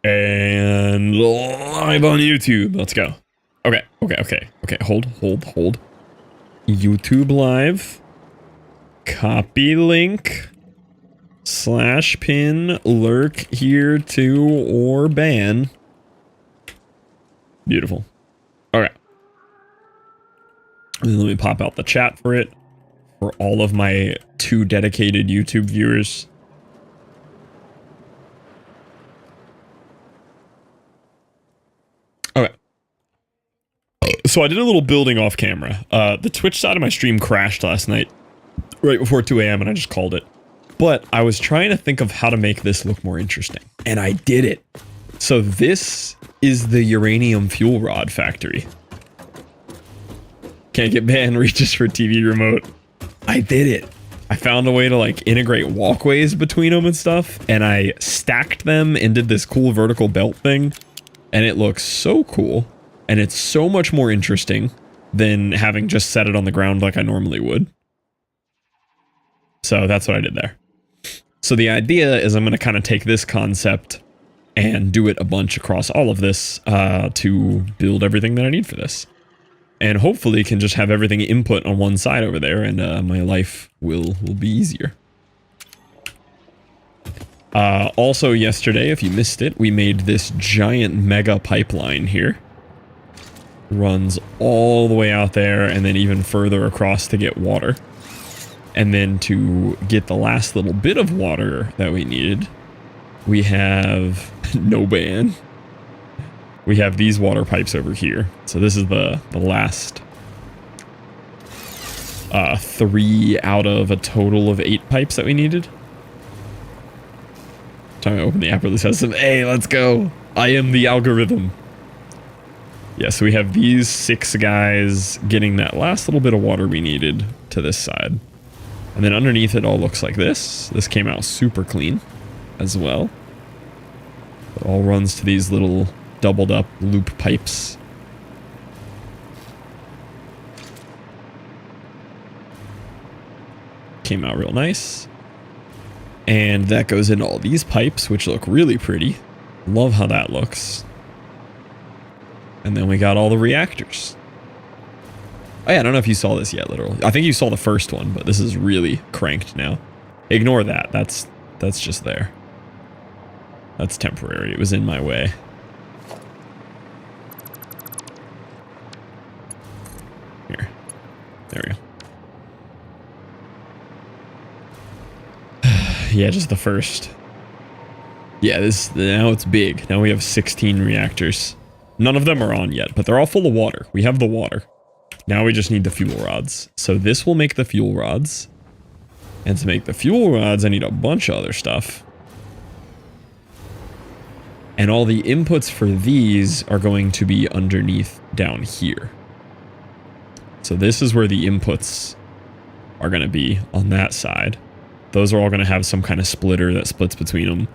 And live on YouTube. Let's go. Okay. Hold. YouTube live. Copy link. /pin lurk here to or ban. Beautiful. Okay. Let me pop out the chat for it. For all of my 2 dedicated YouTube viewers. Okay. So I did a little building off camera. The Twitch side of my stream crashed last night. Right before 2 a.m. and I just called it. But I was trying to think of how to make this look more interesting. And I did it. So this is the uranium fuel rod factory. Can't get banned, reaches for TV remote. I did it. I found a way to like integrate walkways between them and stuff. And I stacked them and did this cool vertical belt thing. And it looks so cool. And it's so much more interesting than having just set it on the ground like I normally would. So that's what I did there. So the idea is I'm going to kind of take this concept and do it a bunch across all of this to build everything that I need for this. And hopefully can just have everything input on one side over there and my life will be easier. Also yesterday, if you missed it, we made this giant mega pipeline here. Runs all the way out there and then even further across to get water. And then to get the last little bit of water that we needed, we have no ban. We have these water pipes over here. So this is the last 3 out of a total of 8 pipes that we needed. Time to open the app really says, hey, let's go. I am the algorithm. Yeah, so we have these 6 guys getting that last little bit of water we needed to this side. And then underneath it all looks like this. This came out super clean as well. It all runs to these little doubled up loop pipes. Came out real nice. And that goes into all these pipes, which look really pretty. Love how that looks. And then we got all the reactors. Oh yeah, I don't know if you saw this yet, literally. I think you saw the first one, but this is really cranked now. Ignore that. That's just there. That's temporary. It was in my way. Here. There we go. Yeah, just the first. Yeah, now it's big. Now we have 16 reactors. None of them are on yet, but they're all full of water. We have the water. Now we just need the fuel rods. So this will make the fuel rods. And to make the fuel rods, I need a bunch of other stuff. And all the inputs for these are going to be underneath down here. So this is where the inputs are going to be on that side. Those are all going to have some kind of splitter that splits between them.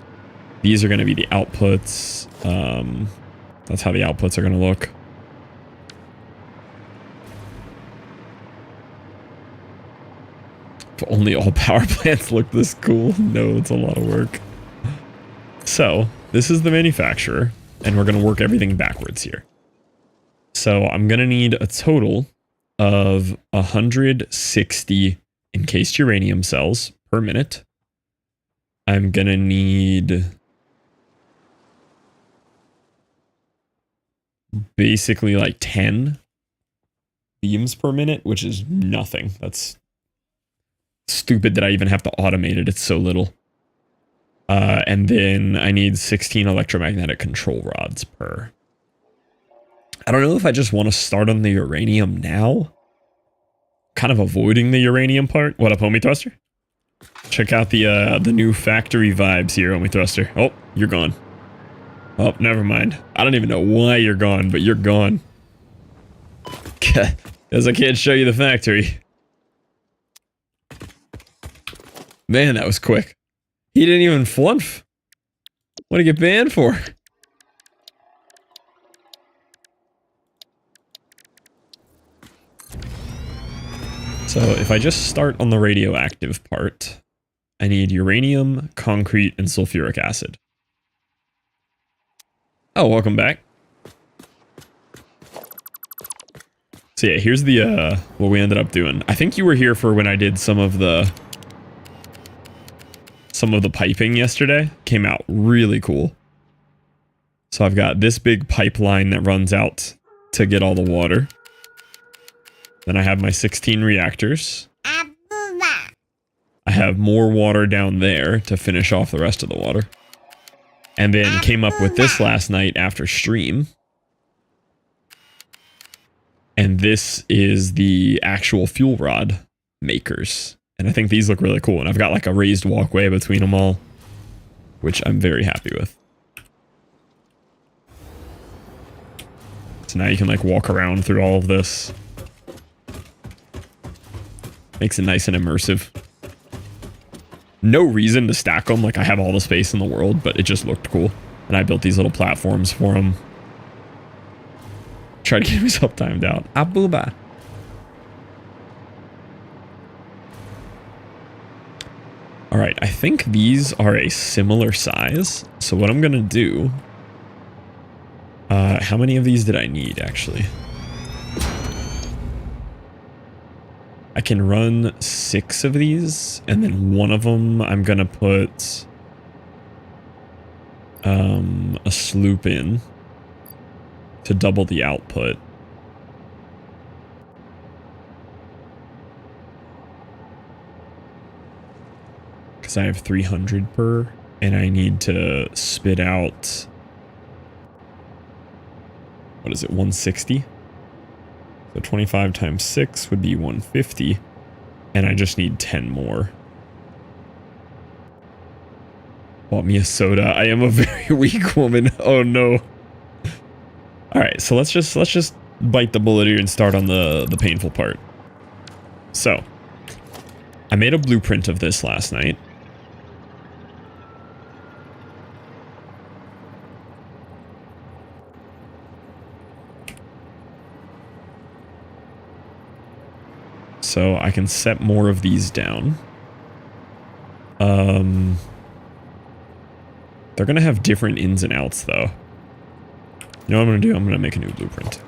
These are going to be the outputs. That's how the outputs are going to look. If only all power plants look this cool. No, it's a lot of work. So, this is the manufacturer, and we're going to work everything backwards here. So, I'm going to need a total of 160 encased uranium cells per minute. I'm going to need basically like 10 beams per minute, which is nothing. That's stupid that I even have to automate it. It's so little. And then I need 16 electromagnetic control rods per. I don't know if I just want to start on the uranium now. Kind of avoiding the uranium part. What up, homie thruster? Check out the new factory vibes here, homie thruster. Oh, you're gone. Oh, never mind. I don't even know why you're gone, but you're gone. Because I can't show you the factory. Man, that was quick. He didn't even flunf. What did he get banned for? So if I just start on the radioactive part, I need uranium, concrete, and sulfuric acid. Oh, welcome back. So yeah, here's the what we ended up doing. I think you were here for when I did some of the piping yesterday. Came out really cool. So I've got this big pipeline that runs out to get all the water. Then I have my 16 reactors. I have more water down there to finish off the rest of the water. And then came up with this last night after stream. And this is the actual fuel rod makers. And I think these look really cool. And I've got like a raised walkway between them all, which I'm very happy with. So now you can like walk around through all of this. Makes it nice and immersive. No reason to stack them, like I have all the space in the world, but it just looked cool. And I built these little platforms for them. Try to get myself timed out. Abuba. Alright, I think these are a similar size. So what I'm going to do... how many of these did I need, actually? I can run 6 of these, and then one of them I'm going to put a sloop in to double the output. Because I have 300 per, and I need to spit out, what is it, 160? So 25 times 6 would be 150, and I just need 10 more. Bought me a soda. I am a very weak woman. Oh no. All right, so let's just bite the bullet here and start on the painful part. So, I made a blueprint of this last night. So I can set more of these down. They're gonna have different ins and outs though. You know what I'm gonna do? I'm gonna make a new blueprint.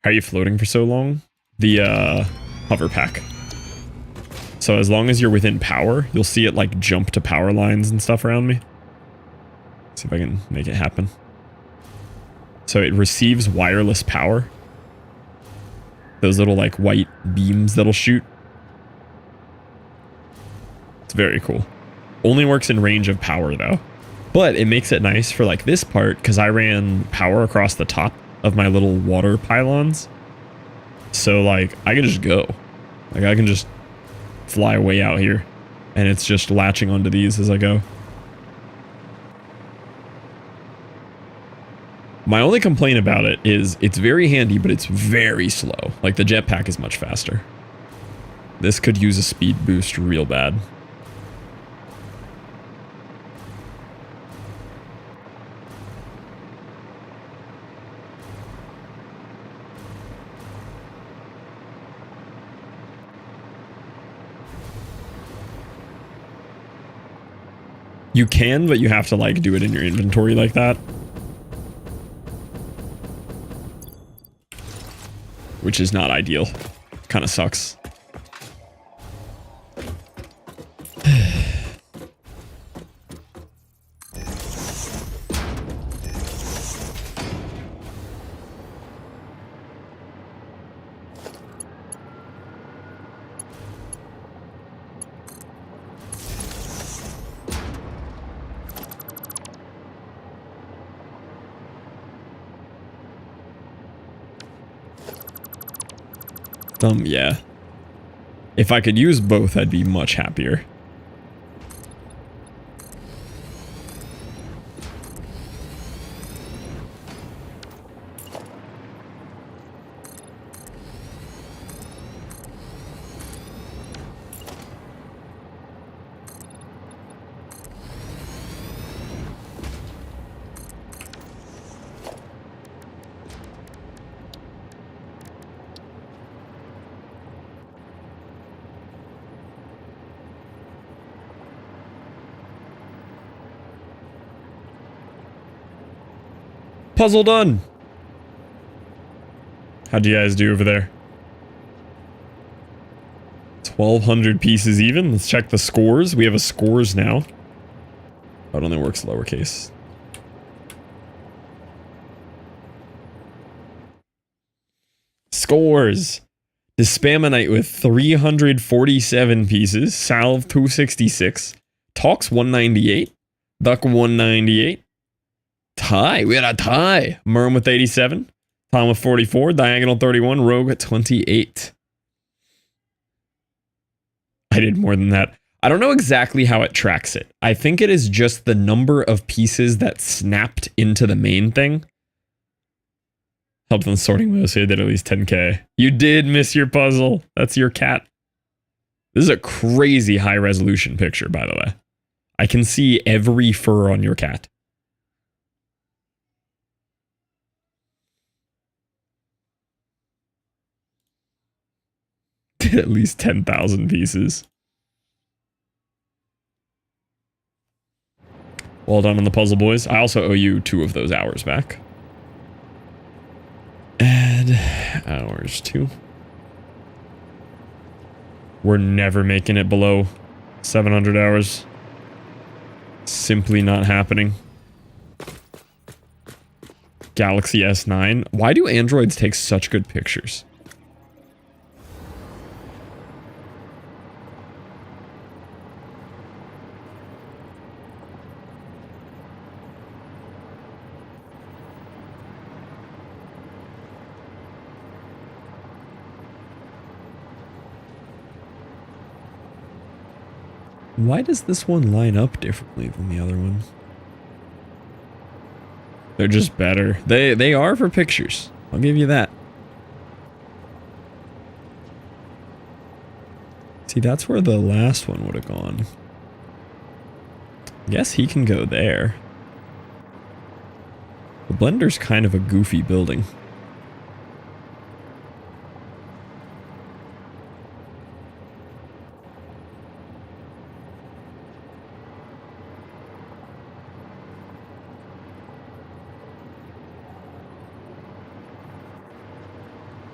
How are you floating for so long? The hover pack. So as long as you're within power, you'll see it like jump to power lines and stuff around me. See if I can make it happen. So it receives wireless power. Those little like white beams that'll shoot. It's very cool. Only works in range of power though. But it makes it nice for like this part because I ran power across the top of my little water pylons. So like I can just go. Like I can just fly way out here, and it's just latching onto these as I go. My only complaint about it is it's very handy, but it's very slow. Like the jetpack is much faster. This could use a speed boost real bad. You can, but you have to like do it in your inventory like that. Which is not ideal. Kind of sucks. Yeah. If I could use both, I'd be much happier. Puzzle done. How'd you guys do over there? 1,200 pieces even. Let's check the scores. We have a scores now. Oh, it only works lowercase. Scores. Dispamonite with 347 pieces. Salve 266. Talks 198. Duck 198. Tie. We had a tie. Merm with 87. Tom with 44. Diagonal 31. Rogue at 28. I did more than that. I don't know exactly how it tracks it. I think it is just the number of pieces that snapped into the main thing. Helped on sorting those, so you did at least 10k. You did miss your puzzle. That's your cat. This is a crazy high resolution picture, by the way. I can see every fur on your cat. Did at least 10,000 pieces. Well done on the puzzle, boys. I also owe you 2 of those hours back. Add hours 2. We're never making it below 700 hours. Simply not happening. Galaxy S9. Why do androids take such good pictures? Why does this one line up differently than the other one? They're just better. They are for pictures. I'll give you that. See, that's where the last one would have gone. I guess he can go there. The Blender's kind of a goofy building.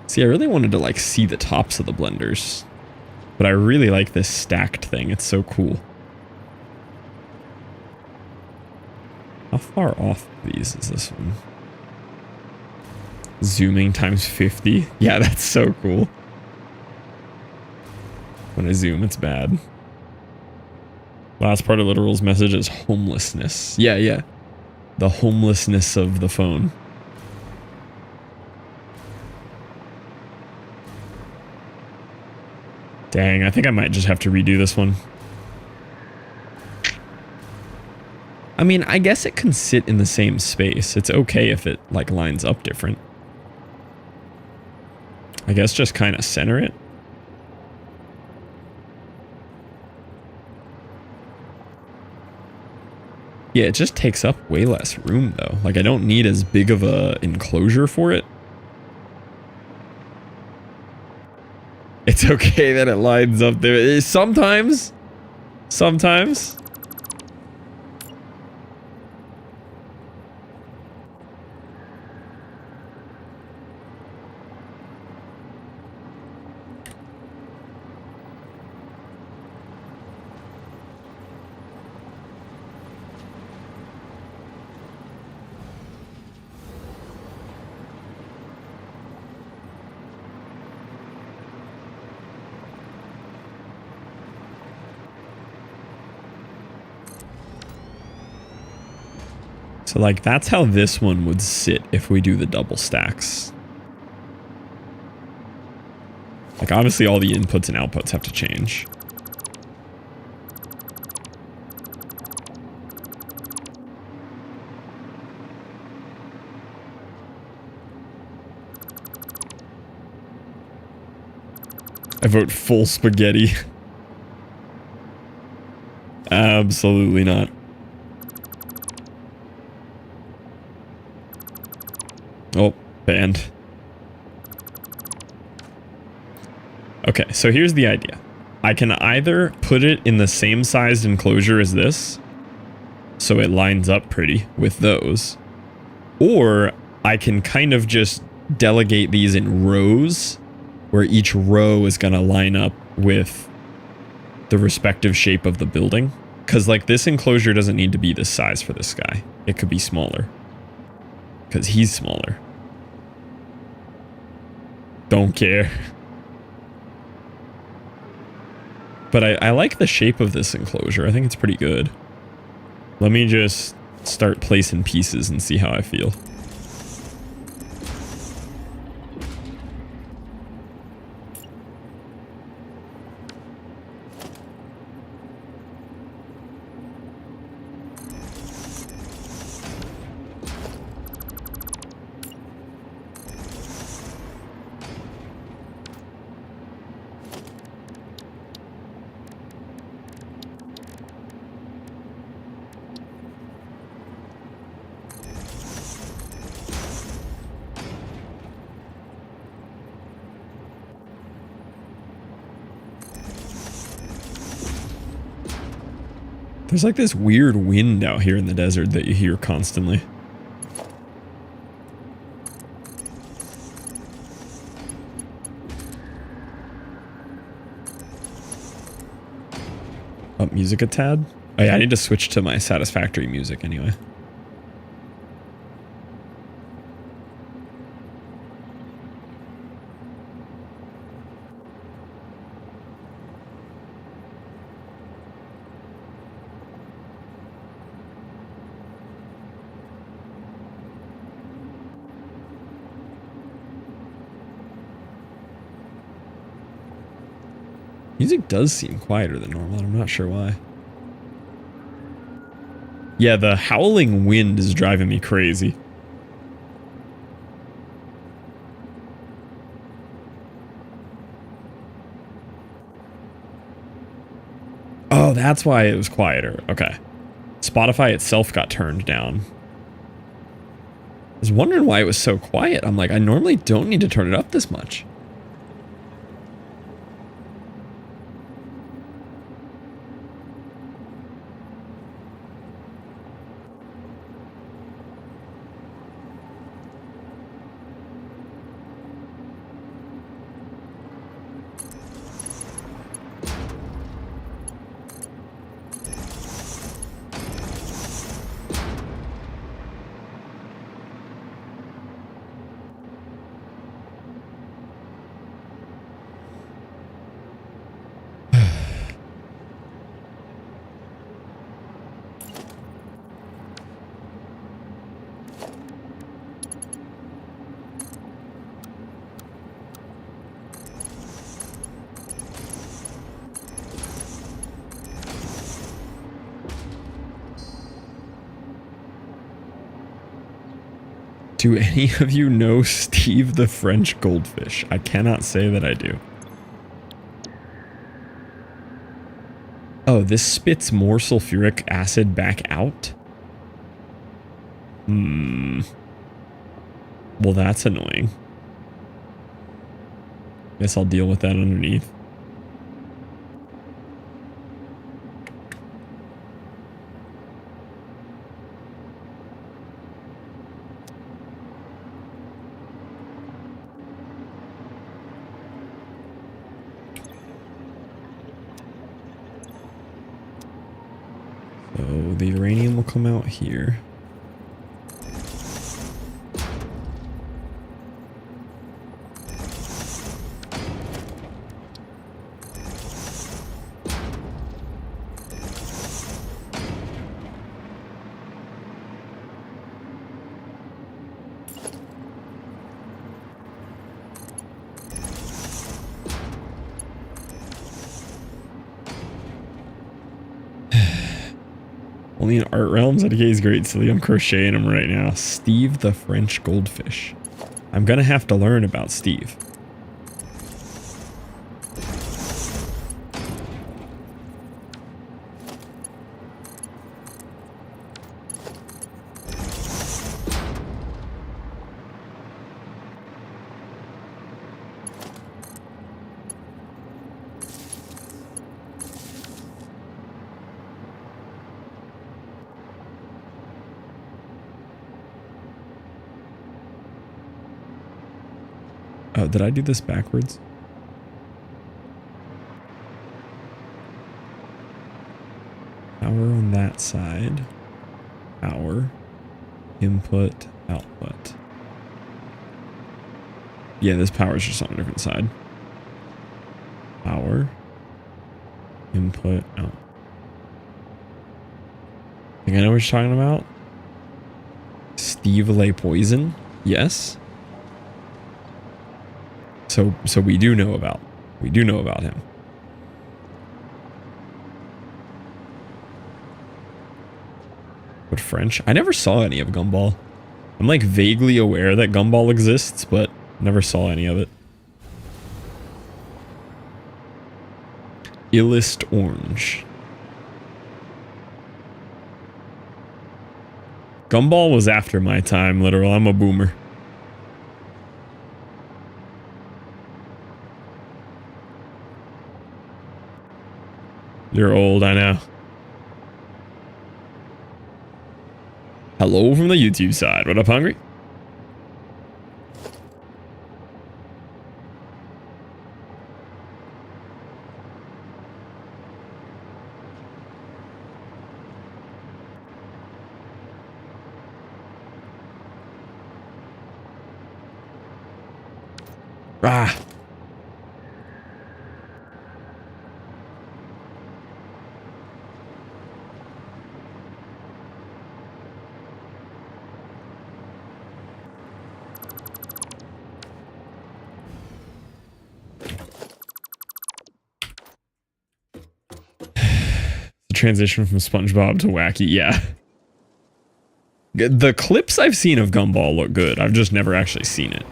See, I really wanted to, like, see the tops of the blenders. But I really like this stacked thing. It's so cool. How far off of these is this one? Zooming times 50. Yeah, that's so cool. When I zoom, it's bad. Last part of Literal's message is homelessness. Yeah, yeah. The homelessness of the phone. Dang, I think I might just have to redo this one. I mean, I guess it can sit in the same space. It's okay if it, like, lines up different. I guess just kind of center it. Yeah, it just takes up way less room, though. Like, I don't need as big of a enclosure for it. It's okay that it lines up there. Sometimes. Sometimes. So, like, that's how this one would sit if we do the double stacks. Like, obviously all the inputs and outputs have to change. I vote full spaghetti. Absolutely not. Oh, banned. Okay, so here's the idea. I can either put it in the same sized enclosure as this, so it lines up pretty with those, Or I can kind of just delegate these in rows where each row is going to line up with the respective shape of the building. Because like this enclosure doesn't need to be this size for this guy. It could be smaller. Because he's smaller. Don't care. But I like the shape of this enclosure. I think it's pretty good. Let me just start placing pieces and see how I feel. There's like this weird wind out here in the desert that you hear constantly. Up music a tad? Oh yeah, I need to switch to my Satisfactory music anyway. Music does seem quieter than normal, and I'm not sure why. Yeah, the howling wind is driving me crazy. Oh, that's why it was quieter. Okay. Spotify itself got turned down. I was wondering why it was so quiet. I'm like, I normally don't need to turn it up this much. Do any of you know Steve the French goldfish? I cannot say that I do. Oh, this spits more sulfuric acid back out? Well, that's annoying. Guess I'll deal with that underneath. So the uranium will come out here. Only in art realms. IDK's great, silly. I'm crocheting them right now. Steve the French goldfish. I'm gonna have to learn about Steve. Oh, did I do this backwards? Power on that side. Power. Input. Output. Yeah, this power is just on a different side. Power. Input. Out. I think I know what you're talking about. Steve lay poison. Yes. So we do know about him. What French? I never saw any of Gumball. I'm like vaguely aware that Gumball exists, but never saw any of it. Illest Orange. Gumball was after my time, literal. I'm a boomer. You're old, I know. Hello from the YouTube side. What up, hungry? Ah. The transition from SpongeBob to Wacky, yeah. The clips I've seen of Gumball look good. I've just never actually seen it.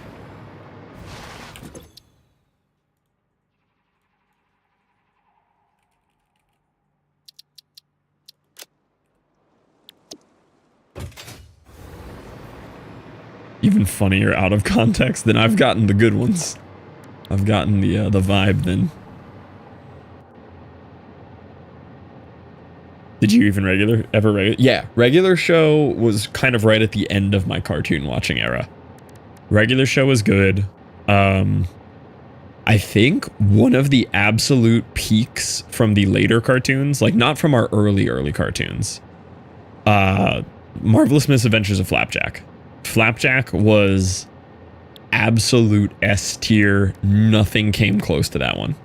Even funnier out of context than I've gotten the good ones. I've gotten the vibe then. Did you even ever regular? Yeah, regular show was kind of right at the end of my cartoon watching era. Regular show was good. I think one of the absolute peaks from the later cartoons, like not from our early cartoons, Marvelous Misadventures of Flapjack. Flapjack was absolute S tier. Nothing came close to that one.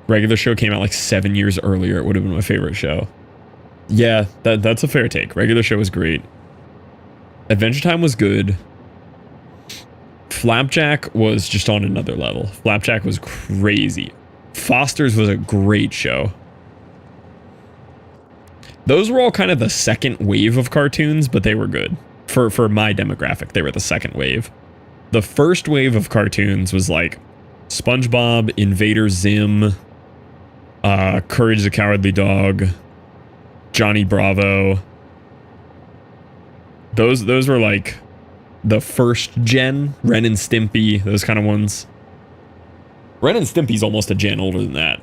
Regular show came out like 7 years earlier. It would have been my favorite show. Yeah, that's a fair take. Regular show was great. Adventure Time was good. Flapjack was just on another level. Flapjack was crazy. Foster's was a great show. Those were all kind of the second wave of cartoons, but they were good. For my demographic, they were the second wave. The first wave of cartoons was like SpongeBob, Invader Zim, Courage the Cowardly Dog, Johnny Bravo. Those were like the first gen, Ren and Stimpy, those kind of ones. Ren and Stimpy's almost a gen older than that.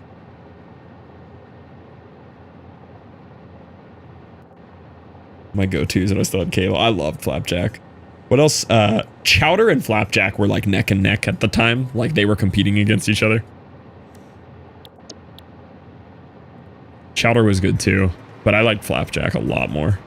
My go-tos when I still had cable. I loved Flapjack. What else? Chowder and Flapjack were like neck and neck at the time. Like they were competing against each other. Chowder was good too, but I liked Flapjack a lot more.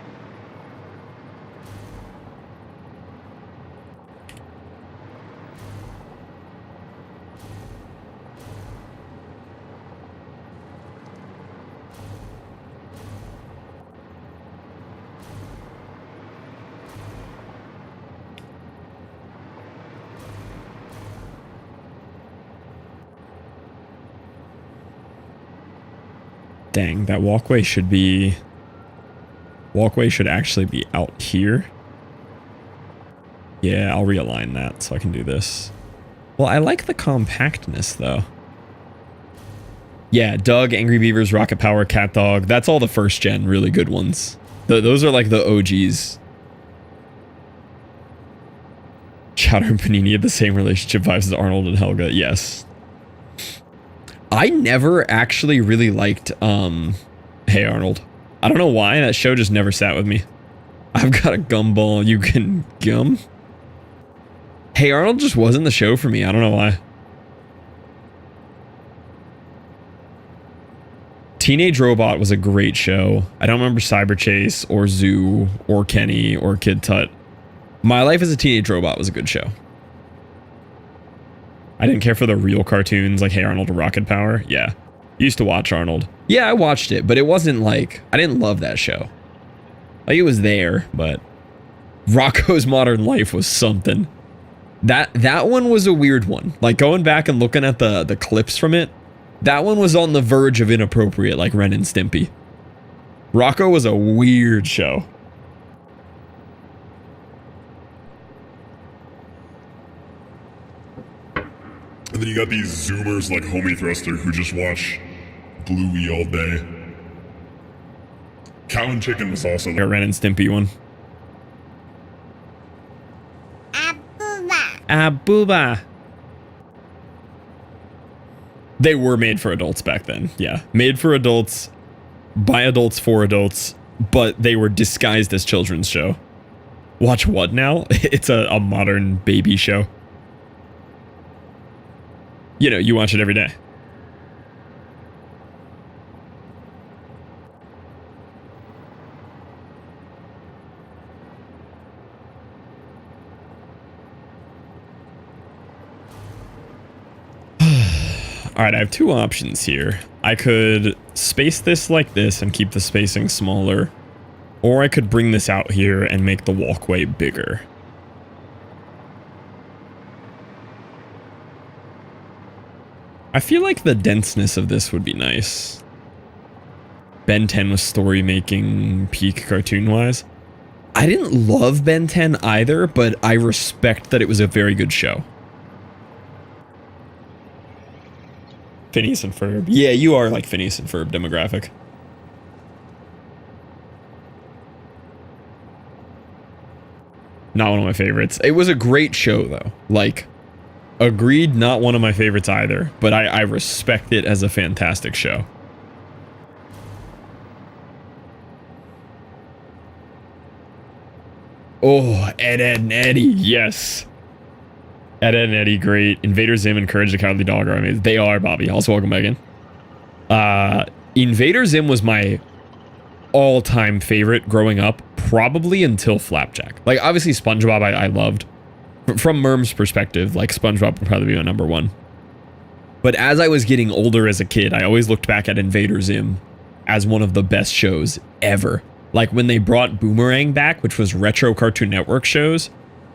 Dang, that walkway should actually be out here. Yeah, I'll realign that so I can do this. Well, I like the compactness though. Yeah, Doug, Angry Beavers, Rocket Power, Cat Dog. That's all the first gen really good ones. Those are like the OGs. Chowder and Panini had the same relationship vibes as Arnold and Helga. Yes. I never actually really liked Hey Arnold. I don't know why, that show just never sat with me. I've got a gumball you can gum. Hey Arnold just wasn't the show for me. I don't know why. Teenage Robot was a great show. I don't remember Cyber Chase or Zoo or Kenny or Kid Tut. My Life as a Teenage Robot was a good show. I didn't care for the real cartoons like Hey Arnold or Rocket Power. Yeah. Used to watch Arnold. Yeah, I watched it, but it wasn't like... I didn't love that show. Like, it was there, but... Rocko's Modern Life was something. That one was a weird one. Like, going back and looking at the clips from it, that one was on the verge of inappropriate, like Ren and Stimpy. Rocko was a weird show. And then you got these Zoomers like Homie Thruster who just watch Bluey all day. Cow and Chicken was also A Ren and Stimpy one. Abuba. They were made for adults back then. Yeah. Made for adults, by adults for adults, but they were disguised as children's show. Watch what now? It's a modern baby show. You know, you watch it every day. Alright, I have two options here. I could space this like this and keep the spacing smaller, or I could bring this out here and make the walkway bigger. I feel like the denseness of this would be nice. Ben 10 was story making peak cartoon-wise. I didn't love Ben 10 either, but I respect that it was a very good show. Phineas and Ferb. Yeah, you are like Phineas and Ferb demographic. Not one of my favorites. It was a great show though. Like, agreed, not one of my favorites either, but I respect it as a fantastic show. Oh, Ed, Ed, and Eddie, yes. Ed, Ed, and Eddie, great. Invader Zim and Courage the Cowardly Dog are amazing. They are, Bobby. Also, welcome back in. Invader Zim was my all-time favorite growing up, probably until Flapjack. Like, obviously, SpongeBob I loved. From Merm's perspective, like, SpongeBob would probably be my number one. But as I was getting older as a kid, I always looked back at Invader Zim as one of the best shows ever. Like, when they brought Boomerang back, which was retro Cartoon Network shows,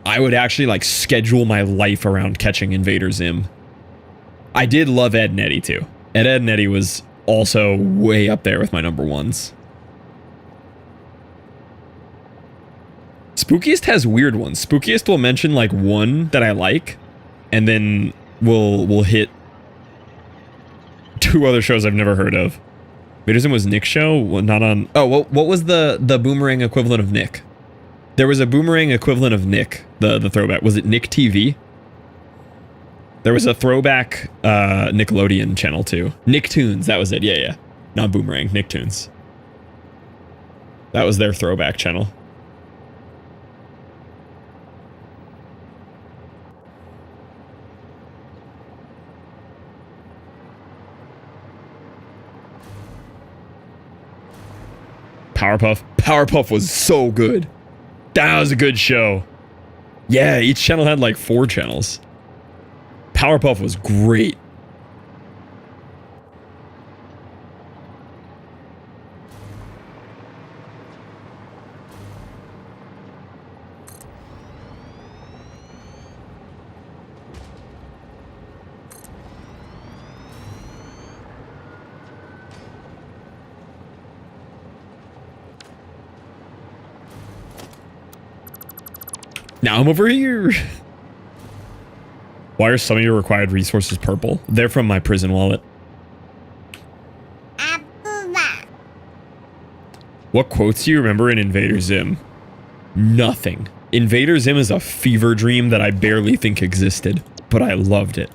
I would actually, like, schedule my life around catching Invader Zim. I did love Ed and Eddie, too. Ed, Ed and Eddie was also way up there with my number ones. Spookiest has weird ones. Spookiest will mention, like, one that I like, and then we'll hit two other shows I've never heard of. Invader Zim was Nick's show? Well, not on... Oh, what was the Boomerang equivalent of Nick? There was a Boomerang equivalent of Nick, the throwback. Was it Nick TV? There was a throwback Nickelodeon channel too. Nicktoons, that was it. Yeah, yeah. Not Boomerang, Nicktoons. That was their throwback channel. Powerpuff. Powerpuff was so good. That was a good show. Yeah, each channel had like 4 channels. Powerpuff was great. Now I'm over here. Why are some of your required resources purple? They're from my prison wallet. What quotes do you remember in Invader Zim? Nothing. Invader Zim is a fever dream that I barely think existed, but I loved it.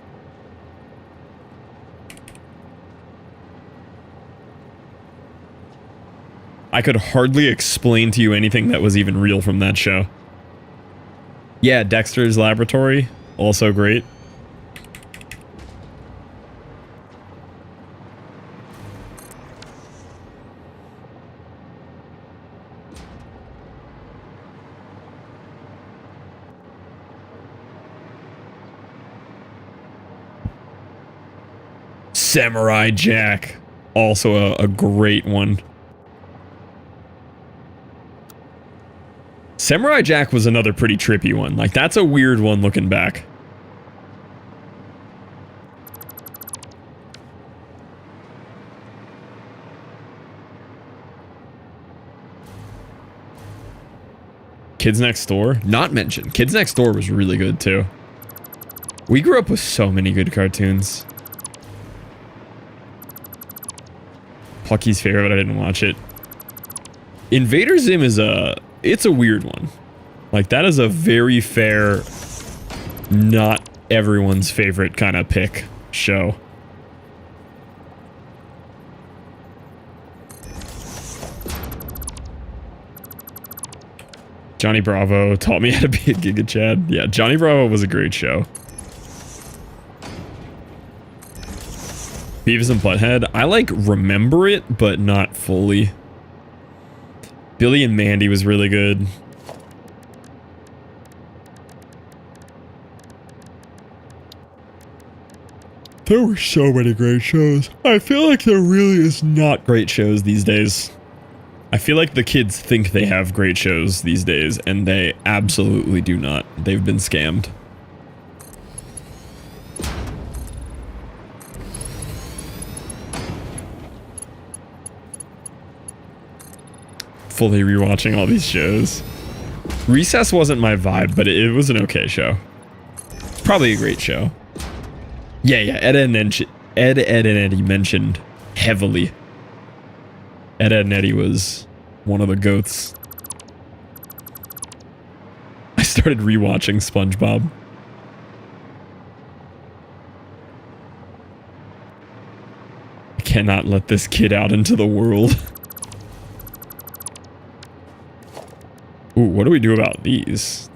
I could hardly explain to you anything that was even real from that show. Yeah, Dexter's Laboratory, also great. Samurai Jack, also a great one. Samurai Jack was another pretty trippy one. Like, that's a weird one looking back. Kids Next Door? Not mentioned. Kids Next Door was really good, too. We grew up with so many good cartoons. Plucky's favorite, but I didn't watch it. Invader Zim is it's a weird one. Like, that is a very fair, not everyone's favorite kind of pick show. Johnny Bravo taught me how to be a Giga Chad. Yeah, Johnny Bravo was a great show. Beavis and Butthead, I like remember it, but not fully. Billy and Mandy was really good. There were so many great shows. I feel like there really is not great shows these days. I feel like the kids think they have great shows these days, and they absolutely do not. They've been scammed. Fully rewatching all these shows. Recess wasn't my vibe, but it was an okay show. Probably a great show. Yeah, Ed, Ed, and Eddie mentioned heavily. Ed, Ed, and Eddie was one of the goats. I started rewatching SpongeBob. I cannot let this kid out into the world. Ooh, what do we do about these?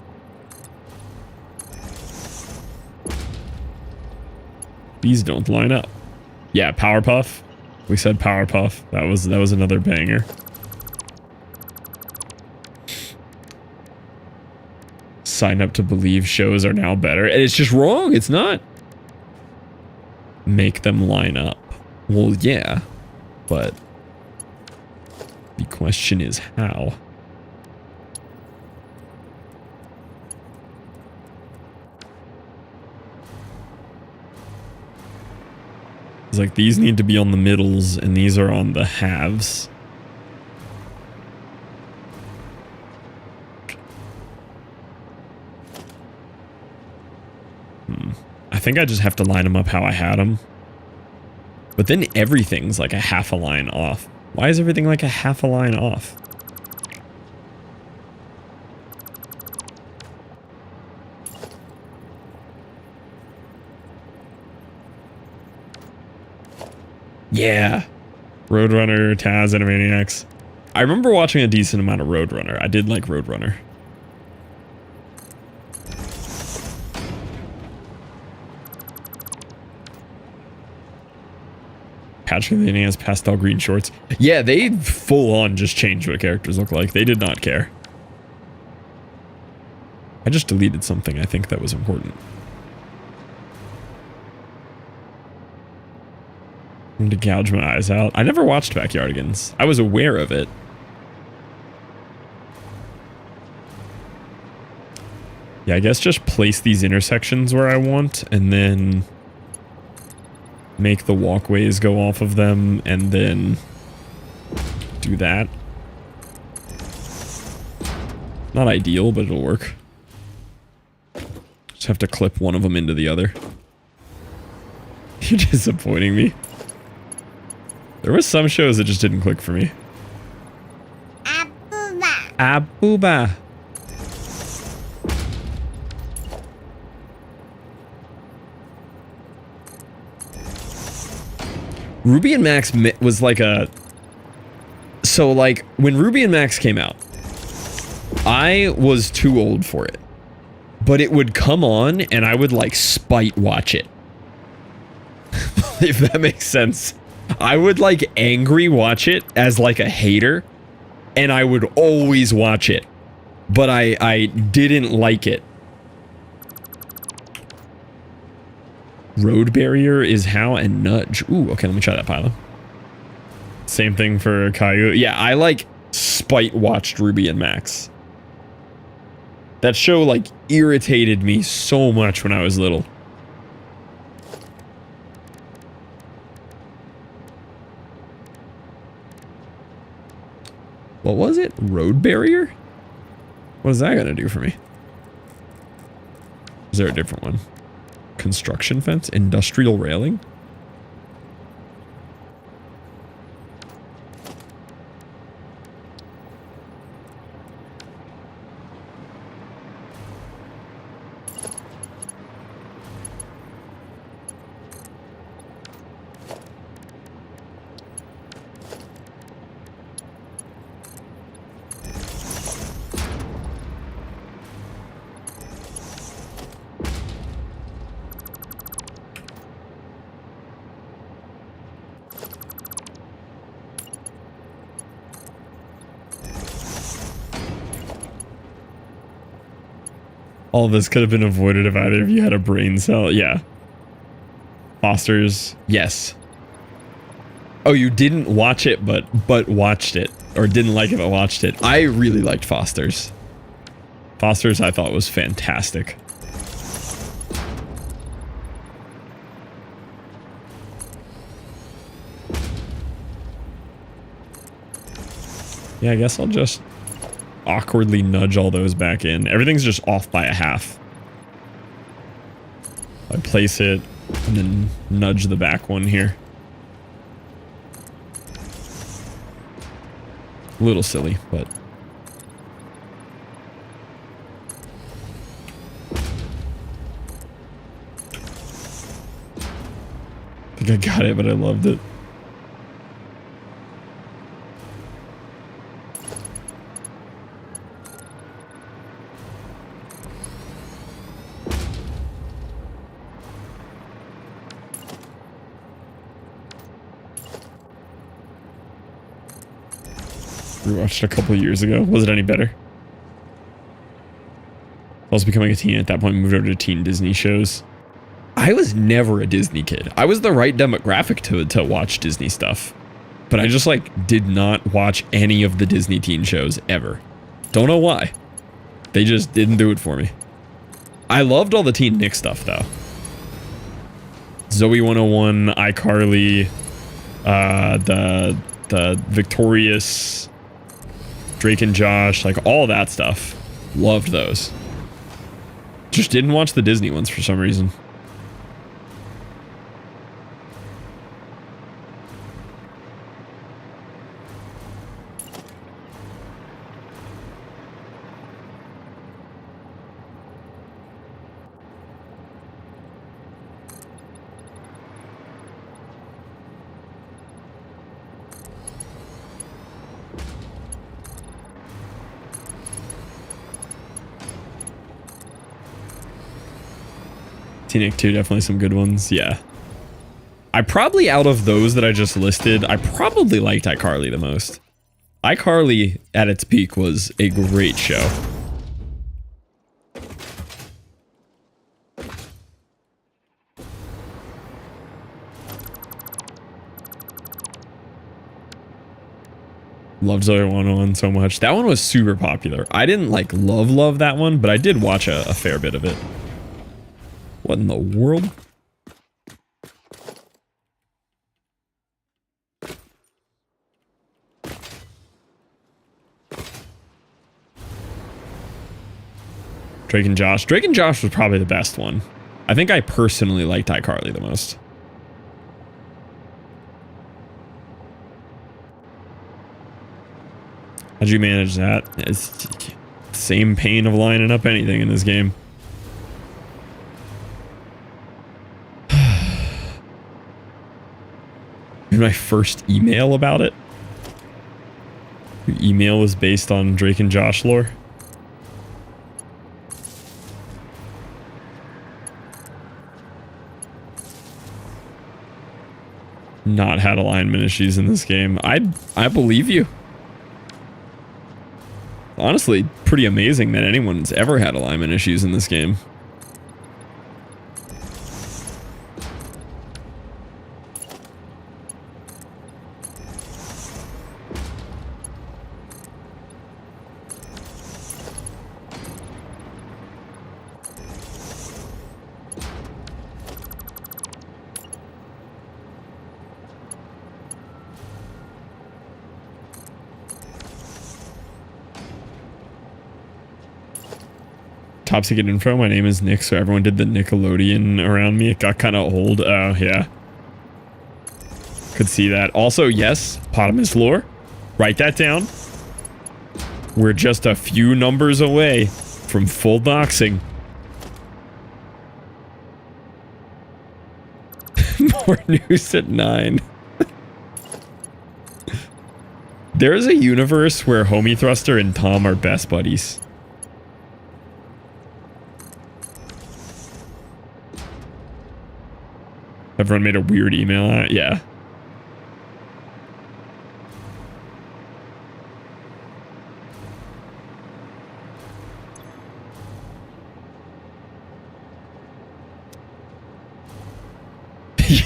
These don't line up. Yeah, Powerpuff. We said Powerpuff. That was another banger. Sign up to believe shows are now better. And it's just wrong. It's not. Make them line up. Well, yeah. But the question is how. It's like these need to be on the middles and these are on the halves. I think I just have to line them up how I had them. But then everything's like a half a line off. Why is everything like a half a line off? Yeah. Roadrunner, Taz, Animaniacs. I remember watching a decent amount of Roadrunner. I did like Roadrunner. Patrick and the Indiana's pastel green shorts. Yeah, they full on just changed what characters look like. They did not care. I just deleted something I think that was important. To gouge my eyes out. I never watched Backyardigans. I was aware of it. Yeah, I guess just place these intersections where I want and then make the walkways go off of them and then do that. Not ideal, but it'll work. Just have to clip one of them into the other. You're disappointing me. There were some shows that just didn't click for me. Abuba. Abuba. Ruby and Max was like a So like when Ruby and Max came out, I was too old for it, but it would come on and I would like spite watch it. If that makes sense. I would like angry watch it as like a hater, and I would always watch it, but I didn't like it. Road barrier is how and nudge. Ooh, okay, let me try that, Pilo. Same thing for Caillou. Yeah, I like spite watched Ruby and Max. That show like irritated me so much when I was little. What was it? Road barrier? What is that gonna do for me? Is there a different one? Construction fence? Industrial railing? All this could have been avoided if either of you had a brain cell. Yeah. Foster's, yes. Oh, you didn't watch it, but watched it. Or didn't like it, but watched it. I really liked Foster's. Foster's I thought was fantastic. Yeah, I guess I'll just awkwardly nudge all those back in. Everything's just off by a half. I place it and then nudge the back one here. A little silly, but I think I got it, but I loved it. Rewatched a couple years ago. Was it any better? I was becoming a teen at that point, moved over to teen Disney shows. I was never a Disney kid. I was the right demographic to watch Disney stuff. But I just like did not watch any of the Disney teen shows ever. Don't know why. They just didn't do it for me. I loved all the Teen Nick stuff though. Zoe 101, iCarly, the Victorious, Drake and Josh, like all that stuff. Loved those. Just didn't watch the Disney ones for some reason. Nick 2, definitely some good ones. Yeah. I probably, out of those that I just listed, I probably liked iCarly the most. iCarly at its peak was a great show. Loved Zoe 101 so much. That one was super popular. I didn't like love that one, but I did watch a fair bit of it. What in the world? Drake and Josh. Drake and Josh was probably the best one. I think I personally liked iCarly the most. How'd you manage that? It's same pain of lining up anything in this game. My first email about it. Your email was based on Drake and Josh lore. Not had alignment issues in this game. I believe you. Honestly, pretty amazing that anyone's ever had alignment issues in this game. Top secret info, my name is Nick, so everyone did the Nickelodeon around me. It got kind of old. Oh, yeah. Could see that. Also, yes, Potamus lore. Write that down. We're just a few numbers away from full doxing. More news at 9. There's a universe where Homie Thruster and Tom are best buddies. Everyone made a weird email out. Yeah.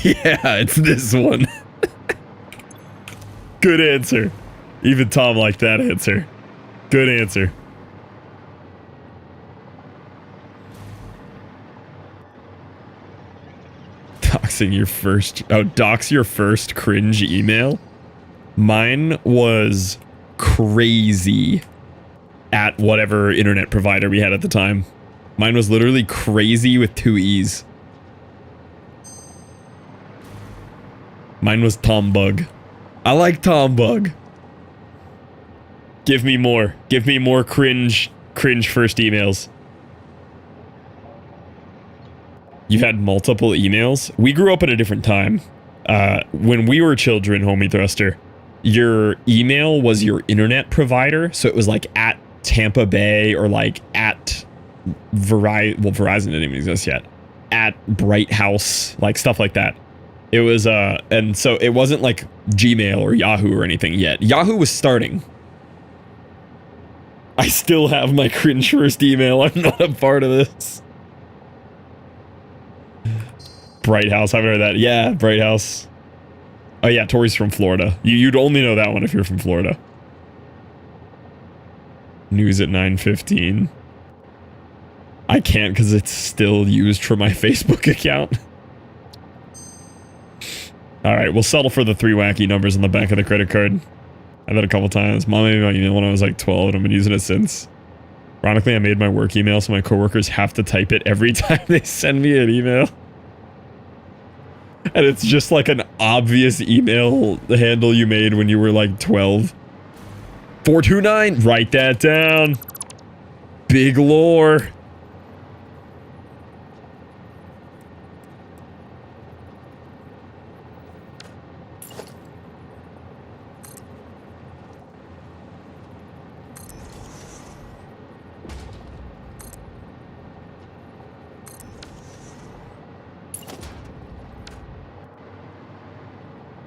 Yeah, it's this one. Good answer. Even Tom liked that answer. Good answer. Doxing your first... Oh, dox your first cringe email? Mine was crazy at whatever internet provider we had at the time. Mine was literally crazy with 2 E's. Mine was Tombug. I like Tombug. Give me more. Give me more cringe first emails. You've had multiple emails? We grew up at a different time. When we were children, Homie Thruster, your email was your internet provider. So it was like at Tampa Bay or like at Verizon. Well, Verizon didn't even exist yet. At Bright House, like stuff like that. It was, and so it wasn't like Gmail or Yahoo or anything yet. Yahoo was starting. I still have my cringe first email. I'm not a part of this. Bright House, I've heard that. Yeah, Bright House. Oh yeah, Tori's from Florida. You'd only know that one if you're from Florida. News at 9:15. I can't because it's still used for my Facebook account. Alright, we'll settle for the 3 wacky numbers on the back of the credit card. I've had it a couple times. Mom made my email when I was like 12 and I've been using it since. Ironically, I made my work email so my coworkers have to type it every time they send me an email. And it's just like an obvious email handle you made when you were like 12. 429, write that down. Big lore.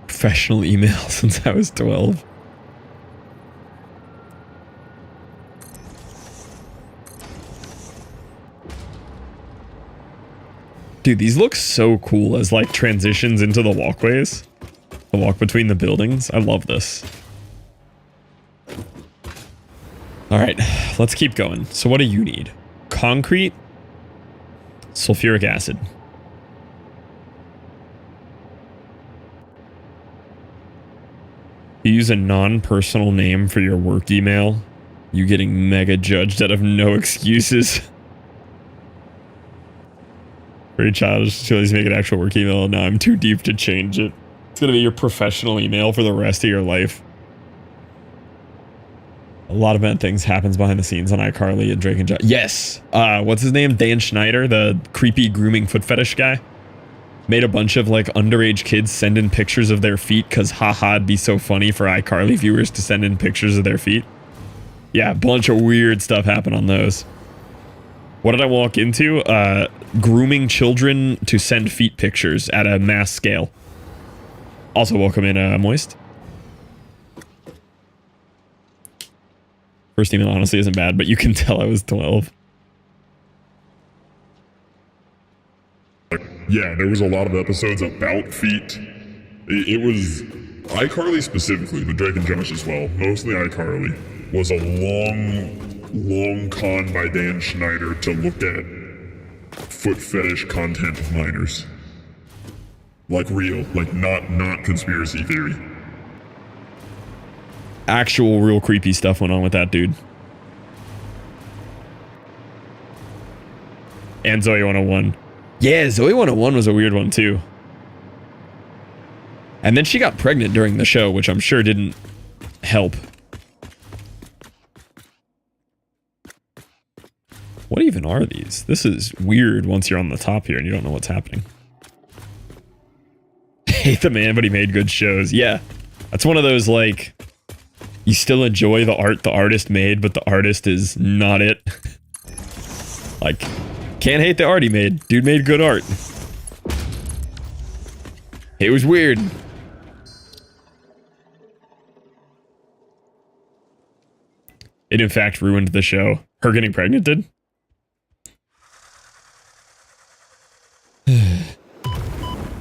Professional email since I was 12. Dude, these look so cool as like transitions into the walkways. The walk between the buildings. I love this. Alright, let's keep going. So what do you need? Concrete, sulfuric acid. You use a non-personal name for your work email, you getting mega judged out of no excuses. Very childish to make an actual work email. Now I'm too deep to change it. It's gonna be your professional email for the rest of your life. A lot of bad things happens behind the scenes on iCarly and Drake and Josh. Yes! What's his name? Dan Schneider, the creepy grooming foot fetish guy? made a bunch of like underage kids send in pictures of their feet because haha, it'd be so funny for iCarly viewers to send in pictures of their feet. Yeah, a bunch of weird stuff happened on those. What did I walk into? Grooming children to send feet pictures at a mass scale. Also, welcome in, Moist. First email honestly isn't bad, but you can tell I was 12. Yeah, there was a lot of episodes about feet. It was iCarly specifically, but Drake and Josh as well. Mostly iCarly was a long con by Dan Schneider to look at foot fetish content of minors. Like real, like not conspiracy theory. Actual real creepy stuff went on with that dude. And Zoe 101. Yeah, Zoe 101 was a weird one too. And then she got pregnant during the show, which I'm sure didn't help. What even are these? This is weird once you're on the top here and you don't know what's happening. Hate the man, but he made good shows. Yeah, that's one of those, like, you still enjoy the art the artist made, but the artist is not it. Like, can't hate the art he made. Dude made good art. It was weird. It in fact ruined the show. Her getting pregnant did?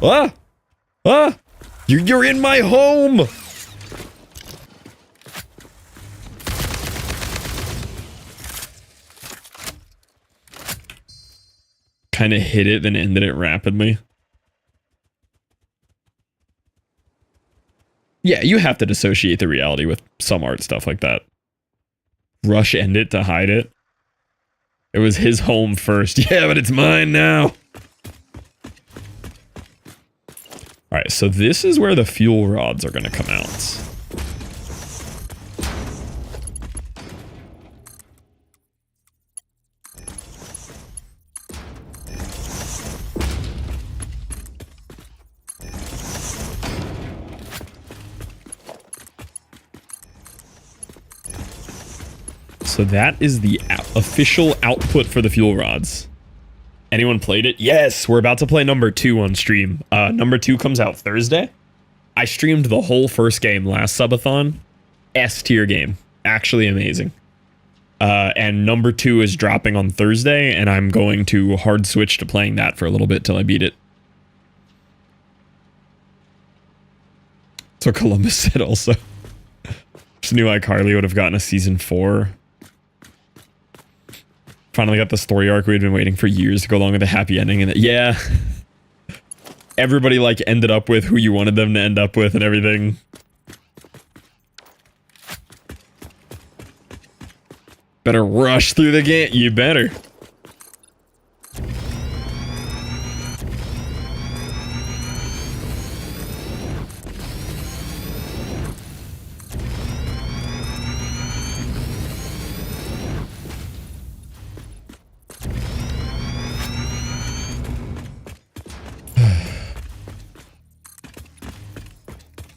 Ah! Ah! You're in my home! Kind of hit it, then ended it rapidly. Yeah, you have to dissociate the reality with some art stuff like that. Rush end it to hide it. It was his home first. Yeah, but it's mine now. Alright, so this is where the fuel rods are going to come out. So that is the official output for the fuel rods. Anyone played it? Yes, we're about to play number 2 on stream. Number 2 comes out Thursday. I streamed the whole first game last subathon. S tier game. Actually amazing. And number 2 is dropping on Thursday, and I'm going to hard switch to playing that for a little bit till I beat it. So Columbus said also. Just knew iCarly would have gotten a season 4. Finally got the story arc we'd been waiting for years to go along with the happy ending, and yeah, everybody like ended up with who you wanted them to end up with and everything. Better rush through the game. You better.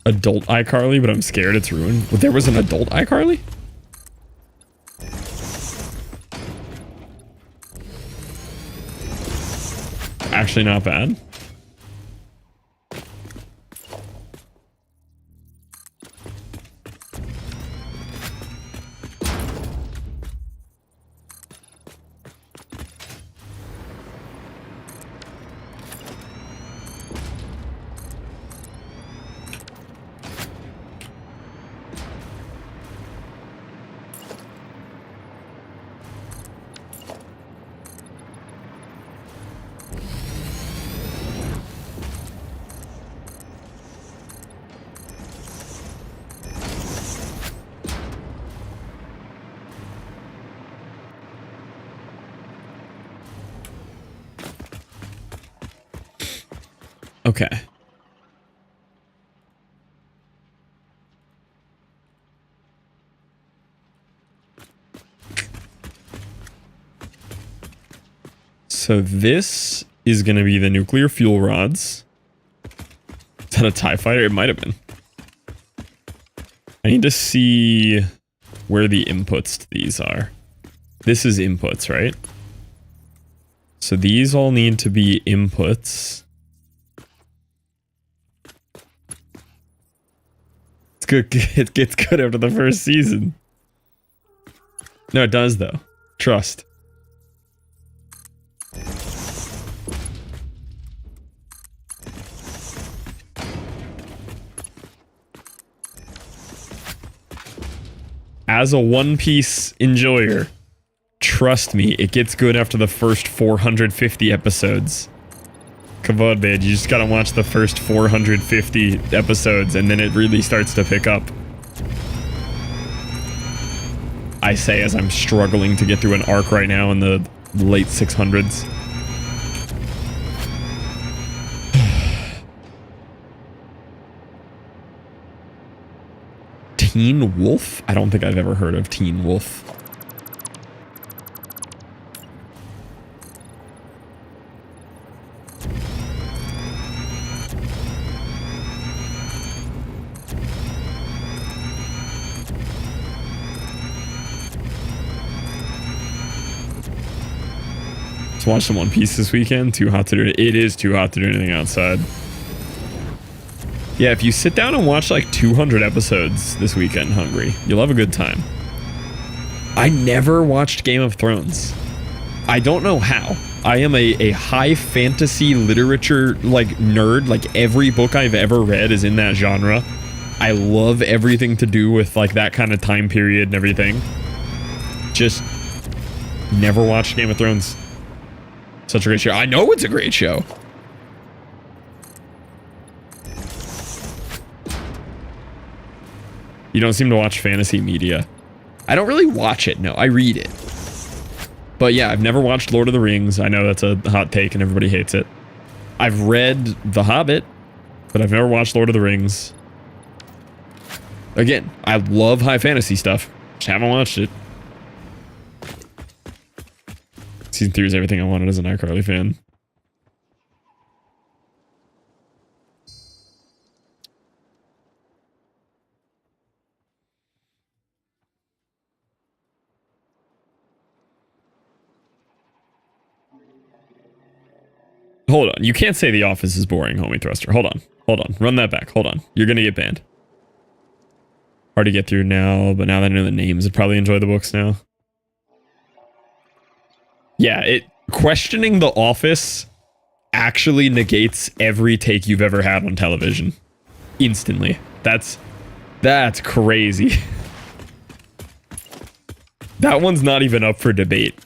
Adult iCarly, but I'm scared it's ruined. But there was an adult iCarly? Actually not bad. Okay. So this is going to be the nuclear fuel rods. Is that a TIE fighter? It might have been. I need to see where the inputs to these are. This is inputs, right? So these all need to be inputs. It's good. It gets good after the first season. No, it does though. Trust. As a One Piece enjoyer, trust me, it gets good after the first 450 episodes. Come on, man, you just gotta watch the first 450 episodes and then it really starts to pick up. I say as I'm struggling to get through an arc right now in the late 600s. Teen Wolf? I don't think I've ever heard of Teen Wolf. Let's watch some One Piece this weekend. Too hot to do it. It is too hot to do anything outside. Yeah, if you sit down and watch like 200 episodes this weekend, hungry, you'll have a good time. I never watched Game of Thrones. I don't know how. I am a high fantasy literature like nerd. Like every book I've ever read is in that genre. I love everything to do with like that kind of time period and everything. Just never watched Game of Thrones. Such a great show. I know it's a great show. You don't seem to watch fantasy media. I don't really watch it, no. I read it. But yeah, I've never watched Lord of the Rings. I know that's a hot take and everybody hates it. I've read The Hobbit, but I've never watched Lord of the Rings. Again, I love high fantasy stuff. Just haven't watched it. Season 3 is everything I wanted as an iCarly fan. Hold on. You can't say The Office is boring, homie thruster. Hold on. Hold on. Run that back. Hold on. You're going to get banned. Hard to get through now, but now that I know the names, I'd probably enjoy the books now. Yeah, questioning The Office actually negates every take you've ever had on television. Instantly. That's crazy. That one's not even up for debate.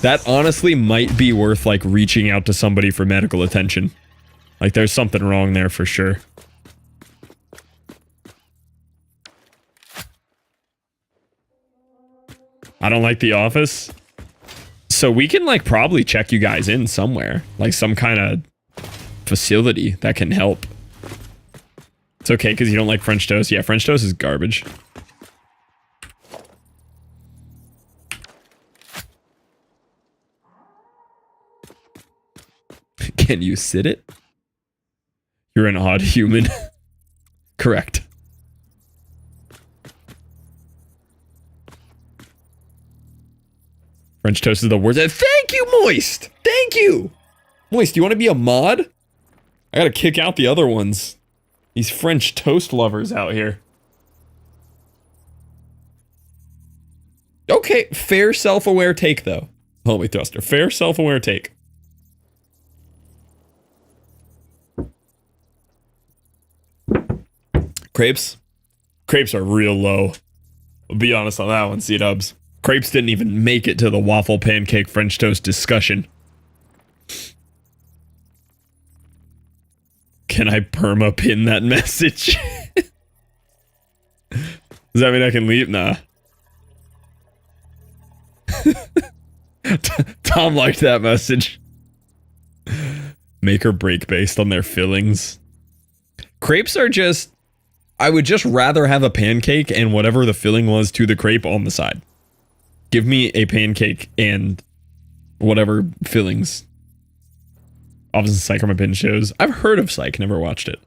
That honestly might be worth like reaching out to somebody for medical attention. Like there's something wrong there for sure. I don't like The Office. So we can like probably check you guys in somewhere. Like some kind of facility that can help. It's okay because you don't like French toast. Yeah, French toast is garbage. Can you sit it? You're an odd human. Correct. French toast is the worst. Thank you, Moist! Thank you! Moist, do you want to be a mod? I gotta kick out the other ones. These French toast lovers out here. Okay, fair self-aware take, though. Homie thruster. Fair self-aware take. Crepes? Crepes are real low. I'll be honest on that one, C-dubs. Crepes didn't even make it to the waffle pancake French toast discussion. Can I perma pin that message? Does that mean I can leave? Nah. Tom liked that message. Make or break based on their fillings. Crepes are just... I would just rather have a pancake and whatever the filling was to the crepe on the side. Give me a pancake and whatever fillings. Office and Psych are my binge shows. I've heard of Psych, never watched it.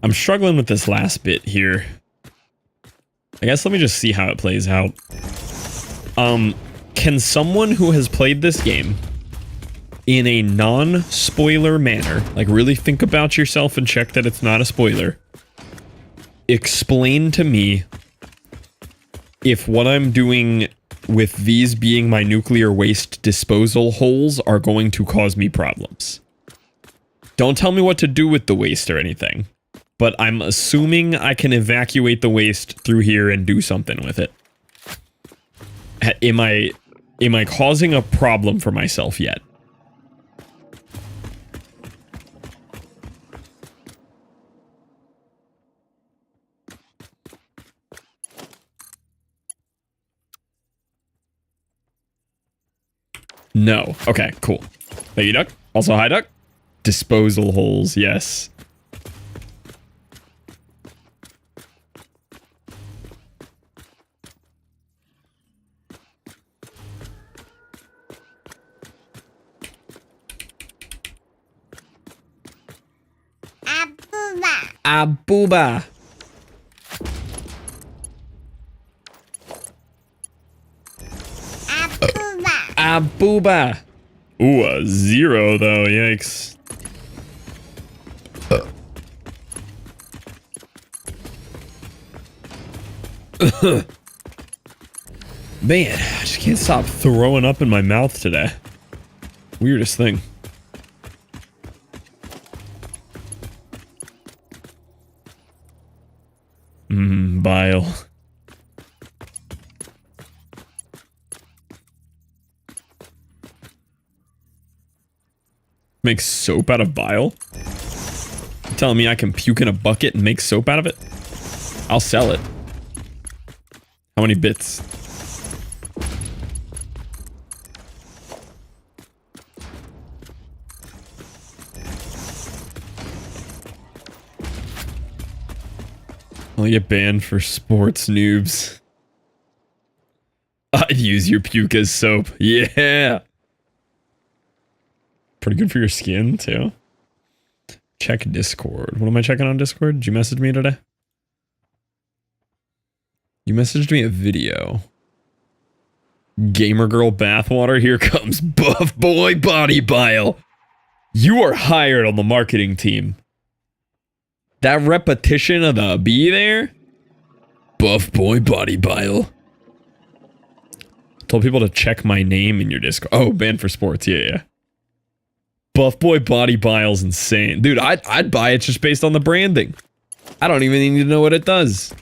I'm struggling with this last bit here. I guess let me just see how it plays out. Can someone who has played this game in a non-spoiler manner, like really think about yourself and check that it's not a spoiler, explain to me if what I'm doing with these being my nuclear waste disposal holes are going to cause me problems. Don't tell me what to do with the waste or anything, but I'm assuming I can evacuate the waste through here and do something with it. Am I causing a problem for myself yet? No. Okay, cool. Thank you, Duck. Also, hi, Duck. Disposal holes, yes. Abuba. Abuba. Ooh, a 0 though, yikes. Man, I just can't stop throwing up in my mouth today. Weirdest thing. Bile. Make soap out of bile? You telling me I can puke in a bucket and make soap out of it? I'll sell it. How many bits? I'll get banned for sports noobs. I'd use your puke as soap. Yeah! Pretty good for your skin, too. Check Discord. What am I checking on Discord? Did you message me today? You messaged me a video. Gamer girl bathwater. Here comes buff boy body bile. You are hired on the marketing team. That repetition of the B there? Buff boy body bile. Told people to check my name in your Discord. Oh, banned for sports. Yeah. Buff boy body bile's insane. Dude, I'd buy it just based on the branding. I don't even need to know what it does.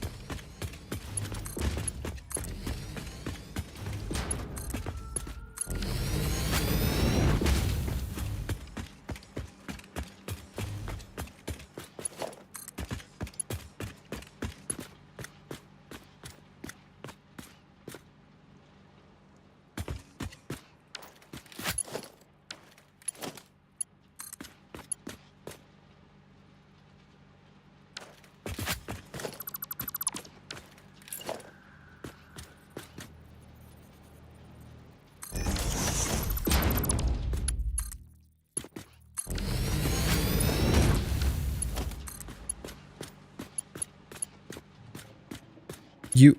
You...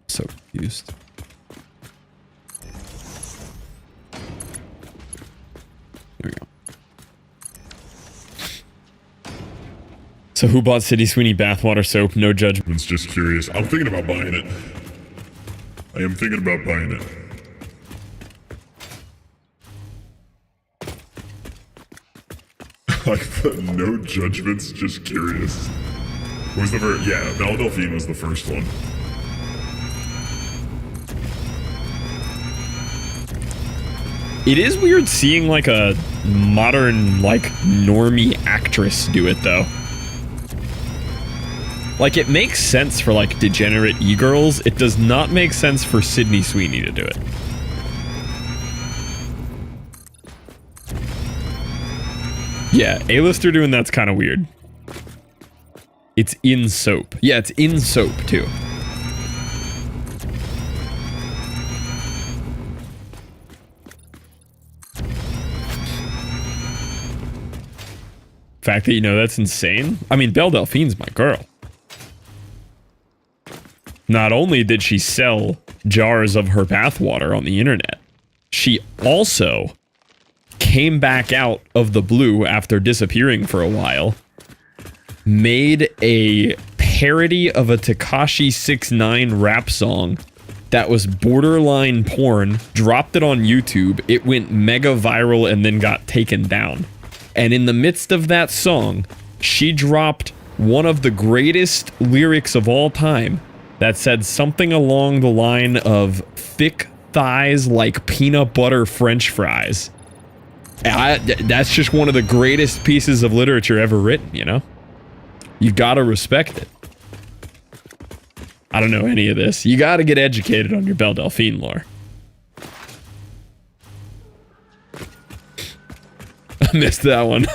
So confused. There we go. So who bought City Sweeney bathwater soap? No judgment. It's just curious. I'm thinking about buying it. I am thinking about buying it. Like the no judgments, just curious. What was the first? Yeah, Val Delphine was the first one. It is weird seeing like a modern, like, normie actress do it though. Like, it makes sense for like degenerate e-girls. It does not make sense for Sydney Sweeney to do it. Yeah, A-lister doing that's kind of weird. It's in soap. Yeah, it's in soap, too. Fact that you know that's insane. I mean, Belle Delphine's my girl. Not only did she sell jars of her bathwater on the internet, she also came back out of the blue after disappearing for a while, made a parody of a Tekashi 6ix9ine rap song that was borderline porn, dropped it on YouTube, it went mega viral and then got taken down. And in the midst of that song, she dropped one of the greatest lyrics of all time that said something along the line of thick thighs like peanut butter French fries. That's just one of the greatest pieces of literature ever written, you know? You gotta respect it. I don't know any of this. You gotta get educated on your Belle Delphine lore. I missed that one.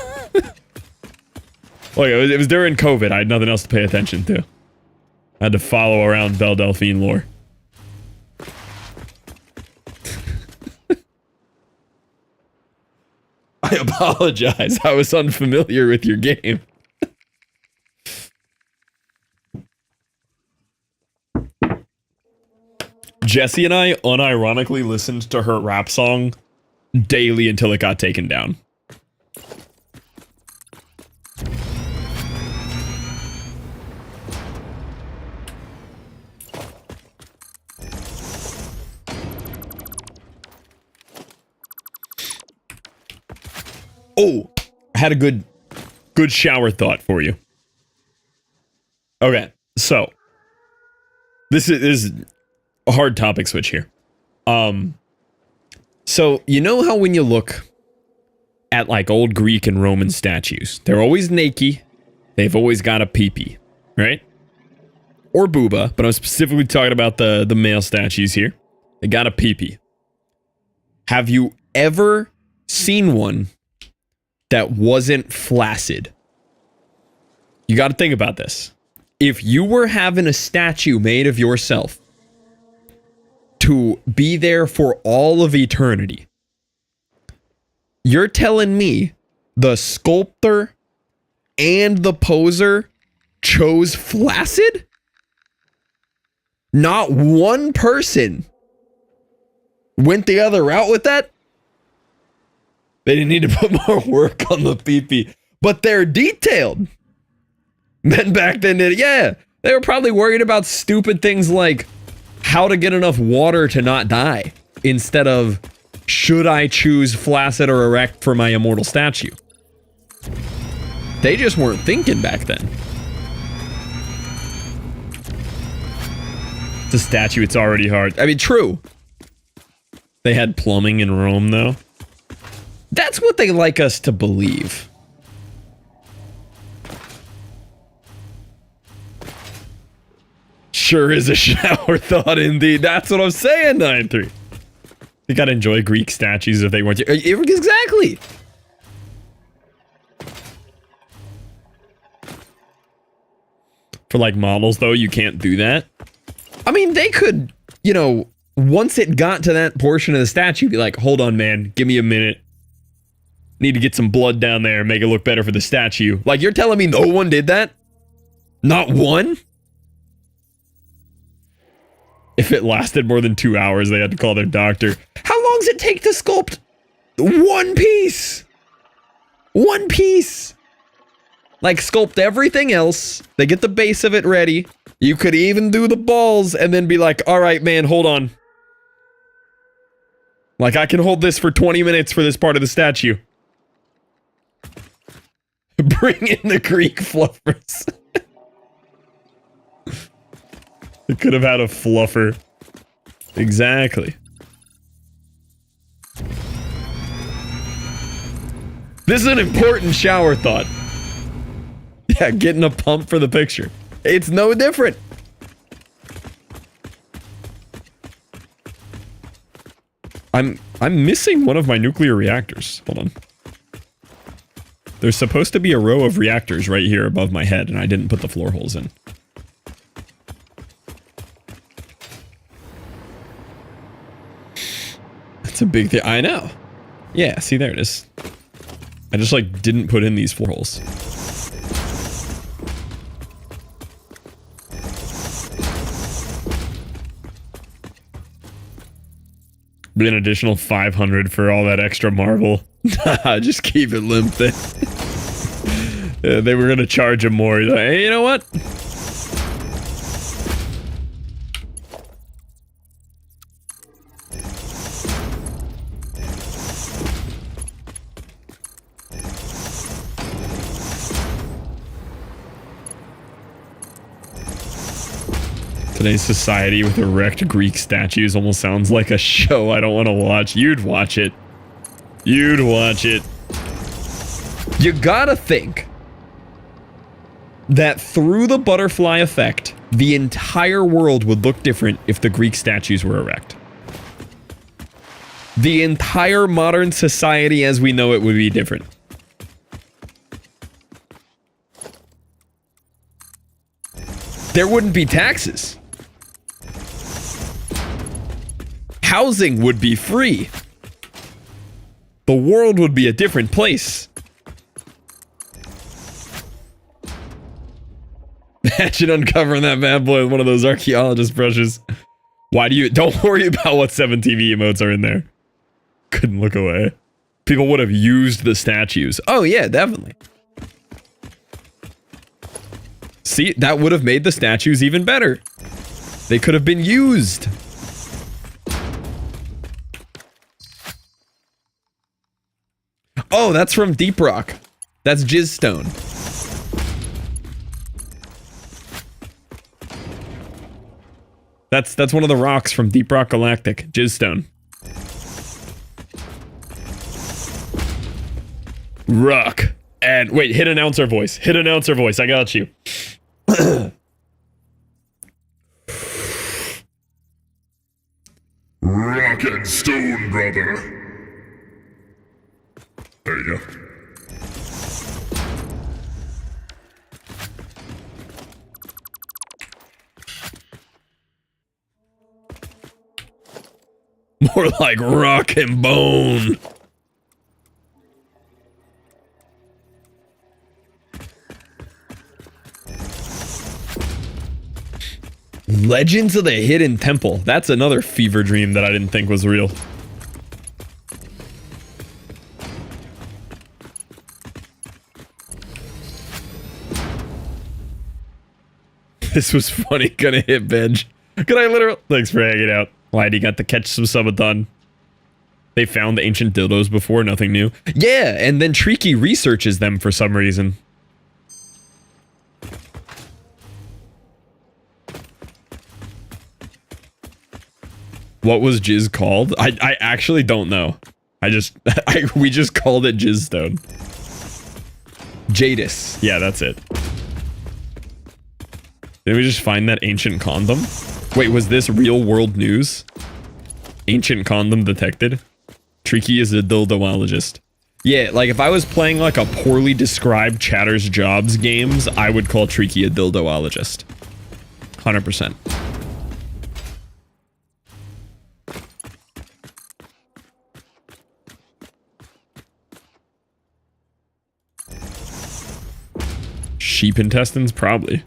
Look, it was during COVID. I had nothing else to pay attention to. I had to follow around Belle Delphine lore. I apologize. I was unfamiliar with your game. Jesse and I unironically listened to her rap song daily until it got taken down. Oh, I had a good shower thought for you. Okay, so this is a hard topic switch here. So you know how when you look at like old Greek and Roman statues, they're always naked. They've always got a peepee, right? Or booba, but I'm specifically talking about the male statues here. They got a peepee. Have you ever seen one that wasn't flaccid? You got to think about this. If you were having a statue made of yourself to be there for all of eternity, you're telling me the sculptor and the poser chose flaccid? Not one person went the other route with that? They didn't need to put more work on the pee-pee, but they're detailed. Men back then did, yeah, they were probably worried about stupid things like how to get enough water to not die, instead of should I choose flaccid or erect for my immortal statue? They just weren't thinking back then. It's a statue, it's already hard. I mean, true. They had plumbing in Rome, though. That's what they like us to believe. Sure is a shower thought indeed. That's what I'm saying, 9-3. You gotta enjoy Greek statues if they want to. Exactly. For like models, though, you can't do that. I mean, they could, you know, once it got to that portion of the statue, be like, hold on, man, give me a minute. Need to get some blood down there, make it look better for the statue. Like, you're telling me no one did that? Not one? If it lasted more than 2 hours, they had to call their doctor. How long does it take to sculpt one piece? One piece. Like, sculpt everything else. They get the base of it ready. You could even do the balls and then be like, all right, man, hold on. Like, I can hold this for 20 minutes for this part of the statue. Bring in the Greek fluffers. It could have had a fluffer. Exactly. This is an important shower thought. Yeah, getting a pump for the picture. It's no different. I'm missing one of my nuclear reactors. Hold on. There's supposed to be a row of reactors right here above my head, and I didn't put the floor holes in. That's a big thing. I know. Yeah, see, there it is. I just, like, didn't put in these floor holes. Be an additional 500 for all that extra marble. Just keep it limp then. Yeah, they were gonna charge him more. He's like, hey, you know what? Today's society with erect Greek statues almost sounds like a show I don't want to watch. You'd watch it. You'd watch it. You gotta think that through the butterfly effect, the entire world would look different if the Greek statues were erect. The entire modern society as we know it would be different. There wouldn't be taxes. Housing would be free. The world would be a different place. Imagine uncovering that bad boy with one of those archaeologist brushes. Why do you... Don't worry about what 7 TV emotes are in there. Couldn't look away. People would have used the statues. Oh yeah, definitely. See, that would have made the statues even better. They could have been used. Oh, that's from Deep Rock. That's Jizzstone. That's one of the rocks from Deep Rock Galactic, Jizzstone. Rock. And wait, hit announcer voice. Hit announcer voice. I got you. Rock and stone, brother. There you go. More like rock and bone. Legends of the Hidden Temple. That's another fever dream that I didn't think was real. This was funny. Gonna hit bench. Could I literally... Thanks for hanging out. Whitey got to catch some subathon. They found the ancient dildos before, nothing new. Yeah, and then Tricky researches them for some reason. What was Jizz called? I actually don't know. We just called it Jizzstone. Jadis. Yeah, that's it. Did we just find that ancient condom? Wait, was this real world news? Ancient condom detected? Tricky is a dildoologist. Yeah, like if I was playing like a poorly described Chatter's Jobs games, I would call Tricky a dildoologist. 100%. Sheep intestines? Probably.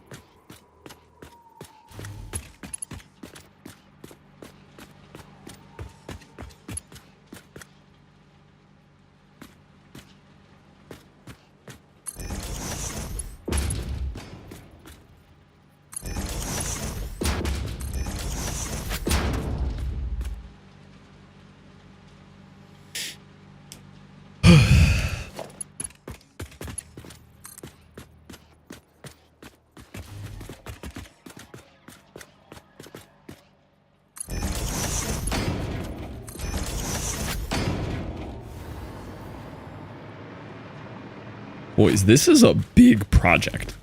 Boys, this is a big project.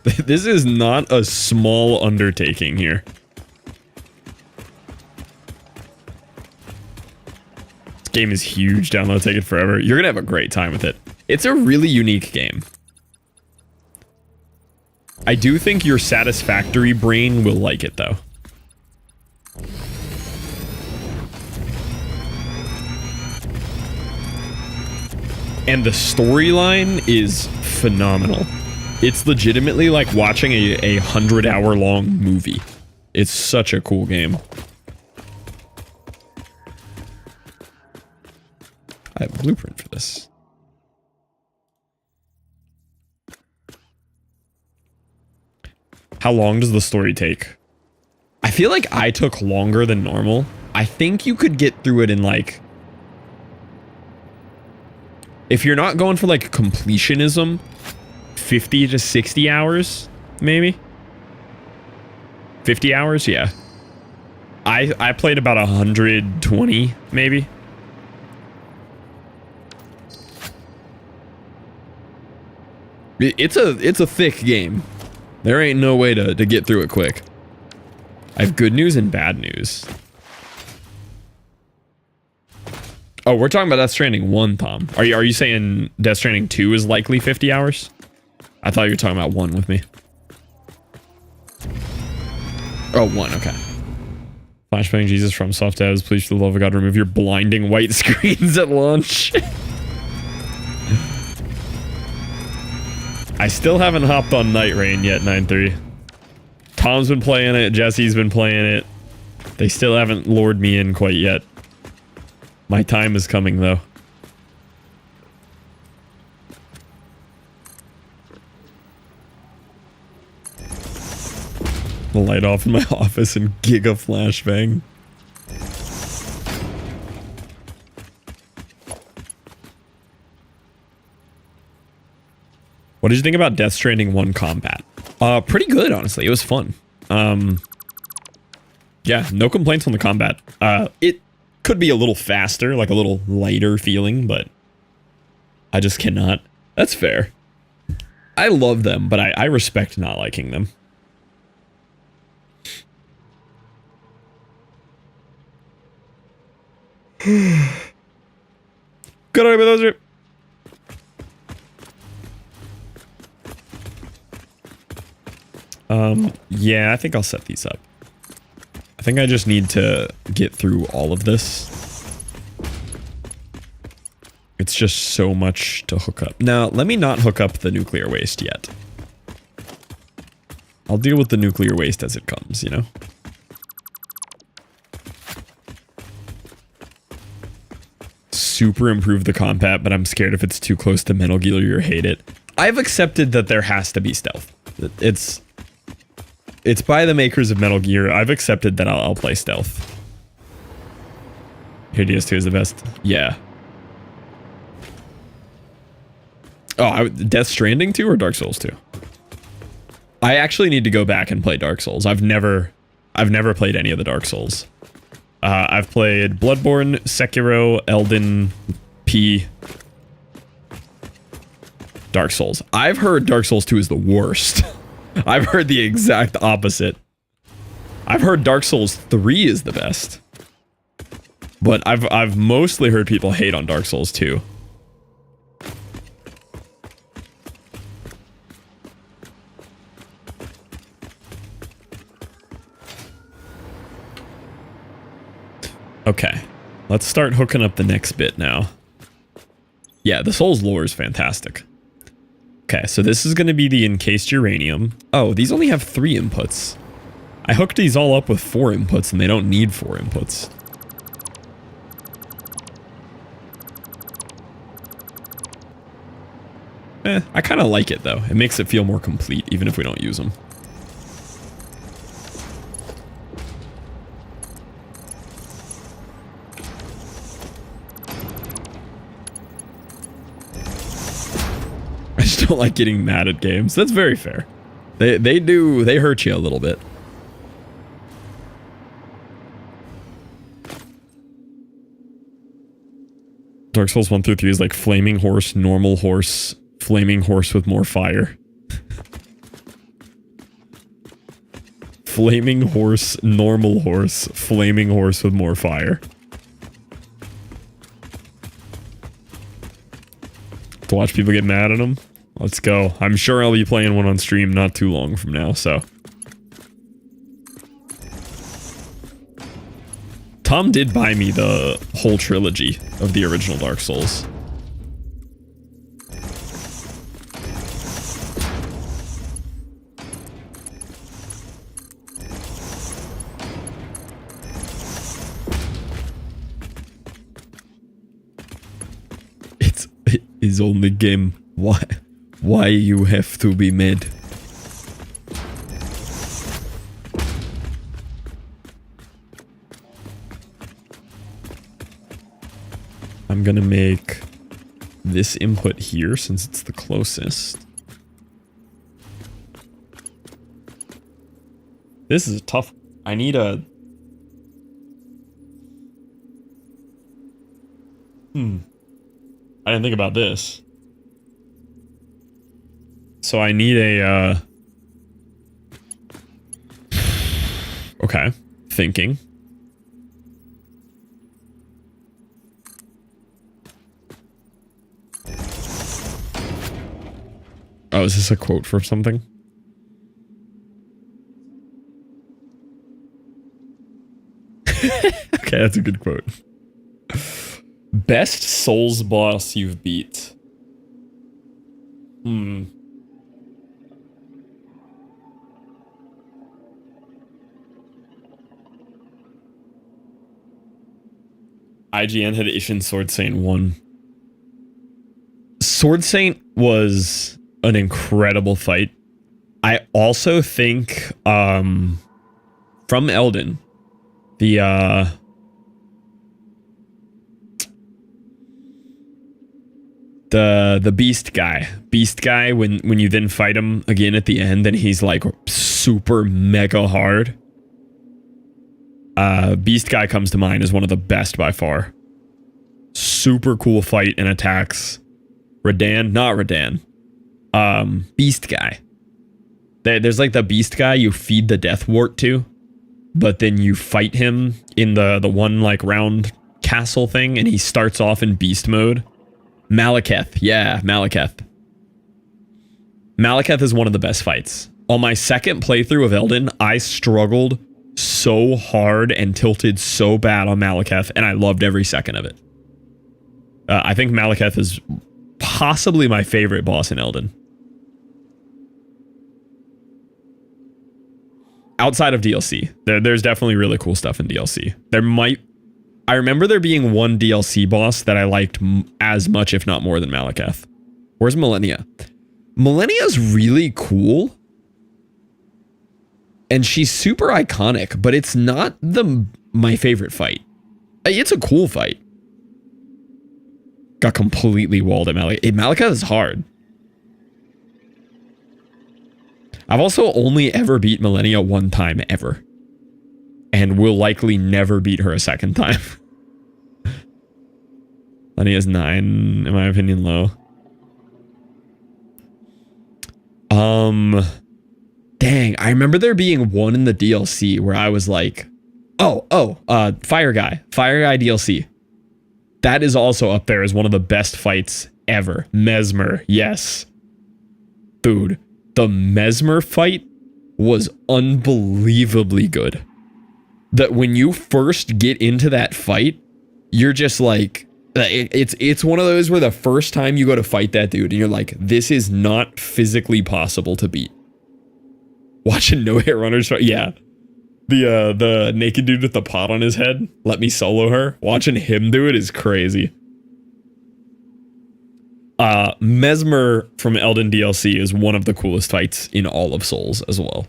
This is not a small undertaking here. This game is huge. Download, take it forever. You're gonna have a great time with it. It's a really unique game. I do think your Satisfactory brain will like it, though. And the storyline is phenomenal. It's legitimately like watching a 100-hour-long movie. It's such a cool game. I have a blueprint for this. How long does the story take? I feel like I took longer than normal. I think you could get through it in like... If you're not going for like completionism, 50 to 60 hours, maybe? 50 hours? Yeah. I played about 120, maybe. It's a thick game. There ain't no way to get through it quick. I have good news and bad news. Oh, we're talking about Death Stranding 1, Tom. Are you saying Death Stranding 2 is likely 50 hours? I thought you were talking about 1 with me. Oh, 1, okay. Flashbang Jesus from Soft Devs, please for the love of God remove your blinding white screens at launch. I still haven't hopped on Night Rain yet, 9-3. Tom's been playing it, Jesse's been playing it. They still haven't lured me in quite yet. My time is coming, though. The light off in my office and giga flashbang. What did you think about Death Stranding 1 combat? Pretty good, honestly. It was fun. Yeah, no complaints on the combat. It could be a little faster, like a little lighter feeling, but I just cannot. That's fair. I love them, but I respect not liking them. Good on those. Yeah, I think I'll set these up. I think I just need to get through all of this. It's just so much to hook up. Now, let me not hook up the nuclear waste yet. I'll deal with the nuclear waste as it comes, you know? Super improve the combat, but I'm scared if it's too close to Metal Gear, you'll hate it. I've accepted that there has to be stealth. It's by the makers of Metal Gear. I've accepted that I'll play stealth. Here, DS2 is the best. Yeah. Oh, Death Stranding 2 or Dark Souls 2? I actually need to go back and play Dark Souls. I've never played any of the Dark Souls. I've played Bloodborne, Sekiro, Elden, P, Dark Souls. I've heard Dark Souls 2 is the worst. I've heard the exact opposite. I've heard Dark Souls 3 is the best. But I've mostly heard people hate on Dark Souls 2. Okay, let's start hooking up the next bit now. Yeah, the Souls lore is fantastic. Okay, so this is going to be the encased uranium. Oh, these only have 3 inputs. I hooked these all up with 4 inputs, and they don't need 4 inputs. I kind of like it, though. It makes it feel more complete, even if we don't use them. I just don't like getting mad at games. That's very fair. They hurt you a little bit. Dark Souls 1 through 3 is like flaming horse, normal horse, flaming horse with more fire. Flaming horse, normal horse, flaming horse with more fire. To watch people get mad at him. Let's go. I'm sure I'll be playing one on stream not too long from now, so. Tom did buy me the whole trilogy of the original Dark Souls. It's his only game. Why you have to be mad? I'm gonna make this input here since it's the closest. This is tough. I need a... I didn't think about this. So I need a, okay. Thinking. Oh, is this a quote for something? Okay, that's a good quote. Best Souls boss you've beat. IGN had Ishin Sword Saint 1. Sword Saint was an incredible fight. I also think from Elden, the beast guy when you then fight him again at the end and he's like super mega hard. Beast guy comes to mind as one of the best by far. Super cool fight and attacks. Not Radan. Beast guy. There's like the beast guy you feed the death wart to, but then you fight him in the one like round castle thing and he starts off in beast mode. Malekith. Yeah, Malekith. Malekith is one of the best fights. On my second playthrough of Elden, I struggled so hard and tilted so bad on Malekith, and I loved every second of it. I think Malekith is possibly my favorite boss in Elden. Outside of DLC. There's definitely really cool stuff in DLC. I remember there being one DLC boss that I liked as much, if not more, than Malekith. Where's Millennia? Millennia's really cool. And she's super iconic, but it's not my favorite fight. It's a cool fight. Got completely walled at Malekith. Malekith is hard. I've also only ever beat Millennia one time ever. And will likely never beat her a second time. Millennia's 9, in my opinion, low. Dang, I remember there being one in the DLC where I was like, Fire Guy DLC. That is also up there as one of the best fights ever. Mesmer, yes. Dude, the Mesmer fight was unbelievably good. That when you first get into that fight, you're just like, it's one of those where the first time you go to fight that dude and you're like, this is not physically possible to beat. Watching No Hit Runners fight, yeah. The naked dude with the pot on his head, let me solo her. Watching him do it is crazy. Mesmer from Elden DLC is one of the coolest fights in all of Souls as well.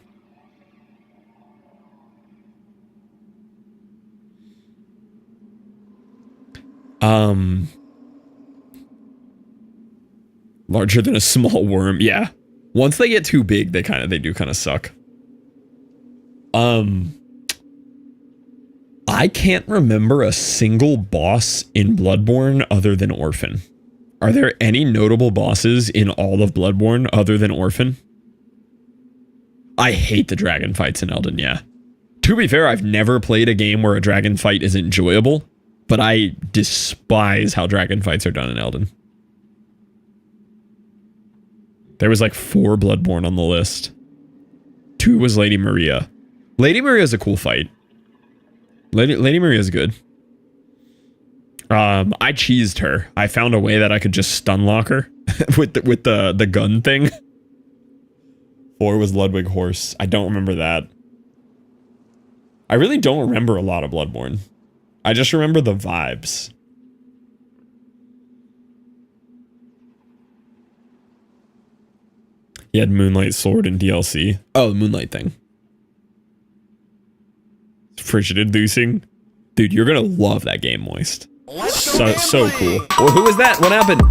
Larger than a small worm, yeah. Once they get too big, they do kind of suck. I can't remember a single boss in Bloodborne other than Orphan. Are there any notable bosses in all of Bloodborne other than Orphan? I hate the dragon fights in Elden, yeah. To be fair, I've never played a game where a dragon fight is enjoyable, but I despise how dragon fights are done in Elden. There was like 4 Bloodborne on the list. 2 was Lady Maria. Lady Maria is a cool fight. Lady Maria is good. I cheesed her. I found a way that I could just stun lock her with the gun thing. 4 was Ludwig Horse. I don't remember that. I really don't remember a lot of Bloodborne. I just remember the vibes. He had Moonlight Sword in DLC. Oh, the Moonlight thing. Frigid Loosing. Dude, you're gonna love that game, Moist. So cool. Well, who was that? What happened?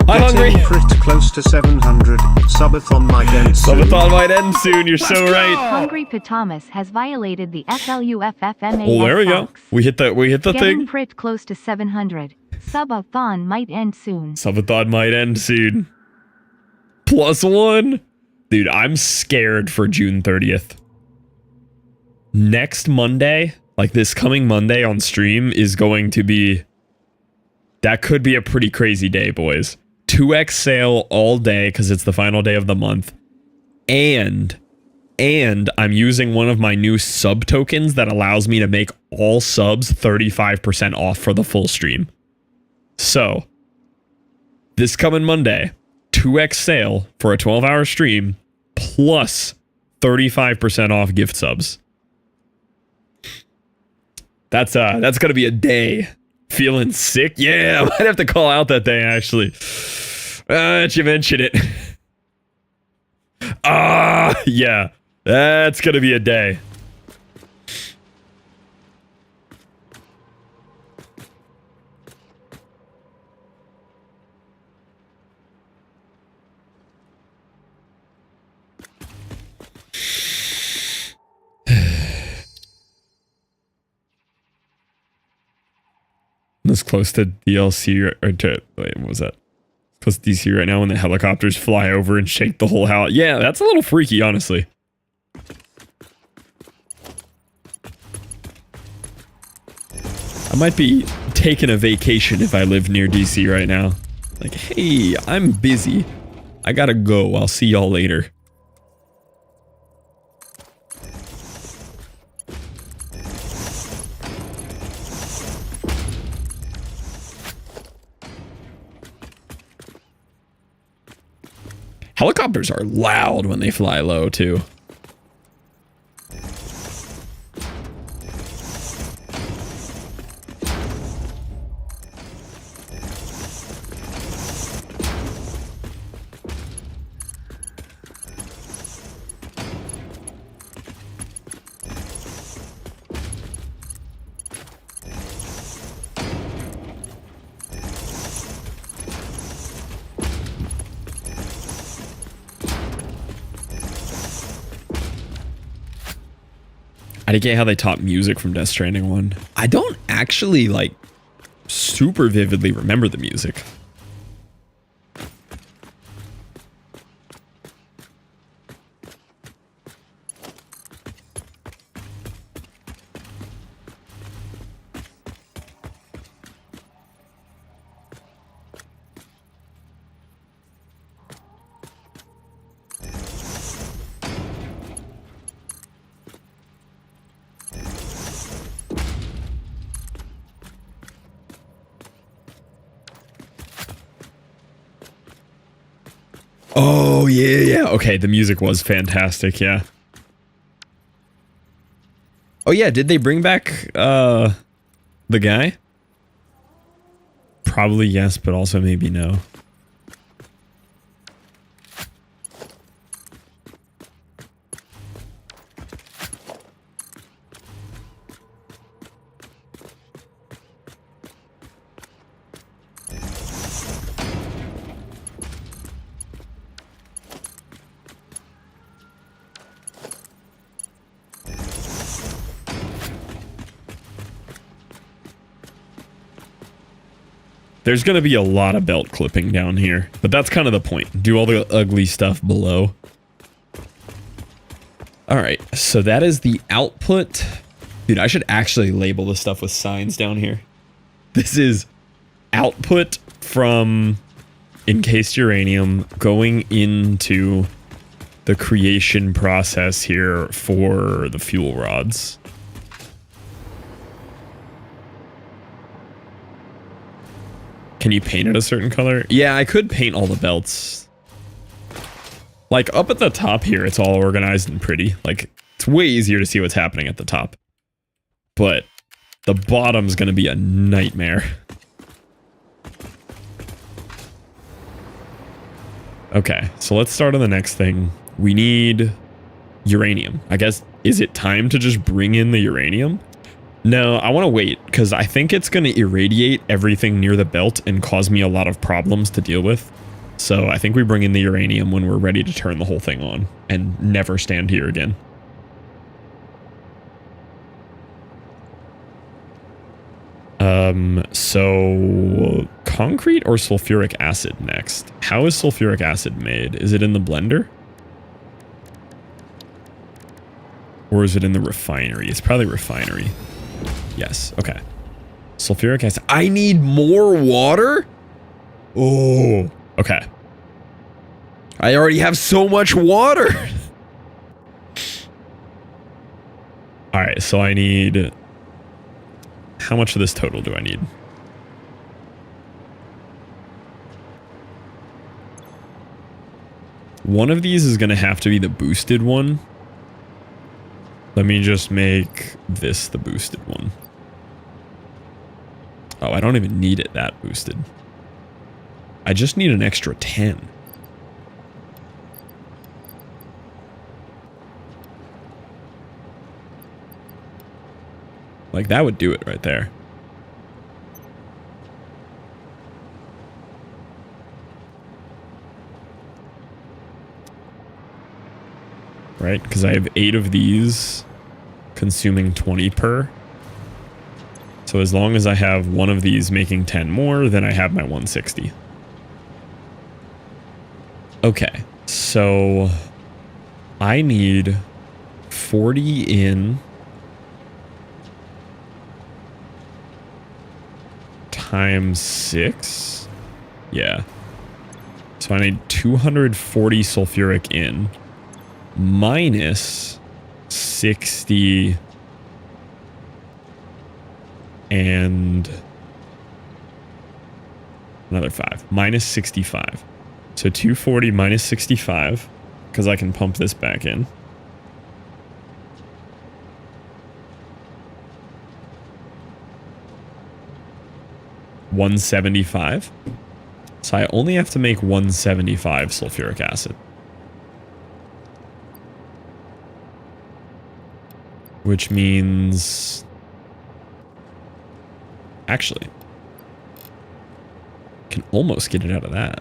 I'm hungry. Crit close to 700. Subathon might end soon. Subathon might end soon. You're so right. Hungry Patamas has violated the FLUFFMA. Well, there we go. We hit the thing. Crit close to 700. Subathon might end soon. Subathon might end soon. +1. Dude, I'm scared for June 30th. Next Monday, like this coming Monday on stream, is going to be... That could be a pretty crazy day, boys. 2x sale all day because it's the final day of the month. And I'm using one of my new sub tokens that allows me to make all subs 35% off for the full stream. So, this coming Monday, 2x sale for a 12-hour stream plus 35% off gift subs. That's gonna be a day. Feeling sick? Yeah, I might have to call out that day, actually. That you mention it. Yeah. That's gonna be a day. This close to DLC or to wait, what was that? Close to DC right now when the helicopters fly over and shake the whole house. Yeah, that's a little freaky, honestly. I might be taking a vacation if I live near DC right now. Like, hey, I'm busy. I gotta go. I'll see y'all later. Helicopters are loud when they fly low, too. I didn't get how they taught music from Death Stranding 1. I don't actually, like, super vividly remember the music. Oh, yeah. Okay, the music was fantastic, yeah. Oh, yeah, did they bring back, the guy? Probably yes, but also maybe no. There's going to be a lot of belt clipping down here, but that's kind of the point. Do all the ugly stuff below. All right, so that is the output. Dude, I should actually label this stuff with signs down here. This is output from encased uranium going into the creation process here for the fuel rods. Can you paint it a certain color? Yeah, I could paint all the belts. Like up at the top here, it's all organized and pretty. Like it's way easier to see what's happening at the top. But the bottom's gonna be a nightmare. Okay, so let's start on the next thing. We need uranium. I guess, is it time to just bring in the uranium? No, I want to wait, because I think it's going to irradiate everything near the belt and cause me a lot of problems to deal with. So I think we bring in the uranium when we're ready to turn the whole thing on and never stand here again. So concrete or sulfuric acid next? How is sulfuric acid made? Is it in the blender? Or is it in the refinery? It's probably refinery. Yes, okay. Sulfuric acid. I need more water? Oh, okay. I already have so much water. All right, so I need... How much of this total do I need? One of these is going to have to be the boosted one. Let me just make this the boosted one. Oh, I don't even need it that boosted. I just need an extra 10. Like, that would do it right there. Right? Because I have 8 of these consuming 20 per. So as long as I have one of these making 10 more, then I have my 160. Okay, so I need 40 in times 6. Yeah. So I need 240 sulfuric in minus 60 and another 5. Minus 65. So 240 minus 65, because I can pump this back in. $175. So I only have to make 175 sulfuric acid. Which means... Actually, can almost get it out of that.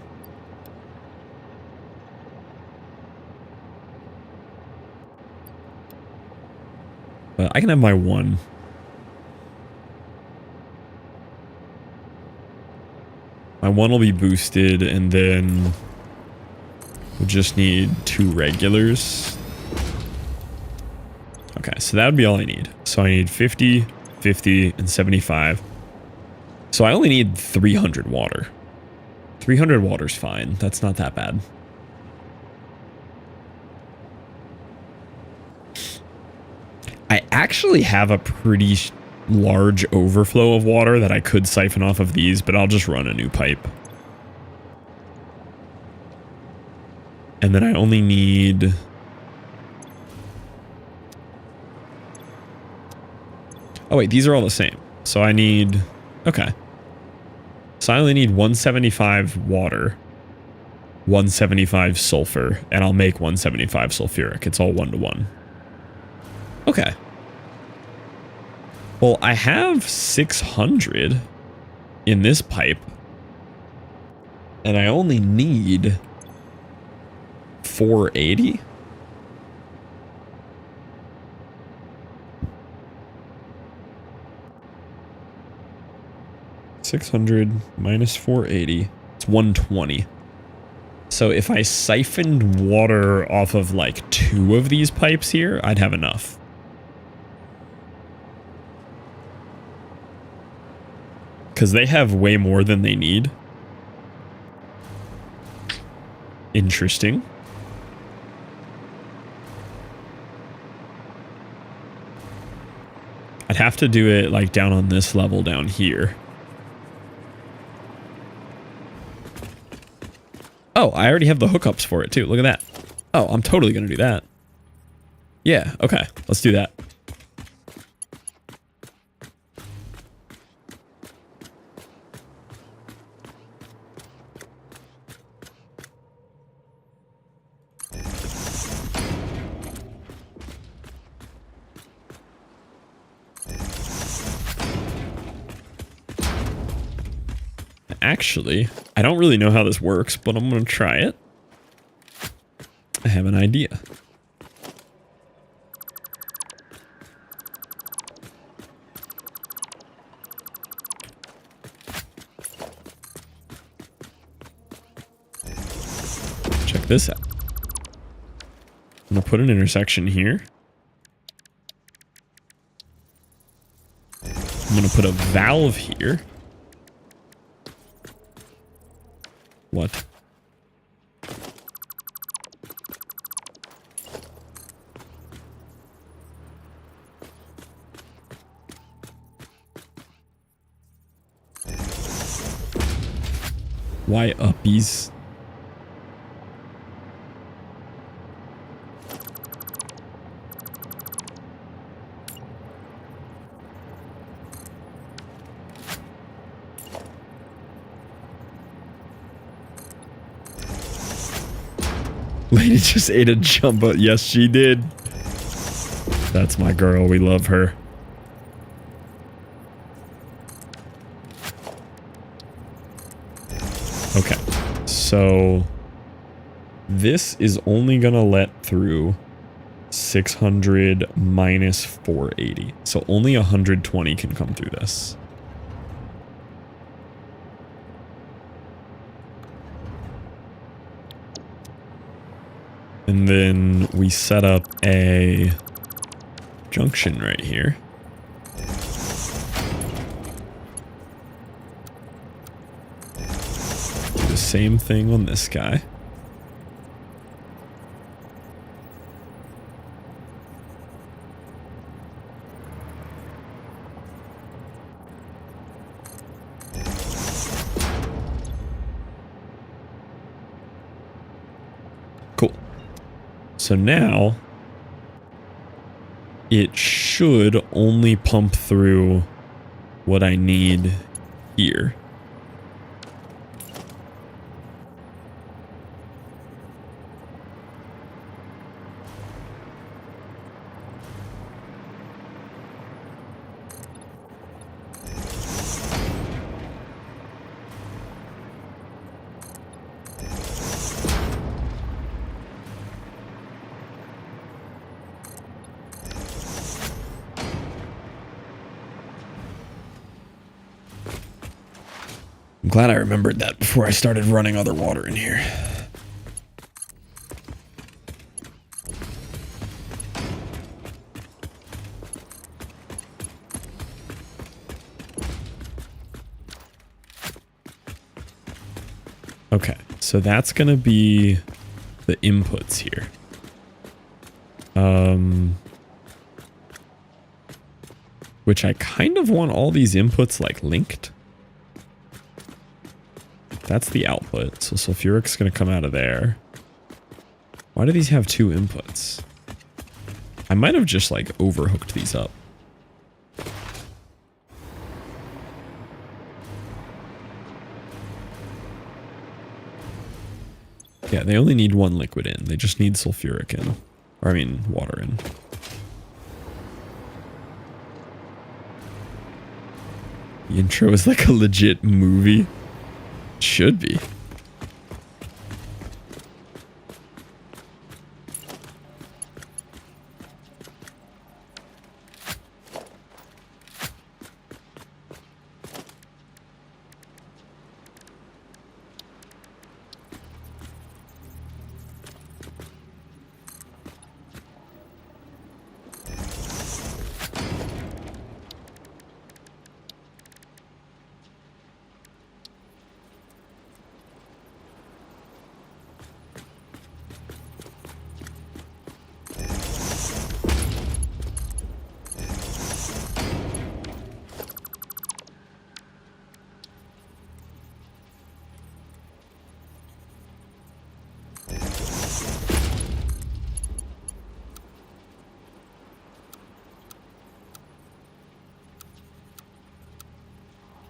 But I can have my 1. My 1 will be boosted, and then we'll just need 2 regulars. Okay, so that would be all I need. So I need 50, 50, and 75. So I only need 300 water. 300 water's fine. That's not that bad. I actually have a pretty large overflow of water that I could siphon off of these, but I'll just run a new pipe. And then I only need... Oh wait, these are all the same. So I need... Okay. So I only need 175 water, 175 sulfur, and I'll make 175 sulfuric. It's all 1 to 1. Okay. Well, I have 600 in this pipe, and I only need 480. $600 minus 480. It's 120. So if I siphoned water off of like 2 of these pipes here, I'd have enough. Because they have way more than they need. Interesting. I'd have to do it like down on this level down here. Oh, I already have the hookups for it too. Look at that. Oh, I'm totally going to do that. Yeah, okay. Let's do that. Actually, I don't really know how this works, but I'm going to try it. I have an idea. Check this out. I'm going to put an intersection here. I'm going to put a valve here. What? Why uppies? Lady just ate a jumbo. Yes, she did. That's my girl. We love her. Okay. So this is only going to let through 600 minus 480. So only 120 can come through this. And then we set up a junction right here. Do the same thing on this guy. Cool. So now it should only pump through what I need here. I'm glad I remembered that before I started running other water in here. Okay, so that's going to be the inputs here. Which I kind of want all these inputs like linked. That's the output. So sulfuric's going to come out of there. Why do these have two inputs? I might have just like overhooked these up. Yeah, they only need one liquid in. They just need sulfuric in. Or I mean, water in. The intro is like a legit movie. Should be.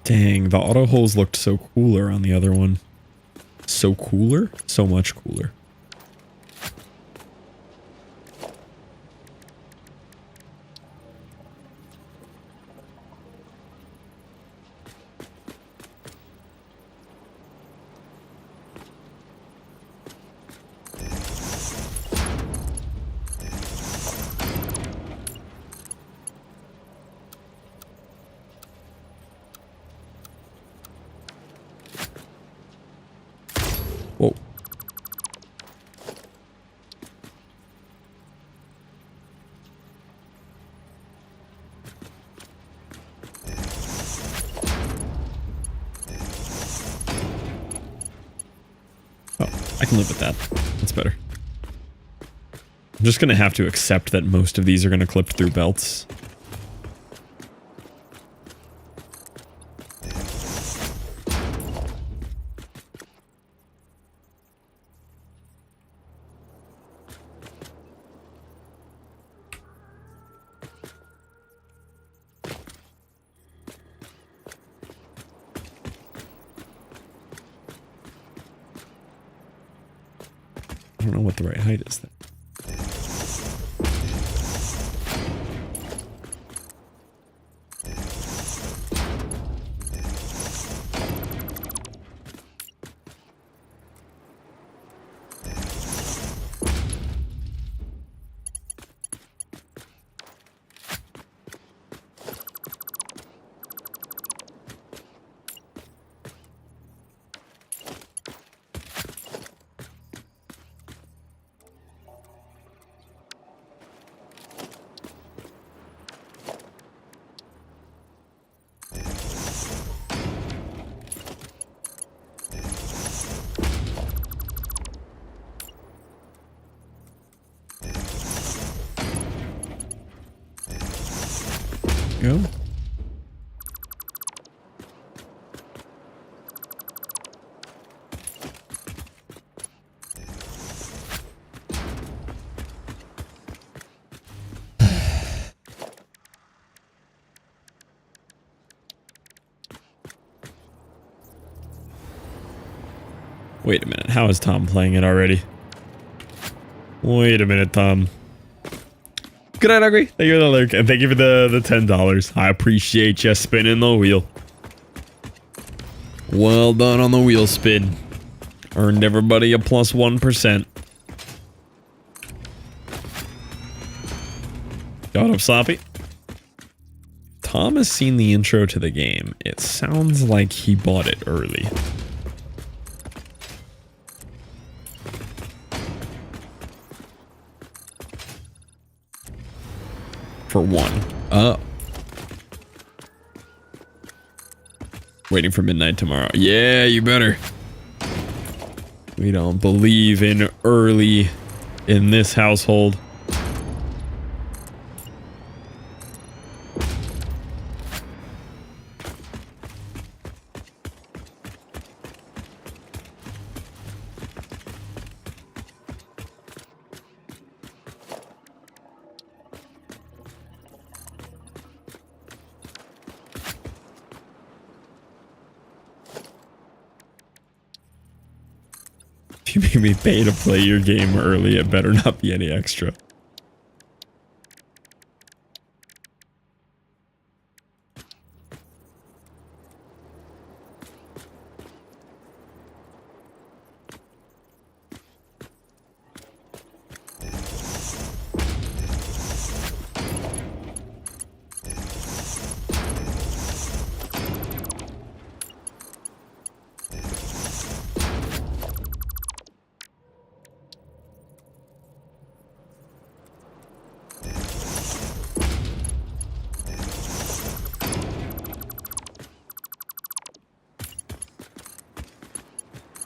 Dang, the auto holes looked so cooler on the other one. So cooler? So much cooler. Whoa. Oh, I can live with that. That's better. I'm just gonna have to accept that most of these are gonna clip through belts. I don't know what the right height is there. Go. Wait a minute, how is Tom playing it already? Wait a minute, Tom. Good night, Hungry. Thank you for the lurk, and thank you for the $10. I appreciate you spinning the wheel. Well done on the wheel spin. Earned everybody a plus 1%. Got up, Sloppy. Tom has seen the intro to the game. It sounds like he bought it early. For one. Waiting for midnight tomorrow. Yeah, you better. We don't believe in early in this household. If you made me pay to play your game early, it better not be any extra.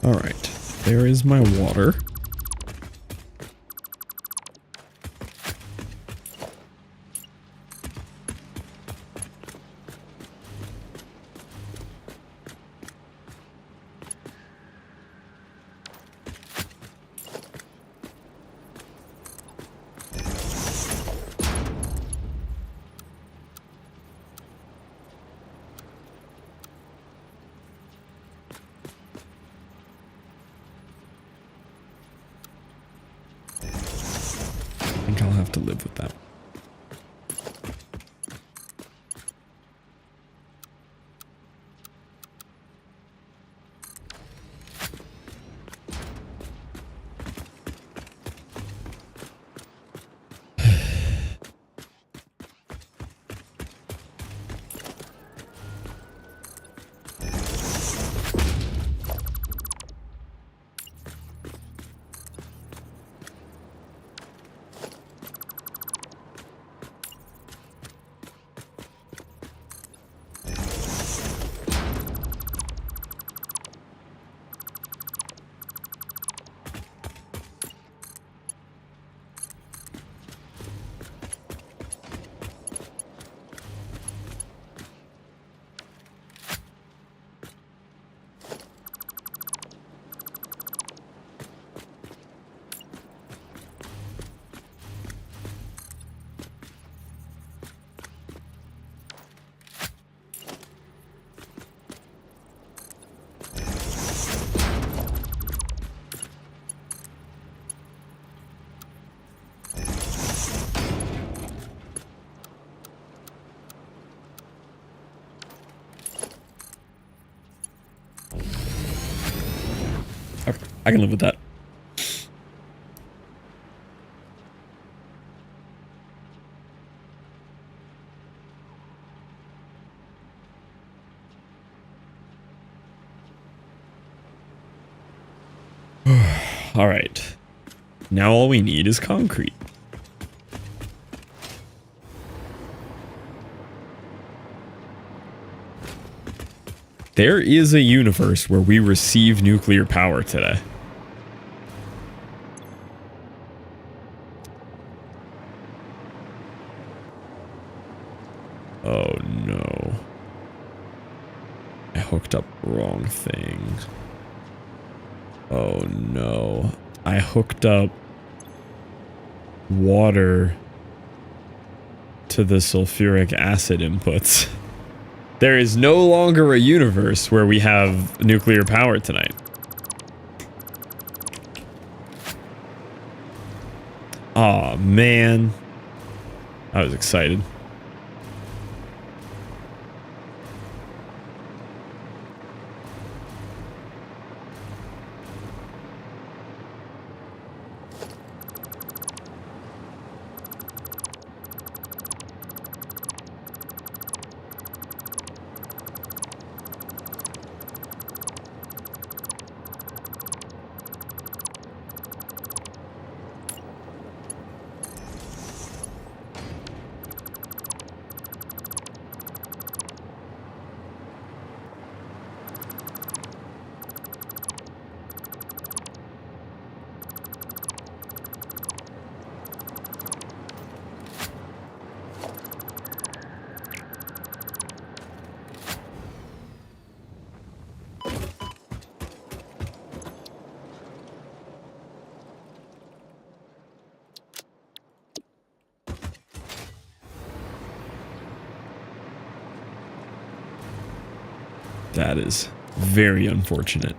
Alright, there is my water. have to live with that. Okay, I can live with that. All right. Now all we need is concrete. There is a universe where we receive nuclear power today. Oh no. I hooked up wrong thing. Oh no. I hooked up water to the sulfuric acid inputs. There is no longer a universe where we have nuclear power tonight. Aw, man. I was excited. That is very unfortunate.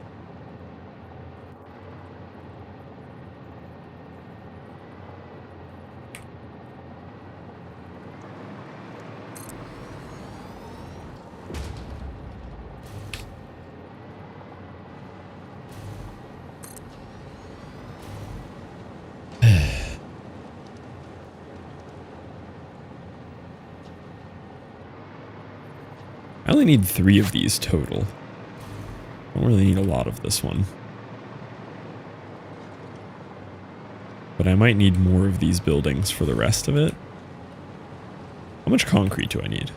I only need 3 of these total. I don't really need a lot of this one. But I might need more of these buildings for the rest of it. How much concrete do I need?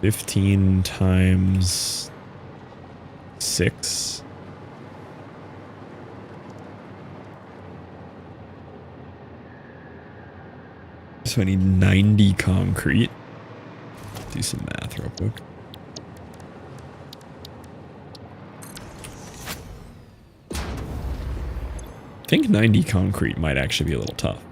15 times 6. So I need 90 concrete. Do some math real quick. I think 90 concrete might actually be a little tough.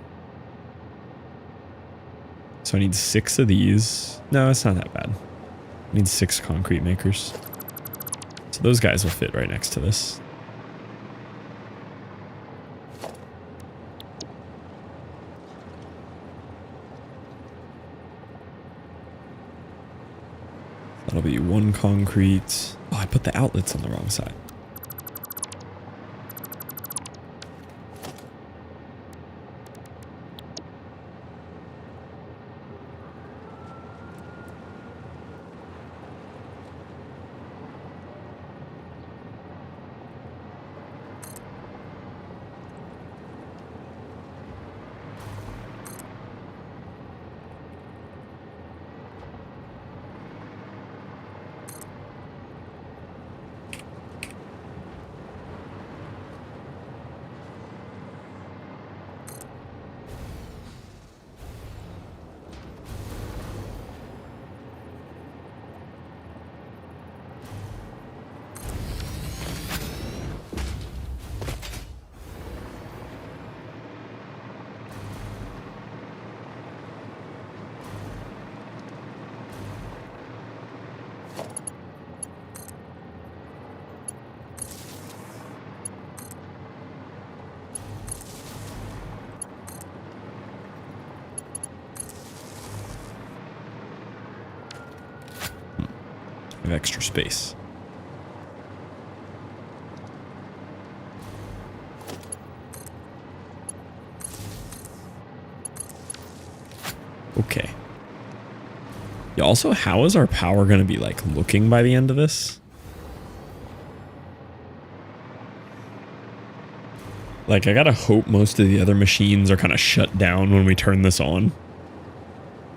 So I need 6 of these. No, it's not that bad. I need 6 concrete makers. So those guys will fit right next to this. That'll be 1 concrete. Oh, I put the outlets on the wrong side. Have extra space. Okay. Yeah, also, how is our power going to be like looking by the end of this? Like, I gotta hope most of the other machines are kind of shut down when we turn this on.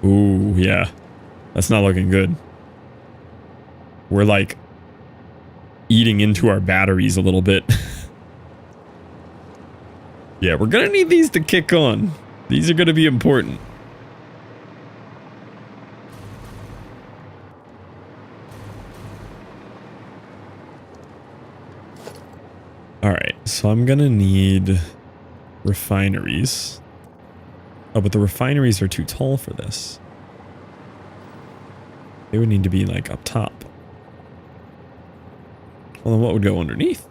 Ooh, yeah. That's not looking good. We're like eating into our batteries a little bit. Yeah, we're gonna need these to kick on. These are gonna be important. Alright, so I'm gonna need refineries. Oh, but the refineries are too tall for this. They would need to be like up top. Well, then what would go underneath?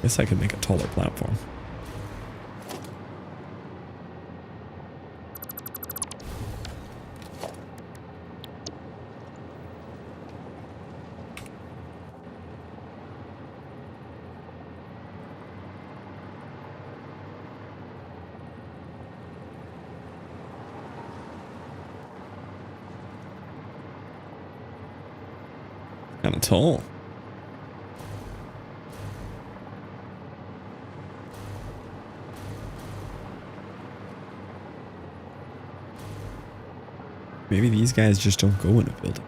Guess I could make a taller platform. Kind of tall. Maybe these guys just don't go in a building.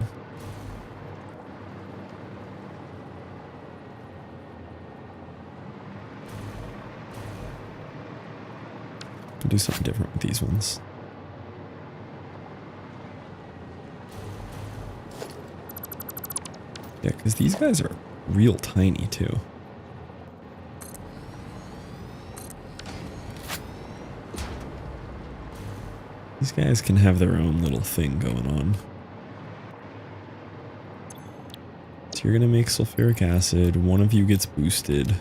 I'll do something different with these ones. Yeah, because these guys are real tiny too. These guys can have their own little thing going on. So you're gonna make sulfuric acid. One of you gets boosted.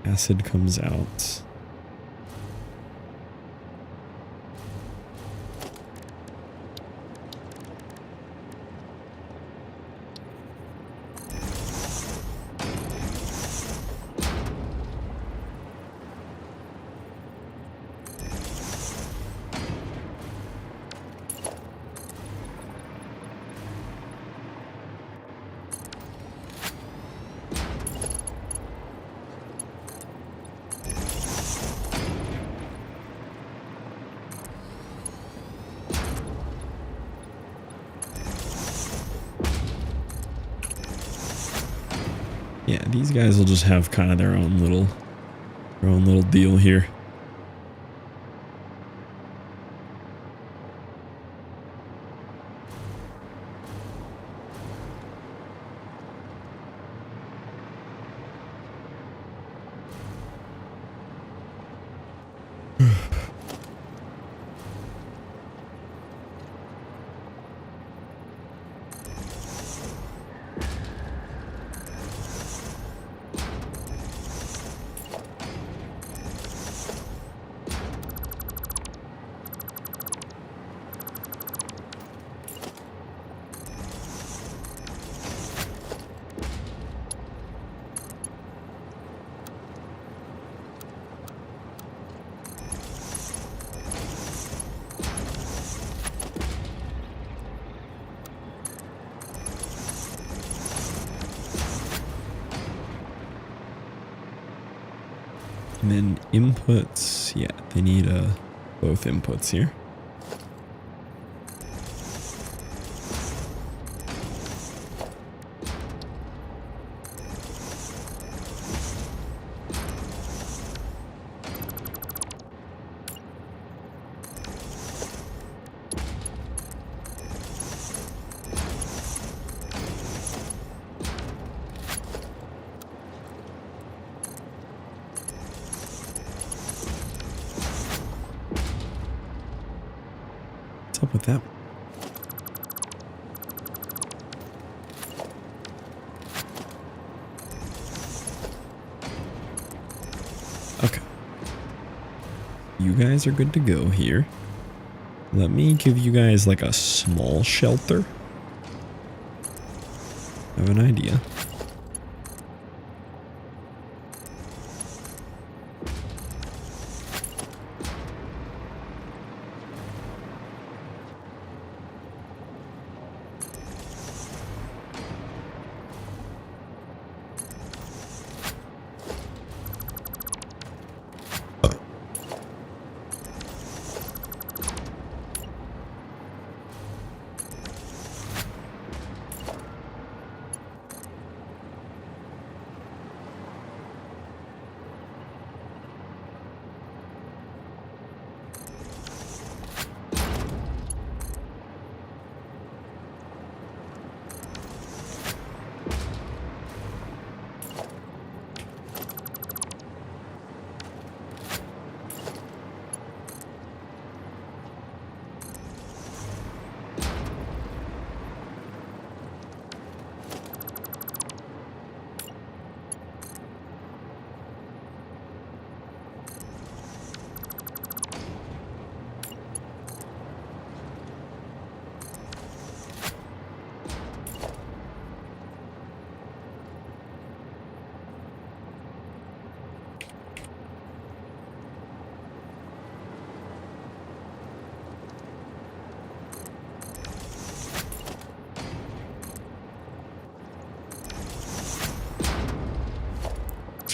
Acid comes out. Yeah, these guys will just have kind of their own little deal here. And then inputs, yeah, they need both inputs here. What's up with that? Okay. You guys are good to go here. Let me give you guys like a small shelter. I have an idea.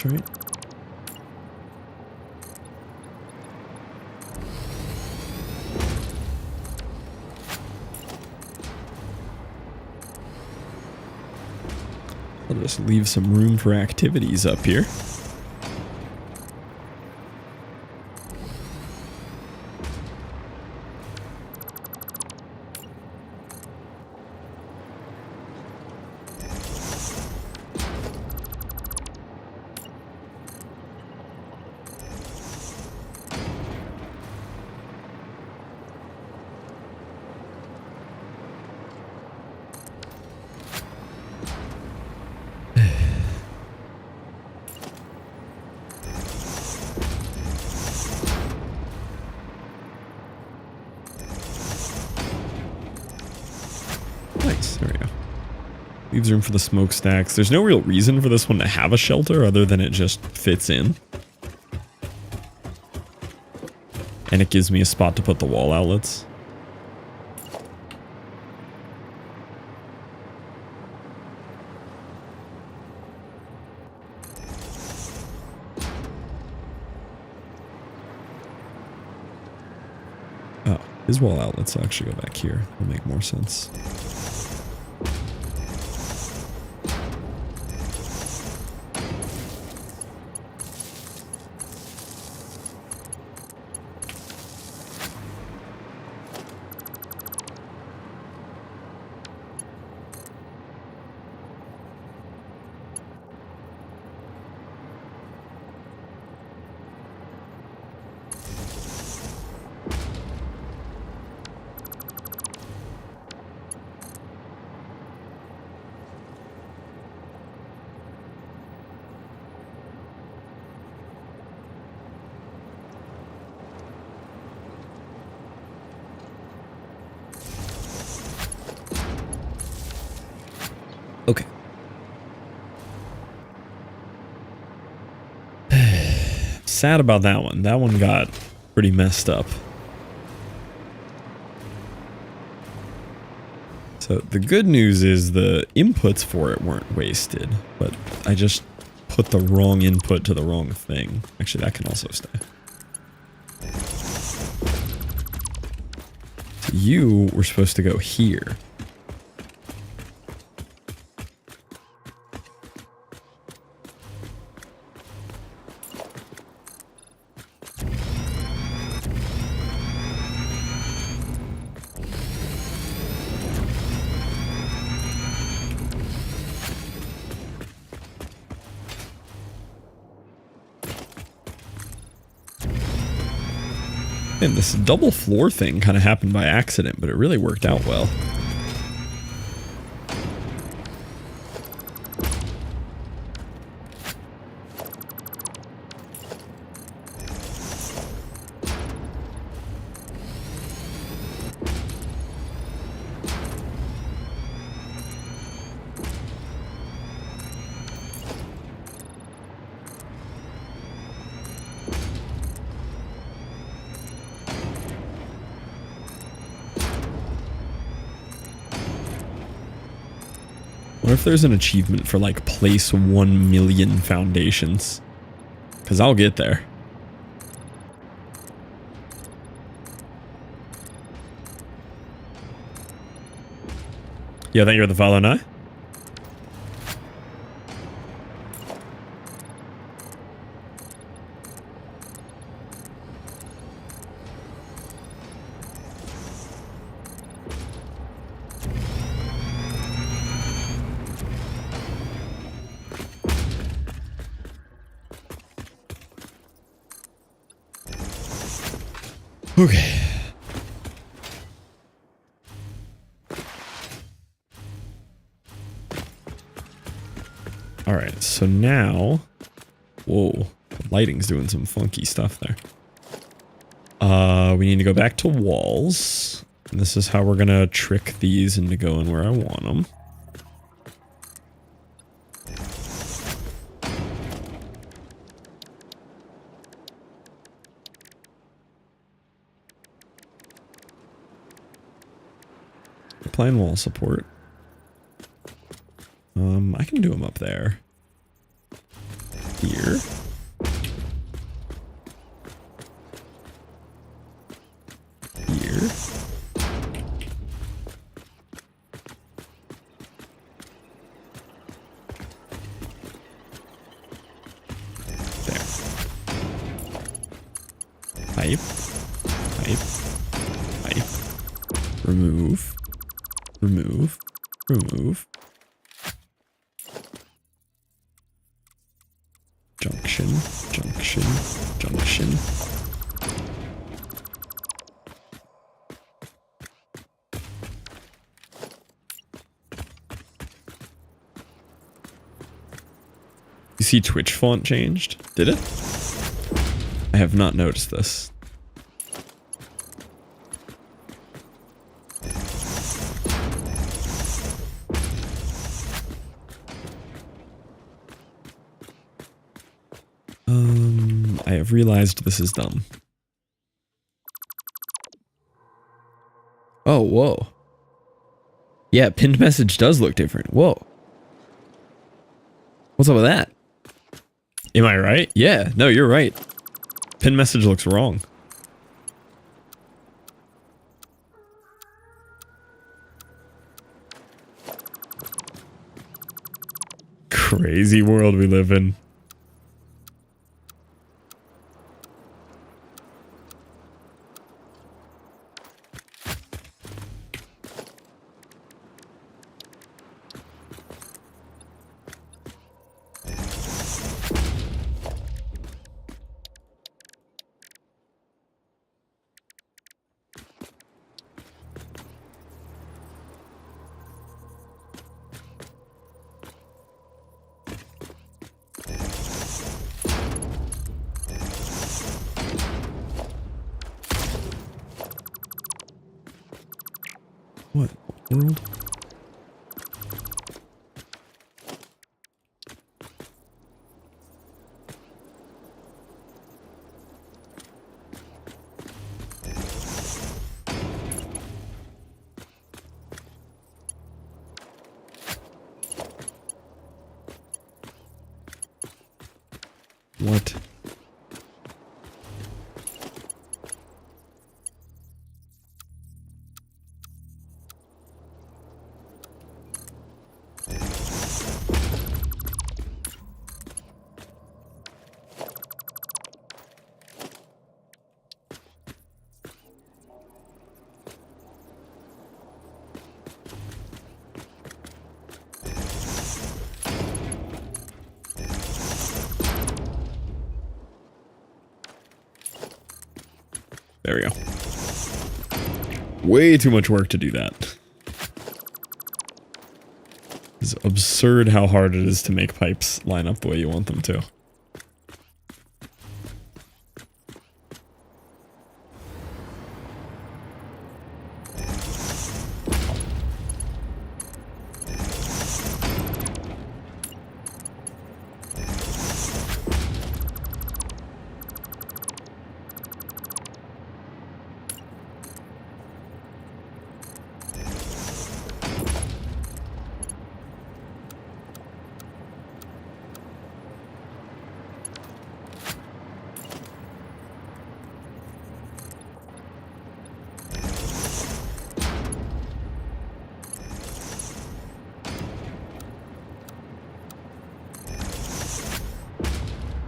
That's right. I'll just leave some room for activities up here. Nice, there we go. Leaves room for the smokestacks. There's no real reason for this one to have a shelter other than it just fits in. And it gives me a spot to put the wall outlets. Oh, his wall outlets actually go back here. It'll make more sense. sad about that one. That one got pretty messed up. So the good news is the inputs for it weren't wasted, but I just put the wrong input to the wrong thing. Actually, that can also stay. So you were supposed to go here. And this double floor thing kind of happened by accident, but it really worked out well. What if there's an achievement for like place 1 million foundations? Because I'll get there. Yeah, I think you're the follow now. Okay. All right, so now, whoa, the lighting's doing some funky stuff there. We need to go back to walls. And this is how we're gonna trick these into going where I want them. Applying wall support. I can do them up there. Here. Here. There. Pipe. Pipe. Pipe. Remove. Remove. Remove. Junction. Junction. Junction. You see Twitch font changed? Did it? I have not noticed this. I have realized this is dumb. Oh, whoa. Yeah, pinned message does look different. Whoa. What's up with that? Am I right? Yeah, no, you're right. Pinned message looks wrong. Crazy world we live in. What world? There we go. Way too much work to do that. It's absurd how hard it is to make pipes line up the way you want them to.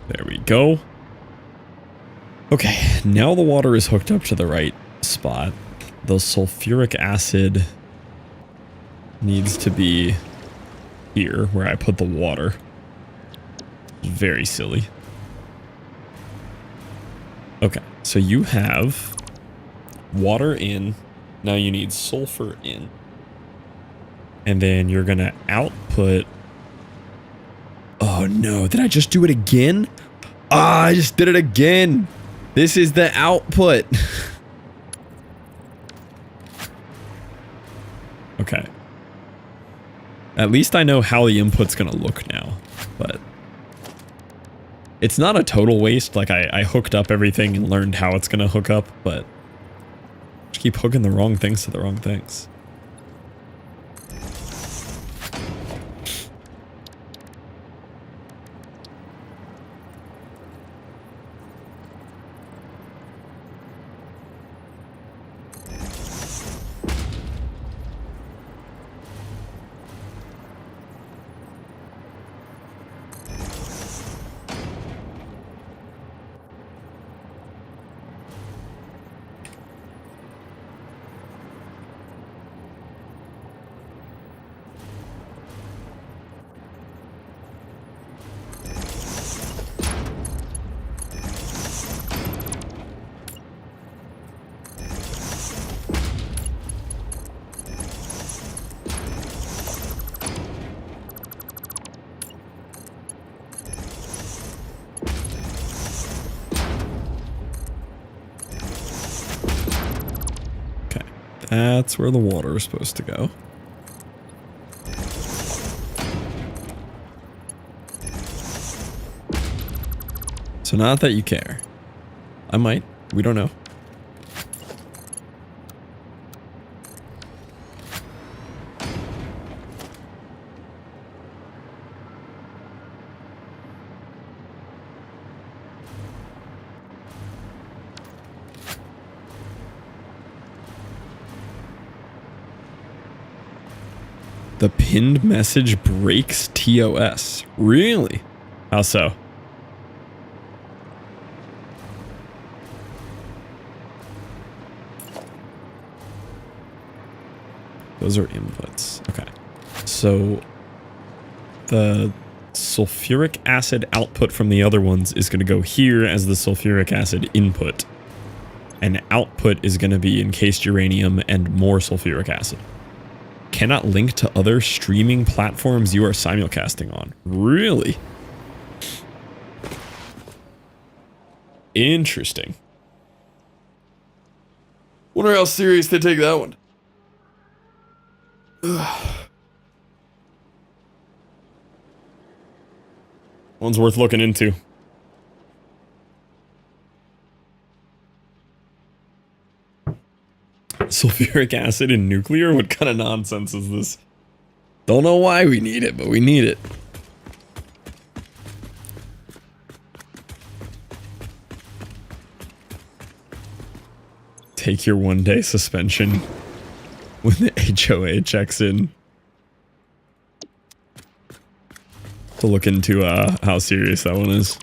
There we go. Okay, now the water is hooked up to the right spot. The sulfuric acid needs to be here where I put the water. Very silly. Okay, so you have water in. Now you need sulfur in. And then you're going to output. Oh no, did I just do it again? Ah, I just did it again. This is the output. Okay. At least I know how the input's gonna look now, but it's not a total waste. Like I hooked up everything and learned how it's gonna hook up, but just keep hooking the wrong things to the wrong things. That's where the water is supposed to go. So not that you care. I might. We don't know. The pinned message breaks TOS. Really? How so? Those are inputs. Okay. So the sulfuric acid output from the other ones is going to go here as the sulfuric acid input. And output is going to be encased uranium and more sulfuric acid. Cannot link to other streaming platforms you are simulcasting on. Really? Interesting. Wonder how serious they take that one. One's worth looking into. Sulfuric acid in nuclear? What kind of nonsense is this? Don't know why we need it, but we need it. Take your 1-day suspension when the HOA checks in. To look into how serious that one is.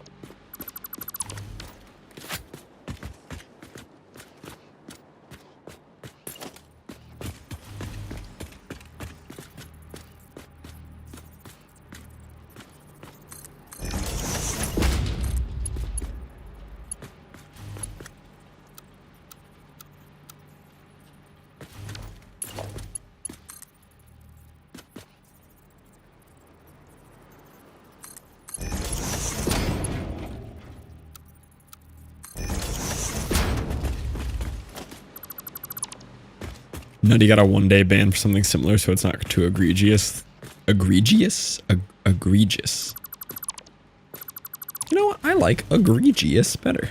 Nutty got a 1-day ban for something similar, so it's not too egregious. Egregious? Egregious. You know what? I like egregious better.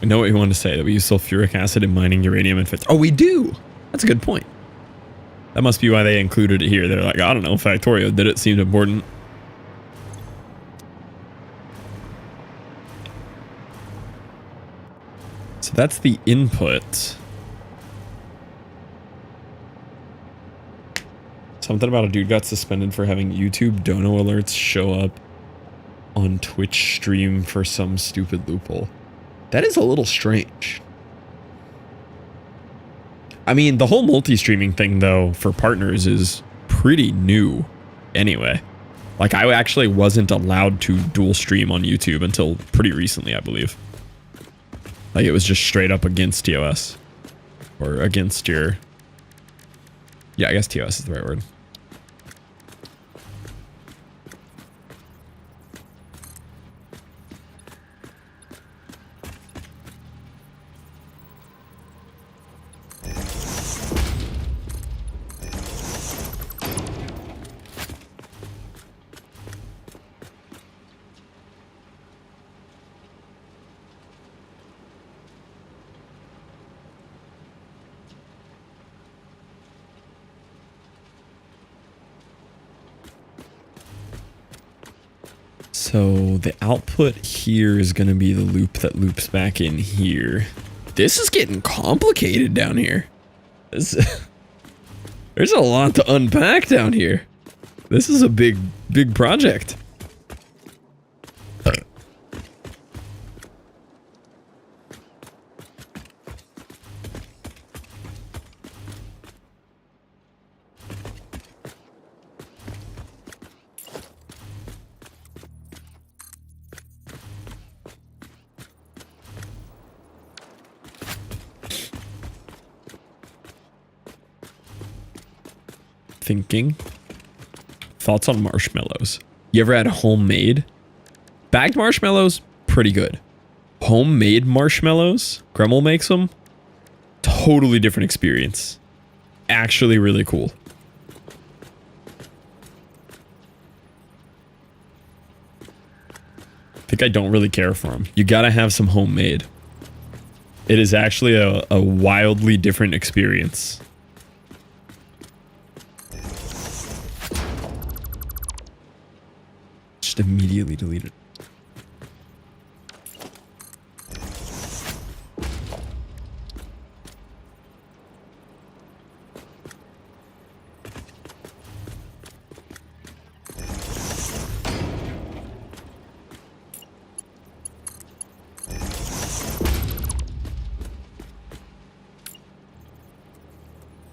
I know what you want to say, that we use sulfuric acid in mining uranium and fits. Oh, we do! That's a good point. That must be why they included it here. They're like, I don't know, Factorio did it, seemed important. So that's the input. Something about a dude got suspended for having YouTube dono alerts show up on Twitch stream for some stupid loophole. That is a little strange. I mean, the whole multi-streaming thing, though, for partners is pretty new anyway. Like, I actually wasn't allowed to dual stream on YouTube until pretty recently, I believe. Like, it was just straight up against TOS. Or against your... Yeah, I guess TOS is the right word. So the output here is going to be the loop that loops back in here. This is getting complicated down here. There's a lot to unpack down here. This is a big project. Thinking. Thoughts on marshmallows. You ever had homemade? Bagged marshmallows, pretty good. Homemade marshmallows, Gremmel makes them. Totally different experience. Actually really cool. I think I don't really care for them. You gotta have some homemade. It is actually a wildly different experience. Just immediately delete it.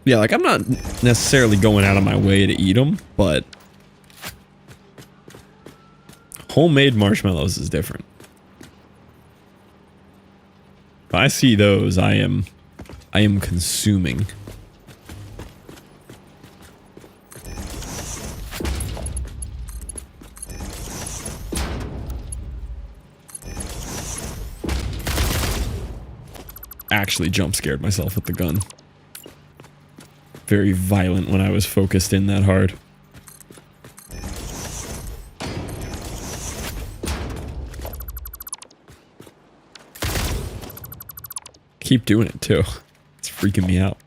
Yeah, like I'm not necessarily going out of my way to eat them, but homemade marshmallows is different. If I see those, I am consuming. Actually jump scared myself with the gun. Very violent when I was focused in that hard. Keep doing it too. It's freaking me out.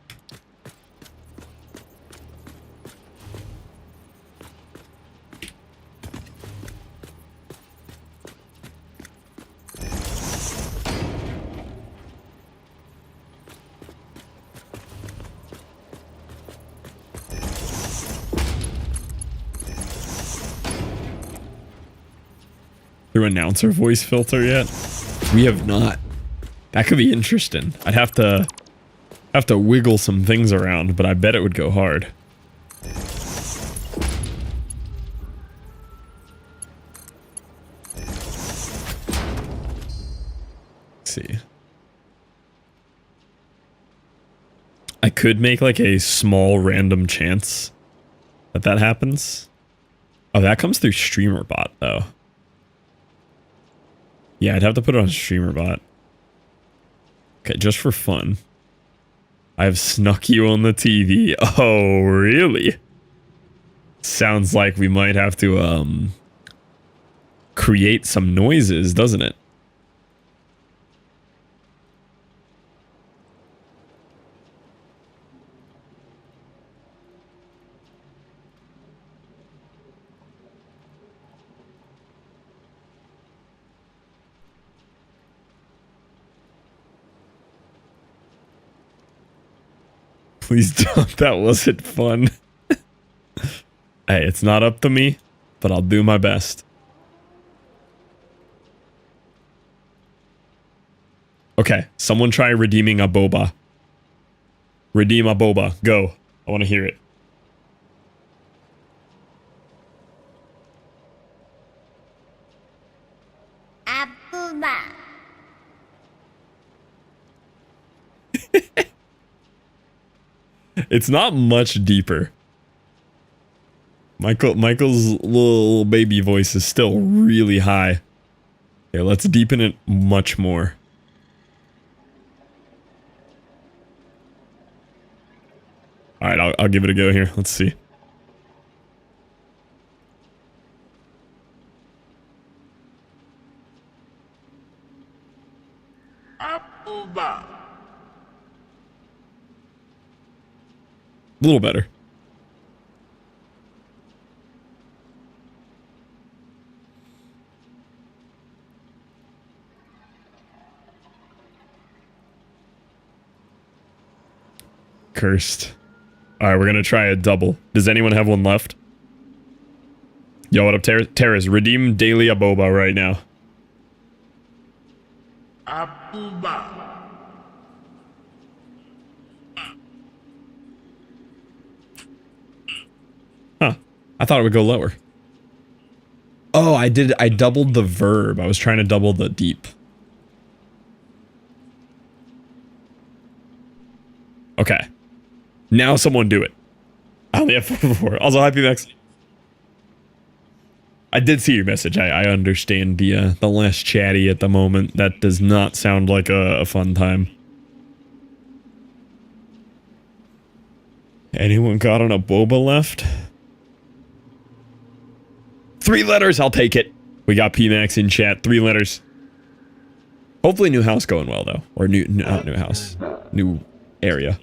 Through announcer voice filter yet? We have not. That could be interesting. I'd have to wiggle some things around, but I bet it would go hard. Let's see. I could make like a small random chance that happens. Oh, that comes through StreamerBot though. Yeah, I'd have to put it on streamer bot. Okay, just for fun. I've snuck you on the TV. Oh, really? Sounds like we might have to, create some noises, doesn't it? Please don't. That wasn't fun. Hey, it's not up to me, but I'll do my best. Okay, someone try redeeming a boba. Redeem a boba. Go. I want to hear it. It's not much deeper. Michael's little baby voice is still really high. Okay, let's deepen it much more. Alright, I'll give it a go here. Let's see. A little better. Cursed. Alright, we're gonna try a double. Does anyone have one left? Yo, what up, Terrace? Redeem daily a boba right now. Huh. I thought it would go lower. Oh, I doubled the verb. I was trying to double the deep. Okay. Now someone do it. I only have 4. Also, happy Max. I did see your message. I understand the less chatty at the moment. That does not sound like a fun time. Anyone got on a boba left? 3 letters, I'll take it. We got PMax in chat. 3 letters. Hopefully new house going well though. Or not new house. New area.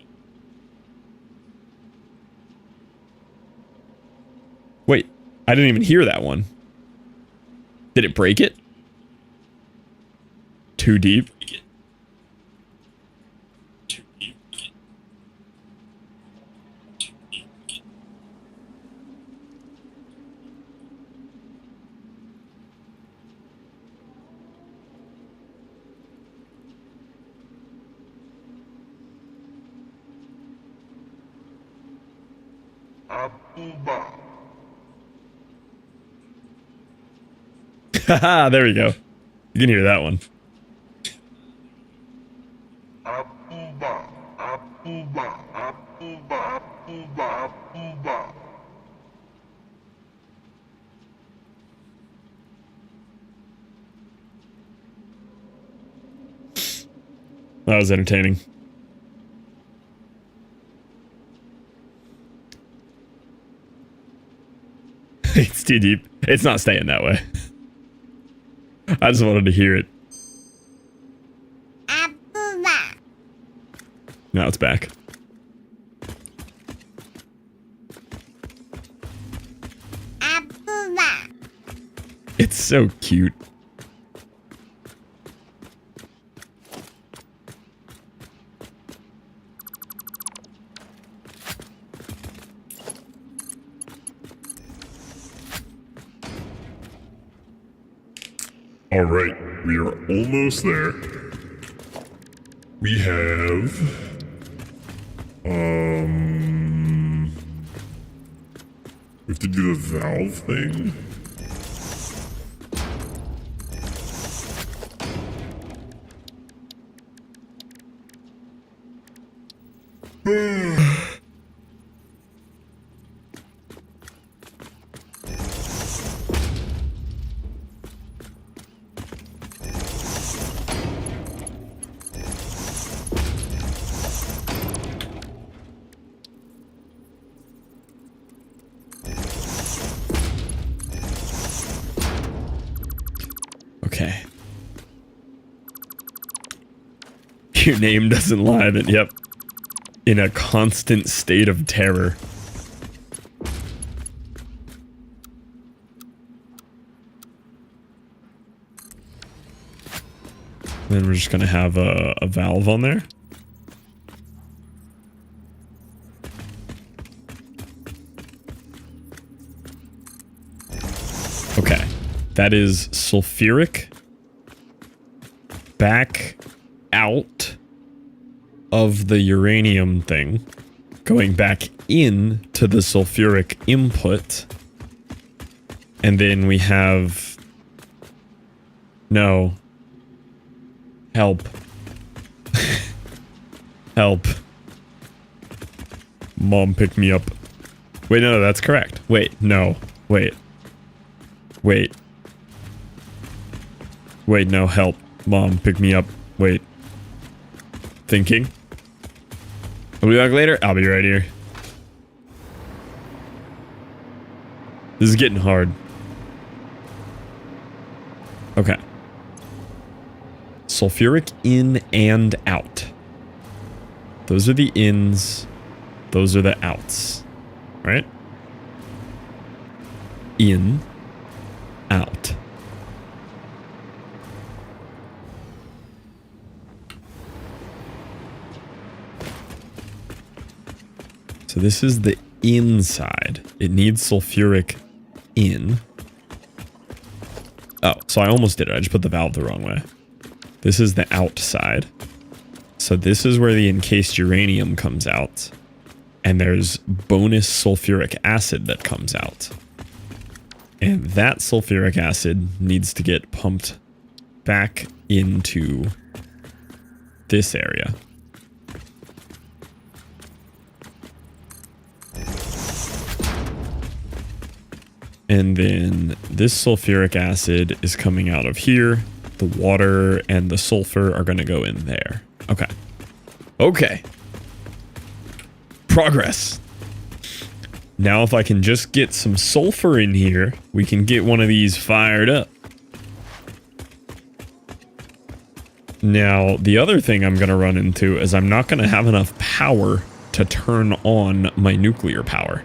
Wait, I didn't even hear that one. Did it break it? Too deep? Haha, there we go. You can hear that one. That was entertaining. It's too deep. It's not staying that way. I just wanted to hear it. Now it's back. It's so cute. All right, we are almost there. We have, we have to do the valve thing. Your name doesn't lie, then yep. In a constant state of terror. Then we're just gonna have a valve on there. Okay, that is sulfuric back out of the uranium thing, going back in to the sulfuric input, and then we have no help. Help. Mom, pick me up. Wait, no, that's correct. Wait, no. Wait. Wait. Wait, no, help. Mom, pick me up. Wait. Thinking. I'll be back later. I'll be right here. This is getting hard. Okay. Sulfuric in and out. Those are the ins. Those are the outs. Right? In. Out. So this is the inside. It needs sulfuric in. Oh, so I almost did it. I just put the valve the wrong way. This is the outside. So this is where the encased uranium comes out. And there's bonus sulfuric acid that comes out. And that sulfuric acid needs to get pumped back into this area. And then this sulfuric acid is coming out of here. The water and the sulfur are going to go in there. Okay. Okay. Progress. Now if I can just get some sulfur in here, we can get one of these fired up. Now, the other thing I'm going to run into is I'm not going to have enough power to turn on my nuclear power.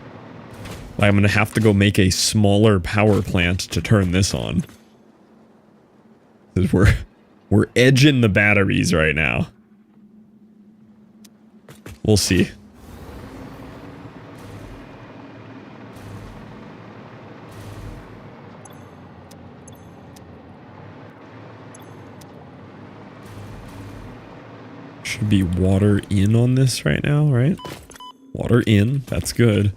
I'm going to have to go make a smaller power plant to turn this on. Because we're edging the batteries right now. We'll see. Should be water in on this right now, right? Water in, that's good.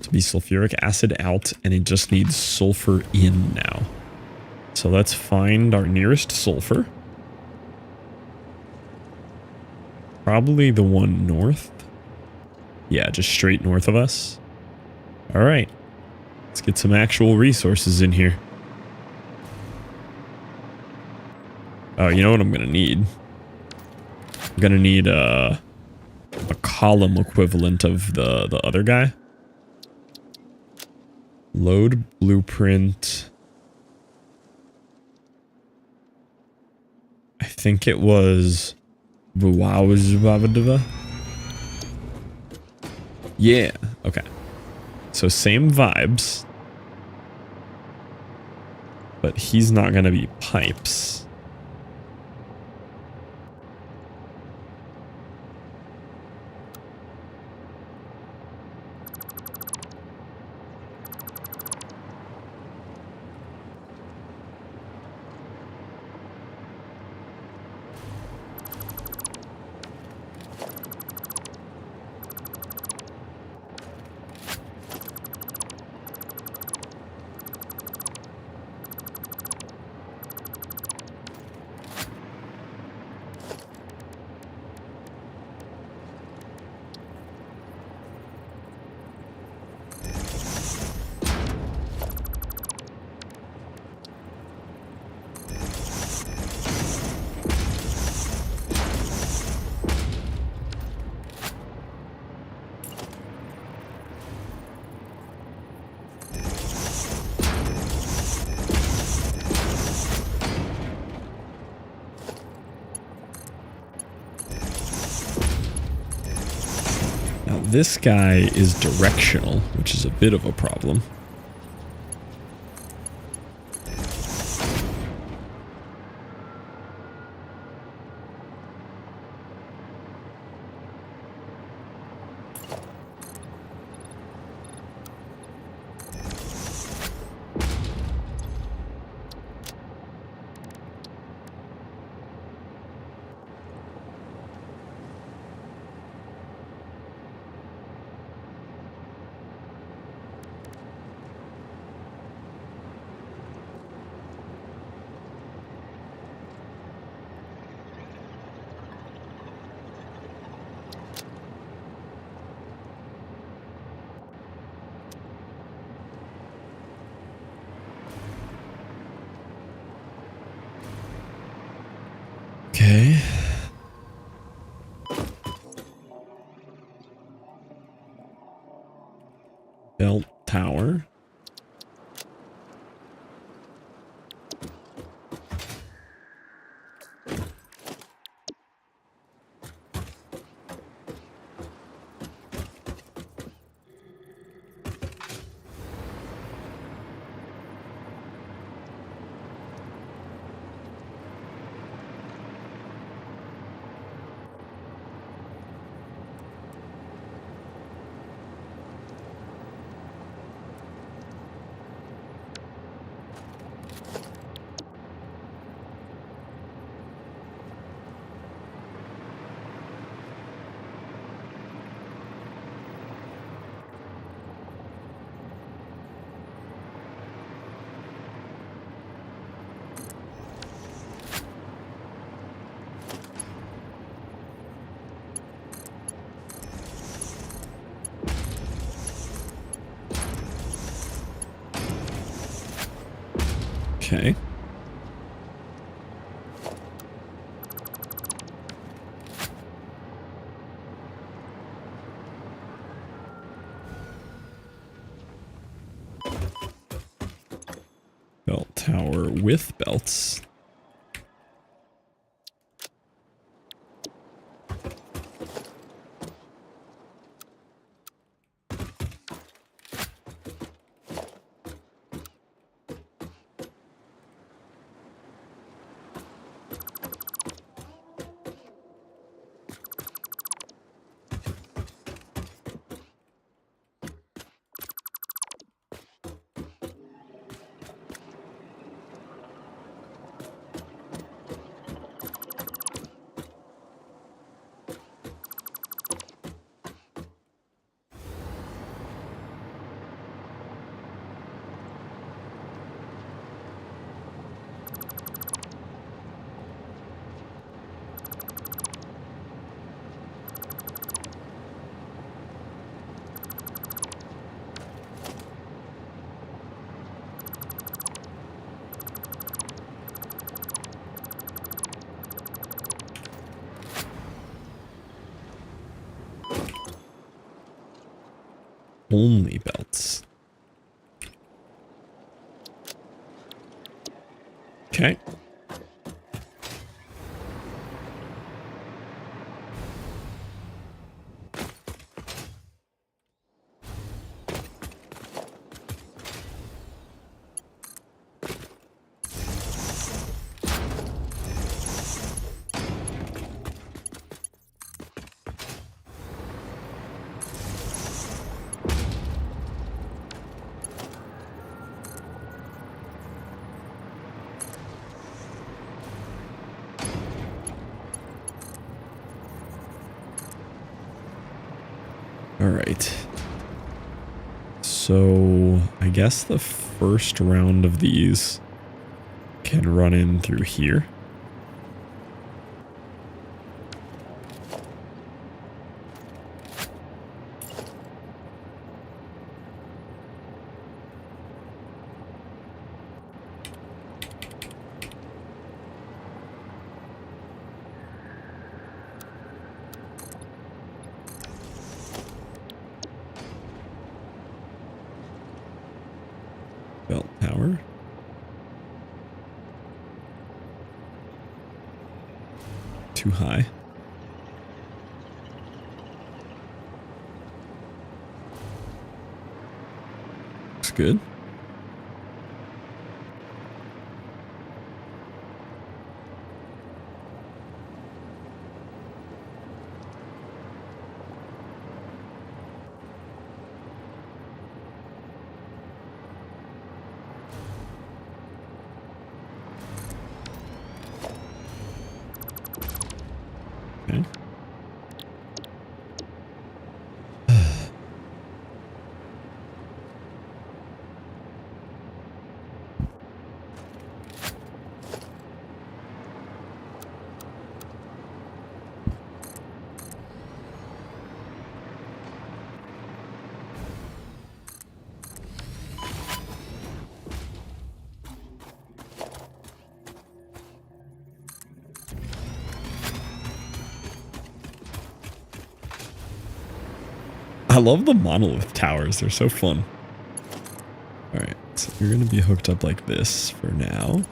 To be sulfuric acid out, and it just needs sulfur in now. So let's find our nearest sulfur. Probably the one north. Yeah, just straight north of us. All right. Let's get some actual resources in here. Oh, you know what I'm going to need? I'm going to need a column equivalent of the other guy. Load blueprint. I think it was yeah, okay. So same vibes. But he's not gonna be pipes. this guy is directional, which is a bit of a problem. Okay. Belt tower. Okay. Belt tower with belts. Only belts. Okay. All right. So I guess the first round of these can run in through here. Belt tower. Too high. looks good. Okay. I love the monolith towers. They're so fun. All right, so you're going to be hooked up like this for now.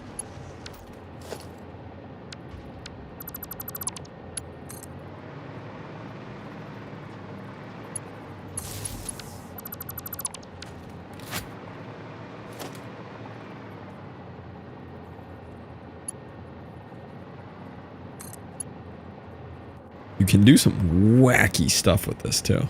You can do some wacky stuff with this too.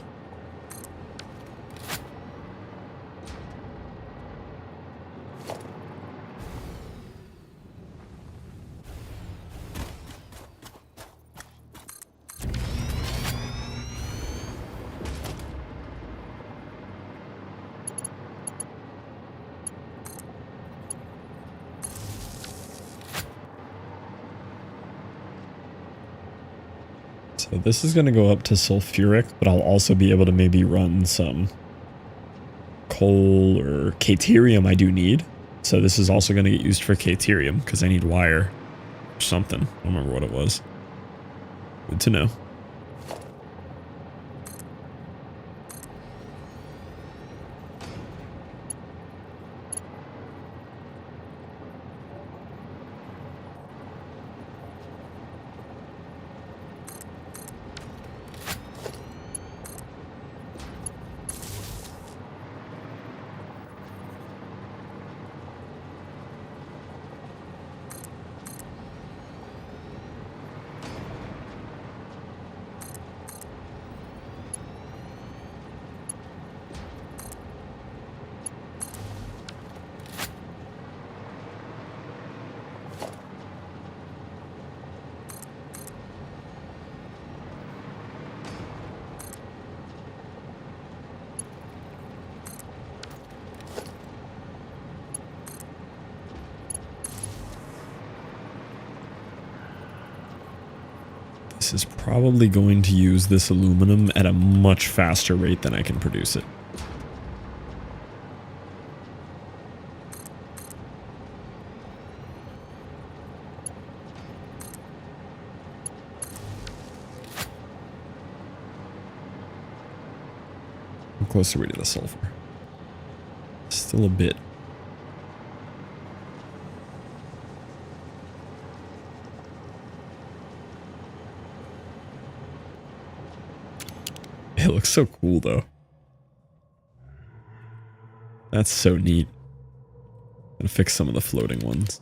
So this is going to go up to sulfuric, but I'll also be able to maybe run some coal or caterium I do need. So this is also going to get used for caterium because I need wire or something. I don't remember what it was. Good to know. This is probably going to use this aluminum at a much faster rate than I can produce it. How close are we to the sulfur? Still a bit. It looks so cool though. That's so neat. Gonna fix some of the floating ones.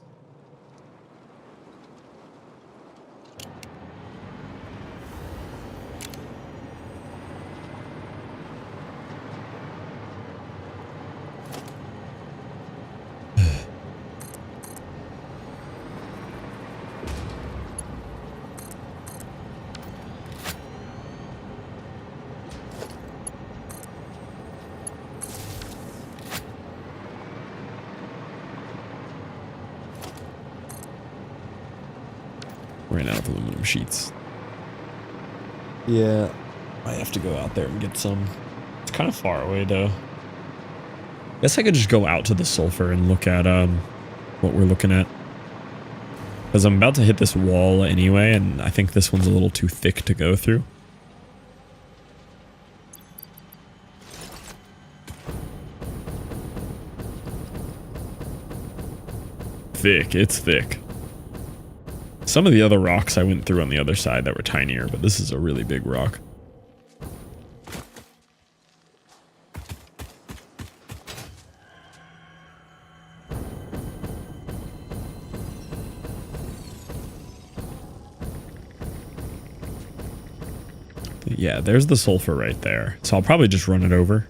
Ran out of aluminum sheets. Yeah, I have to go out there and get some. It's kind of far away though. Guess I could just go out to the sulfur and look at what we're looking at. Because I'm about to hit this wall anyway, and I think this one's a little too thick to go through. Thick, it's thick. Some of the other rocks I went through on the other side that were tinier, but this is a really big rock. Yeah, there's the sulfur right there. So I'll probably just run it over.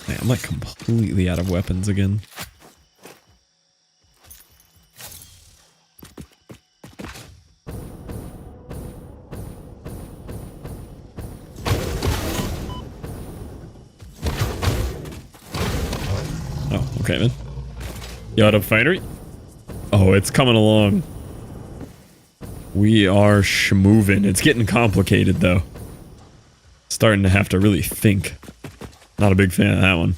Man, I'm like completely out of weapons again. Oh, okay, man. You out of finery? Oh, it's coming along. We are schmoving. It's getting complicated, though. Starting to have to really think. Not a big fan of that one.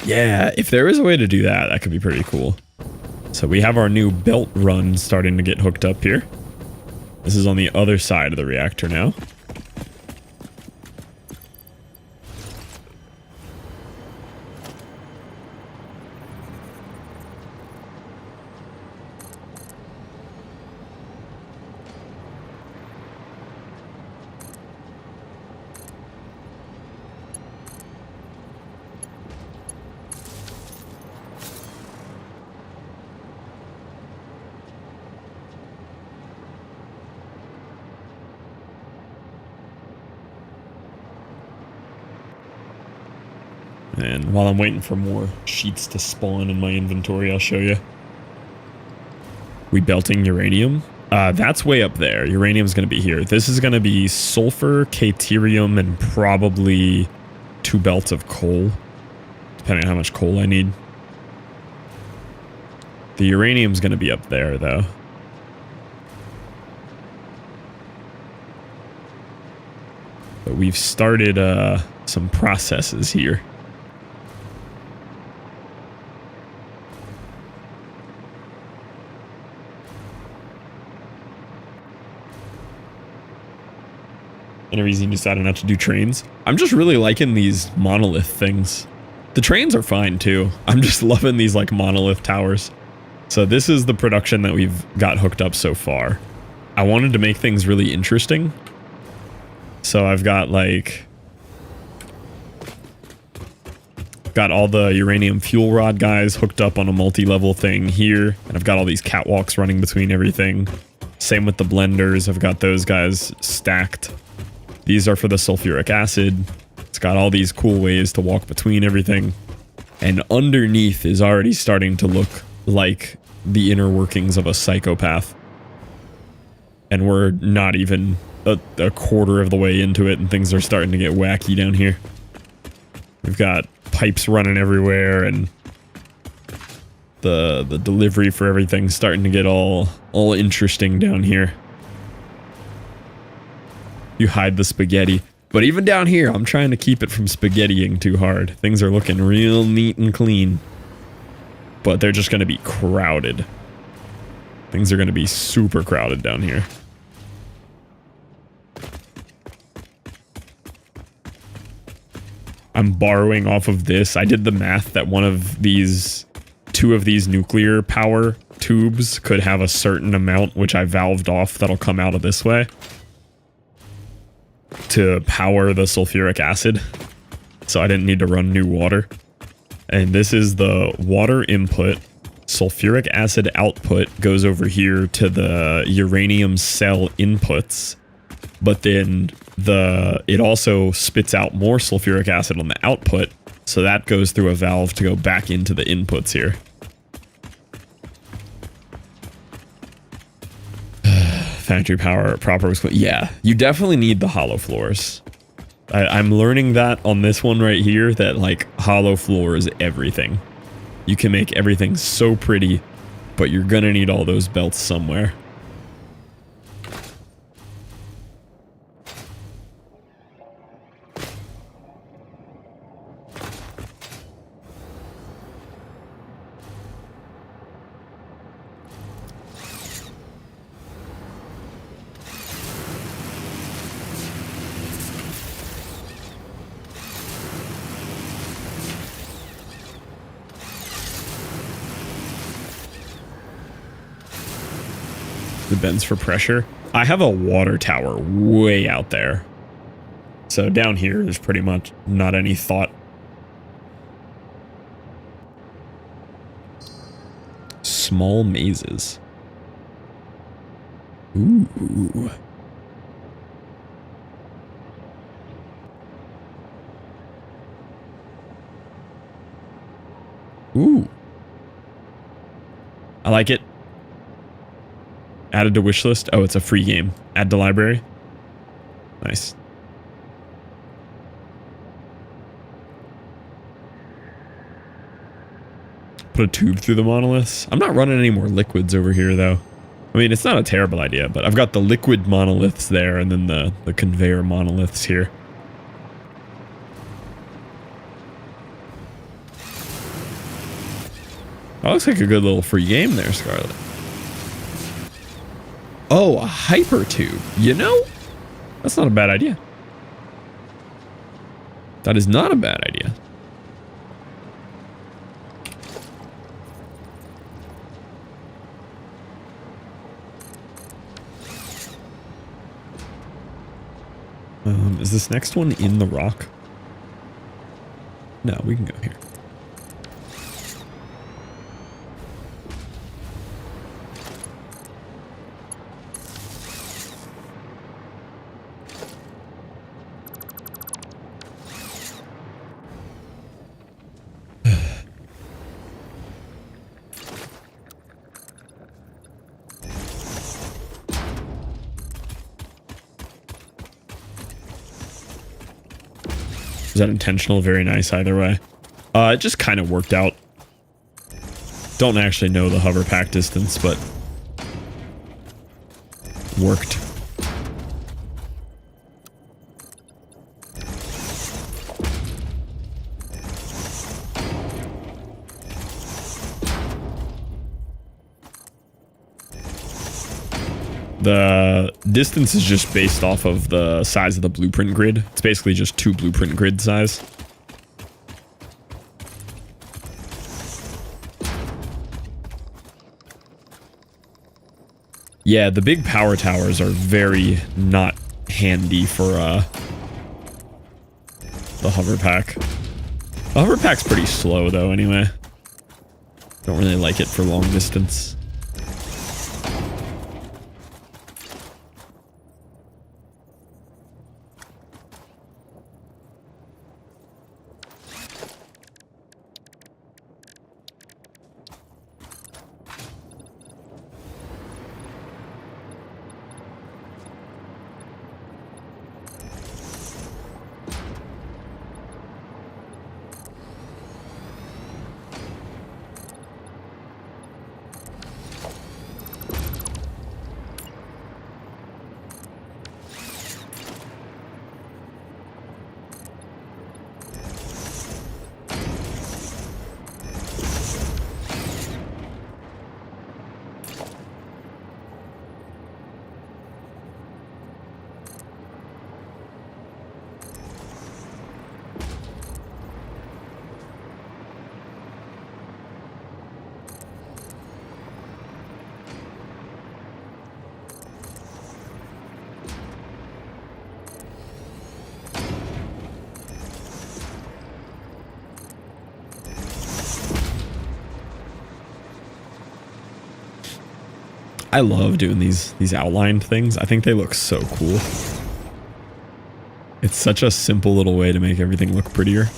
Yeah, if there is a way to do that, that could be pretty cool. So we have our new belt run starting to get hooked up here. This is on the other side of the reactor now. And while I'm waiting for more sheets to spawn in my inventory, I'll show you. We belting uranium? That's way up there. Uranium's going to be here. This is going to be sulfur, caterium, and probably 2 belts of coal, depending on how much coal I need. The uranium's going to be up there, though. But we've started some processes here. Any reason you decided not to do trains? I'm just really liking these monolith things. The trains are fine too. I'm just loving these like monolith towers. So this is the production that we've got hooked up so far. I wanted to make things really interesting. So I've got like... got all the uranium fuel rod guys hooked up on a multi-level thing here. And I've got all these catwalks running between everything. Same with the blenders. I've got those guys stacked. These are for the sulfuric acid. It's got all these cool ways to walk between everything. And underneath is already starting to look like the inner workings of a psychopath. And we're not even a quarter of the way into it, and things are starting to get wacky down here. We've got pipes running everywhere, and the delivery for everything's starting to get all interesting down here. You hide the spaghetti. But even down here, I'm trying to keep it from spaghettiing too hard. Things are looking real neat and clean. But they're just going to be crowded. Things are going to be super crowded down here. I'm borrowing off of this. I did the math that two of these nuclear power tubes could have a certain amount, which I valved off, that'll come out of this way to power the sulfuric acid, so I didn't need to run new water. And this is the water input. Sulfuric acid output goes over here to the uranium cell inputs, but then it also spits out more sulfuric acid on the output, so that goes through a valve to go back into the inputs here. Factory power proper. Yeah, you definitely need the hollow floors. I'm learning that on this one right here, that like hollow floor is everything. You can make everything so pretty, but you're gonna need all those belts somewhere. the bends for pressure. I have a water tower way out there. So down here, there's pretty much not any thought. Small mazes. Ooh. Ooh. I like it. Added to wish list. Oh, it's a free game. Add to library. Nice. Put a tube through the monoliths. I'm not running any more liquids over here, though. I mean, it's not a terrible idea, but I've got the liquid monoliths there and then the conveyor monoliths here. That looks like a good little free game there, Scarlet. Oh, a hyper tube. You know? That's not a bad idea. That is not a bad idea. Is this next one in the rock? No, we can go here. Was that intentional? Very nice either way. It just kind of worked out. Don't actually know the hover pack distance, but worked. The distance is just based off of the size of the blueprint grid. It's basically just 2 blueprint grid size. Yeah, the big power towers are very not handy for the hover pack. The hover pack's pretty slow though anyway. Don't really like it for long distance. I love doing these outlined things. I think they look so cool. It's such a simple little way to make everything look prettier.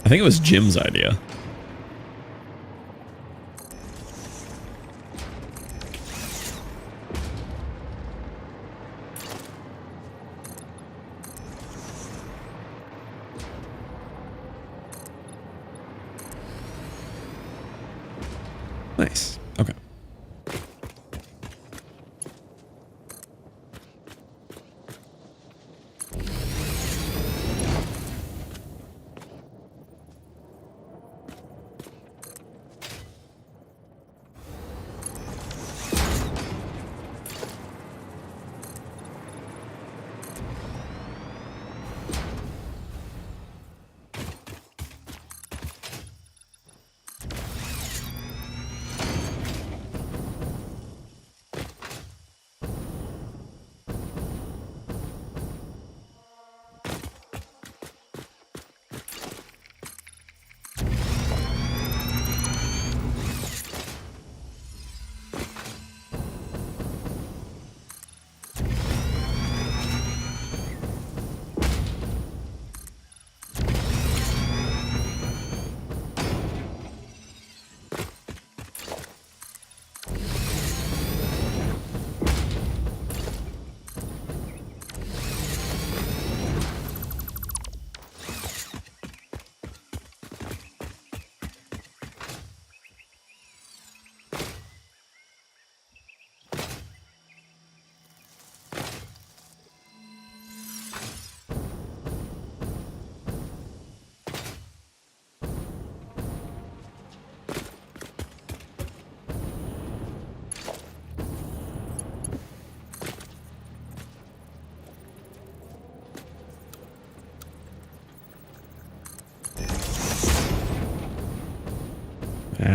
I think it was Jim's idea. Nice. Okay.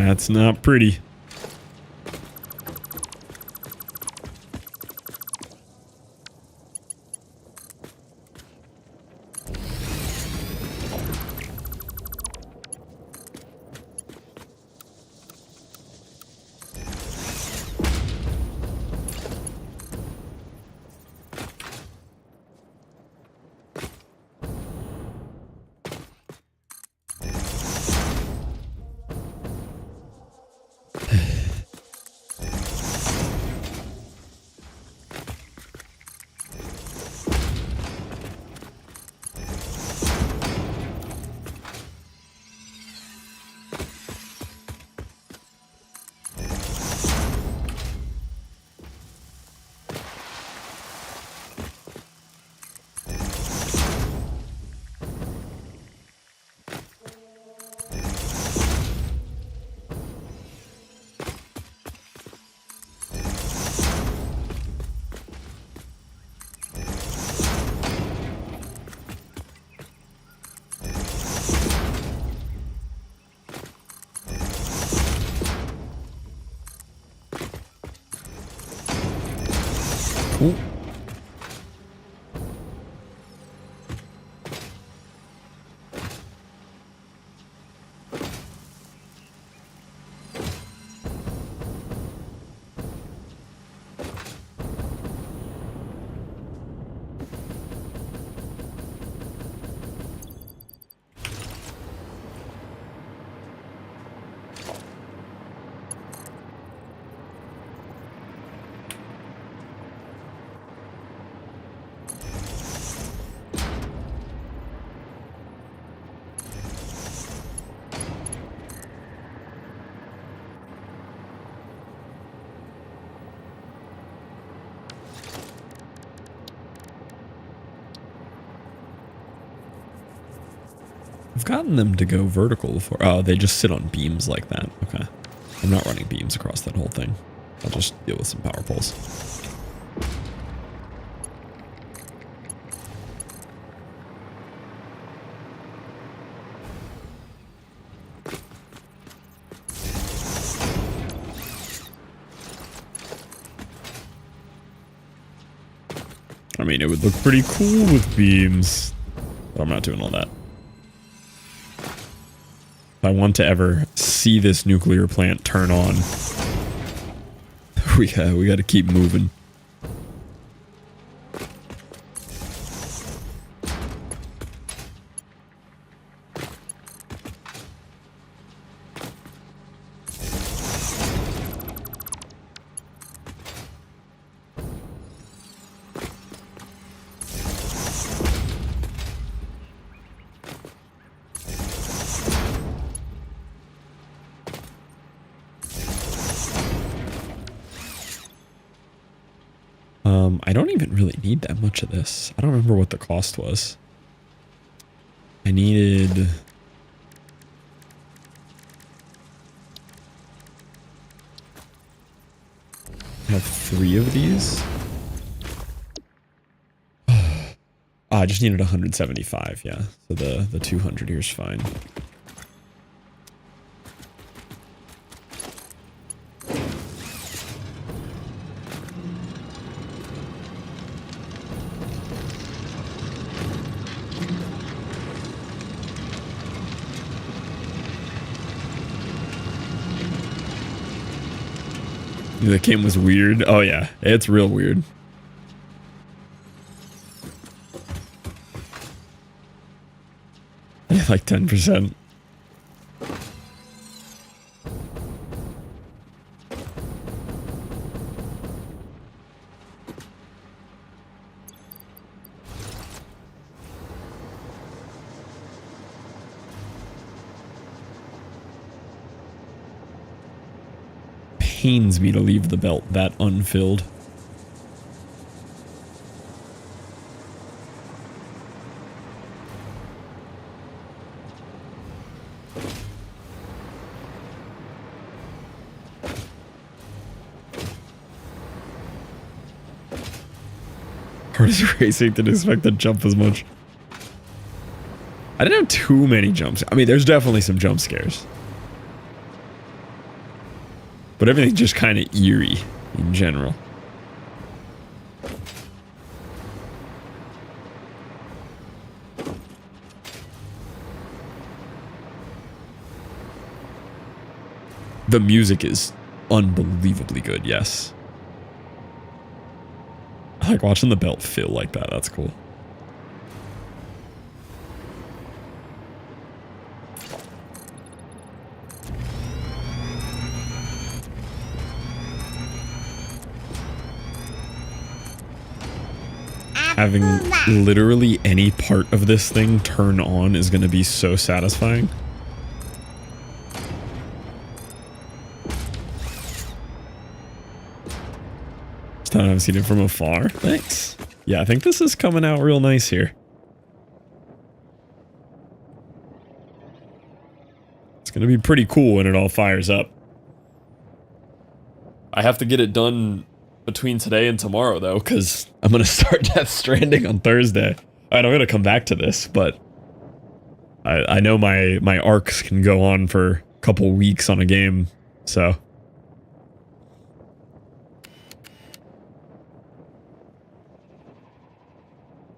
That's not pretty. Cool. I've gotten them to go vertical before. Oh, they just sit on beams like that. Okay. I'm not running beams across that whole thing. I'll just deal with some power poles. I mean, it would look pretty cool with beams, but I'm not doing all that. If I want to ever see this nuclear plant turn on, we got to keep moving. I don't even really need that much of this. I don't remember what the cost was. I needed... I have 3 of these. I just needed 175, yeah. So the 200 here is fine. The game was weird. Oh yeah, it's real weird. Yeah, like 10%. Pains me to leave the belt that unfilled. Hardest racing, didn't expect to jump as much. I didn't have too many jumps. I mean, there's definitely some jump scares. But everything's just kind of eerie in general. The music is unbelievably good, yes. I like watching the belt feel like that. That's cool. Having literally any part of this thing turn on is going to be so satisfying. I haven't seen it from afar. Thanks. Yeah, I think this is coming out real nice here. It's going to be pretty cool when it all fires up. I have to get it done between today and tomorrow, though, because I'm going to start Death Stranding on Thursday. I'm going to come back to this, but I know my arcs can go on for a couple weeks on a game, so...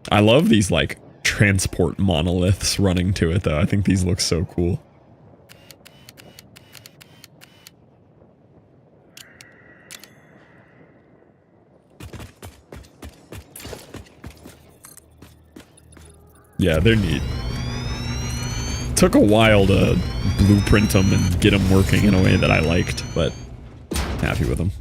I love these, like, transport monoliths running to it, though. I think these look so cool. Yeah, they're neat. Took a while to blueprint them and get them working in a way that I liked, but happy with them.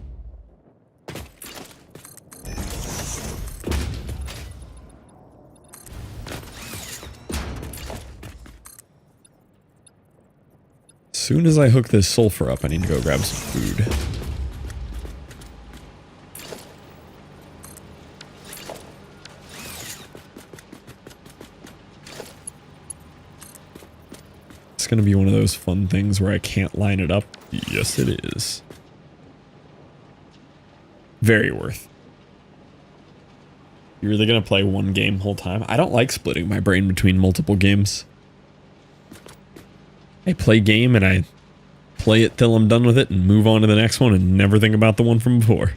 As soon as I hook this sulfur up, I need to go grab some food. It's going to be one of those fun things where I can't line it up. Yes, it is. Very worth. You're really going to play one game the whole time? I don't like splitting my brain between multiple games. I play game and I play it till I'm done with it and move on to the next one and never think about the one from before.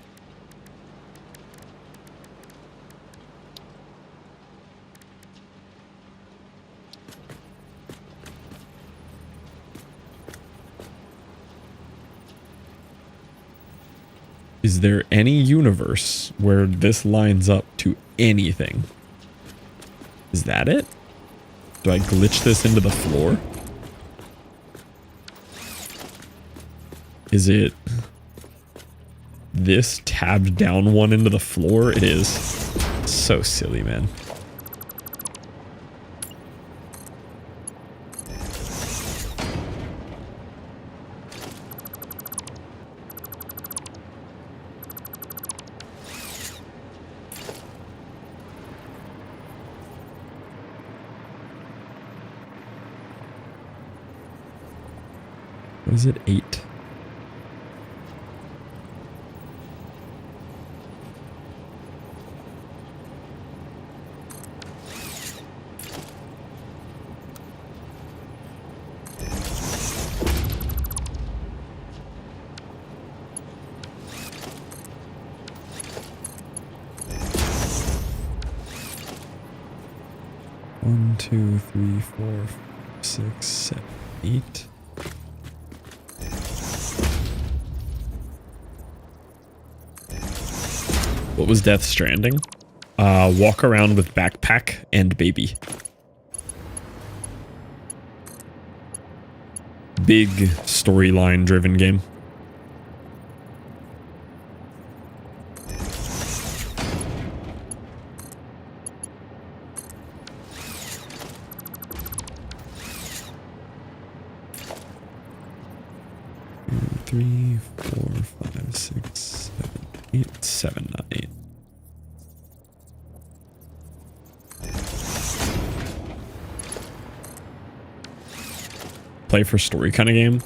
Is there any universe where this lines up to anything? Is that it? Do I glitch this into the floor? Is it this tabbed down one into the floor? It is. So silly, man. What is it? 8. One, 2, 3, 4, 5, 6, 7, 8. What was Death Stranding? Walk around with backpack and baby. Big storyline driven game. Three, 4, 5, 6, 7, 8. 7, not 8. Play for story kind of game.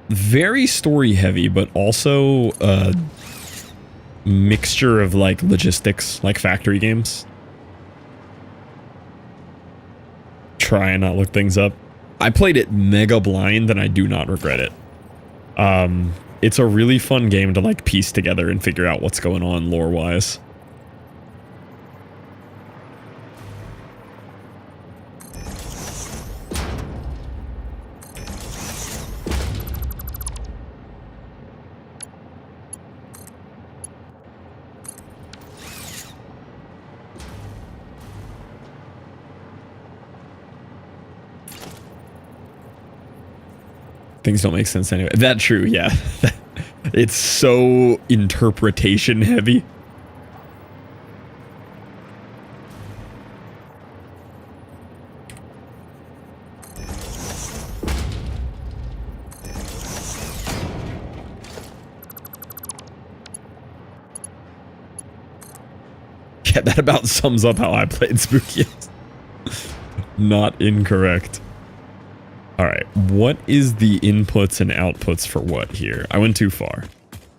Very story heavy, but also a mixture of like logistics, like factory games. Try and not look things up. I played it mega blind and I do not regret it. it's a really fun game to like piece together and figure out what's going on lore-wise. Things don't make sense anyway. That's true, yeah. It's so interpretation heavy. Yeah, that about sums up how I played Spookiest. Not incorrect. Alright, what is the inputs and outputs for what here? I went too far.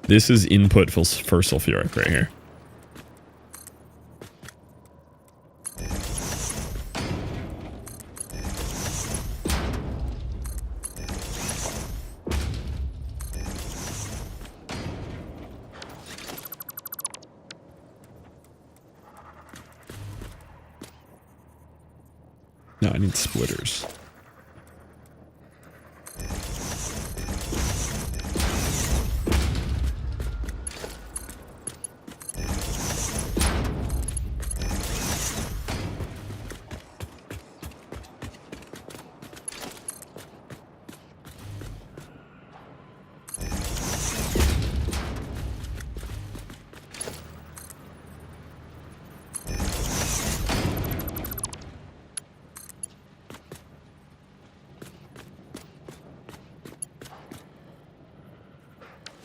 This is input for sulfuric right here. No, I need splitters.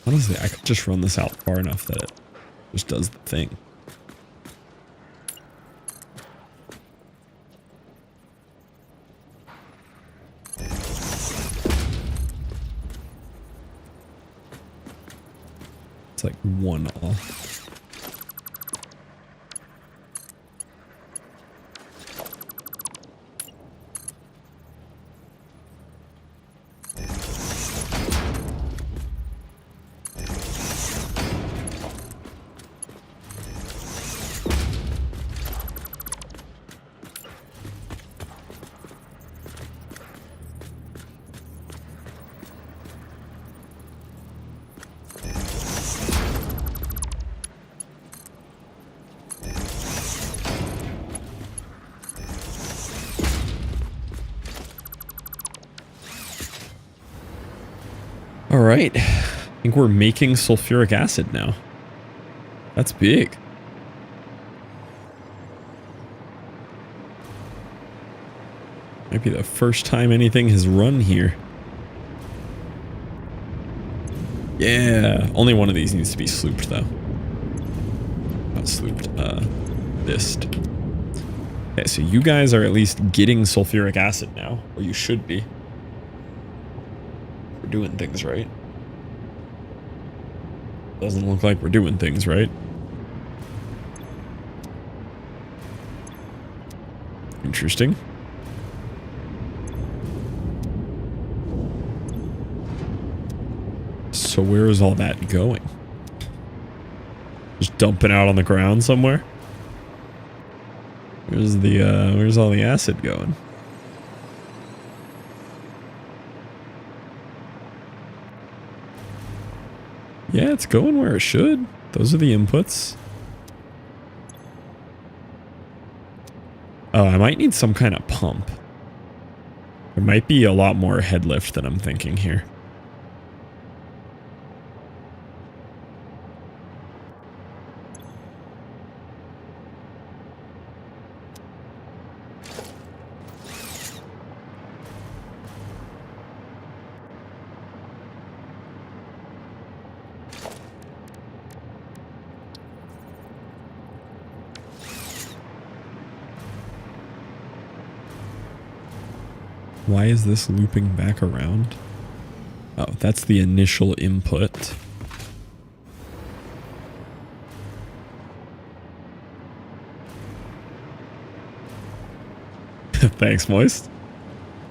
Honestly, I could just run this out far enough that it just does the thing. It's like one off. All right, I think we're making sulfuric acid now. That's big. Might be the first time anything has run here. Yeah, only one of these needs to be slooped though. Not slooped, mist. Okay, so you guys are at least getting sulfuric acid now, or you should be. We're doing things right. Doesn't look like we're doing things right. Interesting. So where is all that going? Just dumping out on the ground somewhere? Where's all the acid going? Yeah, it's going where it should. Those are the inputs. Oh, I might need some kind of pump. There might be a lot more head lift than I'm thinking here. Why is this looping back around? Oh, that's the initial input. Thanks, Moist.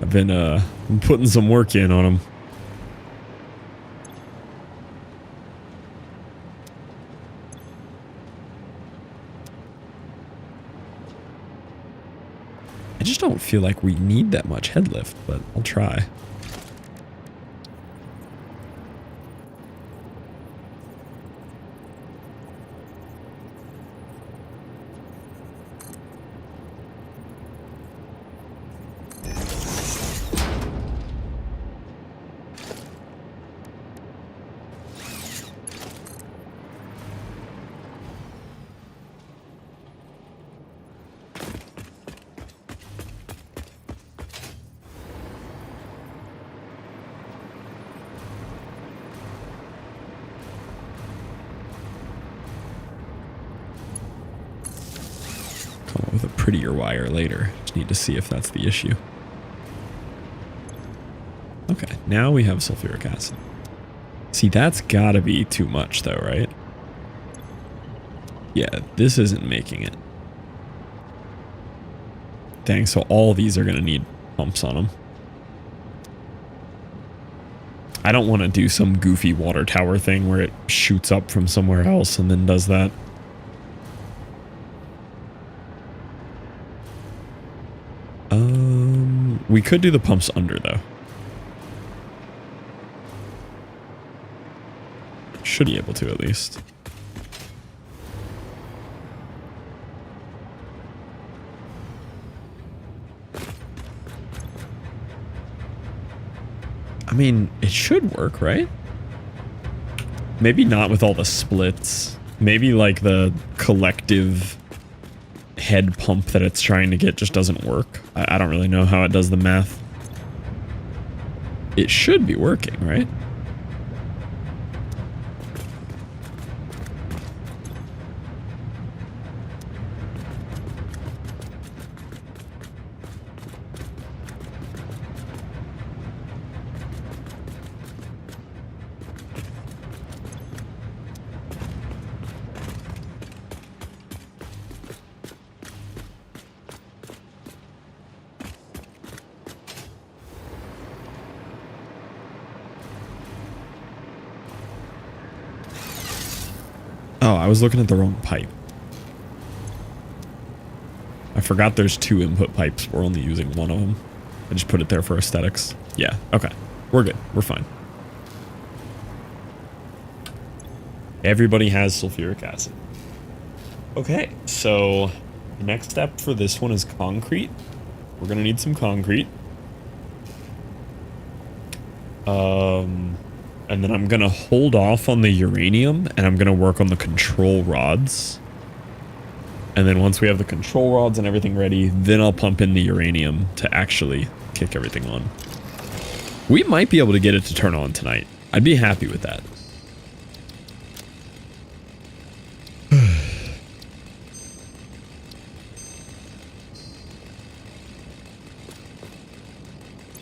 I've been putting some work in on them. I just don't feel like we need that much head lift, but I'll try. Come up with a prettier wire later. Just need to see if that's the issue. Okay, now we have sulfuric acid. See, that's gotta be too much though, right? Yeah, this isn't making it. Dang, so all these are gonna need pumps on them. I don't want to do some goofy water tower thing where it shoots up from somewhere else and then does that. We could do the pumps under though. Should be able to at least. I mean, it should work, right? Maybe not with all the splits. Maybe like the collective head pump that it's trying to get just doesn't work. I don't really know how it does the math. It should be working, right? Oh, I was looking at the wrong pipe. I forgot there's 2 input pipes. We're only using one of them. I just put it there for aesthetics. Yeah, okay. We're good. We're fine. Everybody has sulfuric acid. Okay, so the next step for this one is concrete. We're going to need some concrete. And then I'm going to hold off on the uranium, and I'm going to work on the control rods. And then once we have the control rods and everything ready, then I'll pump in the uranium to actually kick everything on. We might be able to get it to turn on tonight. I'd be happy with that.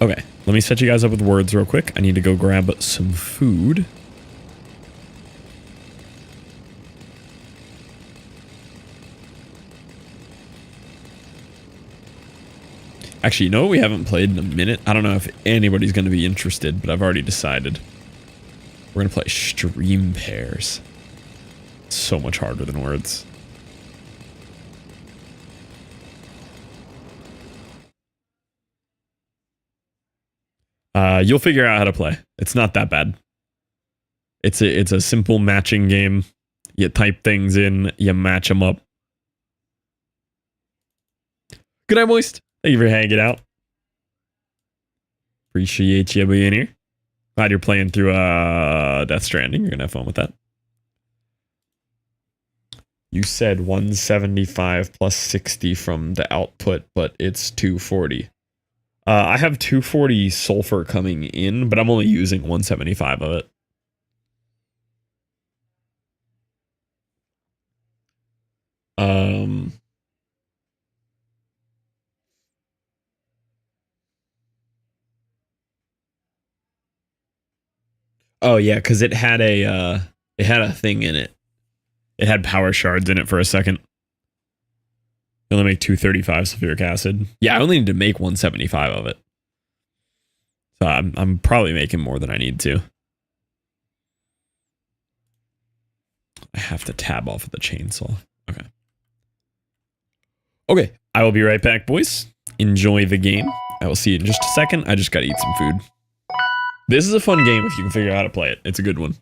Okay, let me set you guys up with words real quick. I need to go grab some food. Actually, you know what we haven't played in a minute? I don't know if anybody's going to be interested, but I've already decided. We're going to play stream pairs. So much harder than words. You'll figure out how to play. It's not that bad. It's a simple matching game. You type things in, you match them up. Good night, Moist. Thank you for hanging out. Appreciate you being here. Glad you're playing through Death Stranding. You're gonna have fun with that. You said 175 plus 60 from the output, but it's 240. I have 240 sulfur coming in, but I'm only using 175 of it. Oh yeah, because it had a thing in it. It had power shards in it for a second. You only make 235 sulfuric acid. Yeah, I only need to make 175 of it. So I'm probably making more than I need to. I have to tab off of the chainsaw. Okay. Okay, I will be right back, boys. enjoy the game. I will see you in just a second. I just gotta eat some food. This is a fun game if you can figure out how to play it. It's a good one.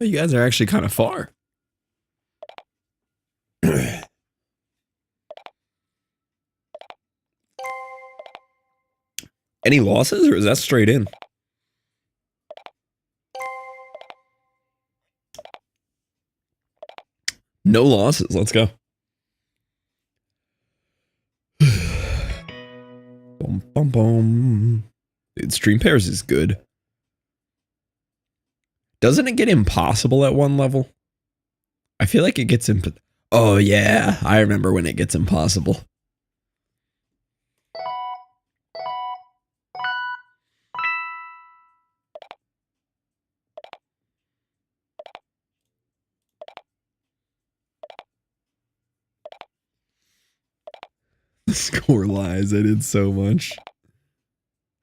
Oh, you guys are actually kind of far. Any losses, or is that straight in? No losses. Let's go. Boom, boom, boom. Dude, stream pairs is good. Doesn't it get impossible at one level? I feel like it gets oh yeah, I remember when it gets impossible. The score lies. I did so much.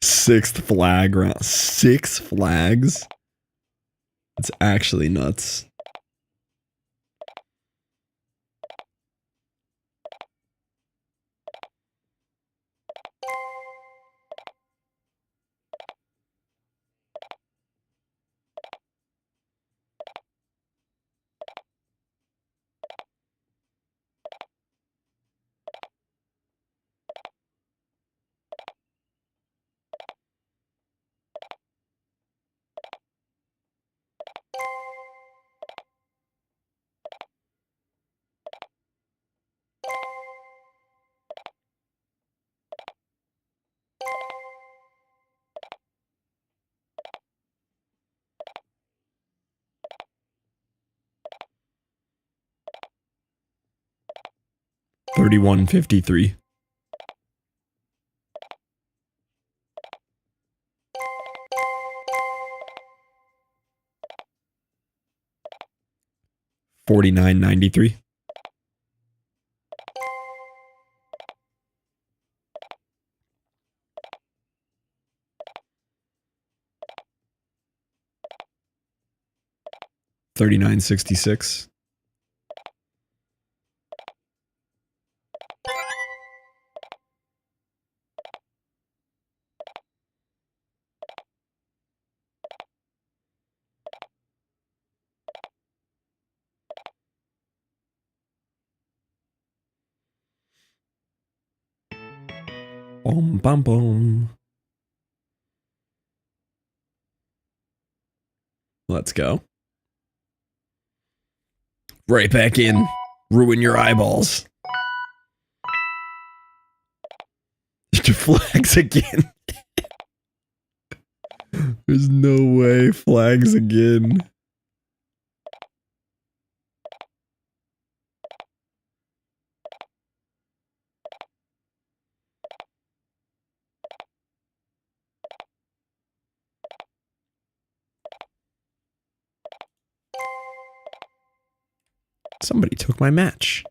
6th flag round. 6 flags? It's actually nuts. $31.53. $49.93. $39.66. Boom, bum, boom. Let's go. Right back in. Ruin your eyeballs. Flags again. There's no way. Flags again. Somebody took my match.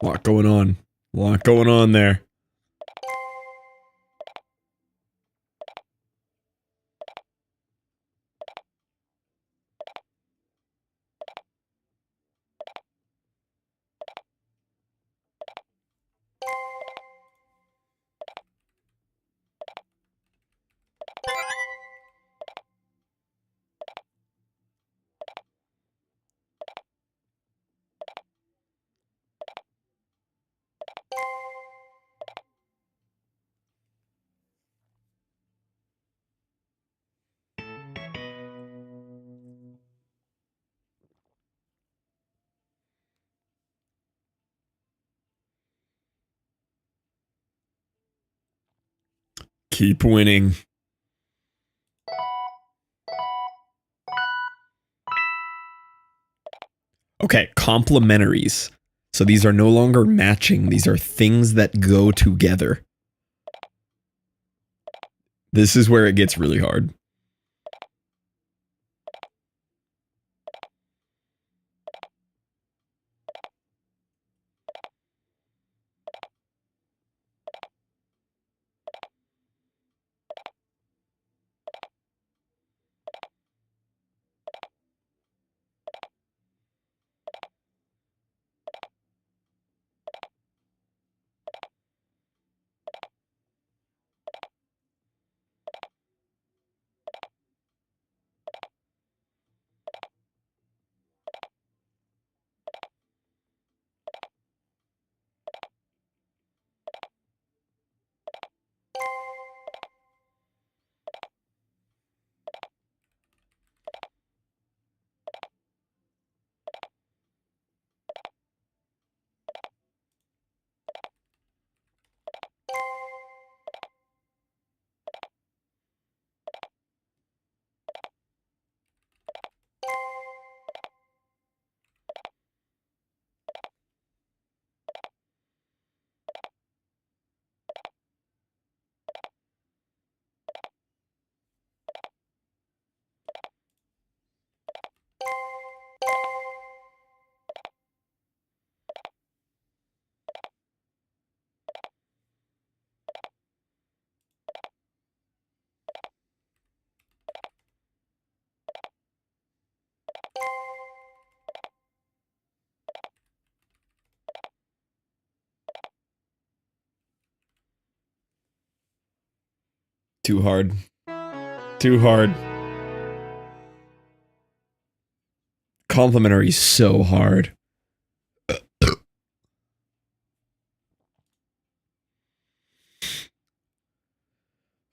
A lot going on. A lot going on there. Keep winning. Okay, complementaries. So these are no longer matching. These are things that go together. This is where it gets really hard. Too hard. Too hard. Complementary is so hard.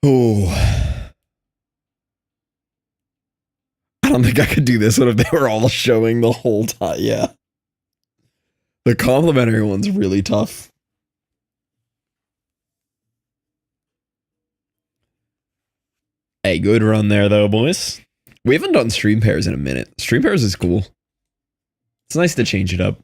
Oh. I don't think I could do this one if they were all showing the whole time. Yeah. The complementary one's really tough. Hey, good run there though, boys. We haven't done stream pairs in a minute. Stream pairs is cool. It's nice to change it up.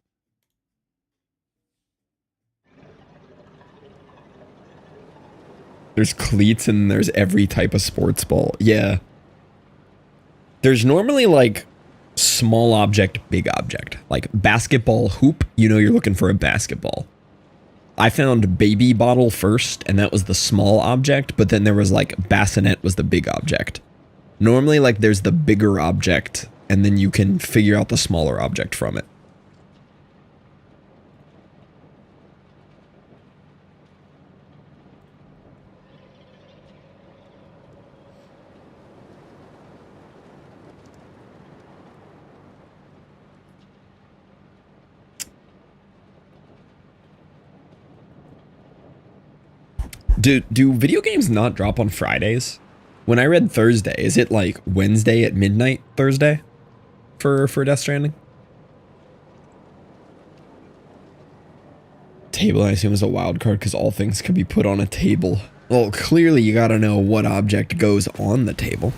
There's cleats and there's every type of sports ball. Yeah. There's normally like small object, big object. Like basketball hoop, you know you're looking for a basketball. I found baby bottle first, and that was the small object, but then there was like bassinet was the big object. Normally like there's the bigger object, and then you can figure out the smaller object from it. Do video games not drop on Fridays? When I read Thursday, is it like Wednesday at midnight Thursday for Death Stranding? Table, I assume, is a wild card because all things can be put on a table. Well, clearly you gotta know what object goes on the table.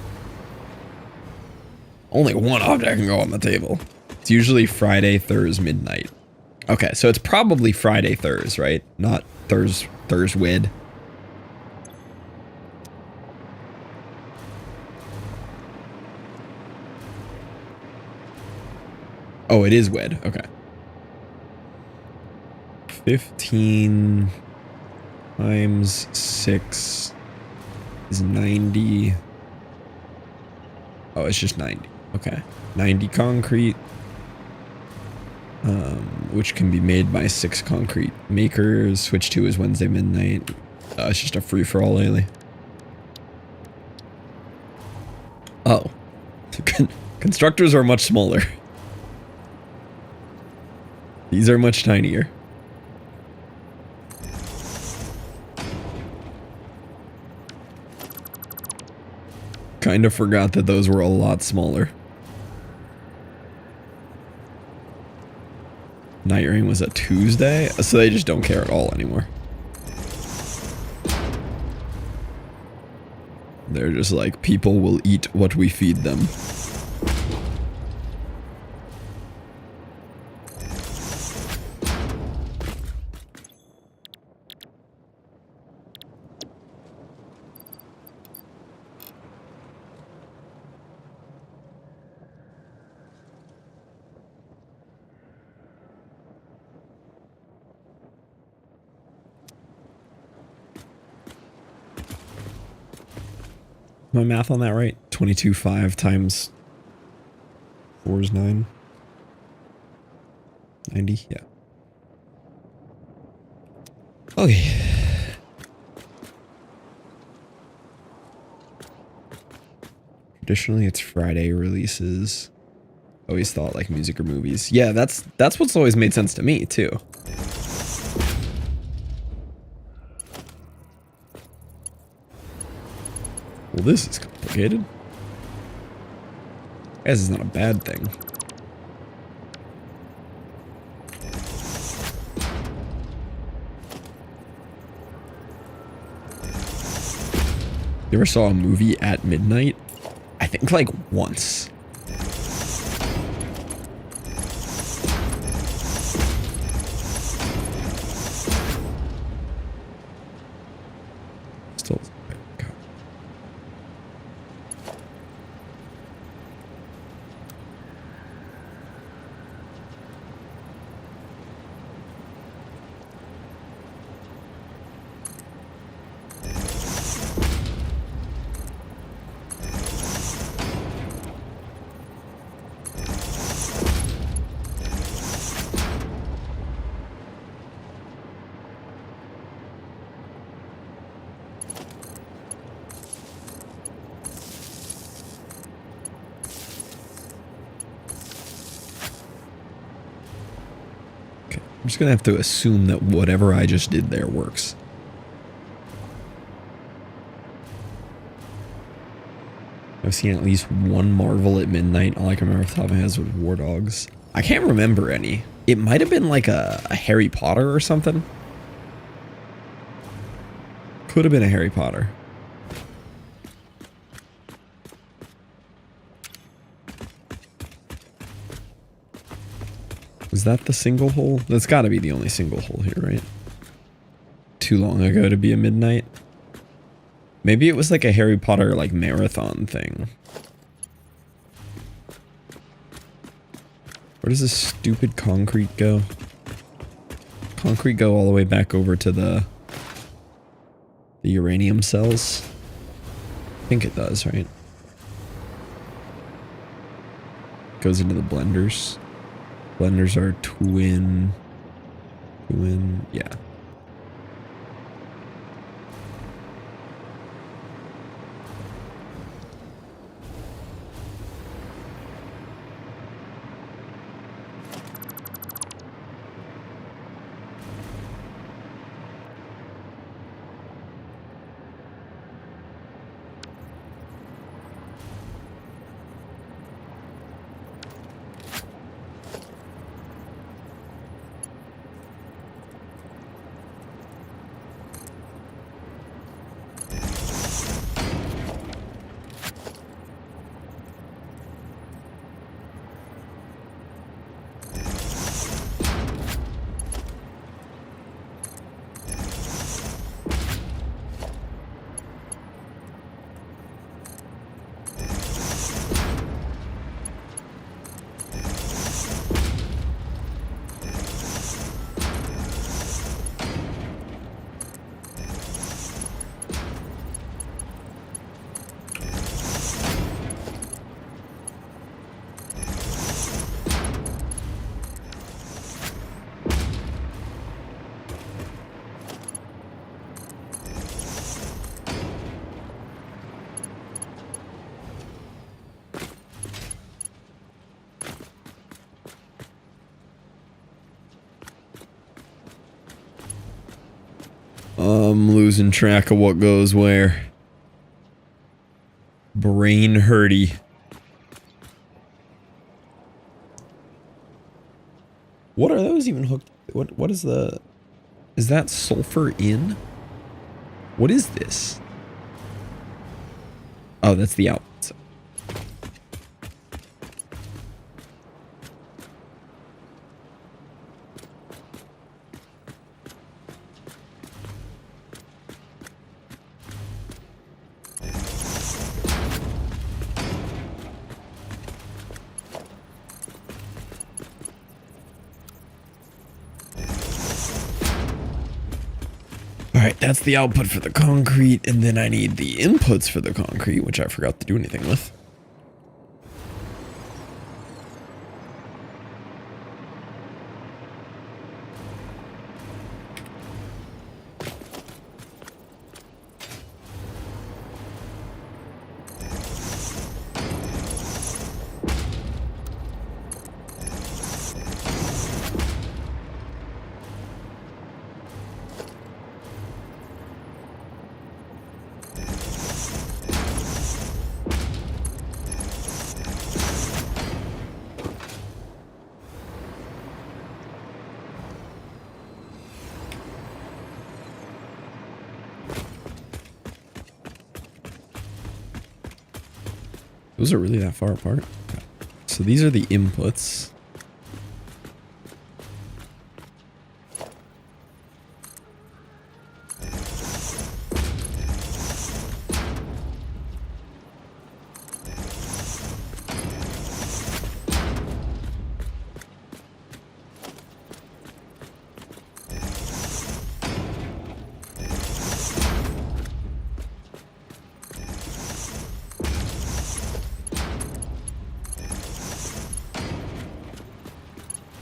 Only one object can go on the table. It's usually Friday, Thursday, midnight. Okay, so it's probably Friday, Thursday, right? Not Thurswid. Oh, it is wed. Okay. 15 times 6 is 90. Oh, it's just 90. Okay. 90 concrete. Which can be made by 6 concrete makers. Switch 2 is Wednesday midnight. It's just a free-for-all lately. Oh. Constructors are much smaller. These are much tinier. Kind of forgot that those were a lot smaller. Night Rain was a Tuesday, so they just don't care at all anymore. They're just like, people will eat what we feed them. my math on that right? 22.5 times 4 is 9. 90, yeah. Okay. Traditionally, it's Friday releases. Always thought like music or movies. Yeah, that's what's always made sense to me too. Well, this is complicated. This is not a bad thing. You ever saw a movie at midnight? I think like once. Still. Okay. I'm just gonna have to assume that whatever I just did there works. I've seen at least one Marvel at midnight. All I can remember off the top of my head was War Dogs. I can't remember any. It might have been like a Harry Potter or something. Could have been a Harry Potter. Was that the single hole? That's got to be the only single hole here, right? Too long ago to be a midnight. Maybe it was like a Harry Potter like marathon thing. Where does this stupid concrete go? Concrete go all the way back over to the uranium cells? I think it does, right? Goes into the blenders. Blenders are twin, yeah. I'm losing track of what goes where. Brain hurty. What are those even hooked? What is the... Is that sulfur in? What is this? Oh, that's the output. Alright, that's the output for the concrete, and then I need the inputs for the concrete, which I forgot to do anything with. Those are really that far apart. Okay. So these are the inputs.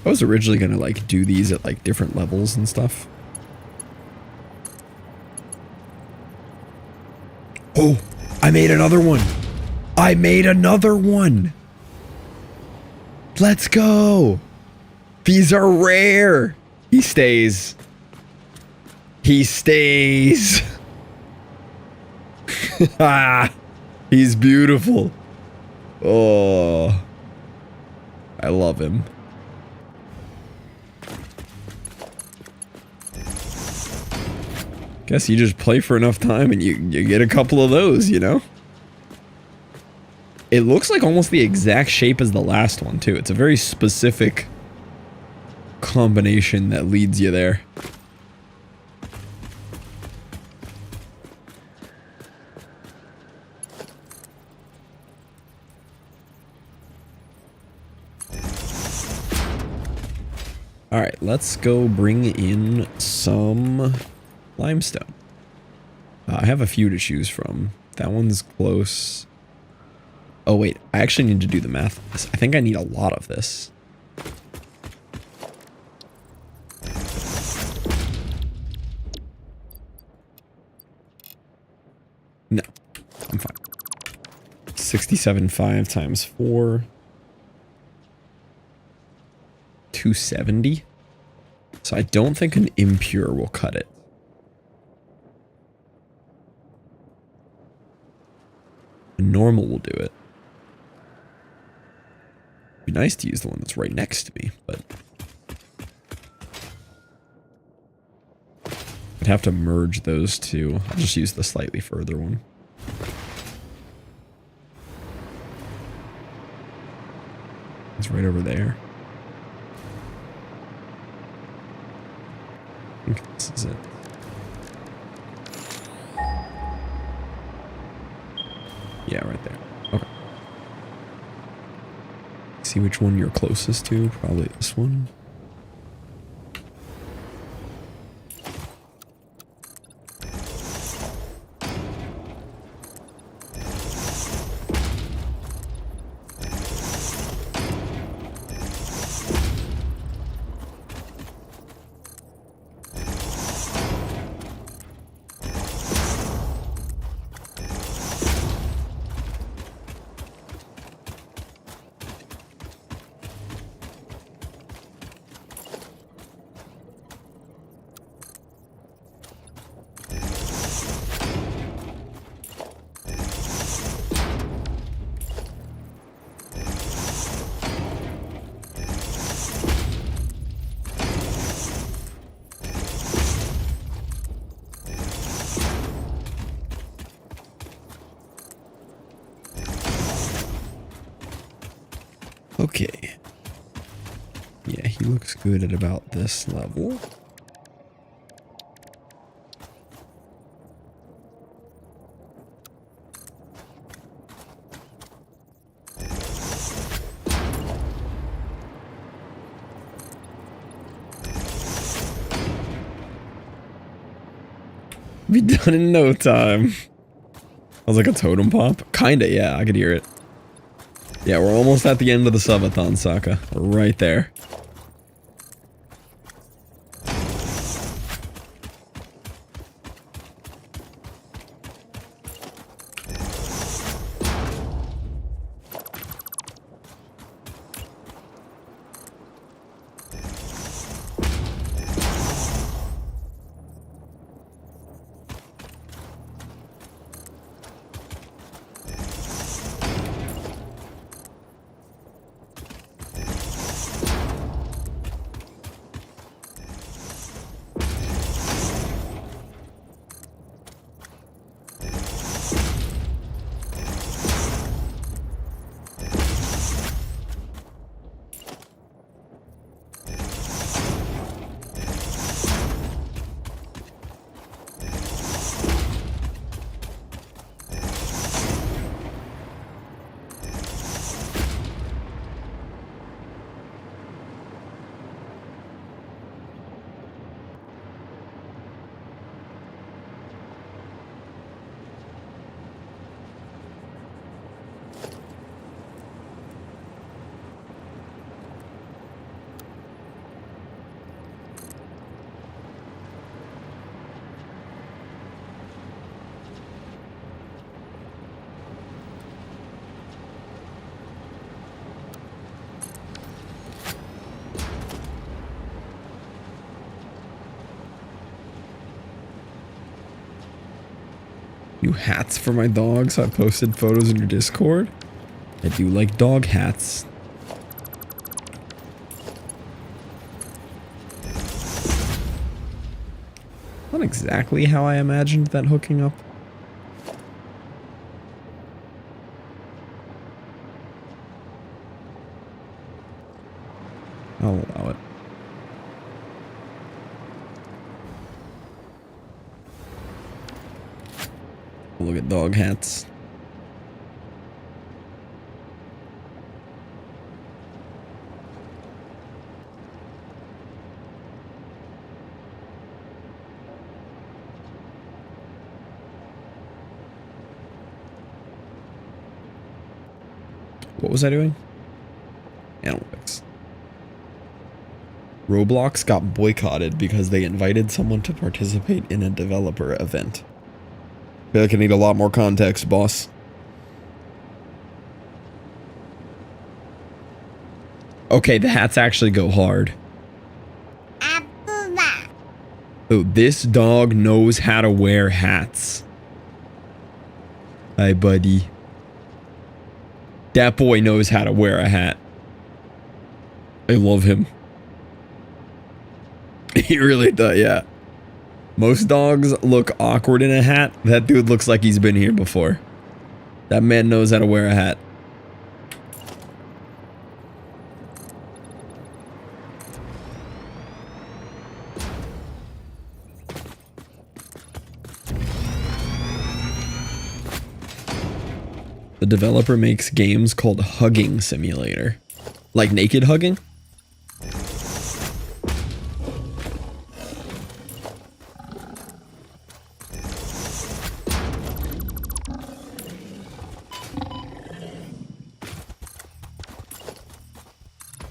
I was originally gonna like do these at like different levels and stuff. Oh, I made another one. I made another one. Let's go. These are rare. He stays. He stays. Ah, he's beautiful. Oh, I love him. Guess you just play for enough time and you get a couple of those, you know? It looks like almost the exact shape as the last one, too. It's a very specific combination that leads you there. Alright, let's go bring in some limestone. I have a few to choose from. That one's close. Oh wait, I actually need to do the math. I think I need a lot of this. No, I'm fine. 67.5 times 4. 270. So I don't think an impure will cut it. A normal will do it. It'd be nice to use the one that's right next to me, but I'd have to merge those two. I'll just use the slightly further one. It's right over there. I think this is it. Yeah, right there. Okay. See which one you're closest to. Probably this one. Okay. Yeah, he looks good at about this level. Be done in no time. I was like a totem pop? Kinda, yeah, I could hear it. Yeah, we're almost at the end of the subathon, Sokka. We're right there. New hats for my dogs. I posted photos in your Discord. I do like dog hats. Not exactly how I imagined that hooking up. I'll allow it. Look at dog hats. What was I doing? Analytics. Roblox got boycotted because they invited someone to participate in a developer event. I feel like I need a lot more context, boss. Okay, the hats actually go hard. Oh, this dog knows how to wear hats. Hi, buddy. That boy knows how to wear a hat. I love him. He really does, yeah. Most dogs look awkward in a hat. That dude looks like he's been here before. That man knows how to wear a hat. The developer makes games called Hugging Simulator. Like naked hugging?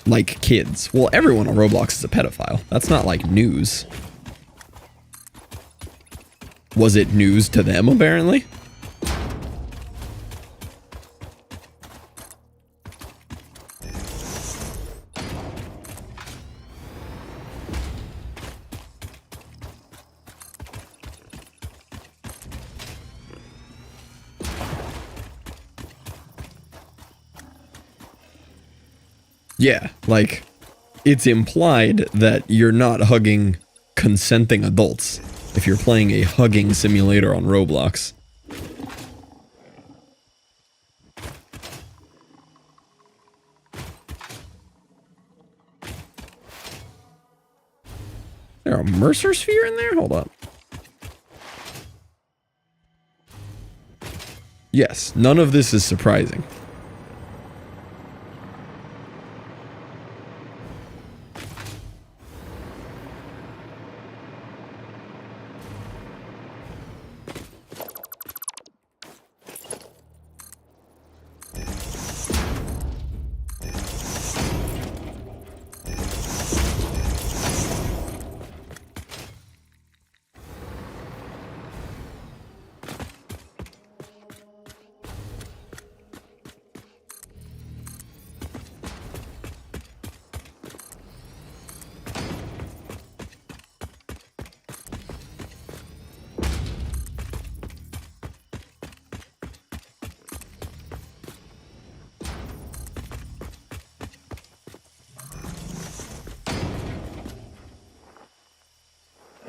Like kids. Well, everyone on Roblox is a pedophile. That's not like news. Was it news to them, apparently? Yeah, like, it's implied that you're not hugging consenting adults if you're playing a hugging simulator on Roblox. Is there a Mercer sphere in there? Hold on. Yes, none of this is surprising.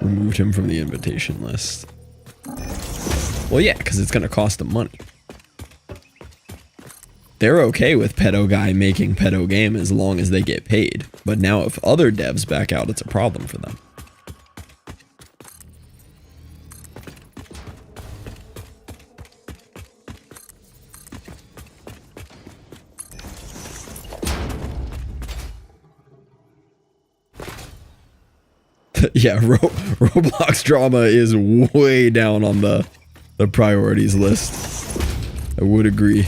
removed him from the invitation list. Well, yeah, because it's going to cost them money. They're okay with pedo guy making pedo game as long as they get paid. But now if other devs back out, it's a problem for them. Yeah, Roblox drama is way down on the priorities list. I would agree.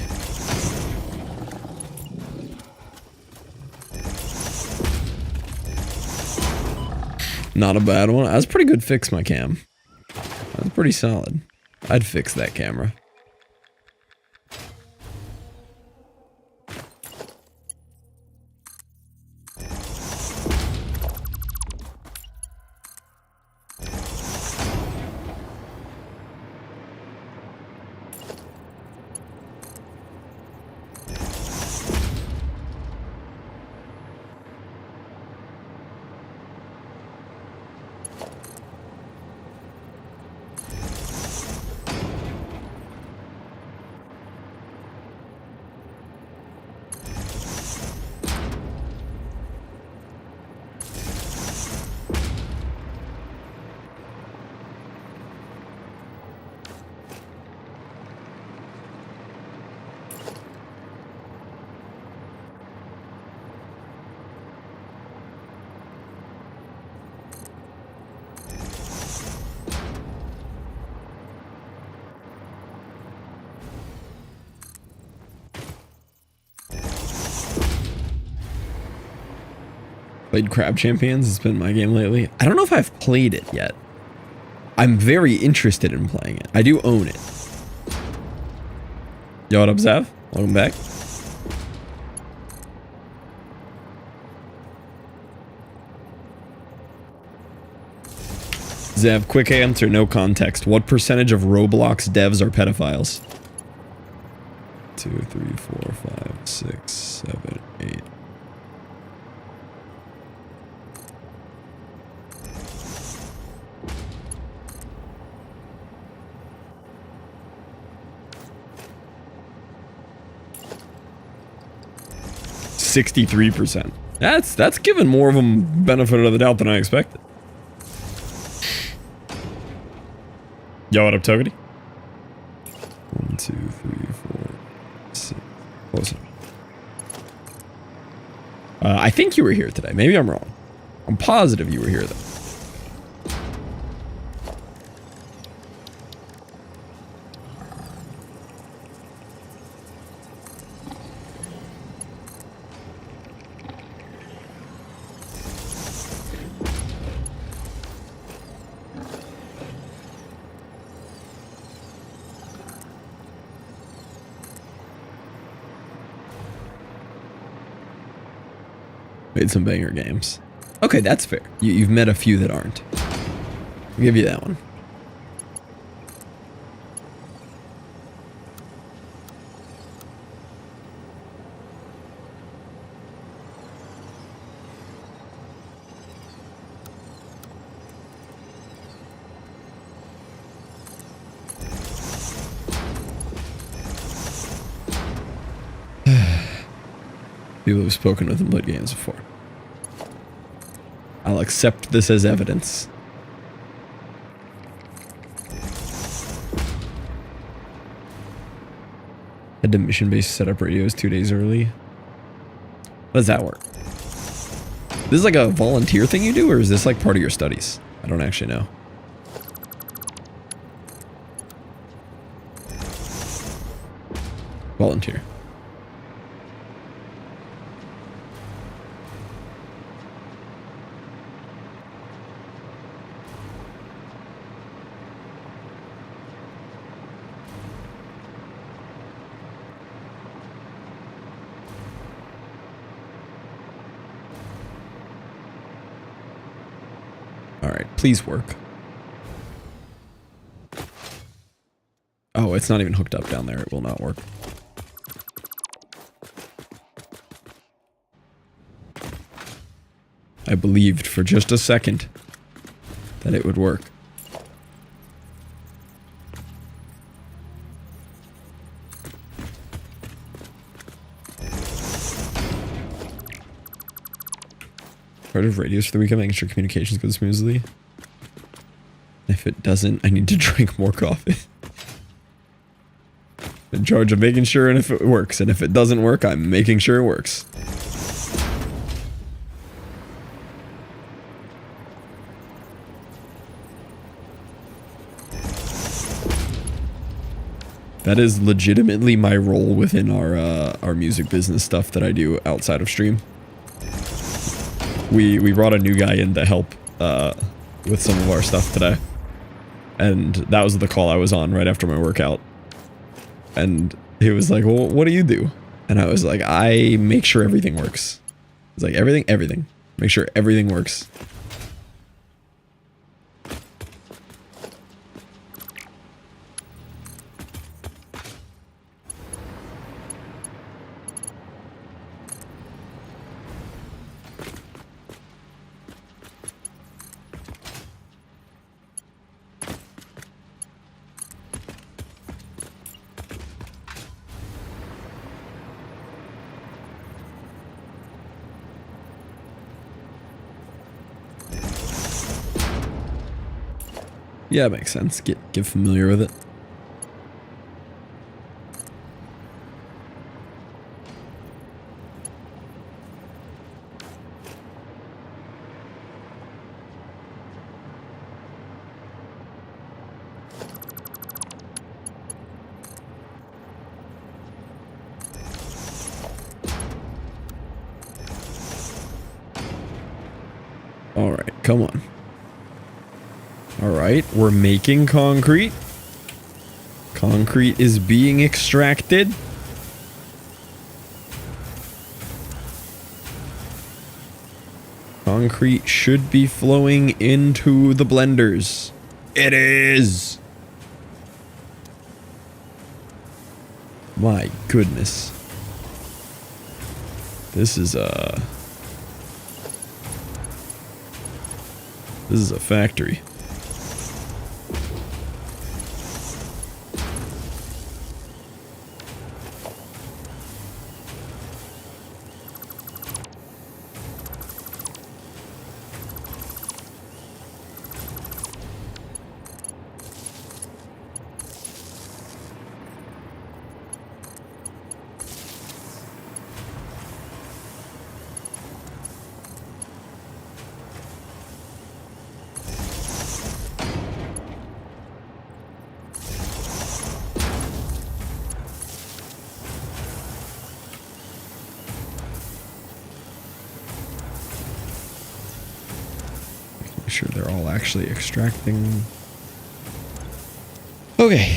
Not a bad one. That's a pretty good fix, my cam. That's pretty solid. I'd fix that camera. Played Crab Champions. It's been my game lately. I don't know if I've played it yet. I'm very interested in playing it. I do own it. Yo, what up, Zav? Welcome back. Zav, quick answer, no context. What percentage of Roblox devs are pedophiles? 2, 3, 4, 5, 6, 7, 8. %. That's given more of them benefit of the doubt than I expected. Yo, what up, Togedy? 1, 2, 3, 4, 6. Awesome. I think you were here today. Maybe I'm wrong. I'm positive you were here though. Made some banger games. Okay, that's fair. You've met a few that aren't. I'll give you that one. People have spoken with and played games before. I'll accept this as evidence. Head to mission-based setup radios 2 days early. How does that work? This is like a volunteer thing you do, or is this like part of your studies? I don't actually know. Volunteer. Please work. Oh, it's not even hooked up down there. It will not work. I believed for just a second that it would work. Part of radios for the weekend, making sure communications go smoothly. If it doesn't, I need to drink more coffee. In charge of making sure and if it works. And if it doesn't work, I'm making sure it works. That is legitimately my role within our music business stuff that I do outside of stream. We brought a new guy in to help with some of our stuff today. And that was the call I was on right after my workout. And he was like, well, what do you do? And I was like, I make sure everything works. It's like, everything. Make sure everything works. Yeah, it makes sense. Get familiar with it. All right, come on. All right, we're making concrete. Concrete is being extracted. Concrete should be flowing into the blenders. It is. My goodness. This is a factory. Sure they're all actually extracting. Okay,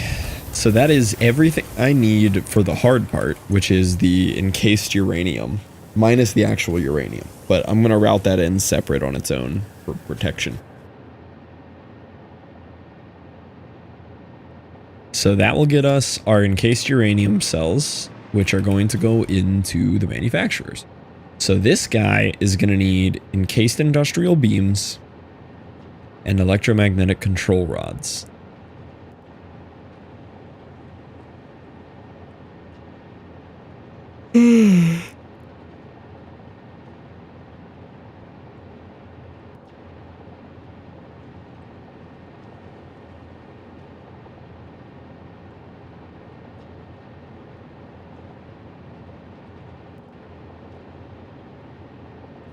so that is everything I need for the hard part, which is the encased uranium, minus the actual uranium. But I'm going to route that in separate on its own for protection. So that will get us our encased uranium cells, which are going to go into the manufacturers. So this guy is going to need encased industrial beams and electromagnetic control rods.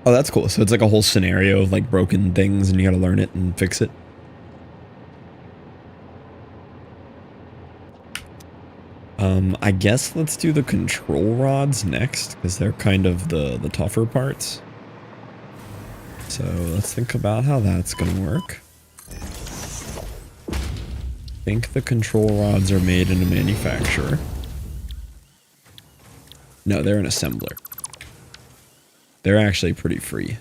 Oh, that's cool. So it's like a whole scenario of like broken things and you gotta learn it and fix it. I guess let's do the control rods next because they're kind of the tougher parts. So let's think about how that's gonna work. I think the control rods are made in a manufacturer. No, they're an assembler. They're actually pretty free.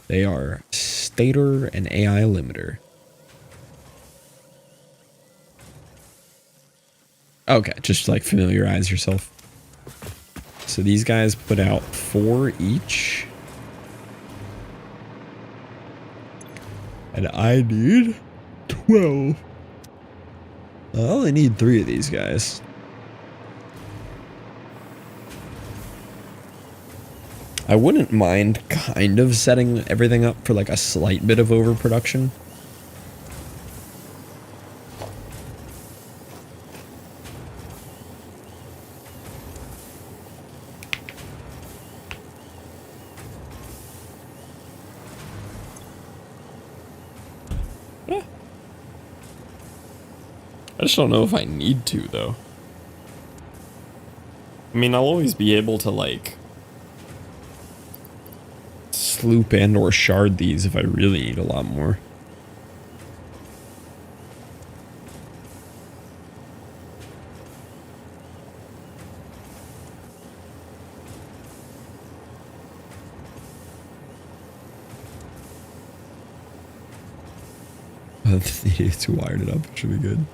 They are stator and AI limiter. Okay, just like familiarize yourself. So these guys put out 4 each. And I need 12. I only need 3 of these guys. I wouldn't mind kind of setting everything up for like a slight bit of overproduction. I just don't know if I need to, though. I mean, I'll always be able to, like, sloop and or shard these if I really need a lot more. It's wired it up, it should be good.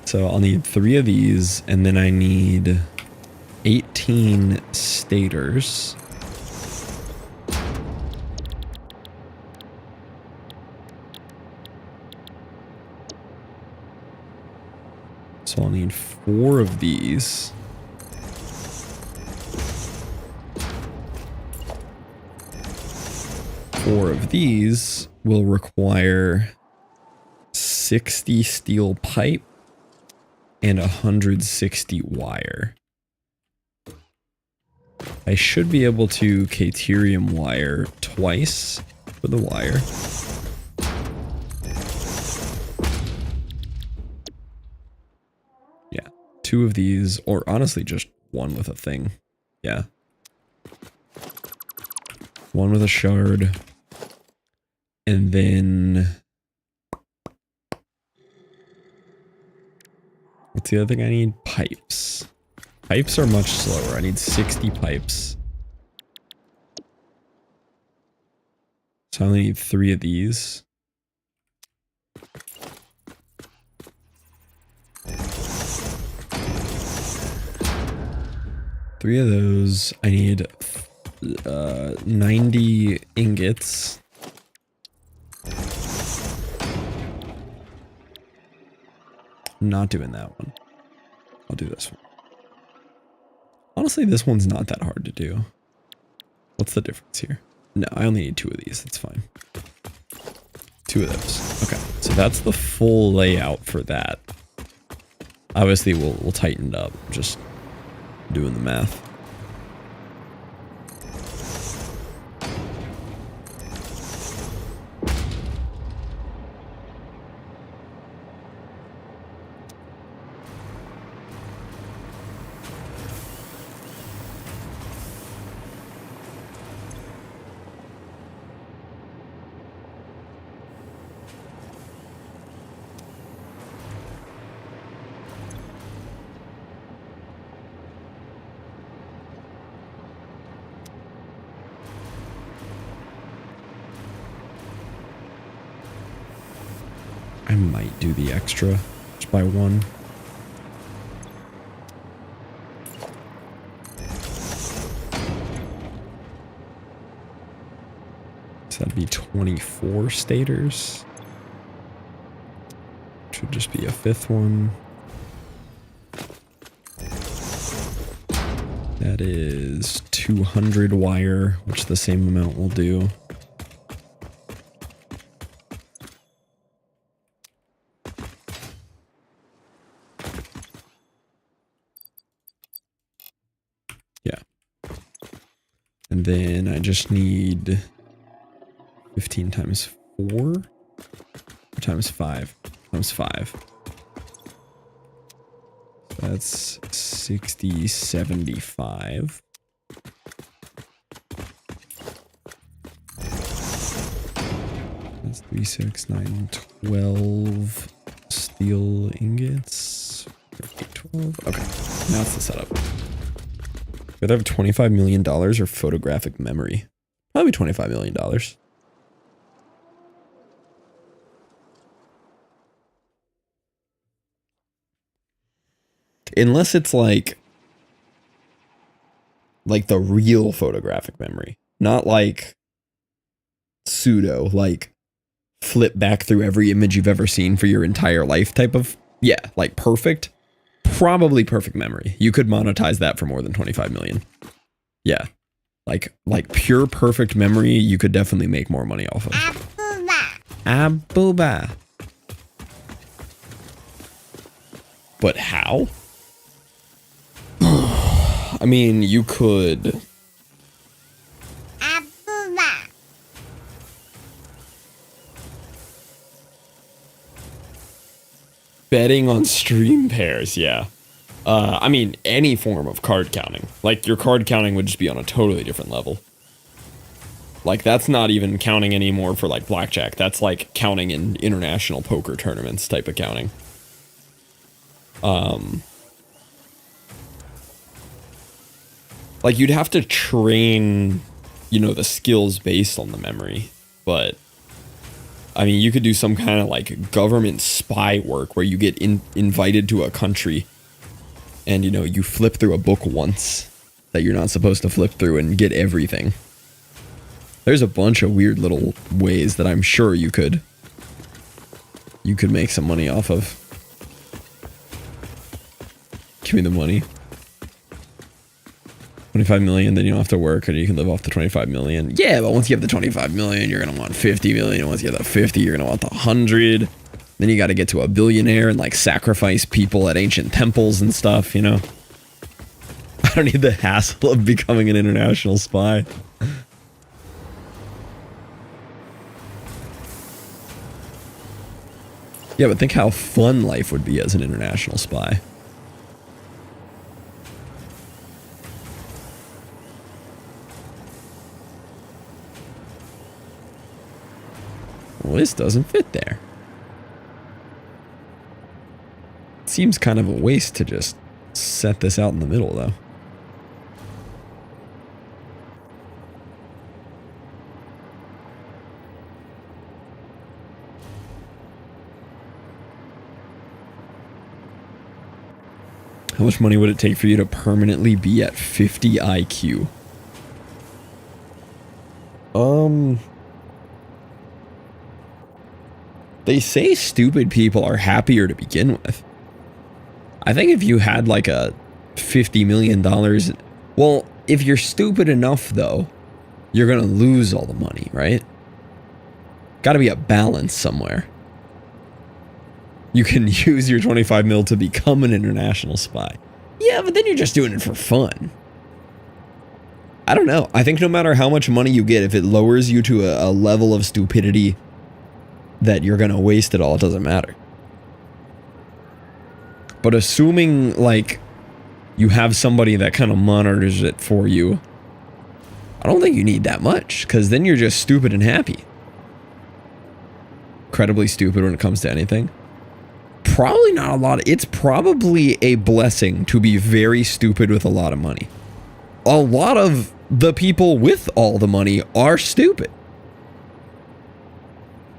So I'll need 3 of these, and then I need 18 stators. So I'll need 4 of these. Four of these will require 60 steel pipe and 160 wire. I should be able to Caterium wire twice for the wire. Yeah, 2 of these, or honestly just 1 with a thing. Yeah. 1 with a shard. And then... what's the other thing I need? Pipes. Pipes are much slower. I need 60 pipes. So I only need 3 of these. Three of those. I need 90 ingots. I'm not doing that one. I'll do this one. Honestly, this one's not that hard to do. What's the difference here? No, I only need 2 of these. That's fine. 2 of those. Okay, so that's the full layout for that. Obviously, we'll tighten it up. Just doing the math. I might do the extra just by 1. So that'd be 24 stators. Should just be a 5th one. That is 200 wire, which the same amount will do. Yeah. And then I just need 15 times 4 or times 5 times 5. So that's 60, 75. That's 3, 6, 9, 12 steel ingots. 12. Okay, now it's the setup. Whether I have $25 million or photographic memory. Probably $25 million. unless it's like the real photographic memory, not like pseudo, like flip back through every image you've ever seen for your entire life type of, yeah, like perfect, probably perfect memory. You could monetize that for more than 25 million. Yeah. Like pure perfect memory, you could definitely make more money off of. Abuba. But how? I mean, you could. Betting on stream pairs, yeah. I mean, any form of card counting. Like, your card counting would just be on a totally different level. Like, that's not even counting anymore for, like, blackjack. That's, like, counting in international poker tournaments type of counting. Like, you'd have to train, you know, the skills based on the memory. But, I mean, you could do some kind of, like, government spy work where you get invited to a country and, you know, you flip through a book once that you're not supposed to flip through and get everything. There's a bunch of weird little ways that I'm sure you could make some money off of. Give me the money. 25 million, then you don't have to work, and you can live off the 25 million. Yeah, but once you have the 25 million, you're gonna want 50 million. Once you have the 50, you're gonna want the 100. Then you gotta get to a billionaire and, like, sacrifice people at ancient temples and stuff, you know? I don't need the hassle of becoming an international spy. Yeah, but think how fun life would be as an international spy. Well, this doesn't fit there. Seems kind of a waste to just set this out in the middle, though. How much money would it take for you to permanently be at 50 IQ? They say stupid people are happier to begin with. I think if you had like a $50 million, well, if you're stupid enough though, you're gonna lose all the money, right? Gotta be a balance somewhere. You can use your 25 mil to become an international spy. Yeah, but then you're just doing it for fun. I don't know. I think no matter how much money you get, if it lowers you to a level of stupidity that you're gonna waste it all, it doesn't matter. But assuming, like, you have somebody that kind of monitors it for you, I don't think you need that much, because then you're just stupid and happy. Incredibly stupid when it comes to anything. Probably not a lot. It's probably a blessing to be very stupid with a lot of money. A lot of the people with all the money are stupid.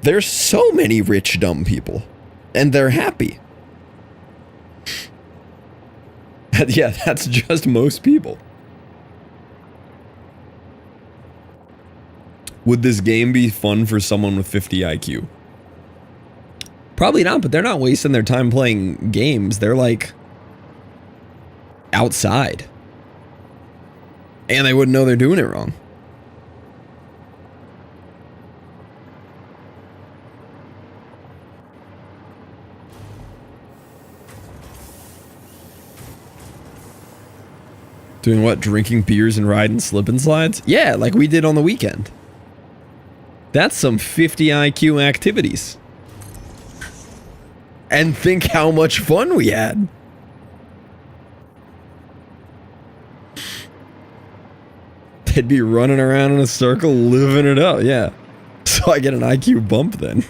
There's so many rich, dumb people, and they're happy. Yeah, that's just most people. Would this game be fun for someone with 50 IQ? Probably not, but they're not wasting their time playing games. They're like outside. And they wouldn't know they're doing it wrong. Doing what? Drinking beers and riding slip and slides? Yeah, like we did on the weekend. That's some 50 IQ activities. And think how much fun we had. They'd be running around in a circle, living it up, yeah. So I get an IQ bump then.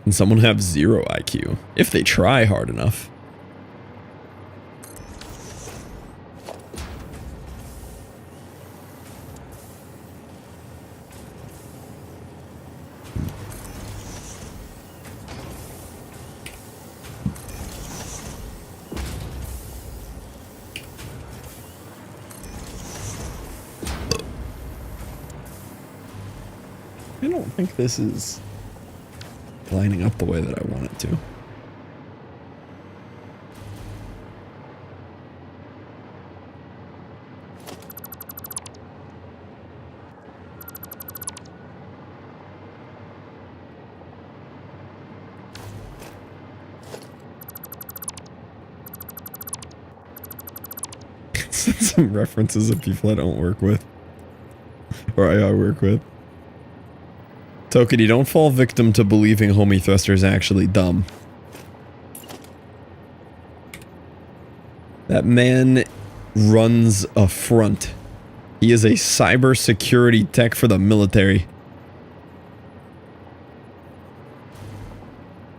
And someone have 0 IQ, if they try hard enough. I don't think this is lining up the way that I want it to. Some references of people I don't work with. Or I work with. Tokedy, don't fall victim to believing homie thruster is actually dumb. That man runs a front. He is a cybersecurity tech for the military.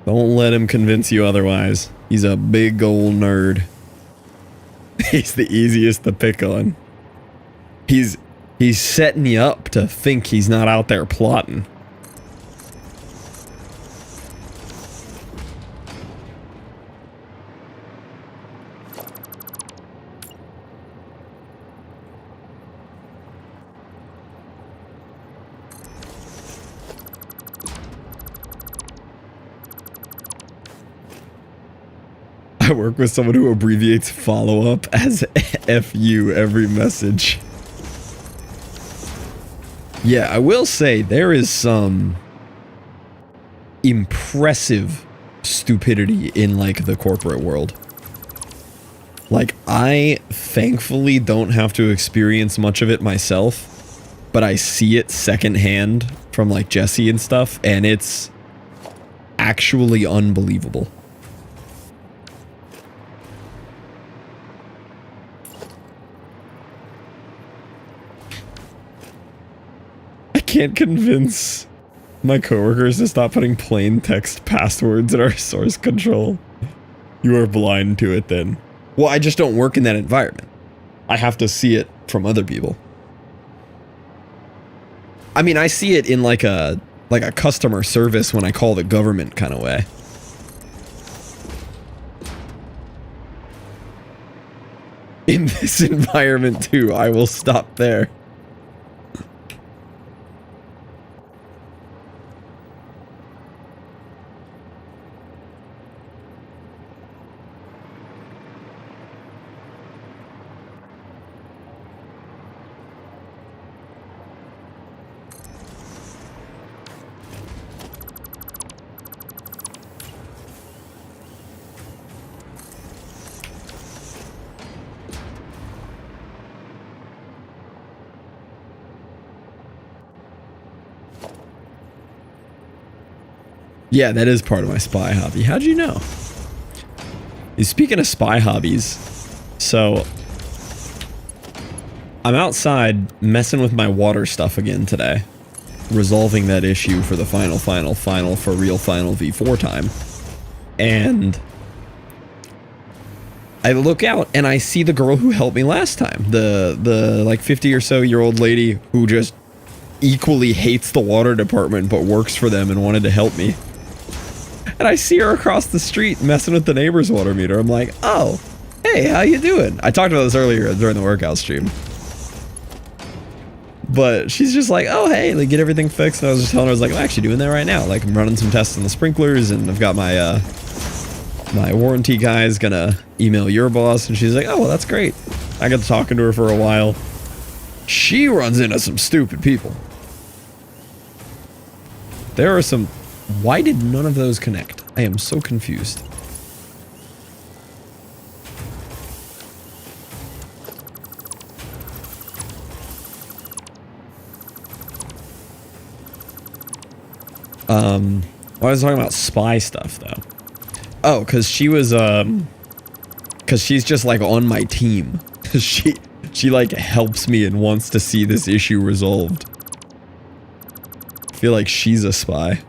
Don't let him convince you otherwise. He's a big old nerd. He's the easiest to pick on. He's setting you up to think he's not out there plotting. I work with someone who abbreviates follow-up as FU every message. Yeah, I will say there is some impressive stupidity in, like, the corporate world. Like, I thankfully don't have to experience much of it myself, but I see it secondhand from, like, Jesse and stuff, and it's actually unbelievable. Can't convince my coworkers to stop putting plain text passwords in our source control. You are blind to it then. Well, I just don't work in that environment. I have to see it from other people. I mean, I see it in like a customer service when I call the government kind of way. In this environment too, I will stop there. Yeah, that is part of my spy hobby. How'd you know? Speaking of spy hobbies, so I'm outside messing with my water stuff again today, resolving that issue for the final for real final V4 time. And I look out and I see the girl who helped me last time, the like 50 or so year old lady who just equally hates the water department but works for them and wanted to help me. And I see her across the street messing with the neighbor's water meter. I'm like, oh, hey, how you doing? I talked about this earlier during the workout stream. But she's just like, oh, hey, like, get everything fixed. And I was just telling her, I was like, I'm actually doing that right now. Like, I'm running some tests on the sprinklers, and I've got my, my warranty guy's gonna email your boss. And she's like, oh, well, that's great. I got to talking to her for a while. She runs into some stupid people. There are some... Why did none of those connect? I am so confused. I was talking about spy stuff though. Oh, cause she was, cause she's just like on my team. She like helps me and wants to see this issue resolved. I feel like she's a spy.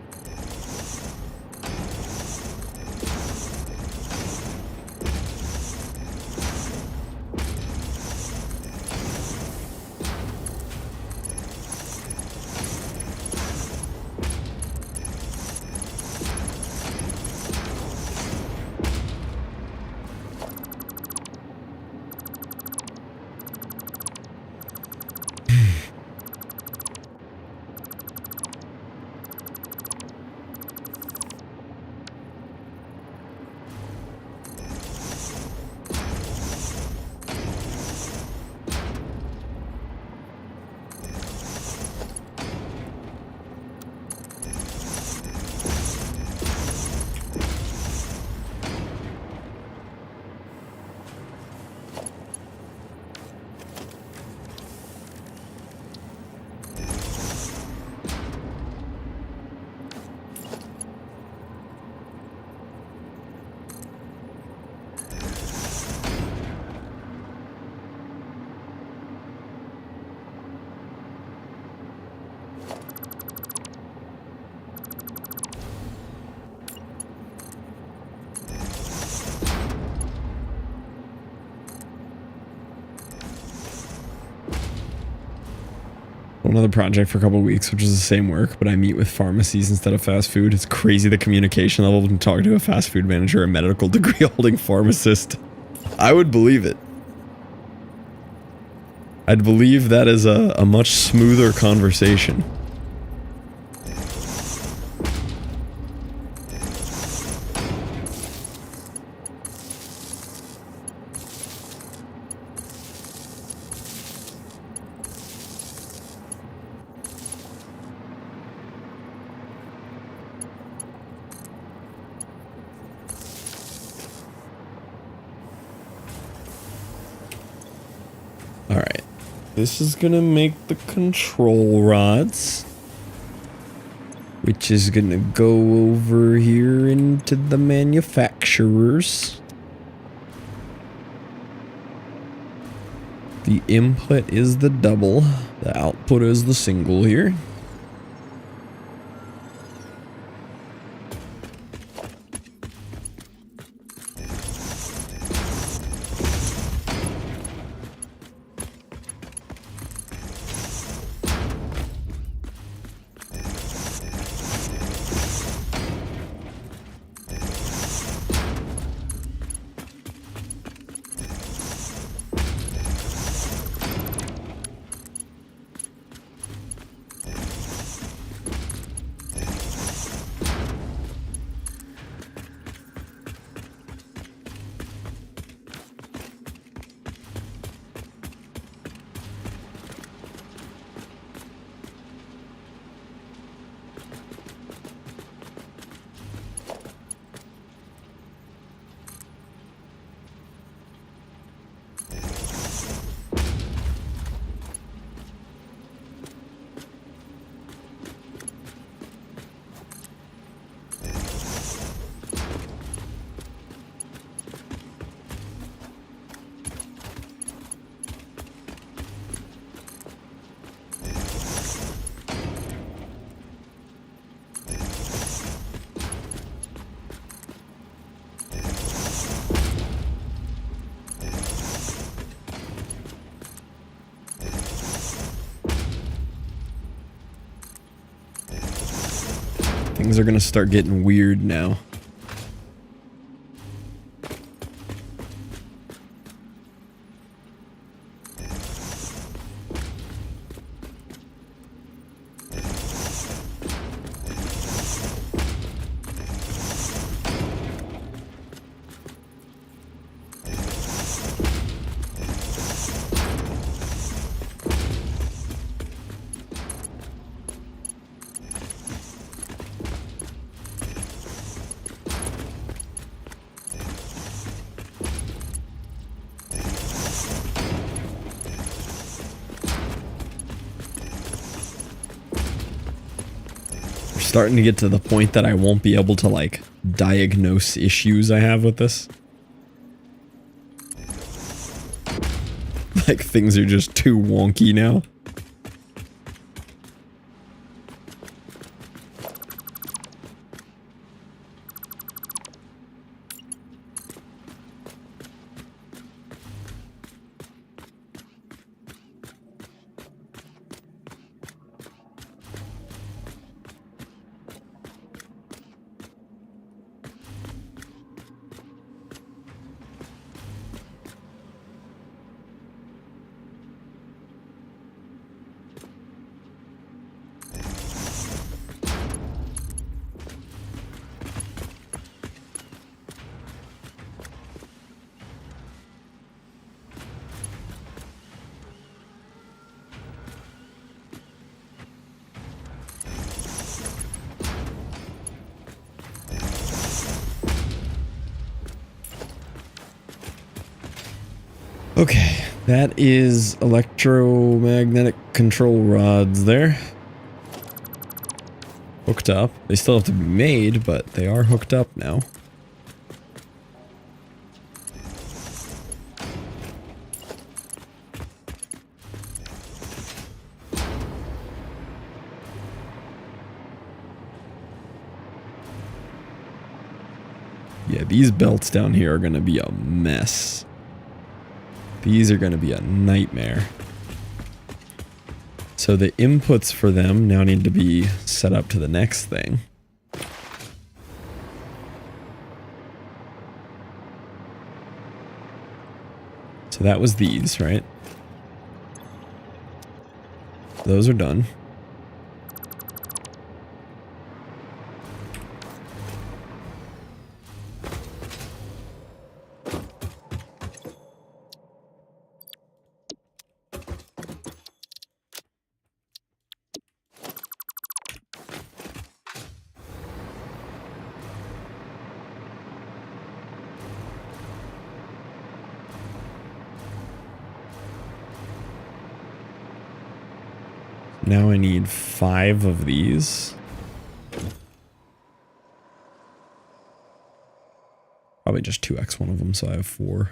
another project for a couple of weeks, which is the same work, but I meet with pharmacies instead of fast food. It's crazy the communication level from talking to a fast food manager, a medical degree holding pharmacist. I would believe it. I'd believe that is a much smoother conversation. Alright. This is gonna make the control rods. Which is gonna go over here into the manufacturers. The input is the double. The output is the single here. Things are gonna start getting weird now. Starting to get to the point that I won't be able to, like, diagnose issues I have with this. Like, things are just too wonky now. Okay, that is electromagnetic control rods there. Hooked up. They still have to be made, but they are hooked up now. Yeah, these belts down here are going to be a mess. These are going to be a nightmare. So the inputs for them now need to be set up to the next thing. So that was these, right? Those are done. Now I need 5 of these. Probably just 2x one of them, so I have 4.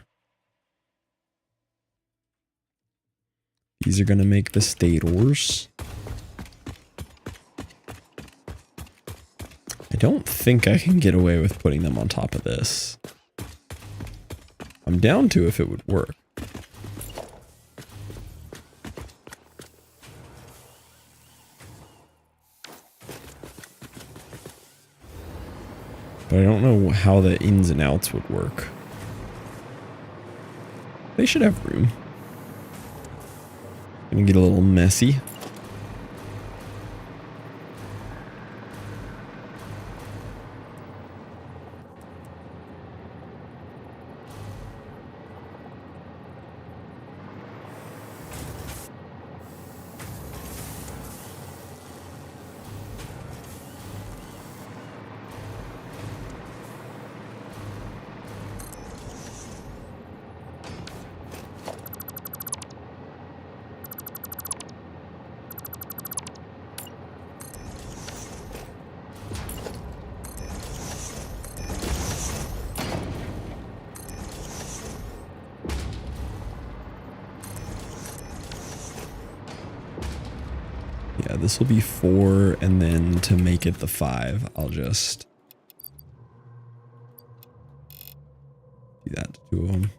These are going to make the stators. I don't think I can get away with putting them on top of this. I'm down to if it would work. But I don't know how the ins and outs would work. They should have room. Gonna get a little messy. Yeah, this will be 4, and then to make it the 5, I'll just do that to 2 of them.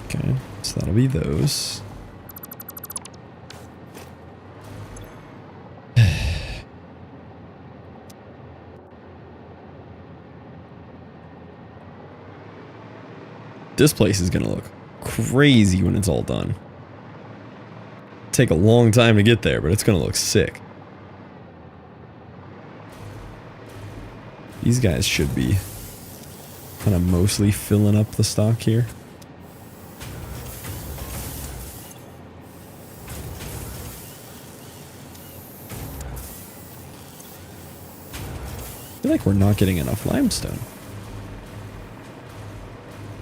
Okay, so that'll be those. This place is gonna look crazy when it's all done. Take a long time to get there, but it's gonna look sick. These guys should be kind of mostly filling up the stock here. I feel like we're not getting enough limestone.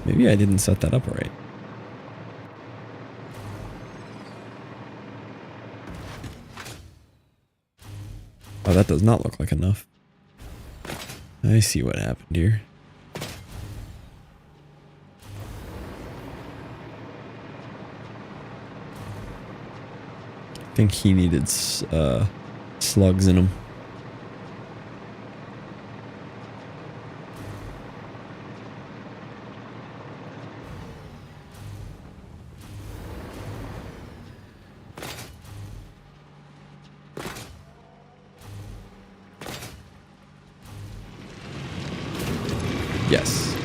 Maybe I didn't set that up right. Oh, that does not look like enough. I see what happened here. I think he needed slugs in him. Yes.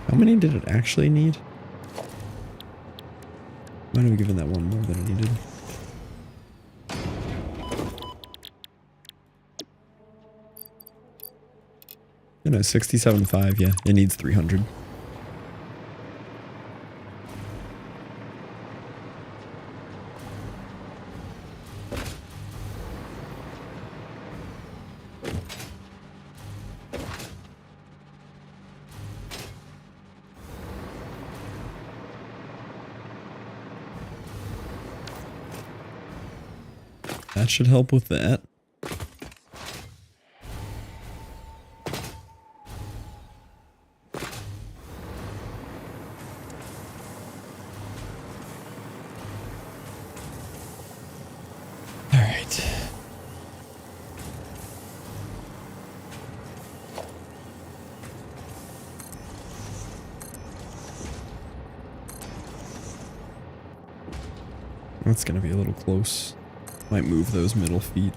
How many did it actually need? Might have given that one more than it needed. You know, 67.5, yeah. It needs 300. that should help with that. All right. That's gonna be a little close. Might move those middle feet.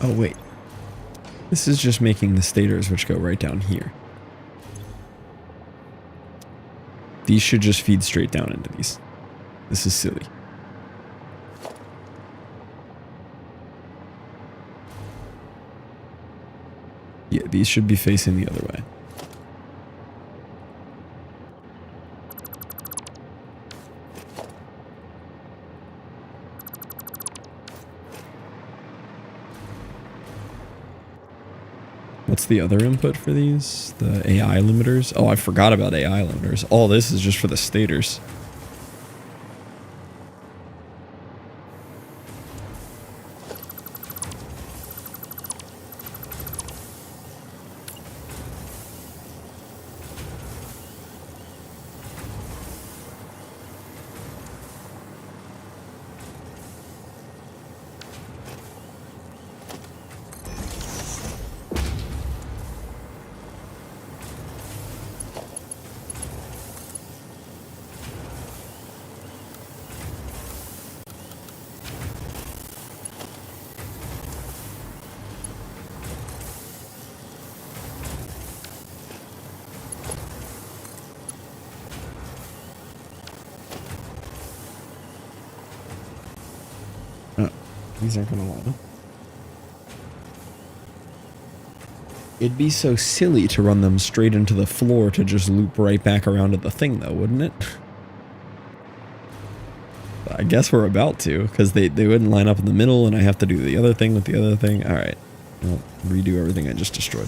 Oh, wait. This is just making the stators, which go right down here. These should just feed straight down into these. This is silly. Yeah, these should be facing the other way. What's the other input for these? The AI limiters? Oh, I forgot about AI limiters. All this is just for the stators. These aren't gonna line up. It'd be so silly to run them straight into the floor to just loop right back around to the thing, though, wouldn't it? I guess we're about to, because they wouldn't line up in the middle, and I have to do the other thing with the other thing. Alright. Well, redo everything I just destroyed.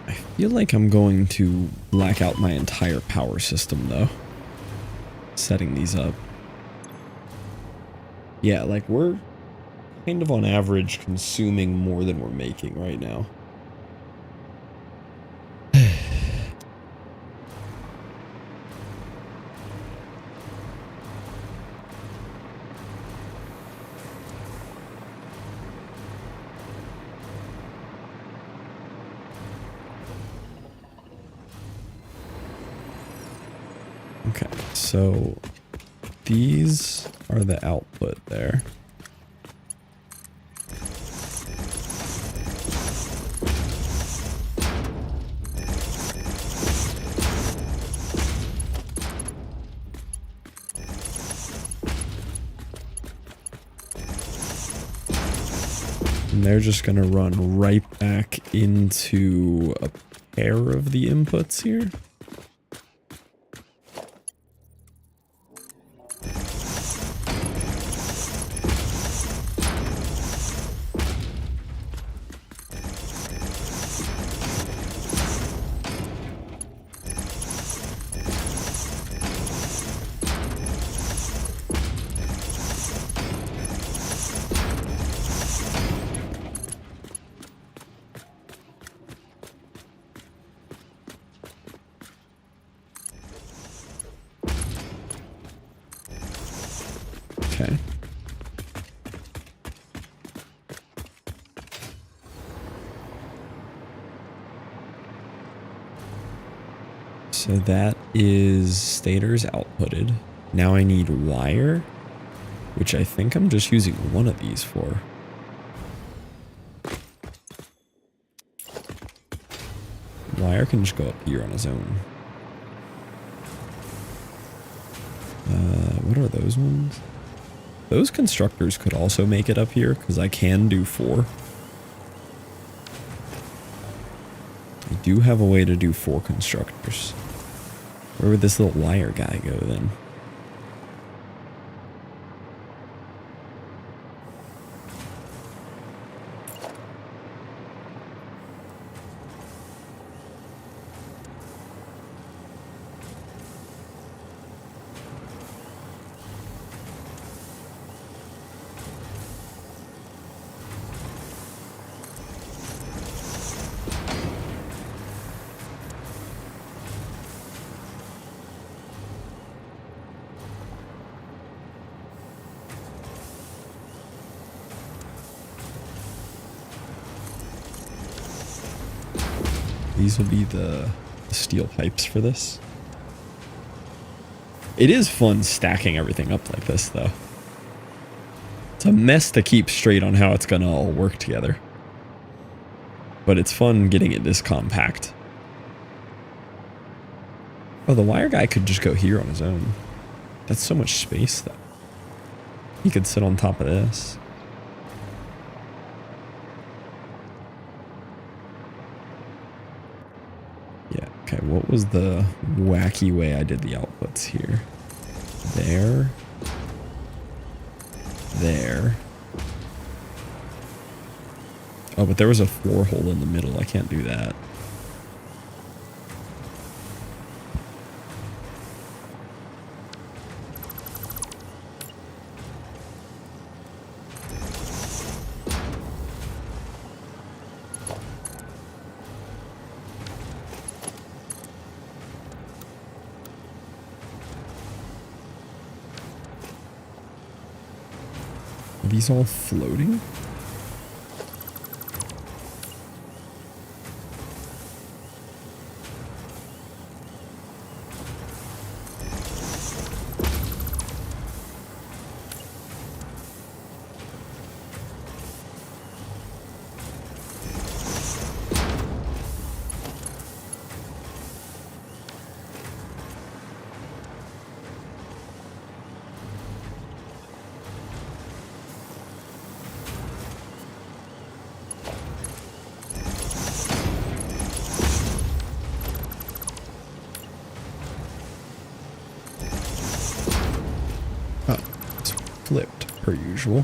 I feel like I'm going to black out my entire power system, though. Setting these up. Yeah, like, we're kind of on average consuming more than we're making right now. Okay, so these are the output there. And they're just going to run right back into a pair of the inputs here. Okay. So that is stators outputted. Now I need wire, which I think I'm just using one of these for. Wire can just go up here on his own. What are those ones? Those constructors could also make it up here, because I can do 4. I do have a way to do 4 constructors. Where would this little wire guy go then? These will be the steel pipes for this. It is fun stacking everything up like this, though. It's a mess to keep straight on how it's going to all work together. But it's fun getting it this compact. Oh, the wire guy could just go here on his own. That's so much space, though. He could sit on top of this. Okay, what was the wacky way I did the outputs here? There. There. Oh, but there was a 4 hole in the middle. I can't do that. Are these all floating? Flipped, per usual.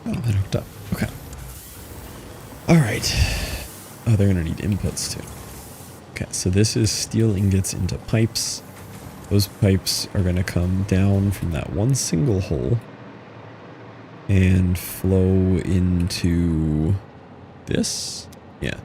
Oh, that hooked up. Okay. All right. Oh, they're gonna need inputs too. Okay, so this is steel ingots into pipes. Those pipes are gonna come down from that one single hole and flow into this. Yeah.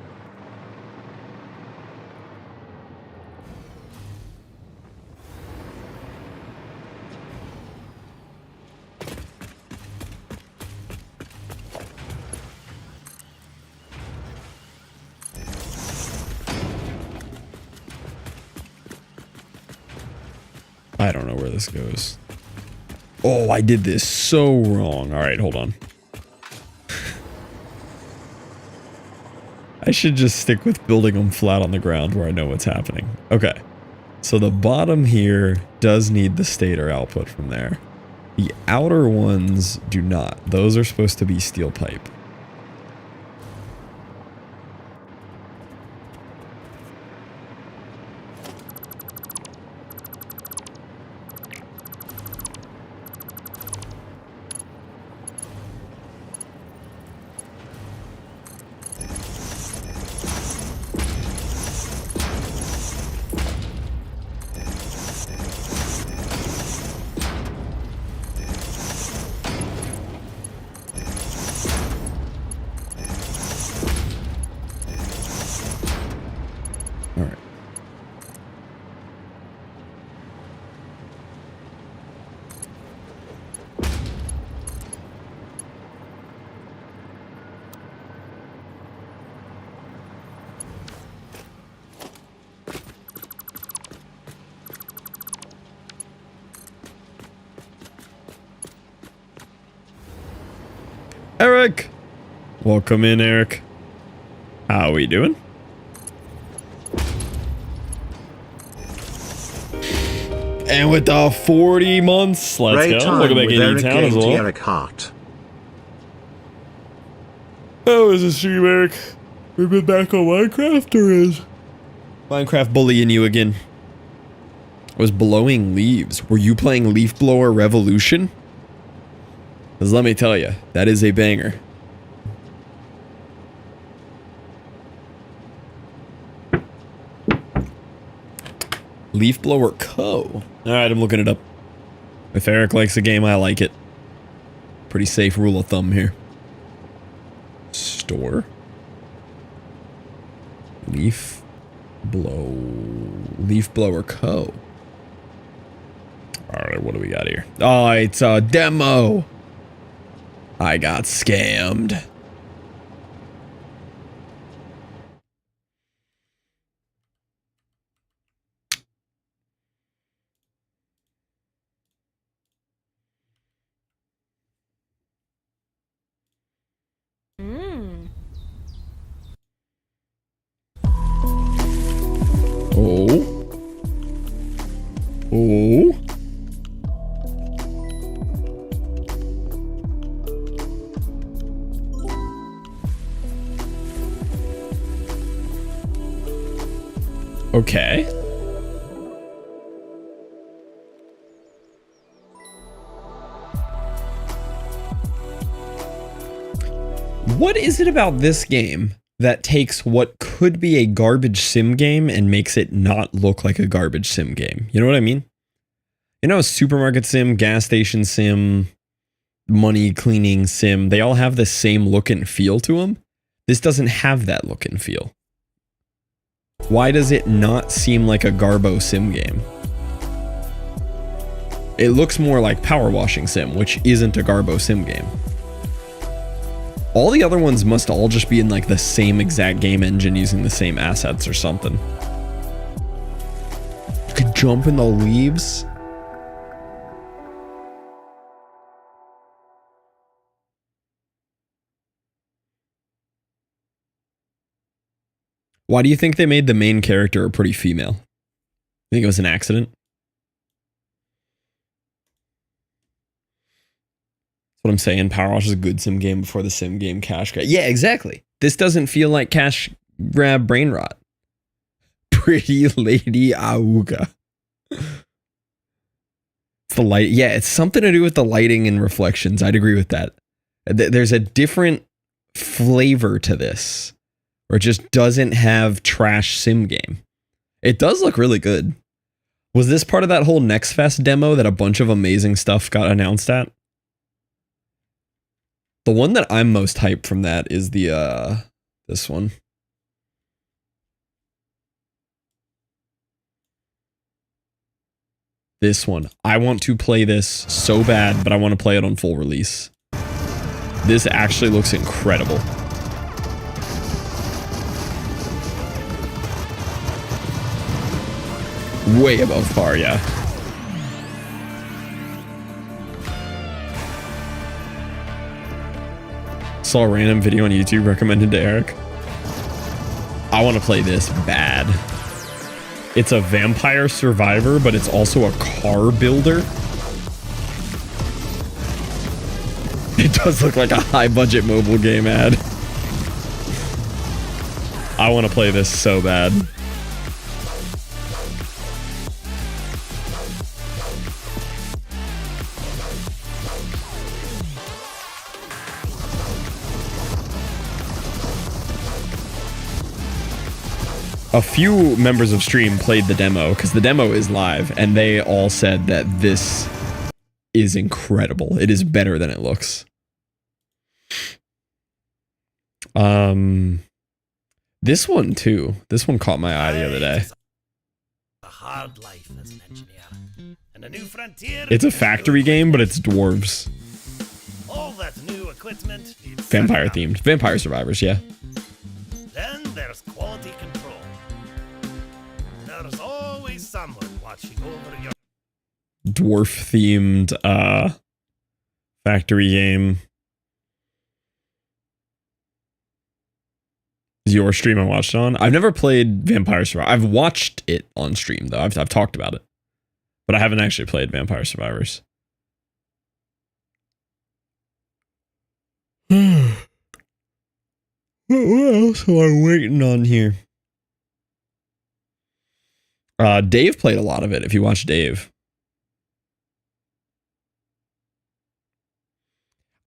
I don't know where this goes. Oh, I did this so wrong. All right, hold on. I should just stick with building them flat on the ground where I know what's happening. Okay. So the bottom here does need the stator output from there. The outer ones do not. Those are supposed to be steel pipe. Eric! Welcome in, Eric. How we doing? And with the 40 months, let's Great go. time Welcome back with in Eric town as Games, well. Eric Hart. How is the stream, Eric? We've been back on Minecraft, or is Minecraft bullying you again? I was blowing leaves. Were you playing Leaf Blower Revolution? Because let me tell you, that is a banger. Leaf Blower Co. Alright, I'm looking it up. If Eric likes a game, I like it. Pretty safe rule of thumb here. Store. Leaf Blower Co. Alright, what do we got here? Oh, it's a demo! I got scammed. Oh. Oh. Okay. What is it about this game that takes what could be a garbage sim game and makes it not look like a garbage sim game? You know what I mean? You know, a supermarket sim, gas station sim, money cleaning sim, they all have the same look and feel to them. This doesn't have that look and feel. Why does it not seem like a Garbo sim game? It looks more like Power Washing Sim, which isn't a Garbo sim game. All the other ones must all just be in like the same exact game engine using the same assets or something. You could jump in the leaves. Why do you think they made the main character a pretty female? You think it was an accident? That's what I'm saying. Power Wash is a good sim game before the sim game Cash Grab. Yeah, exactly. This doesn't feel like Cash Grab brain rot. Pretty Lady Auga. It's the light. Yeah, it's something to do with the lighting and reflections. I'd agree with that. There's a different flavor to this, where it just doesn't have trash sim game. It does look really good. Was this part of that whole Next Fest demo that a bunch of amazing stuff got announced at? The one that I'm most hyped from that is the this one. This one. I want to play this so bad, but I want to play it on full release. This actually looks incredible. Way above par, yeah. Saw a random video on YouTube recommended to Eric. I want to play this bad. It's a vampire survivor, but it's also a car builder. It does look like a high budget mobile game ad. I want to play this so bad. A few members of stream played the demo because the demo is live, and they all said that this is incredible. It is better than it looks. This one too. This one caught my eye the other day. A hard life as an engineer. And a new frontier. It's a factory game, but it's dwarves. All that new equipment needs Vampire themed. Vampire survivors, yeah. Then there's quality control. There's always someone watching over your Dwarf themed factory game. Is your stream I watched it on? I've never played Vampire Survivors. I've watched it on stream though. I've talked about it. But I haven't actually played Vampire Survivors. What else am I waiting on here? Dave played a lot of it, if you watch Dave.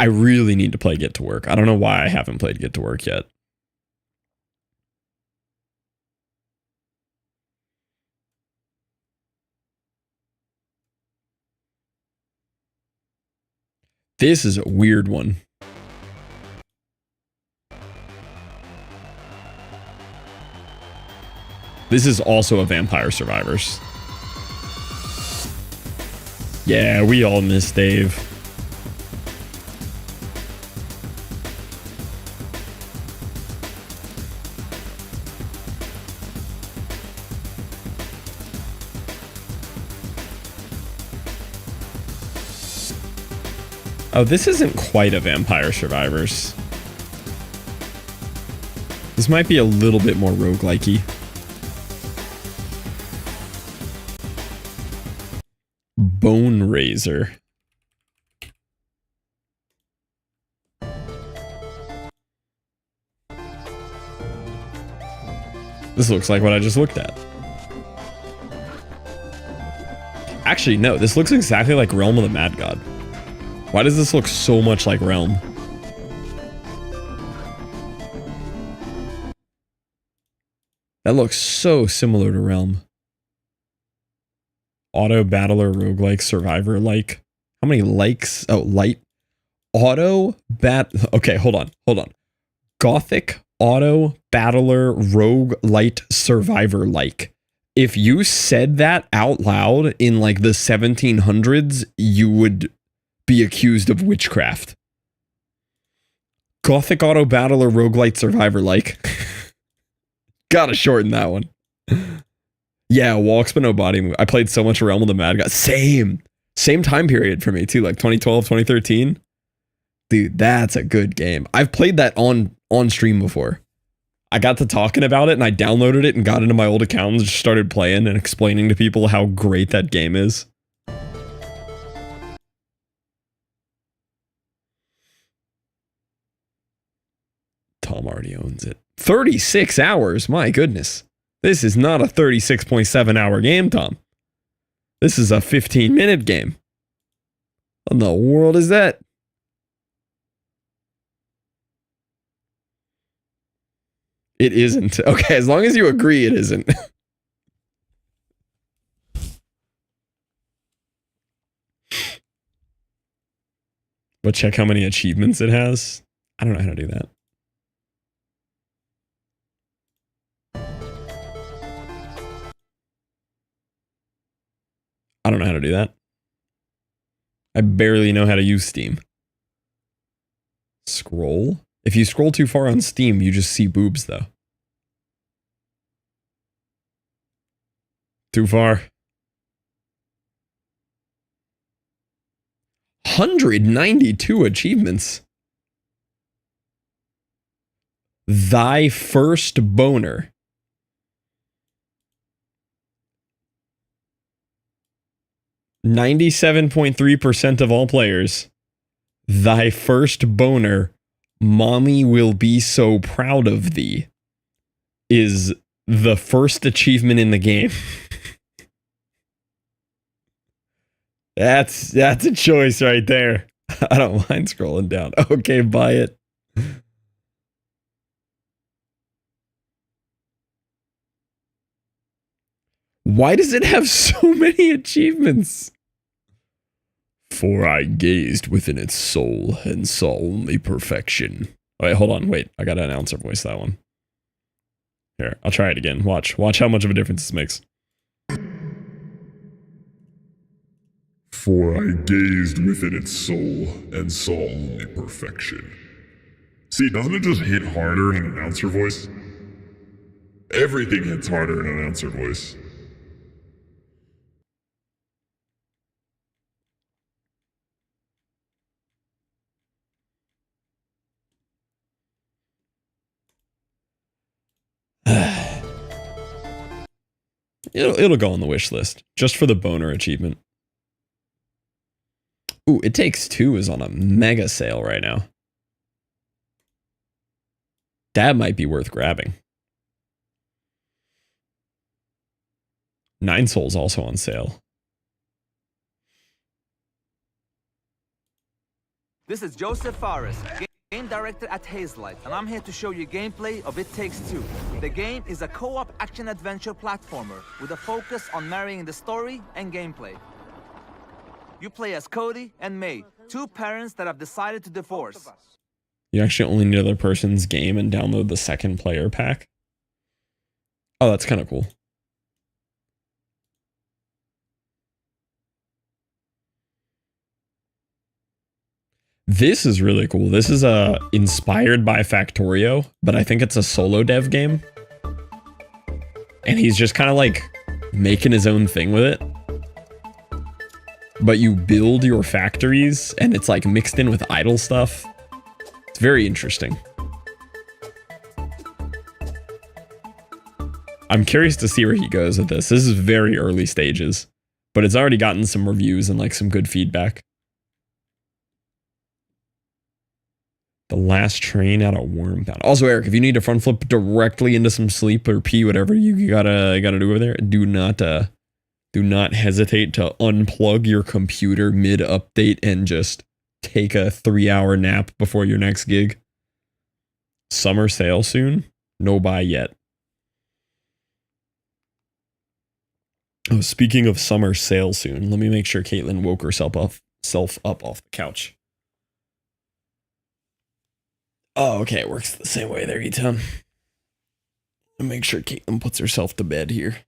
I really need to play Get to Work. I don't know why I haven't played Get to Work yet. This is a weird one. This is also a Vampire Survivors. Yeah, we all miss Dave. Oh, this isn't quite a Vampire Survivors. This might be a little bit more roguelike-y. Bone Razor. This looks like what I just looked at. Actually, no, this looks exactly like Realm of the Mad God. Why does this look so much like Realm? That looks so similar to Realm. Auto Battler Roguelike Survivor like. How many likes? Oh, light. Auto Bat. Okay, hold on. Gothic Auto Battler Roguelite Survivor like. If you said that out loud in like the 1700s, you would be accused of witchcraft. Gothic Auto Battler Roguelite Survivor like. Gotta shorten that one. Yeah, walks but no body move. I played so much Realm of the Mad God. Same time period for me too, like 2012, 2013. Dude, that's a good game. I've played that on stream before. I got to talking about it and I downloaded it and got into my old account and just started playing and explaining to people how great that game is. Tom already owns it. 36 hours, my goodness. This is not a 36.7 hour game, Tom. This is a 15-minute game. What in the world is that? It isn't. Okay, as long as you agree it isn't. But check how many achievements it has. I don't know how to do that. I don't know how to do that. I barely know how to use Steam. Scroll? If you scroll too far on Steam, you just see boobs, though. Too far. 192 achievements. Thy first boner. .3% of all players. Thy first boner. Mommy will be so proud of thee. Is the first achievement in the game. That's a choice right there. I don't mind scrolling down. Okay, buy it. Why does it have so many achievements? For I gazed within its soul and saw only perfection. Wait, hold on. Wait, I gotta announcer voice that one. Here, I'll try it again. Watch how much of a difference this makes. For I gazed within its soul and saw only perfection. See, doesn't it just hit harder in an announcer voice? Everything hits harder in an announcer voice. It'll go on the wish list just for the boner achievement. Ooh, It Takes Two is on a mega sale right now. That might be worth grabbing. Nine Souls also on sale. This is Joseph Fares, game director at Hazelight, and I'm here to show you gameplay of It Takes Two. The game is a co-op action-adventure platformer with a focus on marrying the story and gameplay. You play as Cody and May, two parents that have decided to divorce. You actually only need another person's game and download the second player pack. Oh, that's kind of cool. This is really cool. This is inspired by Factorio, but I think it's a solo dev game. And he's just kind of like making his own thing with it. But you build your factories and it's like mixed in with idle stuff. It's very interesting. I'm curious to see where he goes with this. This is very early stages, but it's already gotten some reviews and like some good feedback. The last train out of Wormtown. Also, Eric, if you need to front flip directly into some sleep or pee, whatever you gotta do over there, do not hesitate to unplug your computer mid-update and just take a 3-hour nap before your next gig. Summer sale soon? No buy yet. Oh, speaking of summer sale soon, let me make sure Caitlin woke herself up off the couch. Oh, okay, it works the same way there, Eton. Make sure Caitlin puts herself to bed here.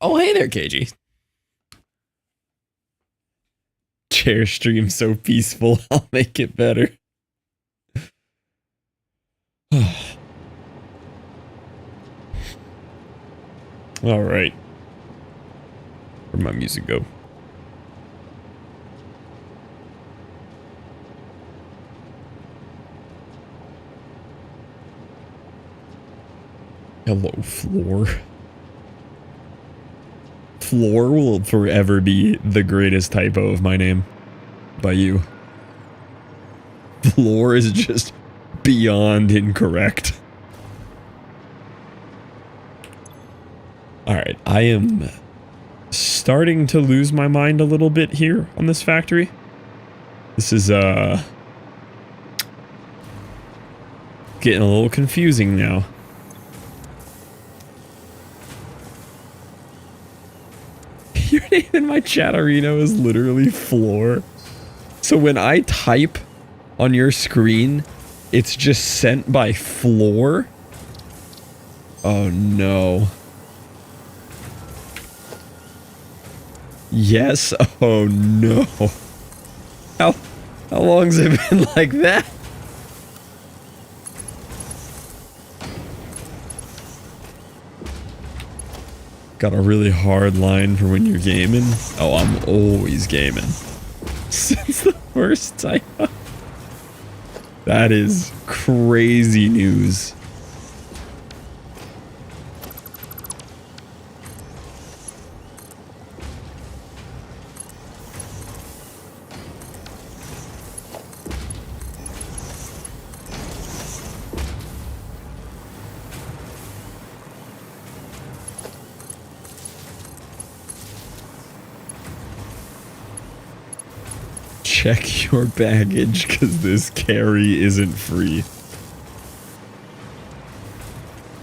Oh, hey there, KG. Chair stream so peaceful. I'll make it better. All right. Where'd my music go? Hello, Floor. Floor will forever be the greatest typo of my name. By you. Floor is just beyond incorrect. Alright, I am starting to lose my mind a little bit here on this factory. This is, getting a little confusing now. Your name in my chat arena is literally Floor. So when I type on your screen, it's just sent by Floor? Oh no. Yes, oh no. How long's it been like that? Got a really hard line for when you're gaming. Oh, I'm always gaming. Since the first time. That is crazy news. Check your baggage, because this carry isn't free.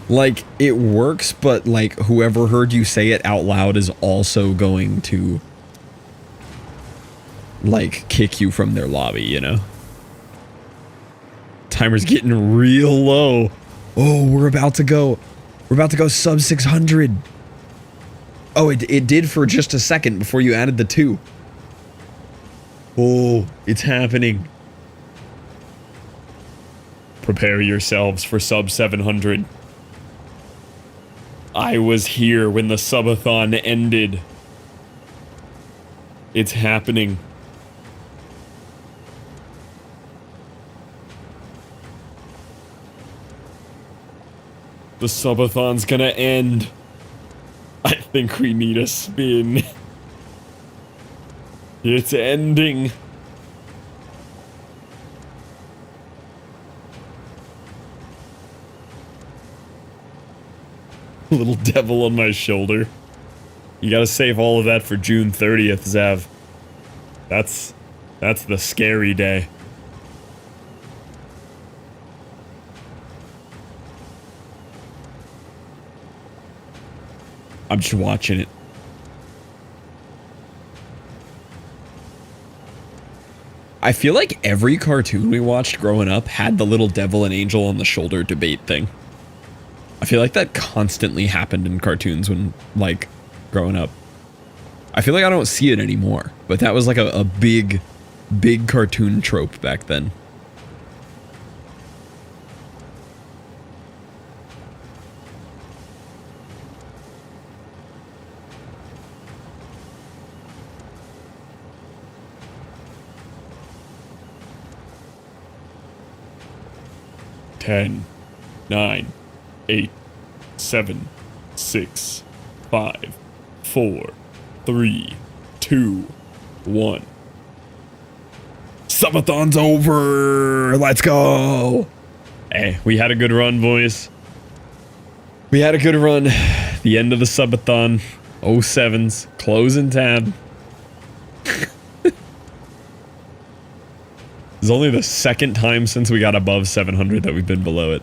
Like, it works, but, like, whoever heard you say it out loud is also going to, like, kick you from their lobby, you know? Timer's getting real low. Oh, we're about to go sub 600. Oh, it did for just a second before you added the 2. Oh, it's happening. Prepare yourselves for sub 700. I was here when the subathon ended. It's happening. The subathon's gonna end. I think we need a spin. It's ending. Little devil on my shoulder. You gotta save all of that for June 30th, Zav. That's the scary day. I'm just watching it. I feel like every cartoon we watched growing up had the little devil and angel on the shoulder debate thing. I feel like that constantly happened in cartoons when, like, growing up. I feel like I don't see it anymore, but that was like a big cartoon trope back then. Ten, 9, 8, 7, 6, 5, 4, 3, 2, 1. Subathon's over! Let's go! Hey, we had a good run, boys. We had a good run. The end of the subathon. 07s. Closing tab. It's only the second time since we got above 700 that we've been below it.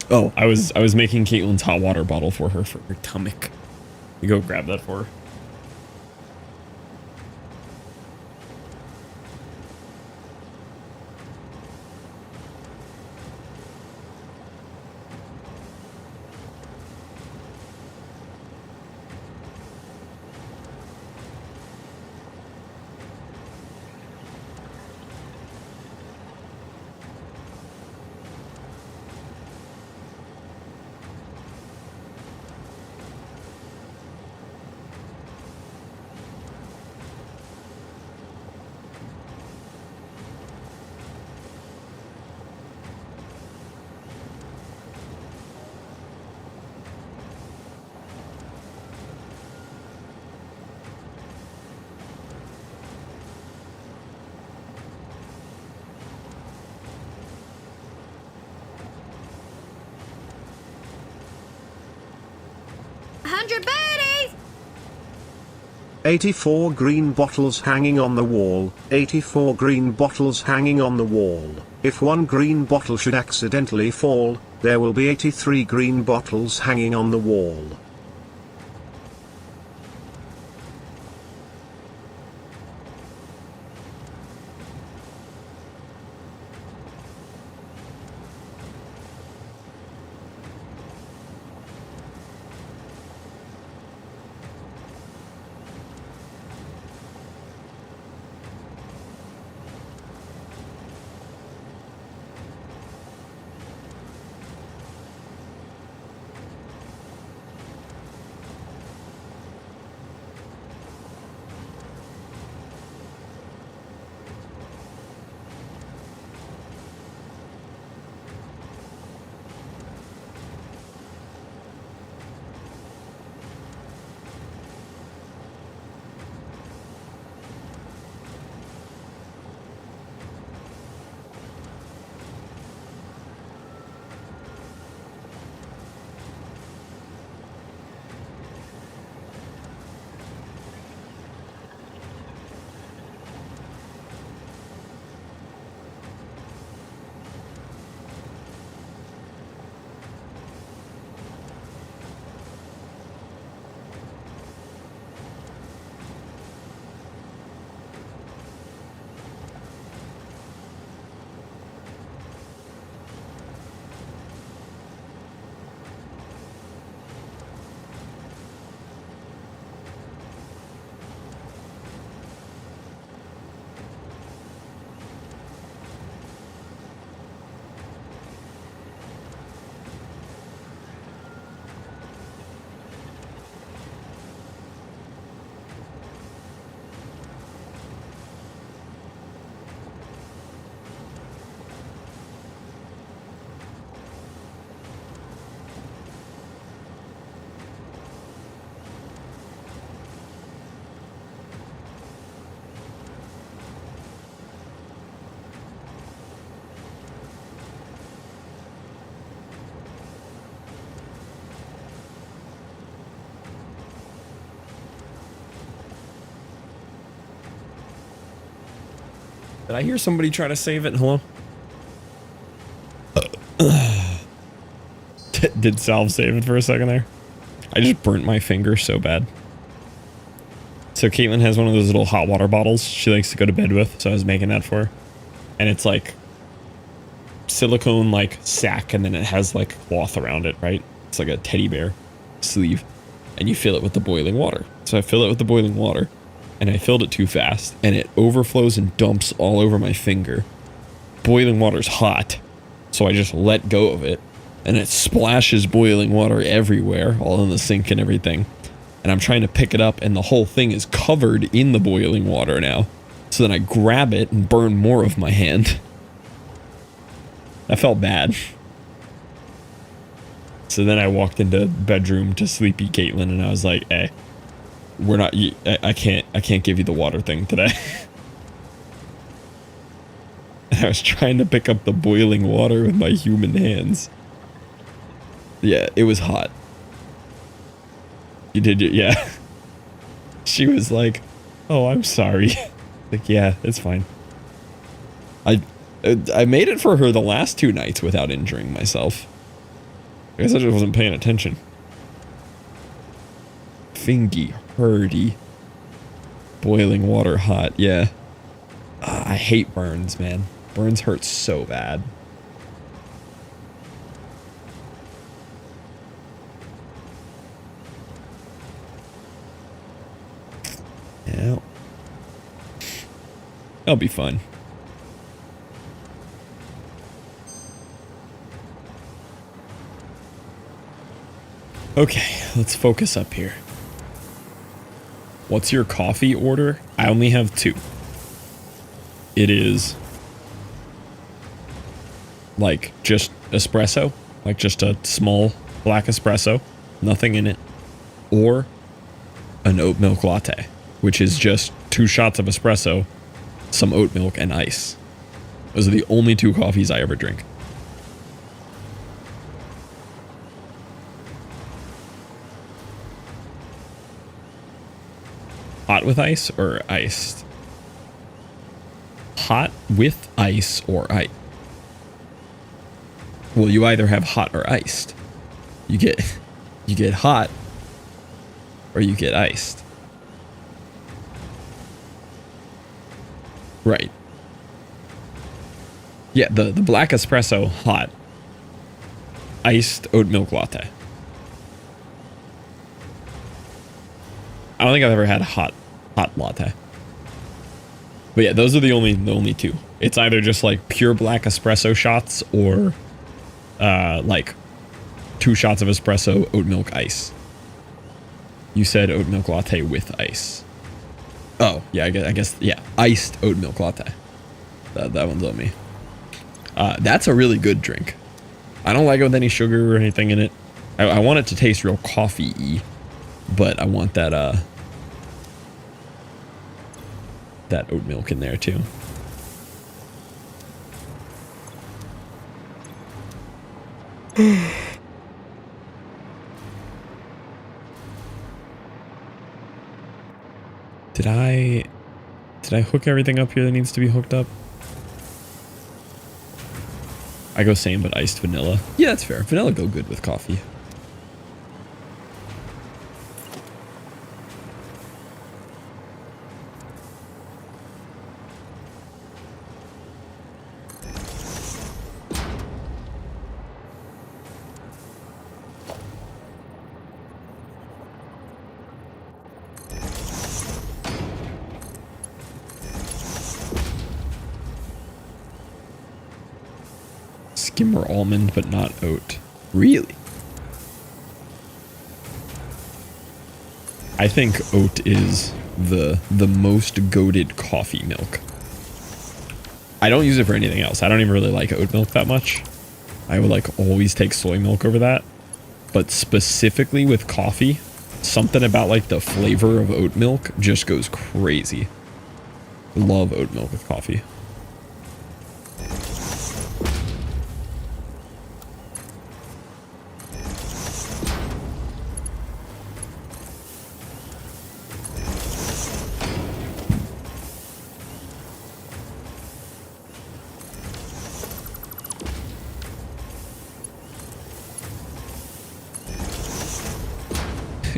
Oh, I was making Caitlin's hot water bottle for her stomach. You go grab that for her. 100 birdies! 84 green bottles hanging on the wall, 84 green bottles hanging on the wall. If one green bottle should accidentally fall, there will be 83 green bottles hanging on the wall. Did I hear somebody try to save it? Hello? Did Salve save it for a second there? I just burnt my finger so bad. So Caitlin has one of those little hot water bottles she likes to go to bed with, so I was making that for her. And it's like silicone like sack, and then it has like cloth around it, right? It's like a teddy bear sleeve. And you fill it with the boiling water. So I fill it with the boiling water, and I filled it too fast, and it overflows and dumps all over my finger. Boiling water's hot, so I just let go of it, and it splashes boiling water everywhere, all in the sink and everything. And I'm trying to pick it up, and the whole thing is covered in the boiling water now. So then I grab it and burn more of my hand. I felt bad. So then I walked into the bedroom to sleepy Caitlin, and I was like, hey, we're not, I can't give you the water thing today. And I was trying to pick up the boiling water with my human hands. Yeah, it was hot. You did it, yeah. She was like, oh, I'm sorry. Like, yeah, it's fine. I made it for her the last 2 nights without injuring myself. I guess I just wasn't paying attention. Fingy, hurdy. Boiling water hot, yeah. I hate burns, man. Burns hurt so bad. Yeah. That'll be fun. Okay, let's focus up here. What's your coffee order? I only have 2. It is like just espresso, like just a small black espresso, nothing in it, or an oat milk latte, which is just 2 shots of espresso, some oat milk, and ice. Those are the only 2 coffees I ever drink. hot with ice or iced? Hot with ice or ice? Well, you either have hot or iced. You get hot or you get iced. Right. Yeah, the black espresso, hot. Iced oat milk latte. I don't think I've ever had a hot latte. But yeah, those are the only two. It's either just like pure black espresso shots or like 2 shots of espresso, oat milk ice. You said oat milk latte with ice. Oh, yeah, I guess yeah, iced oat milk latte. That one's on me. That's a really good drink. I don't like it with any sugar or anything in it. I want it to taste real coffee-y, but I want that that oat milk in there too. Did I hook everything up here that needs to be hooked up? I go same, but iced vanilla. Yeah, that's fair. Vanilla go good with coffee. Skimmer almond, but not oat. Really? I think oat is the most goated coffee milk. I don't use it for anything else. I don't even really like oat milk that much. I would like always take soy milk over that. But specifically with coffee, something about like the flavor of oat milk just goes crazy. Love oat milk with coffee.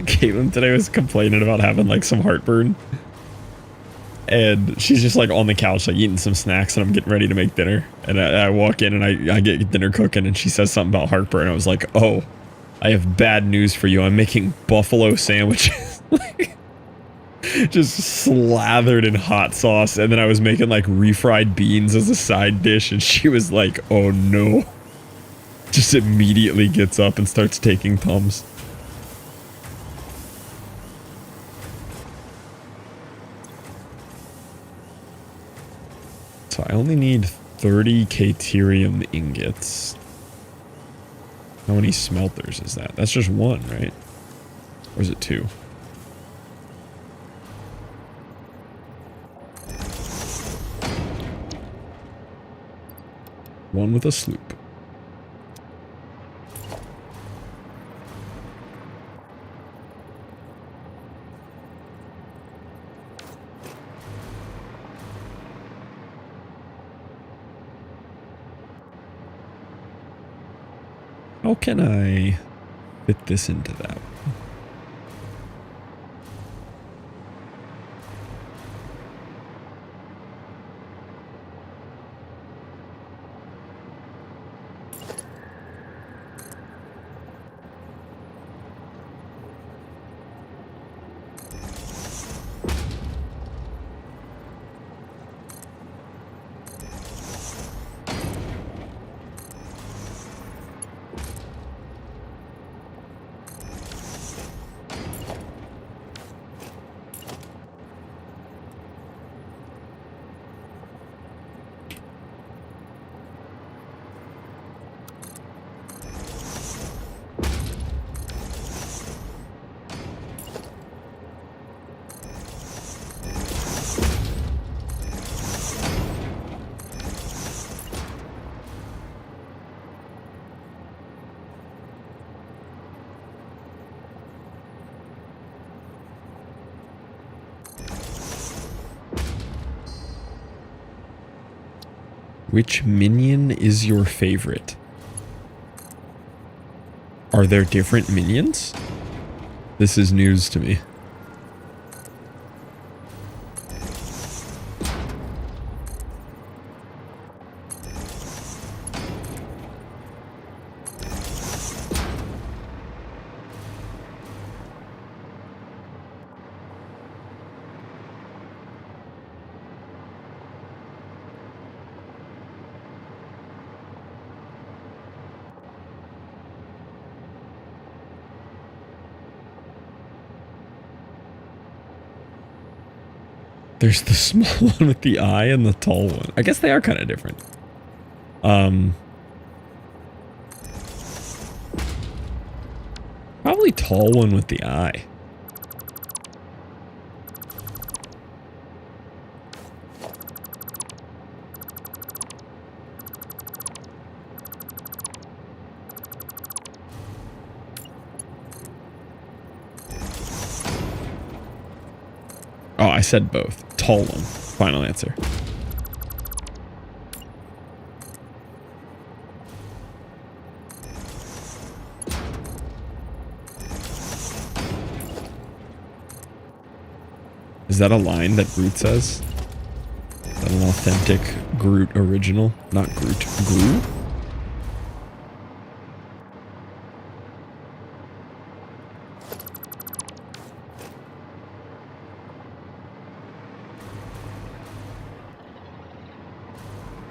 Caitlin today was complaining about having like some heartburn, and she's just like on the couch like eating some snacks, and I'm getting ready to make dinner, and I walk in and I get dinner cooking, and she says something about heartburn. I was like, oh, I have bad news for you. I'm making buffalo sandwiches. Just slathered in hot sauce, and then I was making like refried beans as a side dish, and she was like, oh no. Just immediately gets up and starts taking Tums. So I only need 30 Caterium ingots. How many smelters is that? That's just one, right? Or is it 2? One with a sloop. How can I fit this into that? Which minion is your favorite? Are there different minions? This is news to me. There's the small one with the eye and the tall one. I guess they are kind of different. Probably tall one with the eye. Oh, I said both. Tall one. Final answer. Is that a line that Groot says? Is that an authentic Groot original? Not Groot. Groot?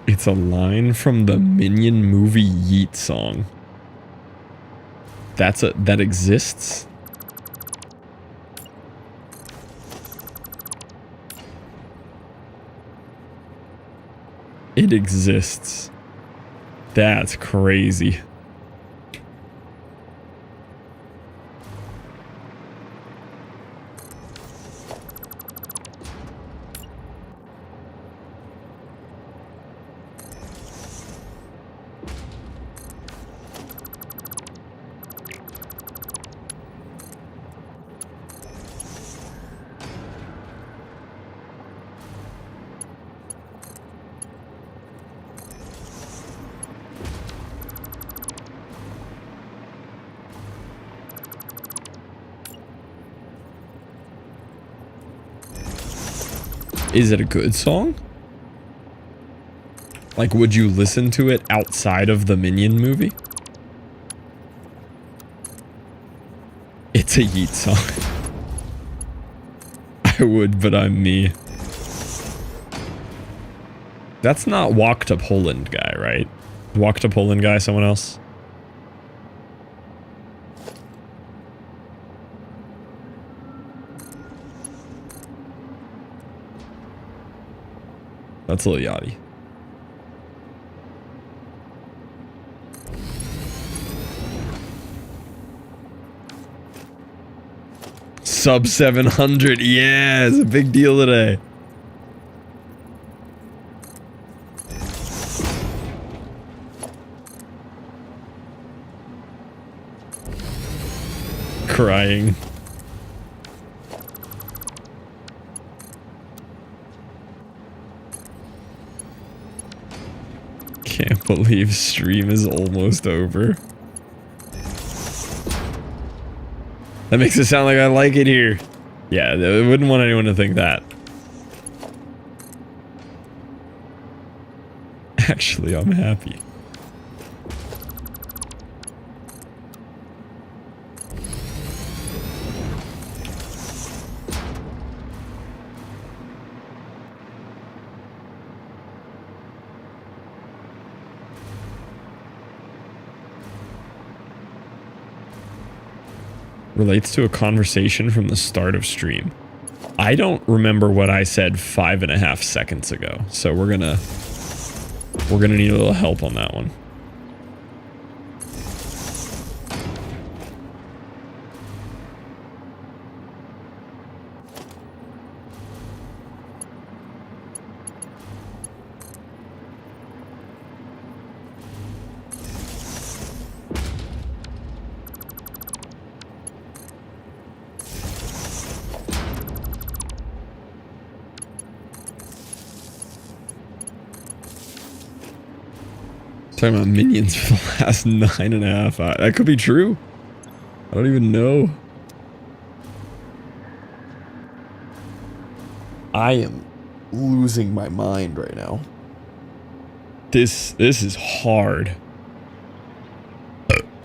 It's a line from the Minion movie Yeet song. That exists? It exists. That's crazy. Is it a good song? Like, would you listen to it outside of the Minion movie? It's a Yeet song. I would, but I'm me. That's not Walk to Poland guy, right? Walk to Poland guy, someone else? That's Lil Yachty. Sub 700, yeah, it's a big deal today. Crying. Can't believe stream is almost over. That makes it sound like I like it here. Yeah, I wouldn't want anyone to think that. Actually, I'm happy. Relates to a conversation from the start of stream. I don't remember what I said 5.5 seconds ago, so we're gonna need a little help on that one. Talking about minions for the last 9.5 hours. That could be true. I don't even know. I am losing my mind right now. This is hard.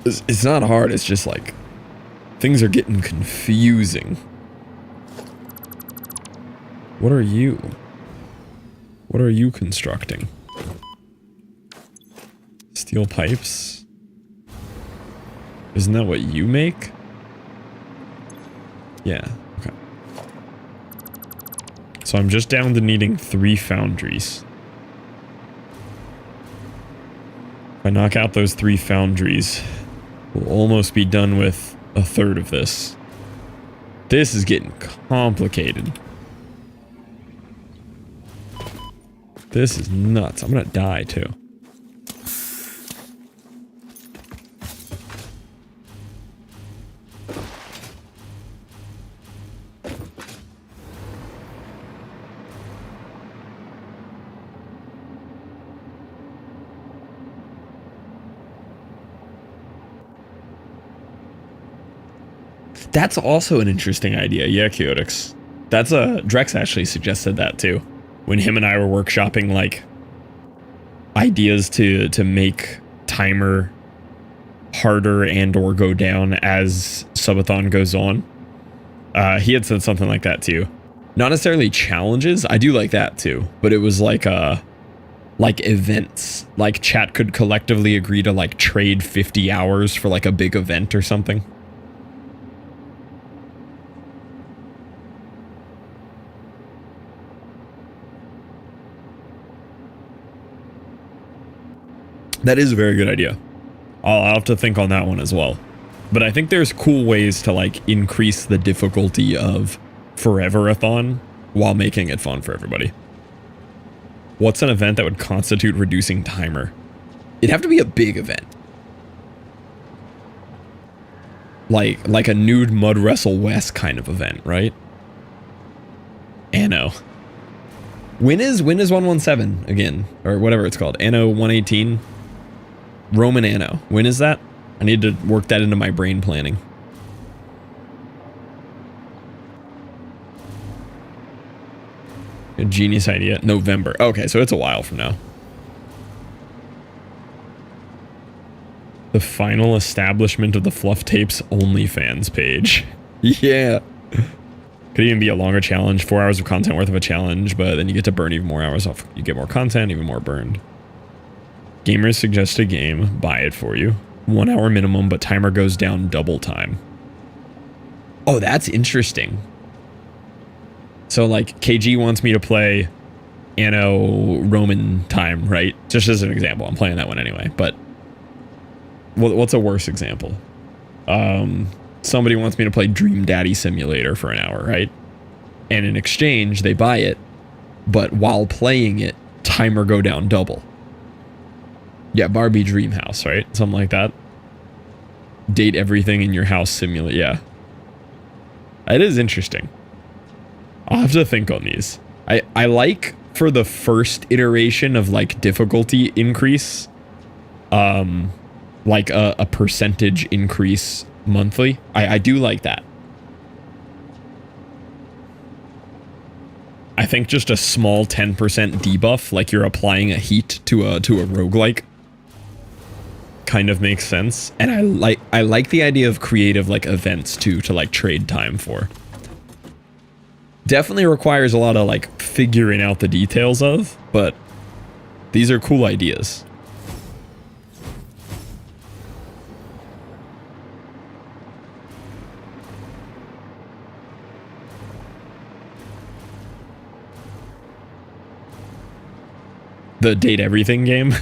It's not hard, it's just like things are getting confusing. What are you? What are you constructing? Steel pipes? Isn't that what you make? Yeah, okay. So I'm just down to needing 3 foundries. If I knock out those 3 foundries, we'll almost be done with a third of this. This is getting complicated. This is nuts. I'm gonna die too. That's also an interesting idea. Yeah, Chaotix. That's Drex actually suggested that too. When him and I were workshopping like ideas to make timer harder and or go down as subathon goes on. He had said something like that too. Not necessarily challenges. I do like that too, but it was like events. Like chat could collectively agree to like trade 50 hours for like a big event or something. That is a very good idea. I'll have to think on that one as well. But I think there's cool ways to like increase the difficulty of Forever-a-thon while making it fun for everybody. What's an event that would constitute reducing timer? It'd have to be a big event. Like a nude mud wrestle west kind of event, right? Anno. When is 117 again? Or whatever it's called. Anno 118? Roman Anno. When is that? I need to work that into my brain planning. A genius idea. November. Okay, so it's a while from now. The final establishment of the Fluff Tapes OnlyFans page. Yeah. Could even be a longer challenge. 4 hours of content worth of a challenge, but then you get to burn even more hours off. You get more content, even more burned. Gamers suggest a game. Buy it for you. 1 hour minimum, but timer goes down double time. Oh, that's interesting. So like KG wants me to play Anno Roman time, right? Just as an example. I'm playing that one anyway, but what's a worse example? Somebody wants me to play Dream Daddy Simulator for an hour, right? And in exchange, they buy it, but while playing it, timer go down double. Yeah, Barbie Dream House, right? Something like that. Date everything in your house simulate. Yeah. It is interesting. I'll have to think on these. I like for the first iteration of like difficulty increase, like a percentage increase monthly. I do like that. I think just a small 10% debuff, like you're applying a heat to a roguelike, kind of makes sense. And I like the idea of creative like events too to like trade time for. Definitely requires a lot of like figuring out the details of, but these are cool ideas. The date everything game.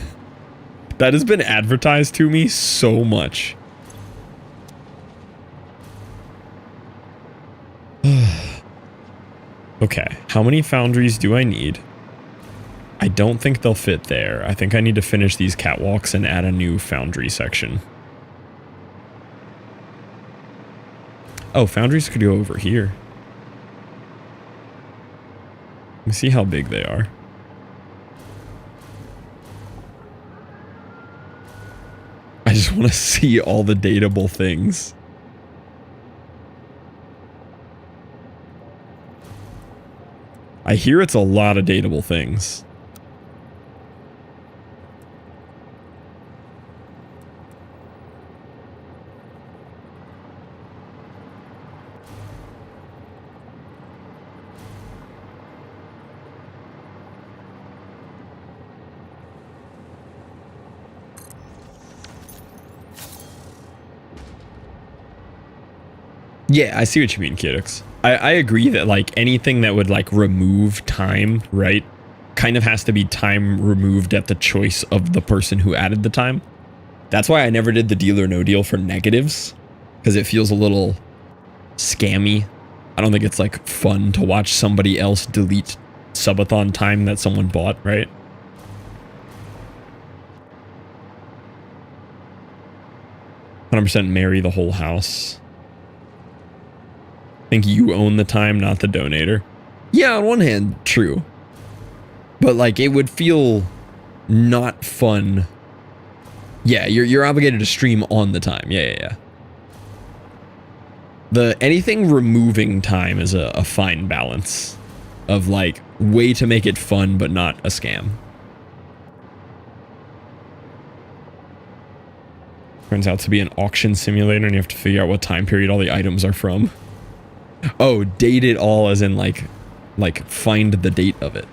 That has been advertised to me so much. Okay, how many foundries do I need? I don't think they'll fit there. I think I need to finish these catwalks and add a new foundry section. Oh, foundries could go over here. Let me see how big they are. just want to see all the dateable things. I hear it's a lot of dateable things. Yeah, I see what you mean, Kidix. I agree that like anything that would like remove time, right, kind of has to be time removed at the choice of the person who added the time. That's why I never did the deal or no deal for negatives, because it feels a little scammy. I don't think it's like fun to watch somebody else delete subathon time that someone bought, right? %, marry the whole house. I think you own the time, not the donator. Yeah, on one hand, true. But like, it would feel not fun. Yeah, you're obligated to stream on the time. Yeah. Anything removing time is a fine balance of like way to make it fun, but not a scam. Turns out to be an auction simulator, and you have to figure out what time period all the items are from. Oh, date it all as in like find the date of it.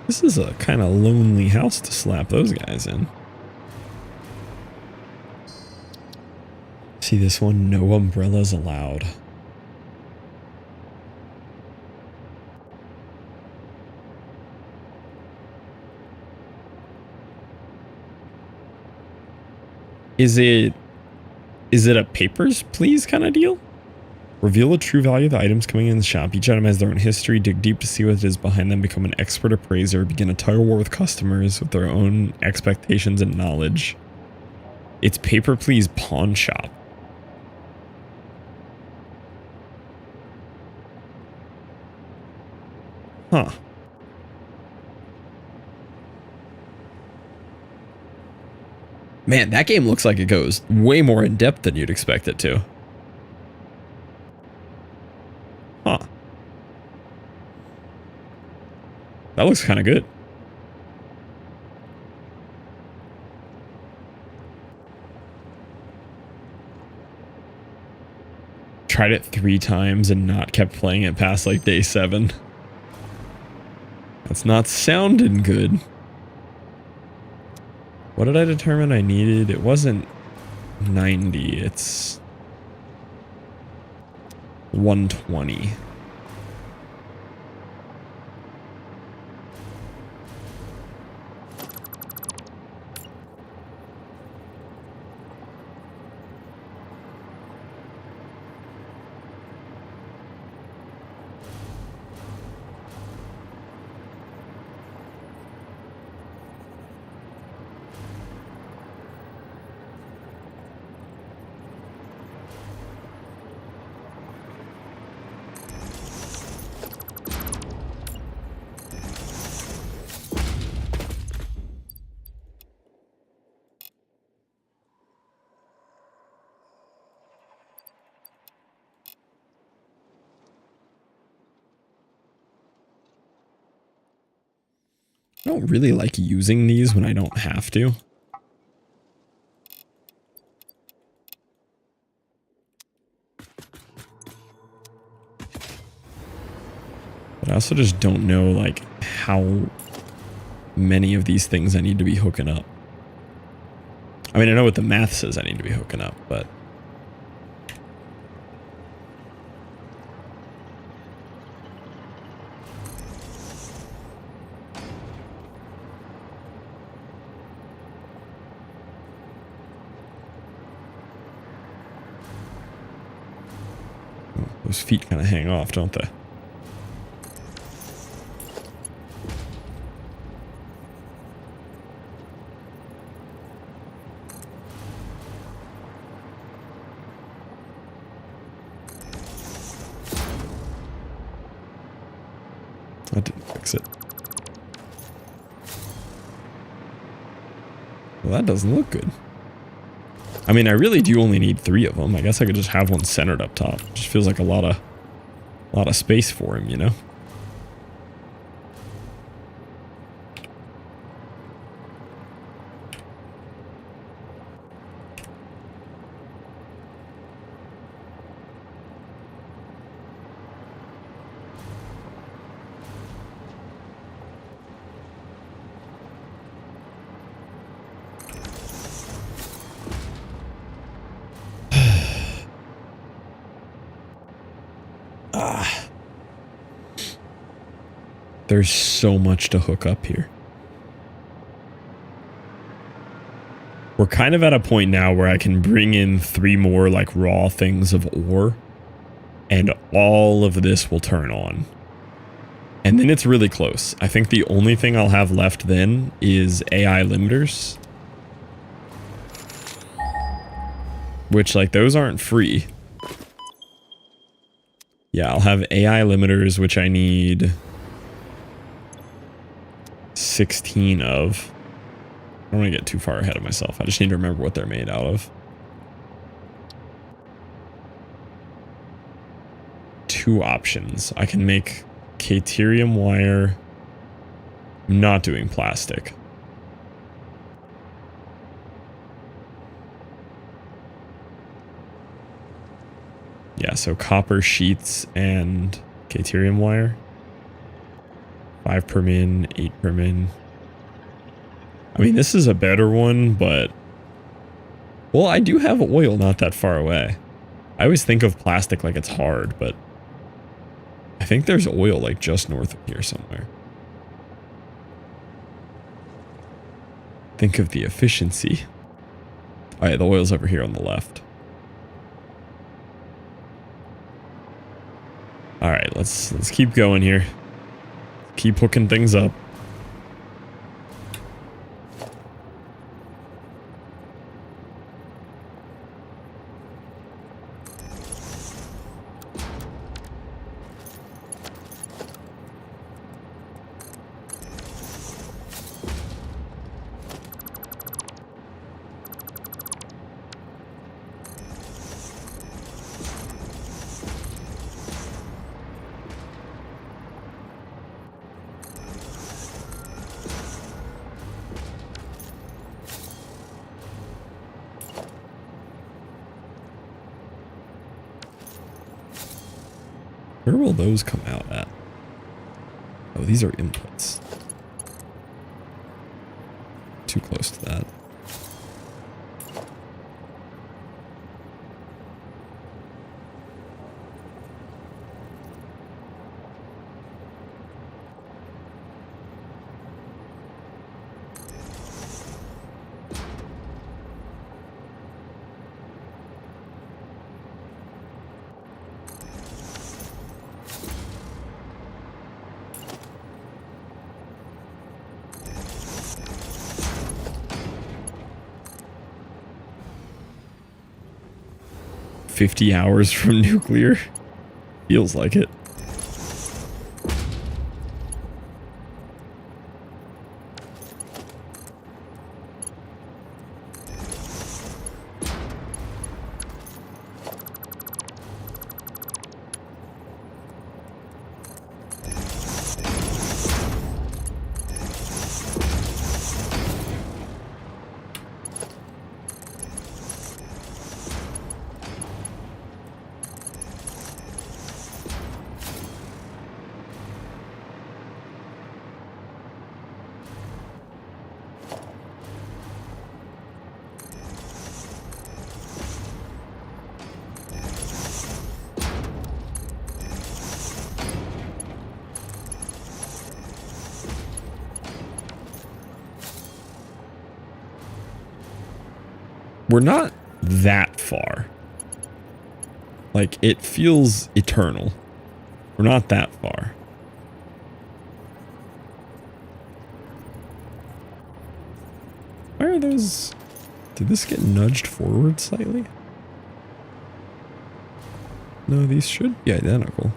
This is a kind of lonely house to slap those guys in. See this one? No umbrellas allowed. Is it a papers, please kind of deal? Reveal the true value of the items coming in the shop. Each item has their own history. Dig deep to see what it is behind them. Become an expert appraiser. Begin a tug of war with customers with their own expectations and knowledge. It's paper, please, pawn shop. Huh. Man, that game looks like it goes way more in depth than you'd expect it to. Huh. That looks kind of good. Tried it 3 times and not kept playing it past like day 7. That's not sounding good. What did I determine I needed? It wasn't 90, it's 120. I don't really like using these when I don't have to. But I also just don't know like how many of these things I need to be hooking up. I mean, I know what the math says I need to be hooking up, but Those feet kind of hang off, don't they? That didn't fix it. Well, that doesn't look good. I mean, I really do only need 3 of them. I guess I could just have one centered up top. It just feels like a lot of space for him, you know? There's so much to hook up here. We're kind of at a point now where I can bring in 3 more like raw things of ore and all of this will turn on. And then it's really close. I think the only thing I'll have left then is AI limiters. Which, like, those aren't free. Yeah, I'll have AI limiters, which I need 16 of. I don't want to get too far ahead of myself. I just need to remember what they're made out of. 2 options. I can make Caterium wire. I'm not doing plastic. Yeah, so copper sheets and Caterium wire. 5 per min, 8 per min. I mean, this is a better one, but... Well, I do have oil not that far away. I always think of plastic like it's hard, but... I think there's oil like just north of here somewhere. Think of the efficiency. Alright, the oil's over here on the left. Alright, let's keep going here. Keep hooking things up. Where will those come out at? Oh, these are inputs. Too close to that. $50 hours from nuclear. Feels like it. We're not that far. Like, it feels eternal. We're not that far. Why are those... Did this get nudged forward slightly? No, these should be identical.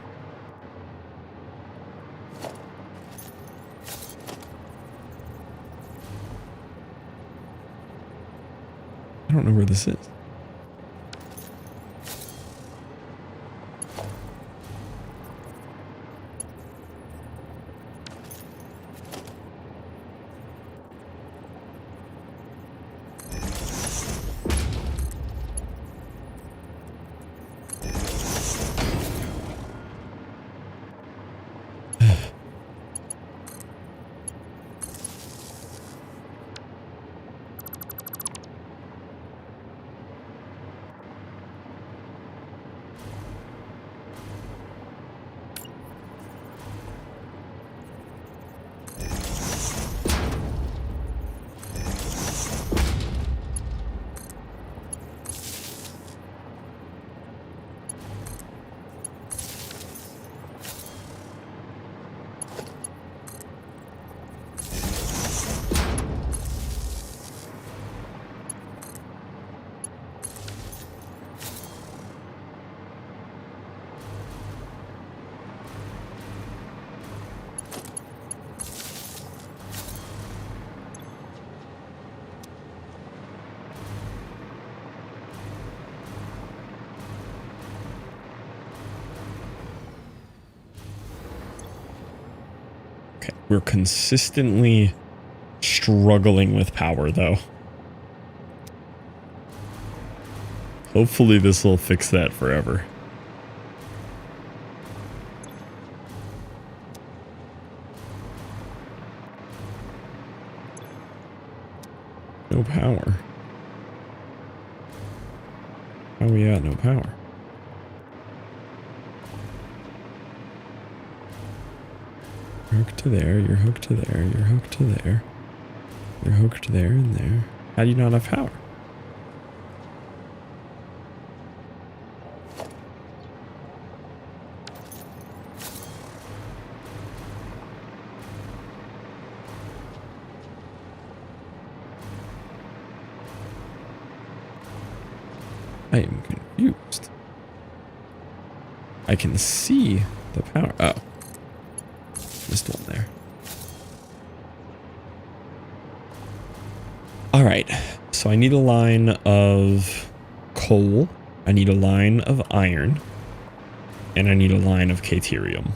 I don't know where this is. We're consistently struggling with power, though. Hopefully this will fix that forever. No power. How are we at no power? You're hooked to there, you're hooked to there, you're hooked to there. You're hooked there and there. How do you not have power? I am confused. I can see the power. Oh. Missed one there. Alright. So I need a line of coal. I need a line of iron. And I need a line of caterium.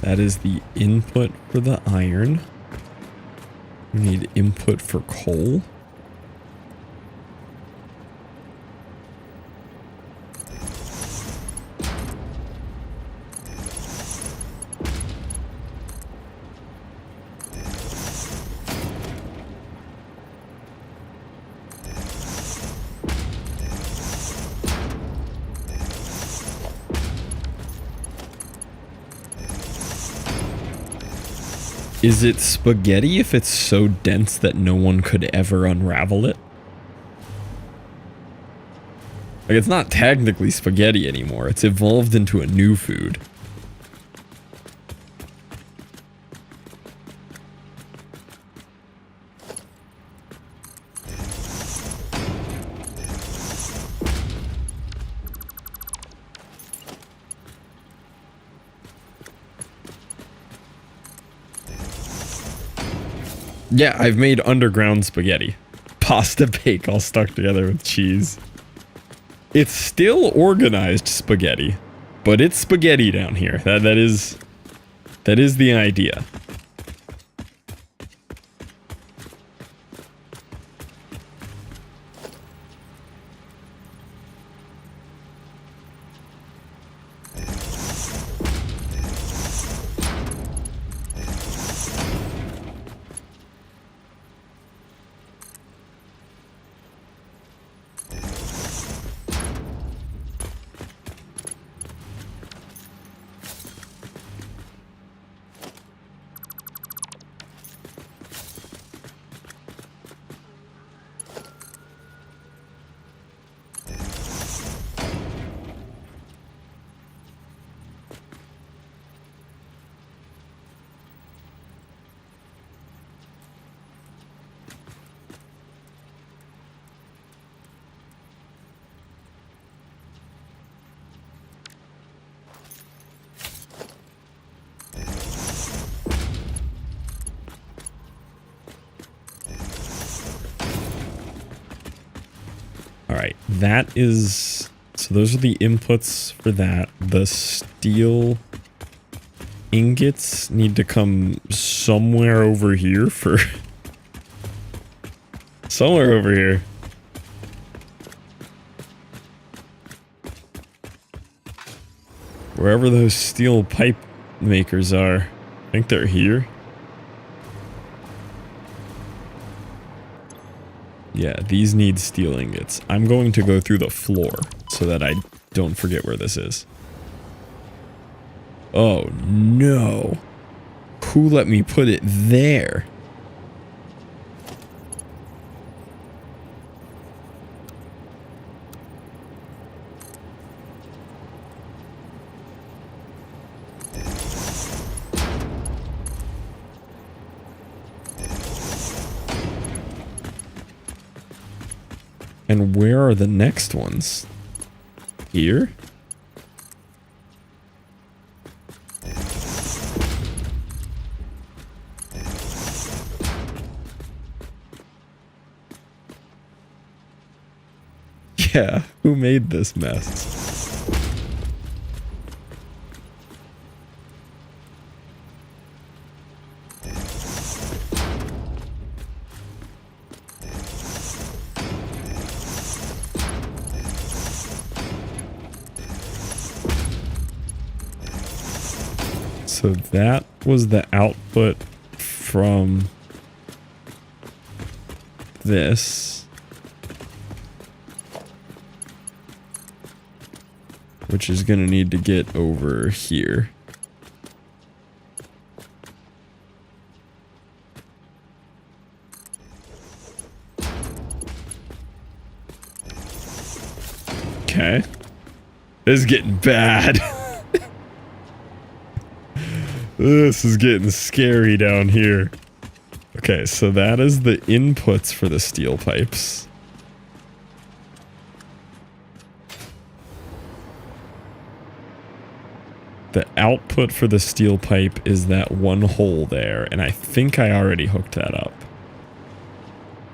That is the input for the iron. We need input for coal. Is it spaghetti if it's so dense that no one could ever unravel it? Like, it's not technically spaghetti anymore. It's evolved into a new food. Yeah, I've made underground spaghetti. Pasta bake all stuck together with cheese. It's still organized spaghetti, but it's spaghetti down here. That is the idea. Alright, that is... So those are the inputs for that. The steel ingots need to come somewhere over here for... somewhere over here. Wherever those steel pipe makers are. I think they're here. Yeah, these need steel ingots. I'm going to go through the floor so that I don't forget where this is. Oh, no. Who let me put it there? And where are the next ones? Here? Yeah, who made this mess? So that was the output from this, which is going to need to get over here. Okay. This is getting bad. This is getting scary down here. Okay, so that is the inputs for the steel pipes. The output for the steel pipe is that one hole there, and I think I already hooked that up.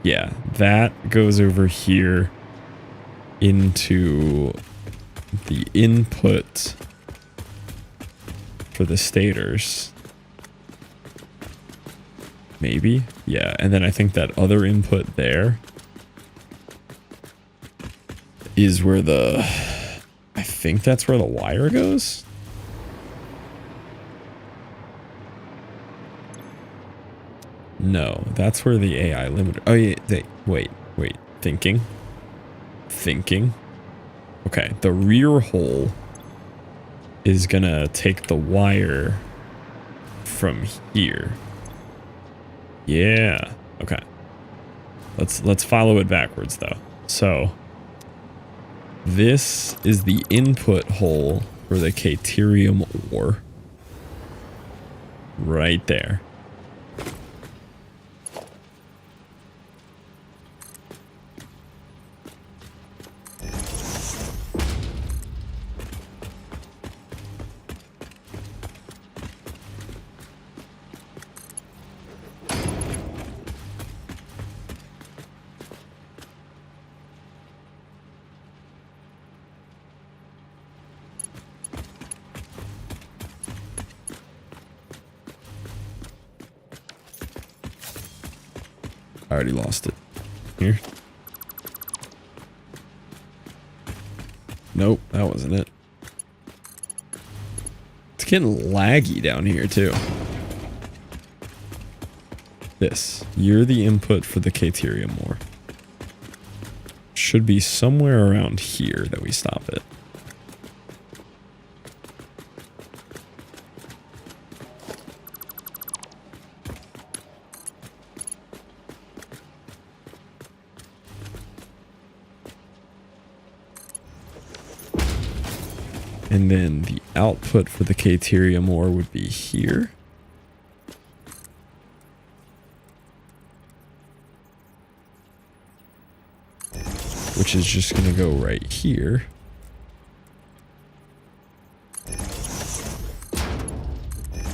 Yeah, that goes over here into the input for the stators. Maybe? Yeah, and then I think that other input there is where the... I think that's where the wire goes? No, that's where the AI limiter... Oh, yeah, wait. Thinking. Okay, the rear hole is gonna take the wire from here. Yeah. Okay. Let's follow it backwards though. So this is the input hole for the Caterium ore. Right there. I already lost it. Here. Nope, that wasn't it. It's getting laggy down here too. This. You're the input for the Caterium ore. Should be somewhere around here that we stop it. And then the output for the Caterium ore would be here. Which is just going to go right here.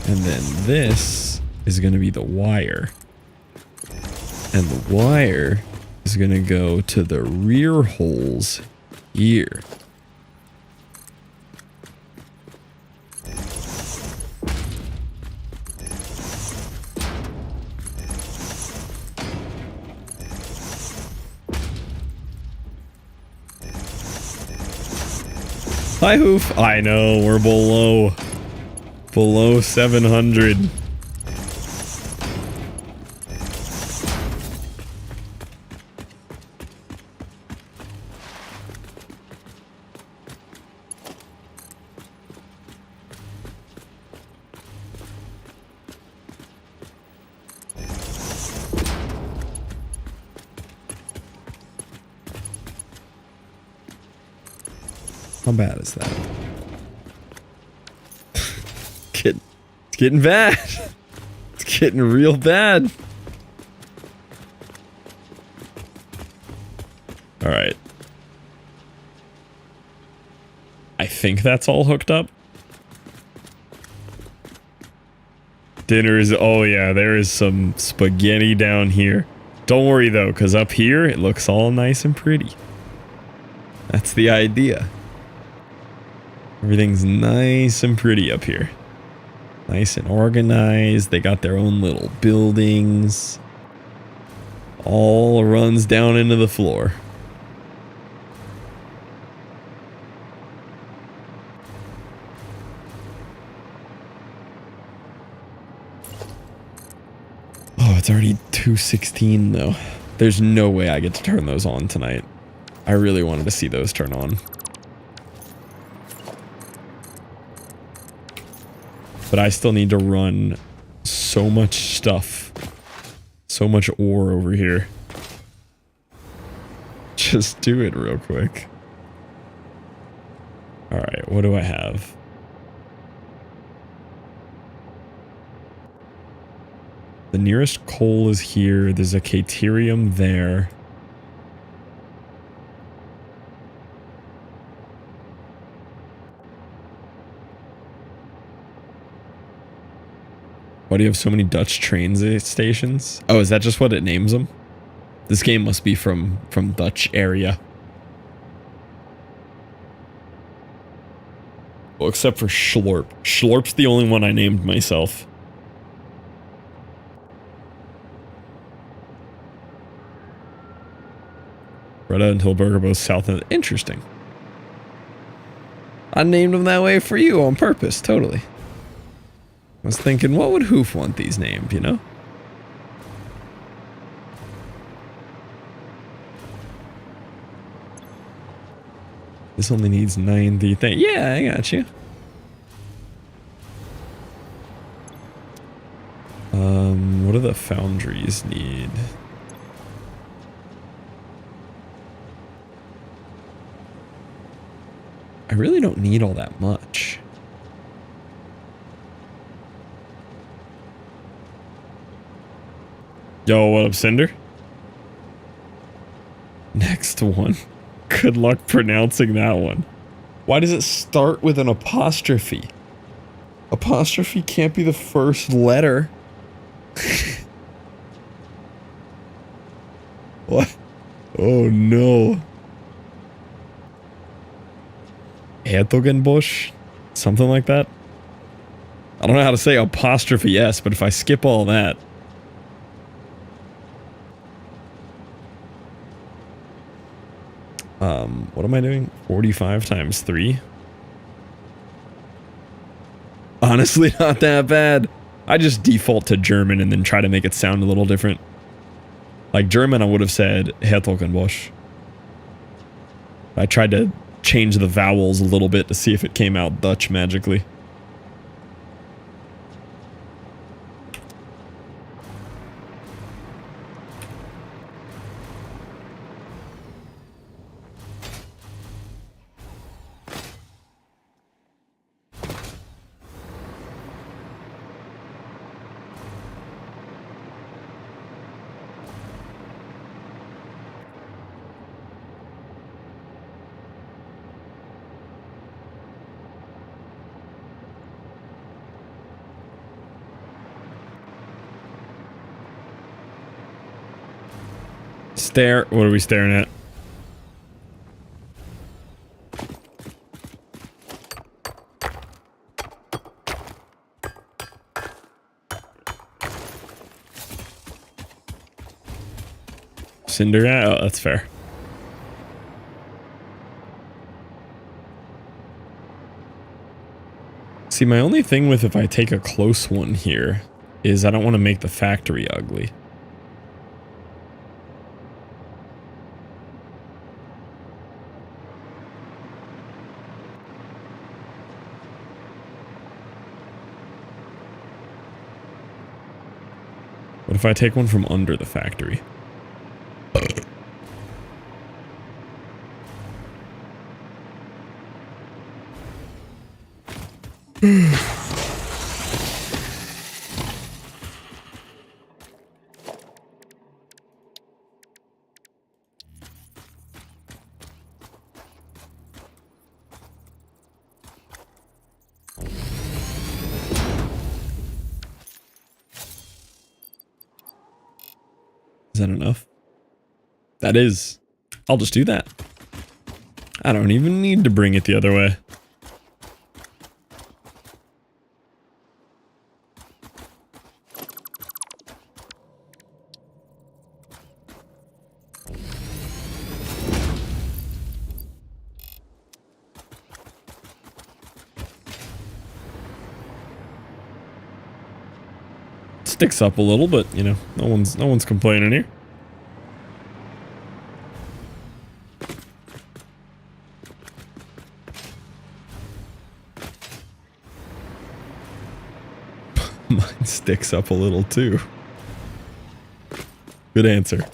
And then this is going to be the wire. And the wire is going to go to the rear holes here. Hi, Hoof. I know, we're below 700. How bad is that? It's getting bad. It's getting real bad. All right. I think that's all hooked up. Dinner is, oh yeah, there is some spaghetti down here. Don't worry though, because up here it looks all nice and pretty. That's the idea. Everything's nice and pretty up here. Nice and organized. They got their own little buildings. All runs down into the floor. Oh, it's already 2:16 though. There's no way I get to turn those on tonight. I really wanted to see those turn on. But I still need to run so much stuff. So much ore over here. Just do it real quick. Alright, what do I have? The nearest coal is here. There's a Caterium there. Why do you have so many Dutch train stations? Oh, is that just what it names them? This game must be from Dutch area. Well, except for Schlorp. Schlorp's the only one I named myself. Greta and Tilburg are both south of... Interesting. I named them that way for you on purpose, totally. I was thinking, what would Hoof want these named, you know? This only needs 90 things. Yeah, I got you. What do the foundries need? I really don't need all that much. Yo, what up, Cinder? Next one. Good luck pronouncing that one. Why does it start with an apostrophe? Apostrophe can't be the first letter. What? Oh no. Hertogenbusch? Something like that? I don't know how to say apostrophe S, but if I skip all that... What am I doing? 45 times 3? Honestly, not that bad. I just default to German and then try to make it sound a little different. Like German, I would have said Hertogenbosch. I tried to change the vowels a little bit to see if it came out Dutch magically. Stare. What are we staring at? Cinder. Oh, that's fair. See, my only thing with if I take a close one here is I don't want to make the factory ugly. What if I take one from under the factory? Is that enough? That is. I'll just do that. I don't even need to bring it the other way. Sticks up a little, but you know, no one's complaining here. Mine sticks up a little too. Good answer.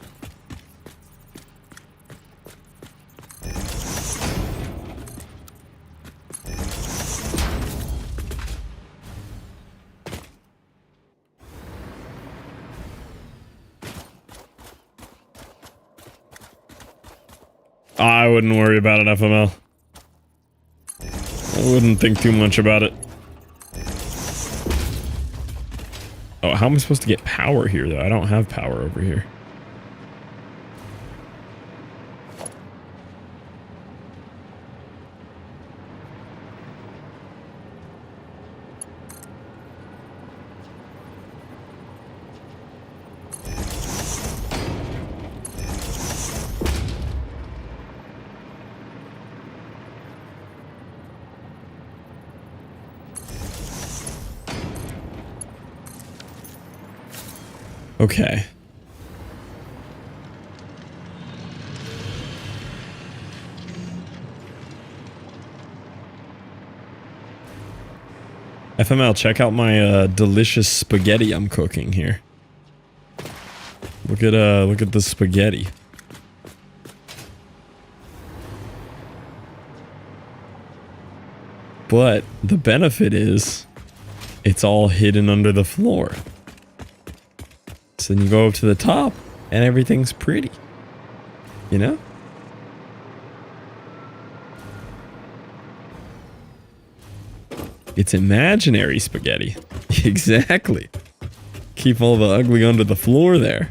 I wouldn't worry about an FML. I wouldn't think too much about it. Oh, how am I supposed to get power here, though? I don't have power over here. Okay. FML, check out my delicious spaghetti I'm cooking here. Look at the spaghetti. But the benefit is it's all hidden under the floor. So then you go up to the top and everything's pretty. You know? It's imaginary spaghetti. Exactly. Keep all the ugly under the floor there.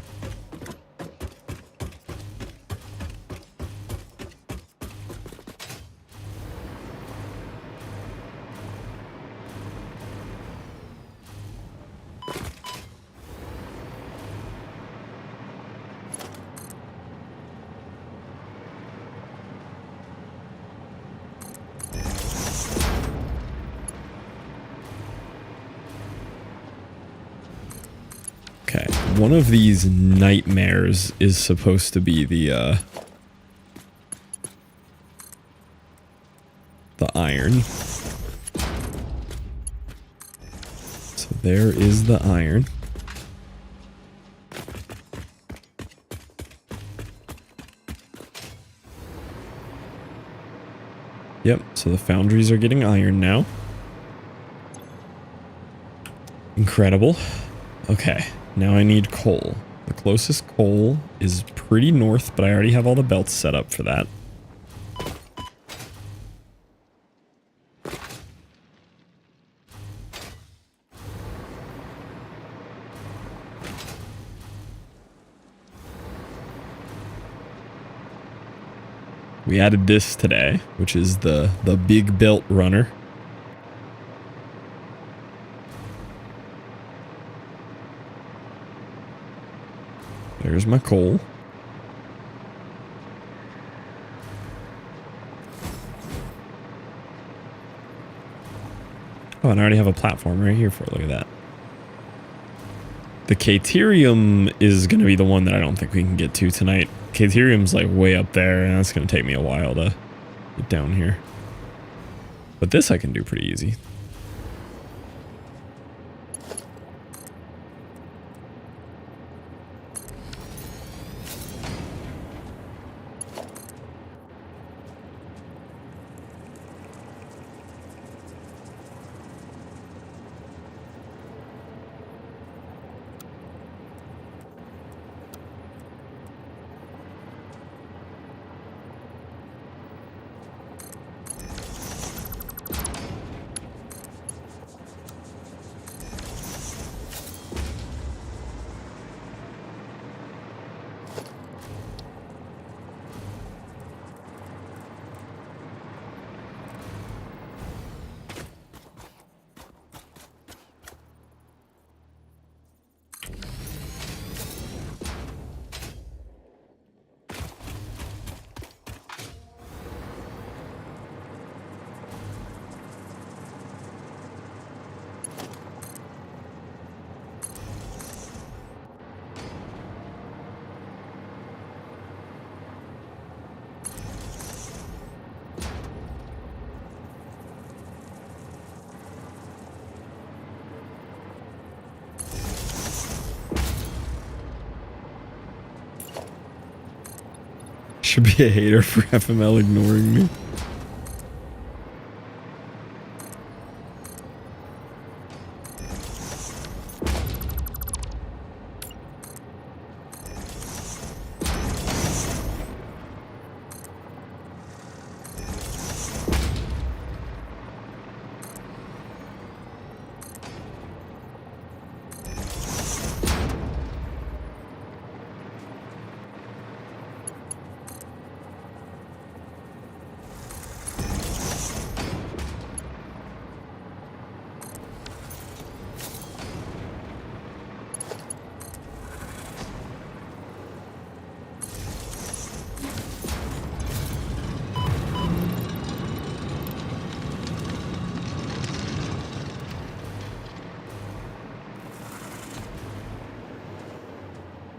one of these nightmares is supposed to be the iron. So there is the iron. Yep, so the foundries are getting iron now. Incredible. Okay, now I need coal. The closest coal is pretty north, but I already have all the belts set up for that. We added this today, which is the big belt runner. There's my coal. Oh, and I already have a platform right here for it. Look at that. The Caterium is going to be the one that I don't think we can get to tonight. Caterium's like way up there, and that's going to take me a while to get down here. But this I can do pretty easy. Should be a hater for FML ignoring me.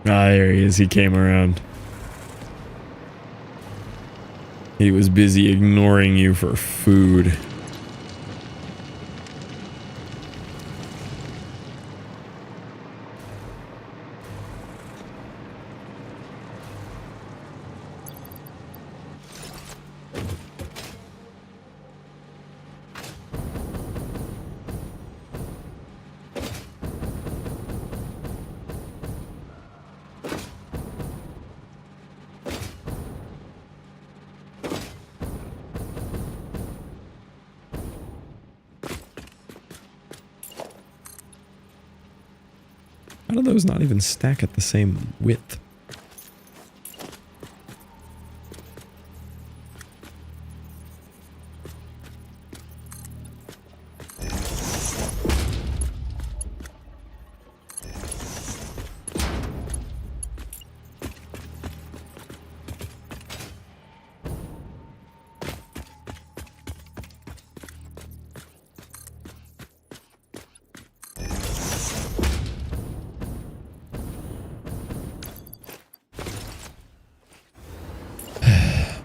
Ah, there he is. He came around. He was busy ignoring you for food. How do those not even stack at the same width?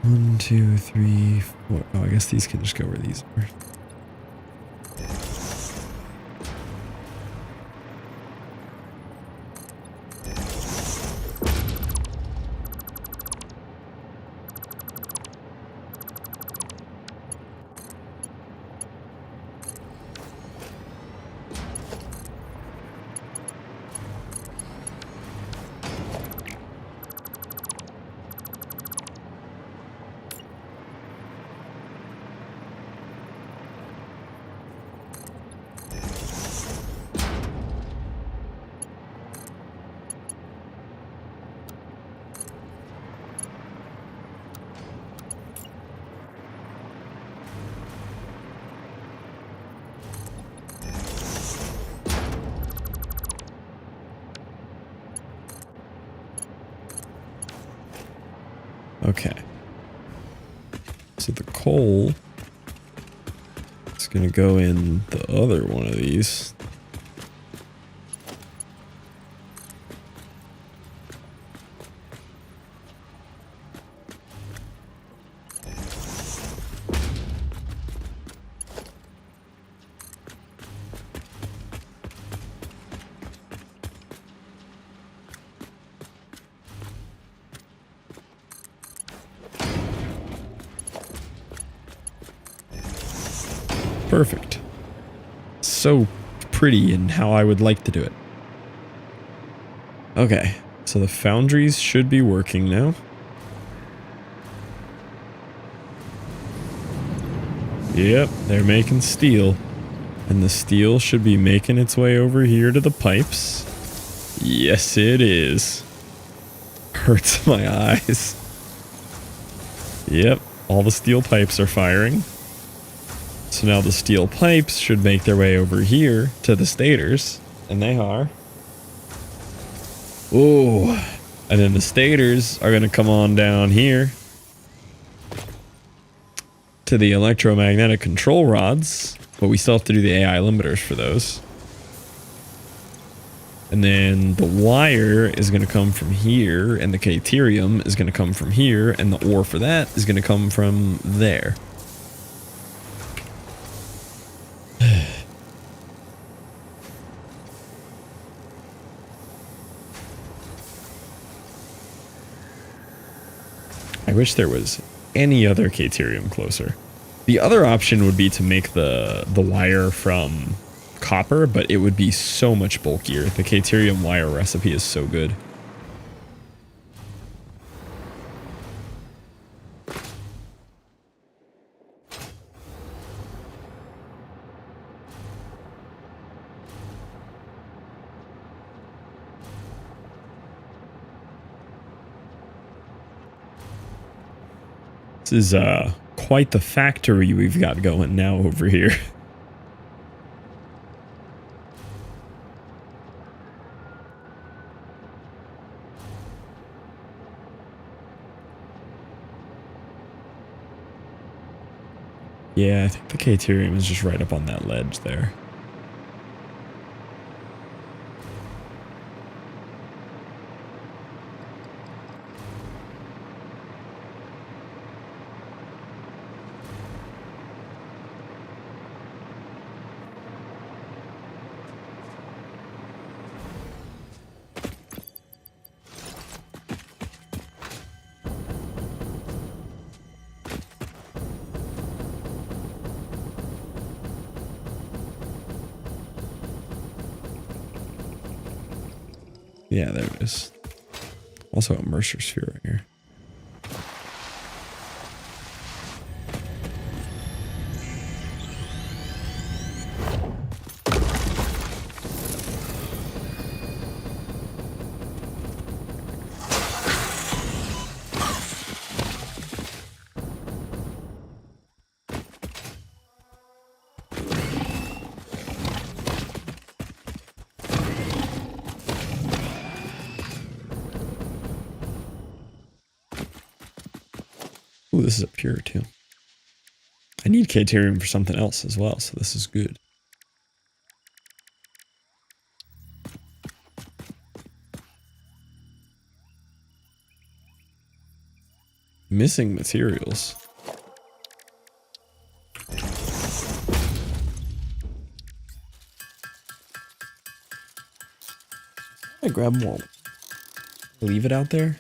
1, 2, 3, 4. Oh, I guess these can just go where these are. Okay. So the coal is going to go in the other one of these. Perfect. So pretty in how I would like to do it. Okay, so the foundries should be working now. Yep, they're making steel. And the steel should be making its way over here to the pipes. Yes, it is. Hurts my eyes. Yep, all the steel pipes are firing. So now the steel pipes should make their way over here to the stators. And they are. Ooh. And then the stators are going to come on down here to the electromagnetic control rods. But we still have to do the AI limiters for those. And then the wire is going to come from here. And the caterium is going to come from here. And the ore for that is going to come from there. I wish there was any other caterium closer. The other option would be to make the wire from copper, but it would be so much bulkier. The caterium wire recipe is so good. This is quite the factory we've got going now over here. Yeah, I think the caterium is just right up on that ledge there. Yeah, there it is. Also a Mercer sphere right here. Ooh, this is a pure too. I need caterium for something else as well, so this is good. missing materials. I grab more. Leave it out there.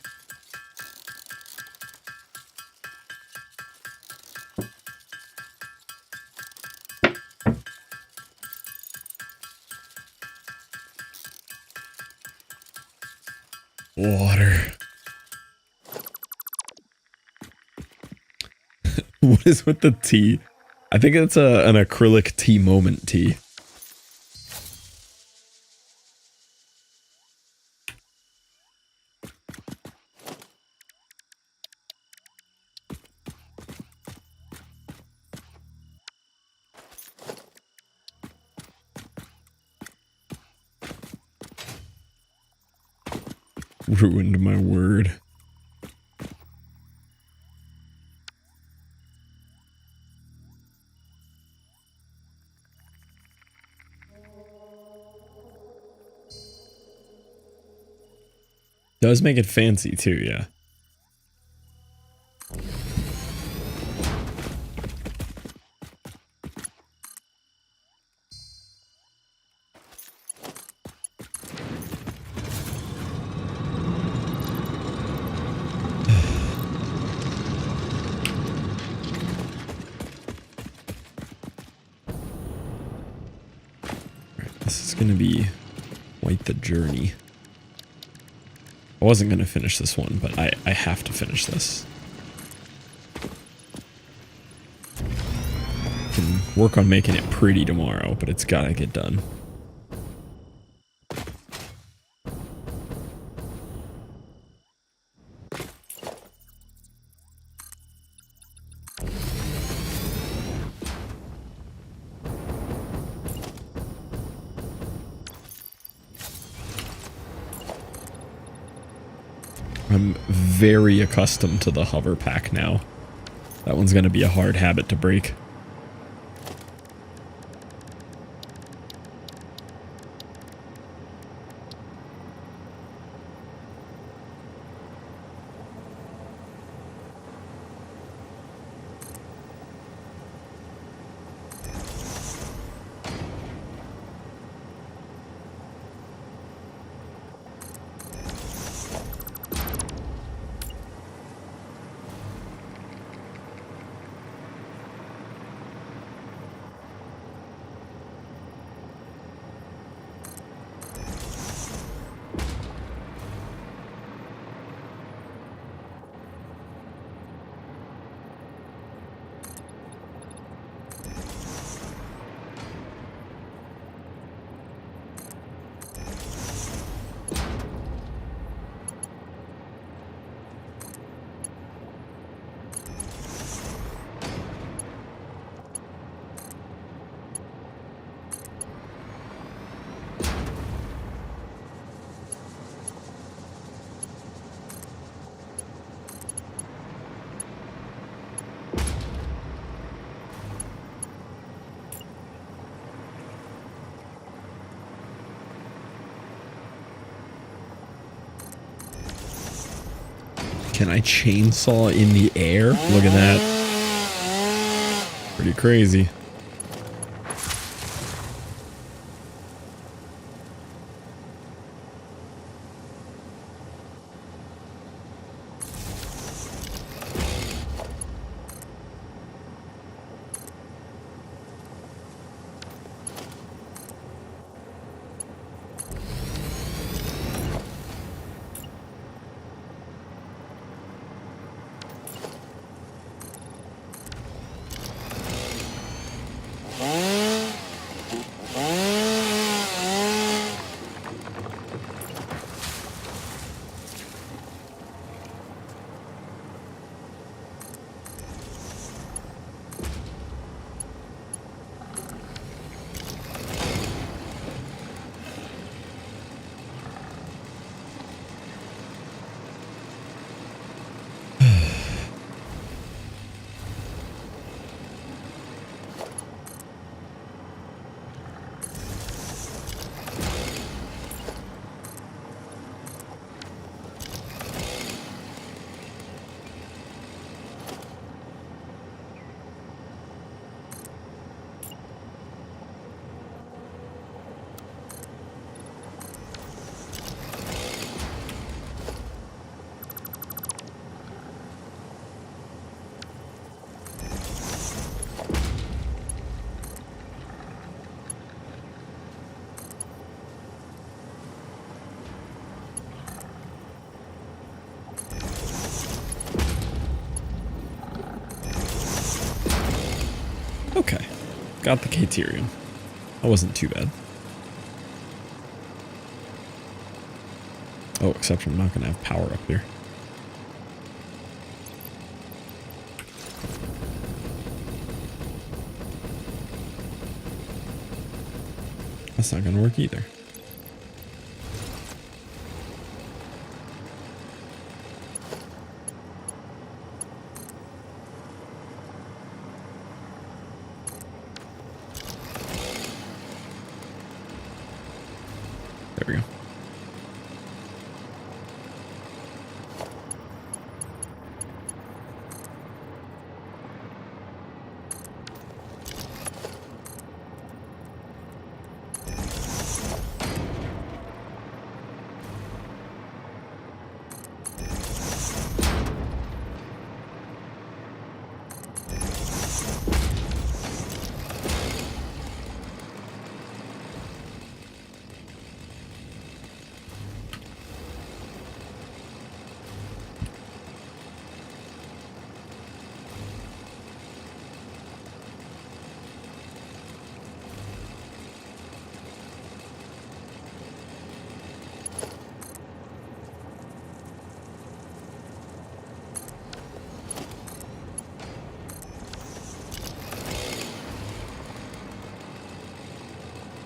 Water. What is with the tea? I think it's an acrylic tea moment tea. Ruined my word. Does make it fancy too, yeah. This is gonna be quite the journey. I wasn't gonna finish this one, but I have to finish this. Can work on making it pretty tomorrow, but it's gotta get done. I'm very accustomed to the hover pack now. That one's gonna be a hard habit to break. Can I chainsaw in the air? Look at that. Pretty crazy. got the Caterium. That wasn't too bad. Oh, except I'm not going to have power up here. That's not going to work either. There we go.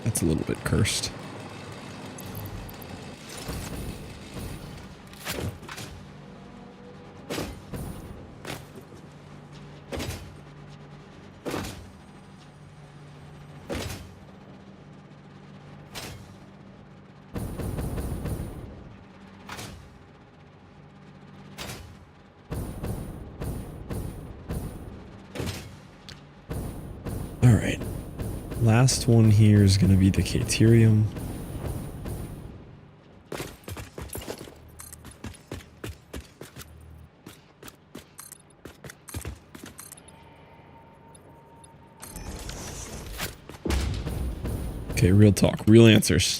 That's a little bit cursed. All right. Last one here is going to be the Caterium. Okay, real talk, real answers.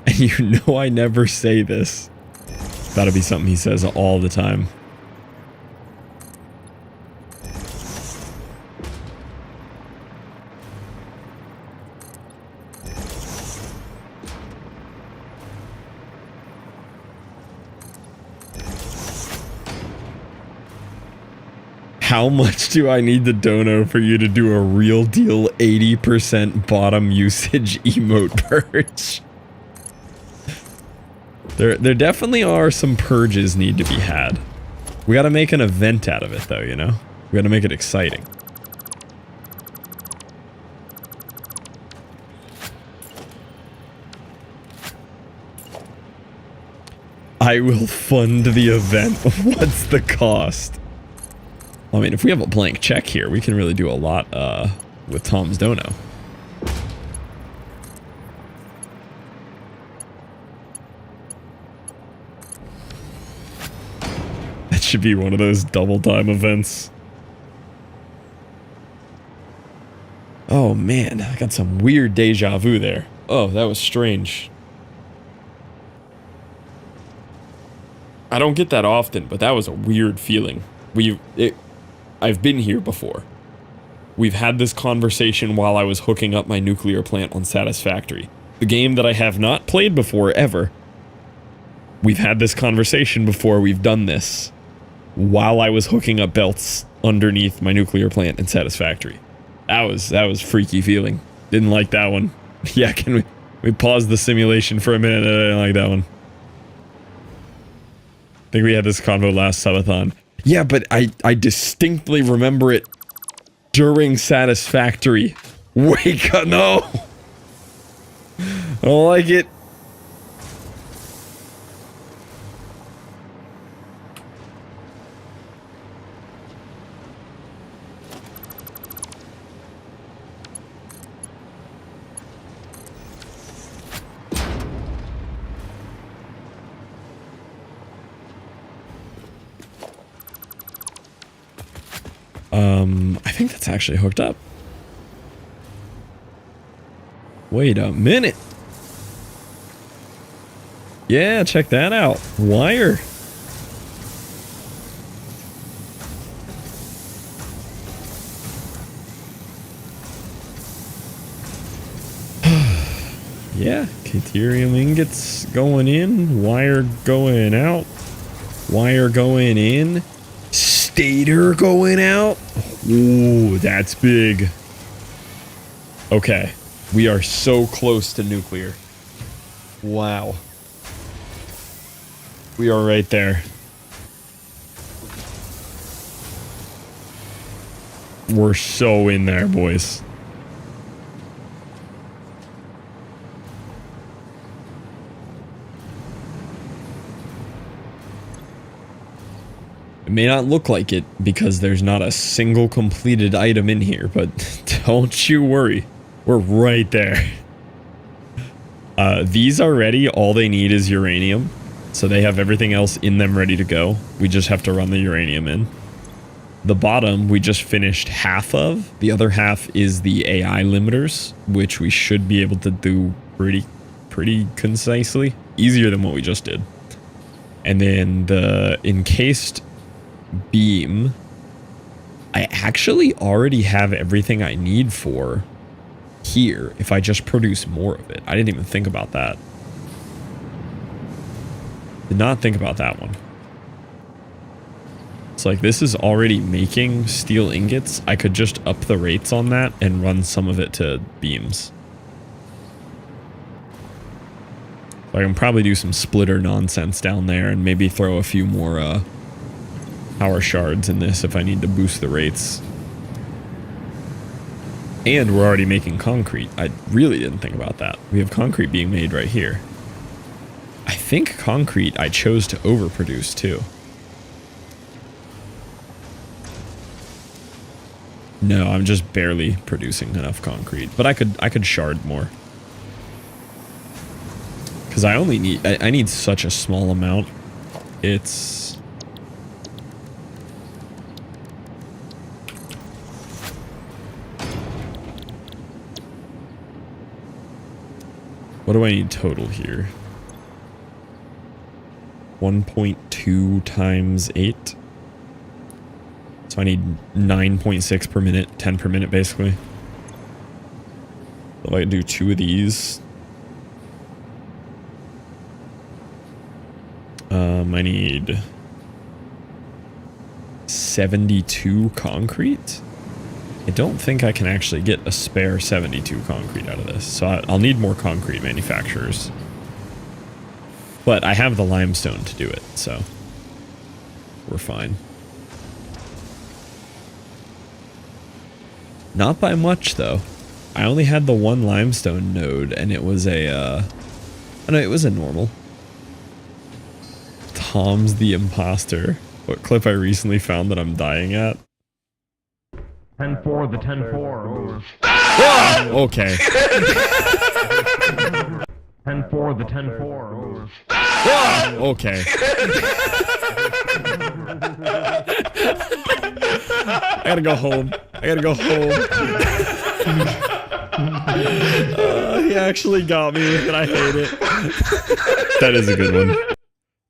And you know I never say this. Gotta be something he says all the time. How much do I need the dono for you to do a real deal 80% bottom usage emote purge? There definitely are some purges need to be had. We gotta make an event out of it though, you know? We gotta make it exciting. I will fund the event. What's the cost? Well, I mean, if we have a blank check here, we can really do a lot with Tom's dono. Should be one of those double time events. Oh man, I got some weird deja vu there. Oh, that was strange. I don't get that often, but that was a weird feeling. I've been here before. We've had this conversation while I was hooking up my nuclear plant on Satisfactory. The game that I have not played before, ever. We've had this conversation before, we've done this. While I was hooking up belts underneath my nuclear plant in Satisfactory. That was freaky feeling. Didn't like that one. Yeah, can we pause the simulation for a minute? I didn't like that one. I think we had this convo last subathon. Yeah, but I distinctly remember it during Satisfactory. Wake up, no! I don't like it. I think that's actually hooked up. Wait a minute. Yeah, check that out. Wire. Yeah, deuterium ingots going in, wire going out, wire going in, stator going out. Ooh, that's big. Okay, we are so close to nuclear. Wow. We are right there. We're so in there, boys. It may not look like it because there's not a single completed item in here, but don't you worry. We're right there. These are ready. All they need is uranium. So they have everything else in them ready to go. We just have to run the uranium in. The bottom, we just finished half of. The other half is the AI limiters, which we should be able to do pretty concisely. Easier than what we just did. And then the encased beam, I actually already have everything I need for here if I just produce more of it. I didn't even think about that. Did not think about that one. It's like this is already making steel ingots. I could just up the rates on that and run some of it to beams. So I can probably do some splitter nonsense down there and maybe throw a few more power shards in this if I need to boost the rates. And we're already making concrete. I really didn't think about that. We have concrete being made right here. I think concrete I chose to overproduce too. No, I'm just barely producing enough concrete, but I could shard more. Cuz I only need I need such a small amount. It's what do I need total here? 1.2 times 8. So I need 9.6 per minute, 10 per minute basically. So if I can do 2 of these. I need 72 concrete. I don't think I can actually get a spare 72 concrete out of this. So I'll need more concrete manufacturers. But I have the limestone to do it, so we're fine. Not by much, though. I only had the one limestone node, and it was a, oh no, it was a normal. Tom's the imposter. What clip I recently found that I'm dying at? 10-4, the 10-4, over. Ah! Okay. 10-4, the 10-4, over. Ah! Okay. I gotta go home. I gotta go home. He actually got me with it. I hate it. That is a good one.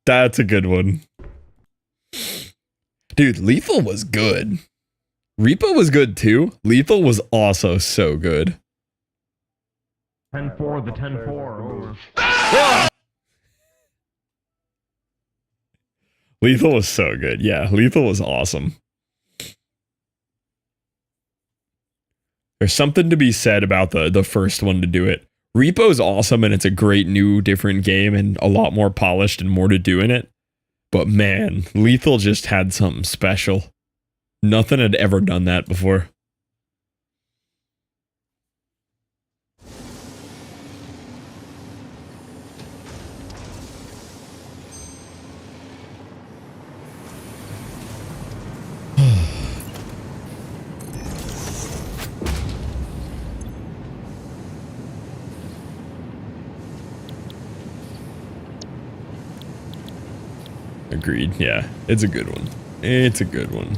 That's a good one. Dude, Lethal was good. Repo was good too. Lethal was also so good. 10-4, the 10-4, over. Ah! Lethal was so good. Yeah, Lethal was awesome. There's something to be said about the first one to do it. Repo's awesome and it's a great new different game and a lot more polished and more to do in it. But man, Lethal just had something special. Nothing had ever done that before. Agreed. Yeah, it's a good one. It's a good one.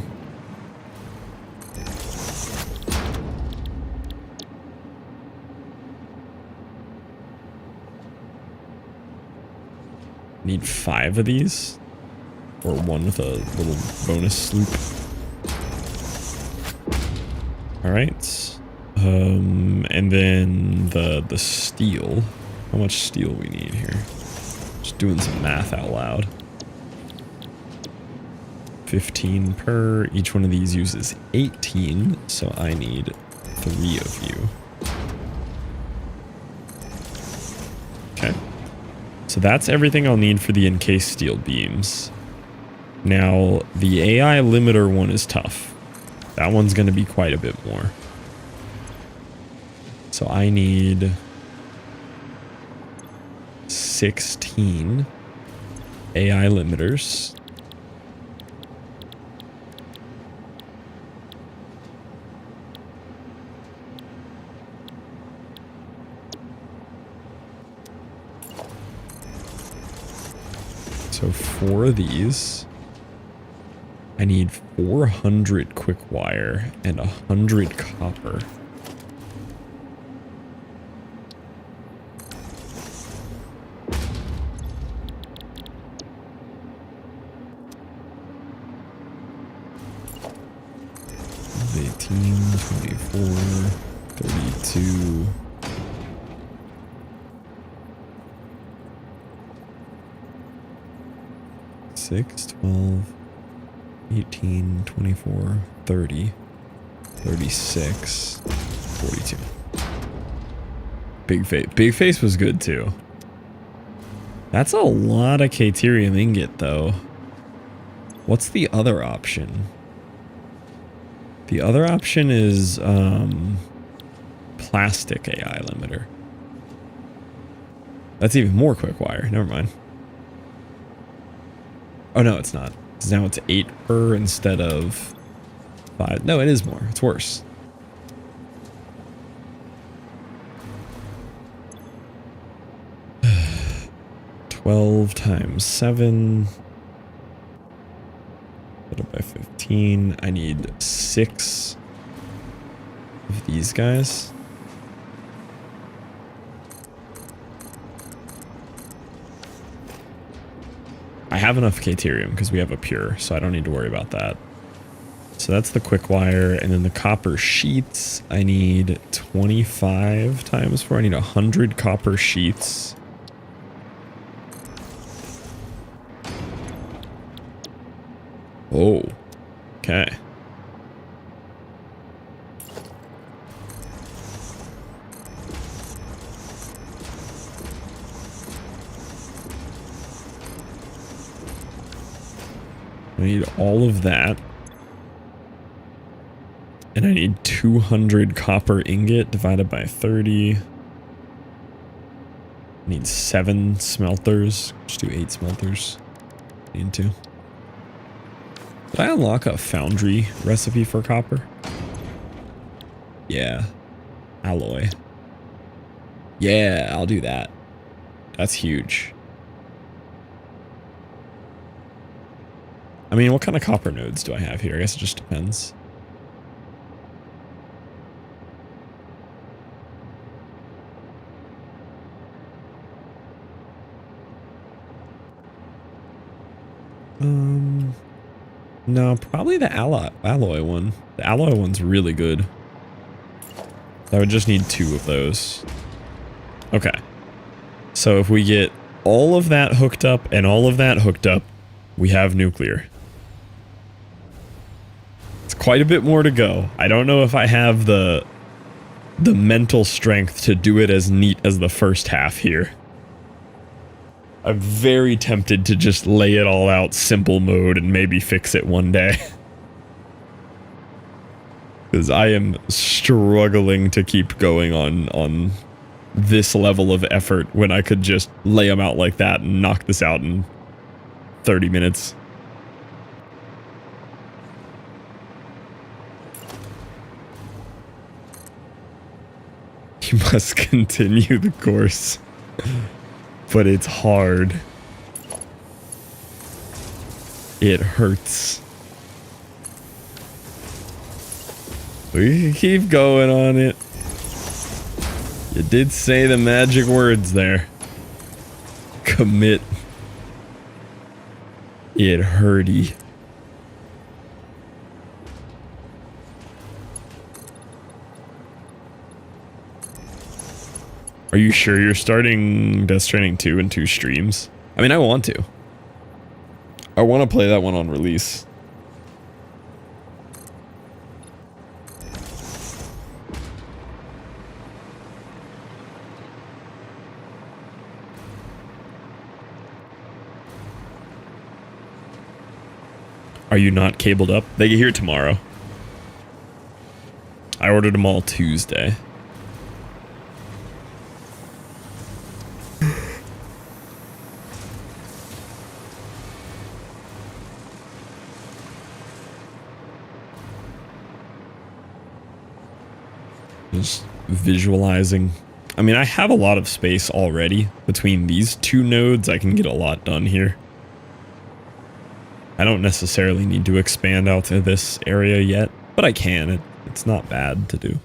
Need 5 of these. Or 1 with a little bonus sloop. Alright. And then the steel. How much steel we need here? Just doing some math out loud. 15 per. Each one of these uses 18, so I need 3 of you. Okay. So that's everything I'll need for the encased steel beams. Now, the AI limiter one is tough. That one's going to be quite a bit more. So I need 16 AI limiters. So 4 of these. I need 400 quick wire and 100 copper. $18, 24, 32. Six, 12, 18, 24, 30, 36, 42. Big face was good too. That's a lot of Caterium ingot though. What's the other option? The other option is plastic AI limiter. That's even more quick wire. Never mind. Oh no, it's not. Now it's 8 per instead of 5. No, it is more. It's worse. $12 times 7. Divided by 15. I need 6 of these guys. I have enough Caterium because we have a pure, so I don't need to worry about that. So that's the quick wire, and then the copper sheets. I need 25 times 4. I need 100 copper sheets. Oh, okay. I need all of that. And I need 200 copper ingot divided by 30. I need 7 smelters. Just do 8 smelters. Need 2. Did I unlock a foundry recipe for copper? Yeah. Alloy. Yeah, I'll do that. That's huge. I mean, what kind of copper nodes do I have here? I guess it just depends. No, probably the alloy one. The alloy one's really good. I would just need 2 of those. Okay. So if we get all of that hooked up and all of that hooked up, we have nuclear. It's quite a bit more to go. I don't know if I have the mental strength to do it as neat as the first half here. I'm very tempted to just lay it all out simple mode and maybe fix it one day. Because I am struggling to keep going on this level of effort when I could just lay them out like that and knock this out in 30 minutes. You must continue the course. But it's hard. It hurts. We can keep going on it. You did say the magic words there. Commit. It hurty. Are you sure you're starting Death Stranding 2 in 2 streams? I mean, I want to. I want to play that one on release. Are you not cabled up? They get here tomorrow. I ordered them all Tuesday. Just visualizing. I mean, I have a lot of space already. Between these 2 nodes, I can get a lot done here. I don't necessarily need to expand out to this area yet, but I can. It's not bad to do.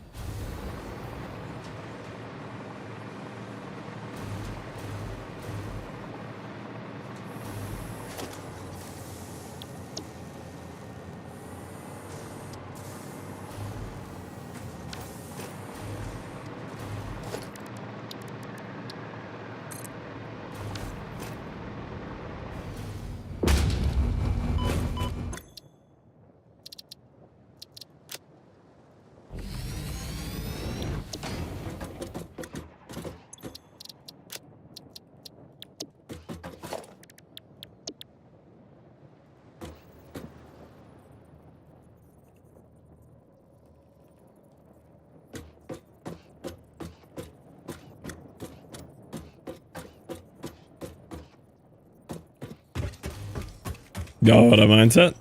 Y'all what a mindset?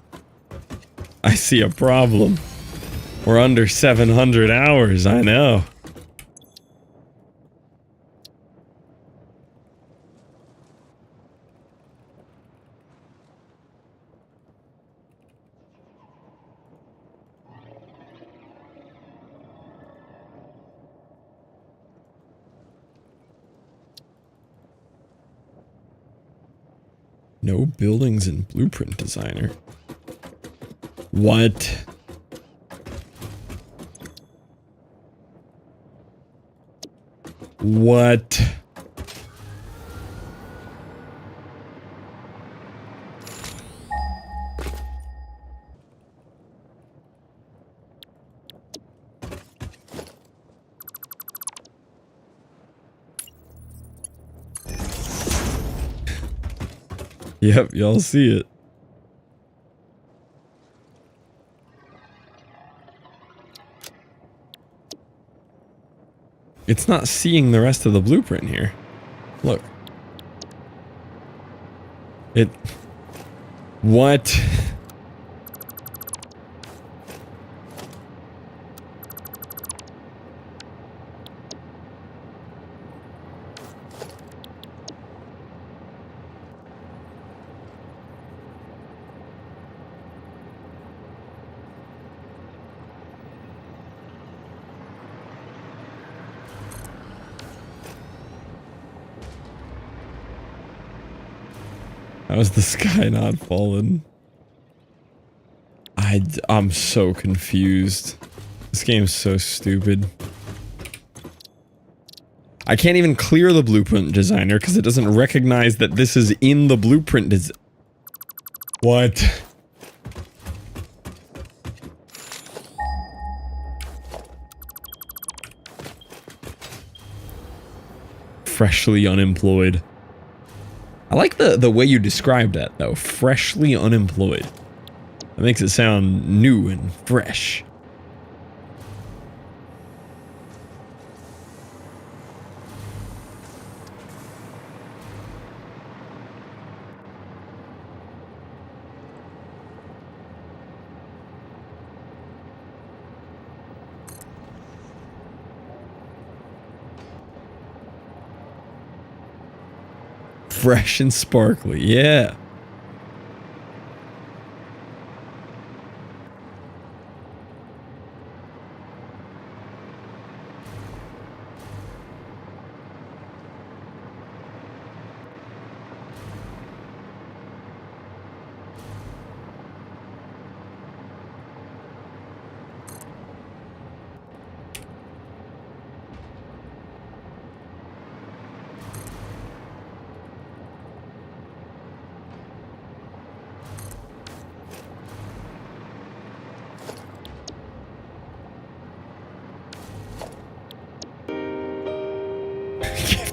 I see a problem. We're under 700 hours, I know. No buildings in Blueprint Designer. What? What? Yep, y'all see it. It's not seeing the rest of the blueprint here. Look. It... What? How's the sky not fallen? I'm so confused. This game's so stupid. I can't even clear the blueprint designer because it doesn't recognize that this is in the blueprint What? Freshly unemployed. I like the way you described that, though. Freshly unemployed. That makes it sound new and fresh. Fresh and sparkly, yeah.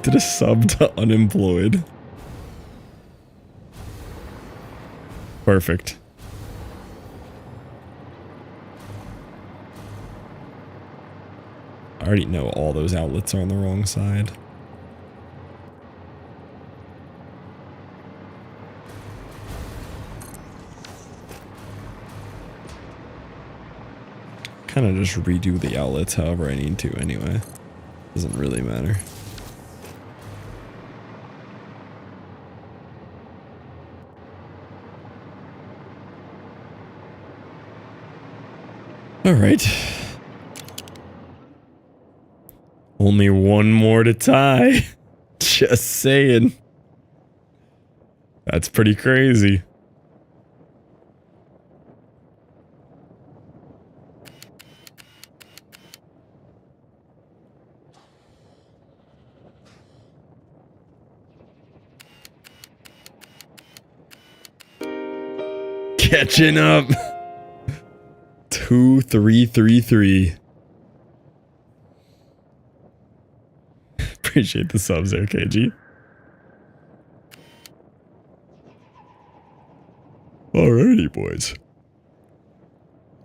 Did a sub to unemployed. Perfect. I already know all those outlets are on the wrong side. Kind of just redo the outlets however I need to anyway. Doesn't really matter. All right. Only one more to tie. Just saying. That's pretty crazy. Catching up. 2-3-3-3. Appreciate the subs there, KG. Alrighty, boys.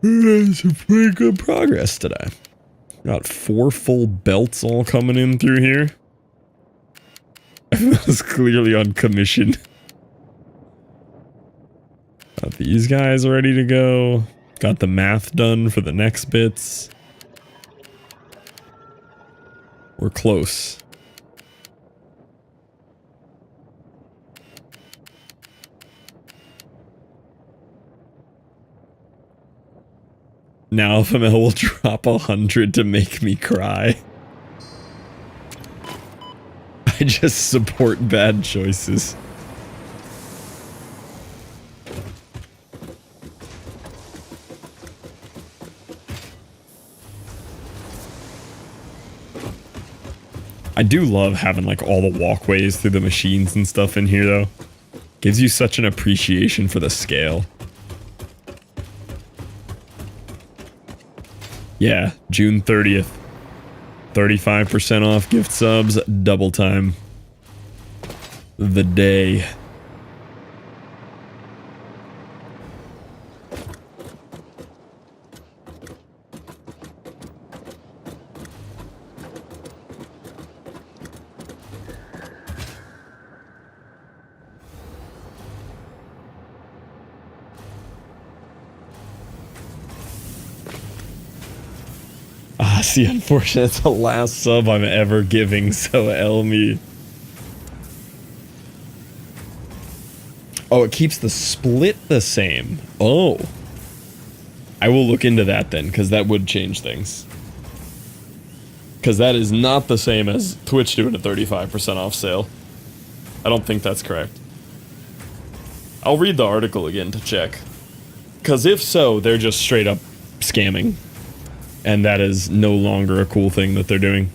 Some pretty good progress today. Got 4 full belts all coming in through here. That was clearly on commission. Got these guys ready to go. Got the math done for the next bits. We're close. Now FML will drop 100 to make me cry. I just support bad choices. I do love having like all the walkways through the machines and stuff in here though. Gives you such an appreciation for the scale. Yeah, June 30th. 35% off gift subs, double time. The day. See, unfortunately, it's the last sub I'm ever giving, so L me. Oh, it keeps the split the same. Oh. I will look into that then, because that would change things. Because that is not the same as Twitch doing a 35% off sale. I don't think that's correct. I'll read the article again to check. Because if so, they're just straight up scamming. And that is no longer a cool thing that they're doing.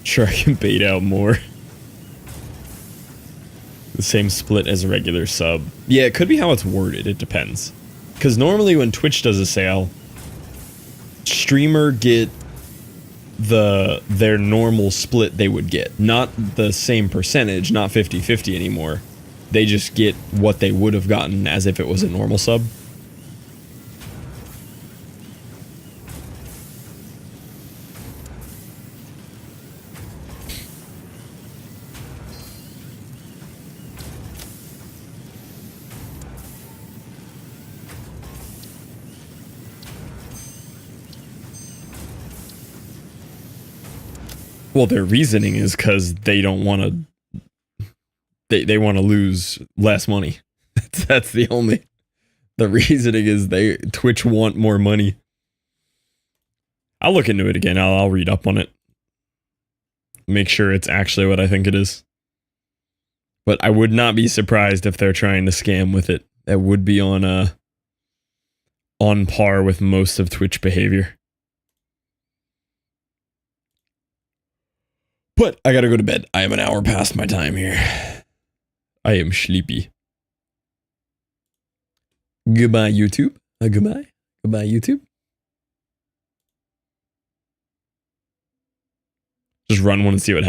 Sure, I can bait out more. The same split as a regular sub. Yeah, it could be how it's worded. It depends. Because normally when Twitch does a sale, streamer get their normal split they would get. Not the same percentage, not 50-50 anymore. They just get what they would have gotten as if it was a normal sub. Well, their reasoning is because they don't want to. They want to lose less money. That's the only. The reasoning is Twitch want more money. I'll look into it again. I'll read up on it. Make sure it's actually what I think it is. But I would not be surprised if they're trying to scam with it. That would be on par with most of Twitch behavior. But I gotta go to bed. I am an hour past my time here. I am sleepy. Goodbye, YouTube. Goodbye. Goodbye, YouTube. Just run one and see what happens.